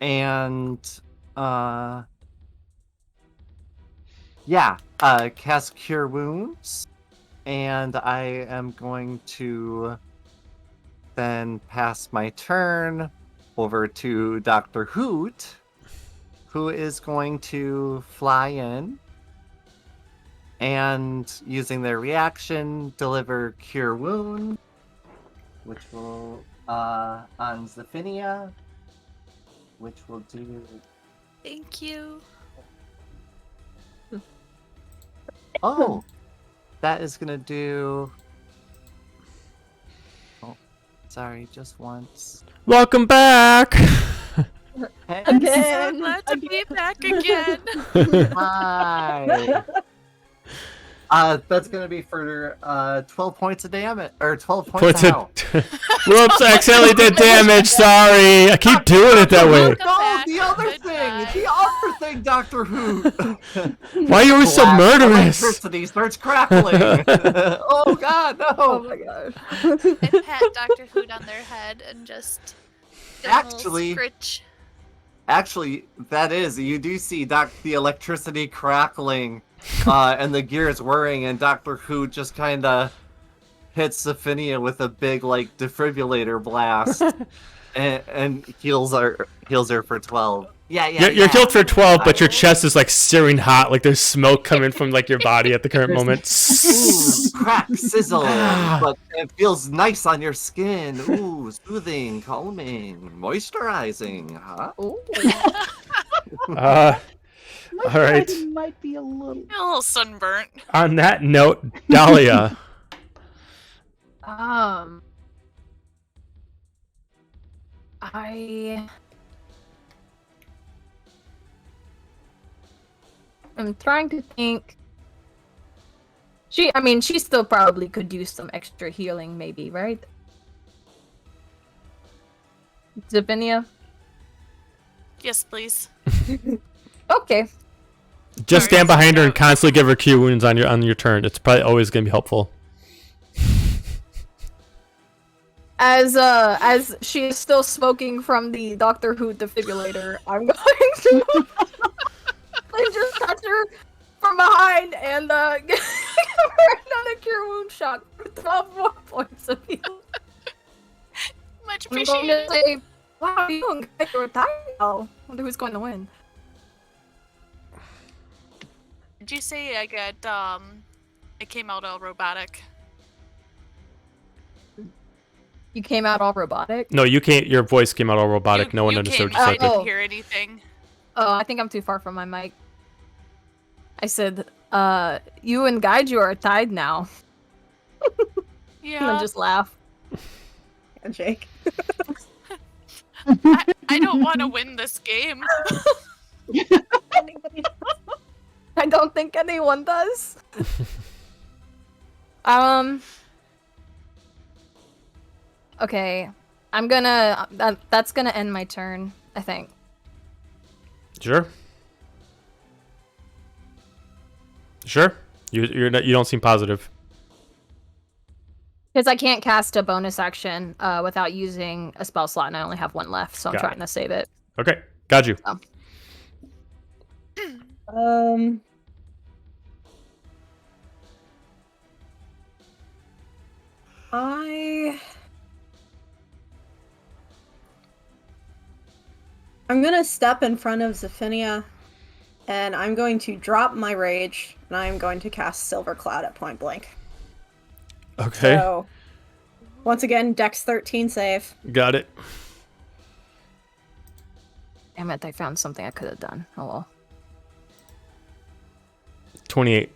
and cast Cure Wounds, and I am going to then pass my turn over to Dr. Hoot, who is going to fly in and, using their reaction, deliver Cure Wound, which will, on Zephynia, which will do... Thank you. Oh! That is gonna do... Oh, sorry, just once. Welcome back. Hey, I'm Again. so glad to be back again. hi! That's gonna be for 12 points of damage, or 12 points of health. Whoops! I accidentally did damage. Sorry. I keep doing it that way. Welcome No, back. the other Good thing! try. The other thing, Doctor Who! Why are you always so Black murderous? Electricity starts crackling! Oh god, Oh no! my god. I pat Dr. Hoot on their head and just give them a little Actually- scritch. Actually, that is, you do see the electricity crackling, and the gears whirring, and Doctor Who just kinda hits Zephynia with a big, like, defibrillator blast. and heals her for 12. Yeah. You're killed for 12, but your chest is like searing hot, like there's smoke coming from like your body at the current moment. Ooh, crack, sizzle, but it feels nice on your skin. Ooh, soothing, calming, moisturizing, huh? All right. Might be a little. A little sunburnt. On that note, Dahlia. I'm trying to think. She still probably could use some extra healing, maybe, right? Zavinia? Yes, please. Okay. Just stand behind her and constantly give her cure wounds on your turn. It's probably always going to be helpful. As she is still smoking from the Doctor Who defibrillator, I'm going to just touch her from behind and give her another cure wound shot for 12 more points of healing. Much I'm going to appreciated. say, wow, you don't get your time now. I wonder who's going to win. Did you say I get it came out all robotic? You came out all robotic? No, you can't. Your voice came out all robotic. No one understood what you I said. didn't hear anything. Oh, I think I'm too far from my mic. I said, you and Gaiju are tied now. Yeah. And then just laugh. And Jake. I don't want to win this game. I don't think anyone does. Okay. I'm gonna... that's gonna end my turn, I think. Sure. Sure. You don't seem positive. Because I can't cast a bonus action without using a spell slot, and I only have one left, so I'm Got trying it. to save it. Okay. Got you. I'm gonna step in front of Zephinia, and I'm going to drop my rage, and I'm going to cast Silver Cloud at point blank. Okay. So, once again, Dex 13 save. Got it. Damn it, I found something I could have done. Oh well. 28.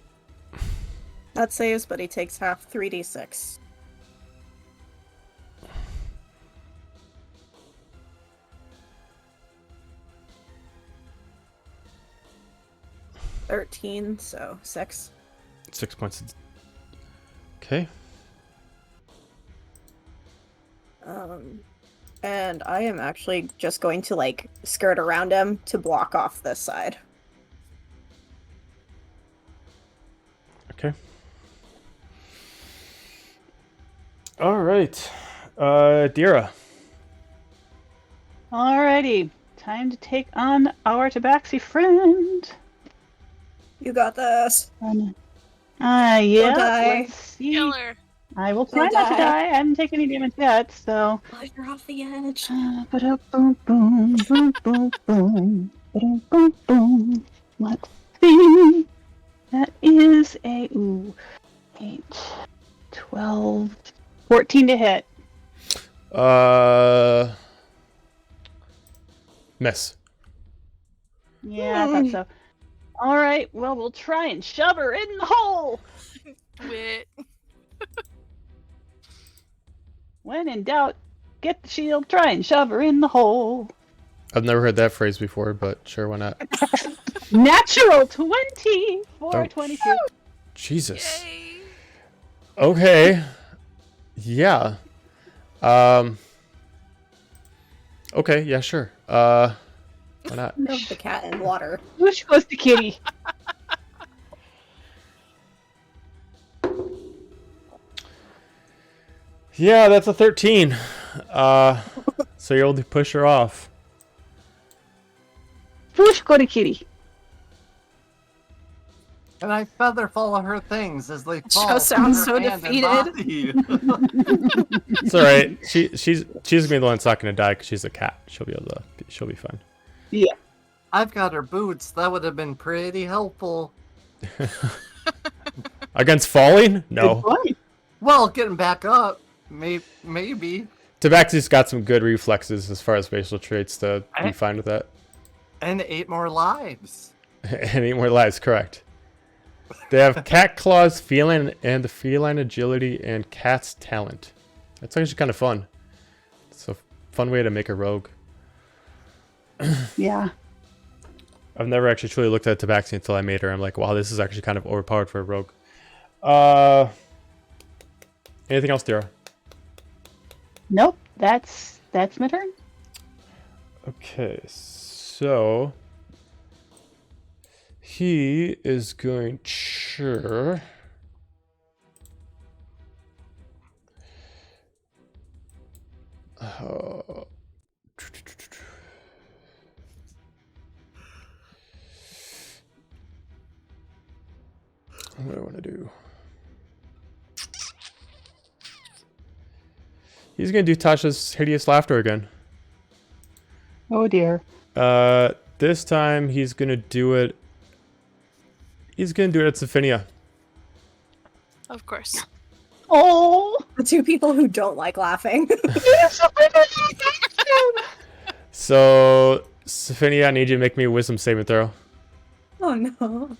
That saves, but he takes half 3d6. $13, so 6. 6 points. Okay. And I am actually just going to, like, skirt around him to block off this side. Okay. All right. Dira. Alrighty, time to take on our Tabaxi friend. You got this. Yeah, die. let's see. Killer. I will try not to die. I haven't taken any damage yet, so. Oh, you're off the edge. Ba-da-boom, boom, boom, boom, boom. Ba-dum, boom, boom. Let's see. That is a 8, 12, 14 to hit. Miss. Yeah, I thought so. All right, well, we'll try and shove her in the hole. Wit. When in doubt, get the shield, try and shove her in the hole. I've never heard that phrase before, but sure, why not? Natural 20 for Oh. 22. Jesus. Yay. Okay. Yeah. Okay, yeah, sure. Why not? Love the cat in water. Whoosh goes the kitty. Yeah, that's a 13. So you're able to push her off. Whoosh go the kitty. And I feather fall of her things as they fall. Joe sounds from so her hand and defeated. body. It's all right. She's gonna be the one that's not gonna die because she's a cat. She'll be fine. Yeah. I've got her boots. That would have been pretty helpful. Against falling? Good No. point. Well, getting back up, maybe. Tabaxi's got some good reflexes as far as facial traits to be I- fine with that. And 8 more lives. And 8 more lives, correct. They have cat claws, feline, and feline agility, and cat's talent. That's actually kind of fun. It's a fun way to make a rogue. Yeah. I've never actually truly looked at Tabaxi until I made her. I'm like, wow, this is actually kind of overpowered for a rogue. Anything else, Dara? Nope. That's my turn. Okay, so he is going to what do I want to do? He's going to do Tasha's hideous laughter again. Oh dear. This time he's going to do it. He's going to do it at Sophinia. Of course. Oh. The two people who don't like laughing. So, Sophinia, I need you to make me a wisdom saving throw. Oh no.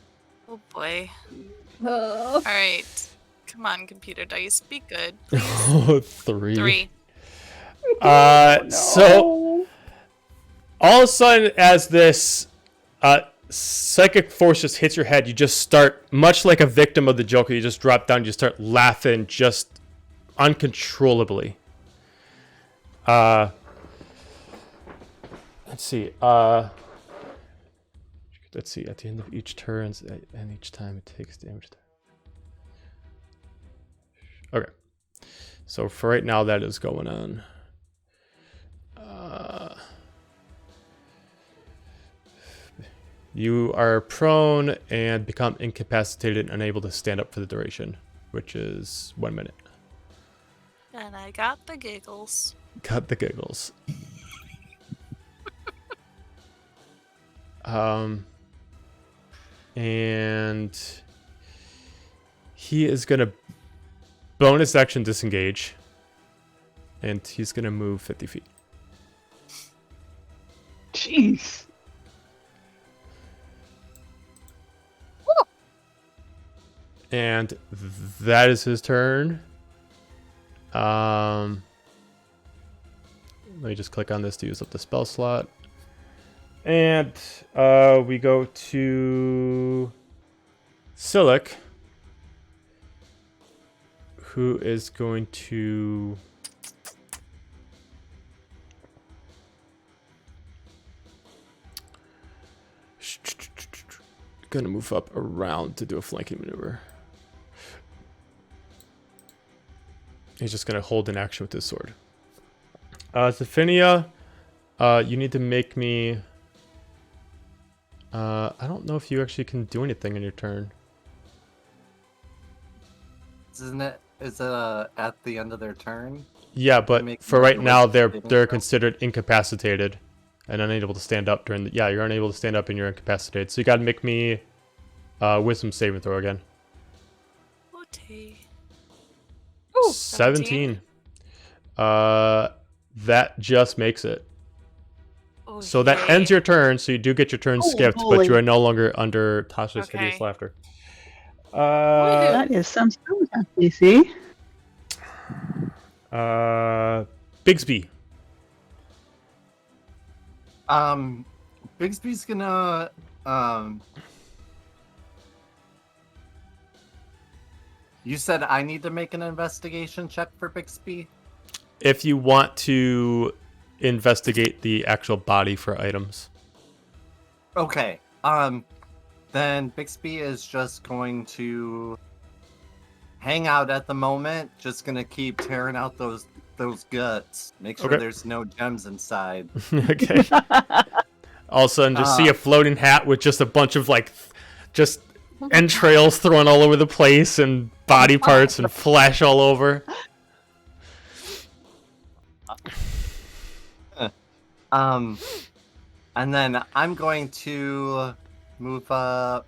Oh boy. Oh. All right. Come on, computer dice. Be good. Oh, 3. 3. So all of a sudden, as this psychic force just hits your head, you just start, much like a victim of the Joker, you just drop down, you start laughing just uncontrollably. Let's see. Let's see. At the end of each turn, and each time it takes damage. Okay. So for right now, that is going on. You are prone and become incapacitated and unable to stand up for the duration, which is 1 minute. And I got the giggles. Got the giggles. And he is gonna bonus action disengage, and he's gonna move 50 feet. Jeez. And that is his turn. Let me just click on this to use up the spell slot. And we go to Silic, who is going to gonna move up around to do a flanking maneuver. He's just gonna hold an action with his sword. Zephinia, you need to make me. I don't know if you actually can do anything in your turn. Isn't it? Is it at the end of their turn? Yeah, but Make for right a now, wisdom they're saving throw? considered incapacitated and unable to stand up during the. Yeah, you're unable to stand up and you're incapacitated. So you got to make me wisdom saving throw again. Okay. 17. That just makes it. Oh, So that yay. ends your turn. So you do get your turn Holy skipped, but moly. you are no longer under Tasha's hideous Okay. laughter. That is some stuff, DC. Bigsby. Bigsby's gonna You said I need to make an investigation check for Bixby? If you want to investigate the actual body for items. Okay. Then Bixby is just going to hang out at the moment, just gonna keep tearing out those guts. Make sure Okay. there's no gems inside. Okay. All of a sudden, just see a floating hat with just a bunch of just entrails thrown all over the place and body parts and flesh all over. And then I'm going to move up.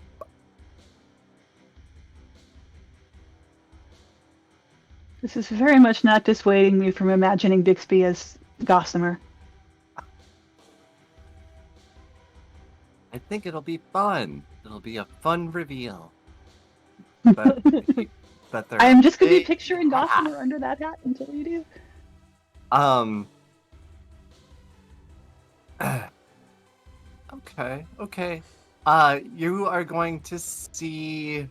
This is very much not dissuading me from imagining Bixby as Gossamer. I think it'll be fun. It'll be a fun reveal. That they're I am just going to be big picturing hat. Gossamer under that hat until you do. Okay. You are going to see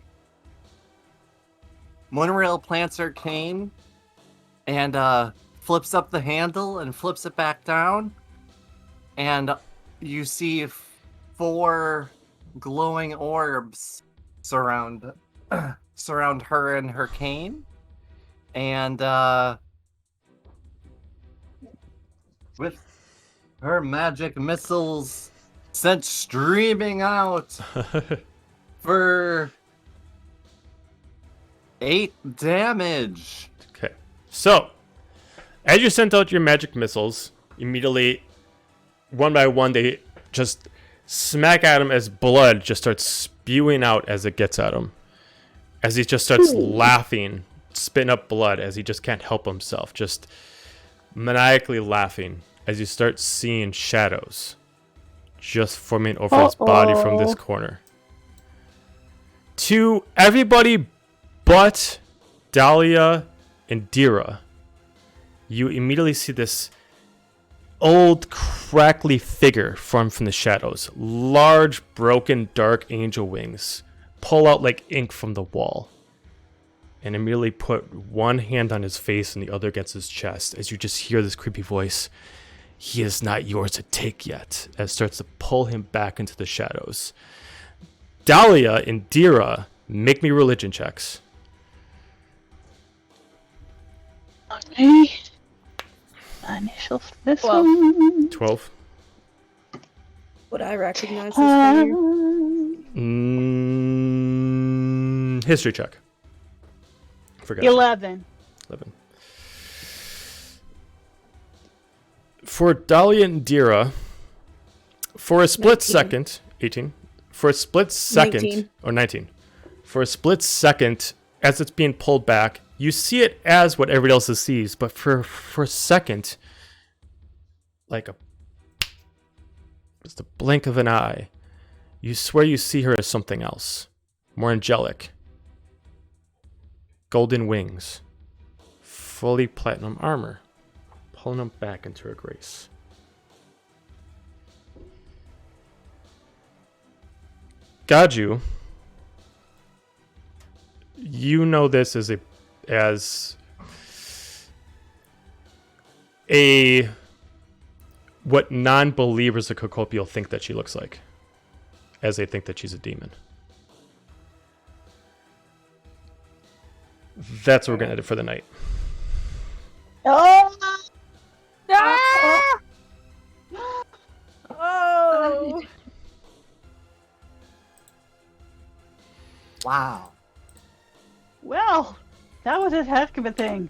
Monorail plants her cane and flips up the handle and flips it back down. And you see 4 glowing orbs surround her and her cane. And with her magic missiles sent streaming out for 8 damage. Okay. So, as you sent out your magic missiles, immediately, one by one, they just smack at him as blood just starts spewing out as it gets at him. As he just starts laughing, spitting up blood as he just can't help himself. Just maniacally laughing as you start seeing shadows just forming over his body from this corner. To everybody but Dahlia and Dira, you immediately see this old, crackly figure form from the shadows. Large, broken, dark angel wings pull out like ink from the wall. And immediately put one hand on his face and the other against his chest as you just hear this creepy voice. He is not yours to take yet, as starts to pull him back into the shadows. Dahlia and Dira, make me religion checks. Okay. Initials for this 12. one. 12. Would I recognize this figure? History check. Forgot. 11. 11. For Dahlia and Dira, for a split 19. second, 18. For a split second, 19. or 19. For a split second, as it's being pulled back, you see it as what everybody else sees, but for a second, like just a blink of an eye, you swear you see her as something else, more angelic. Golden wings, fully platinum armor, pulling him back into her grace. Gaju, you know this as a what non-believers of Cocopial think that she looks like, as they think that she's a demon. That's what we're gonna do for the night. Oh! Ah! Oh! Wow. Well, that was a heck of a thing.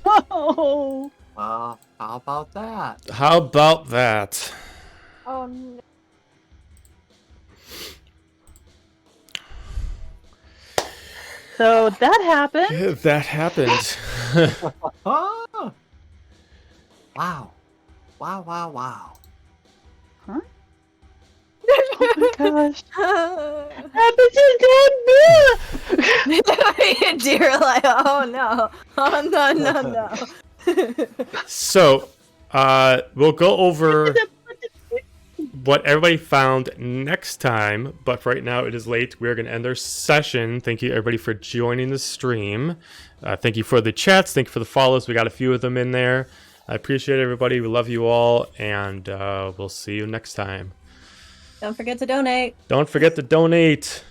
Oh! How about that? How about that? Oh no. So that happened. Yeah, that happened. Oh! Wow. Wow. Huh? Oh my gosh. Dear, like, oh no. No. So, we'll go over what everybody found next time, but for right now it is late. We're going to end our session. Thank you everybody for joining the stream. Thank you for the chats. Thank you for the follows. We got a few of them in there. I appreciate everybody. We love you all, and we'll see you next time. Don't forget to donate. Don't forget to donate.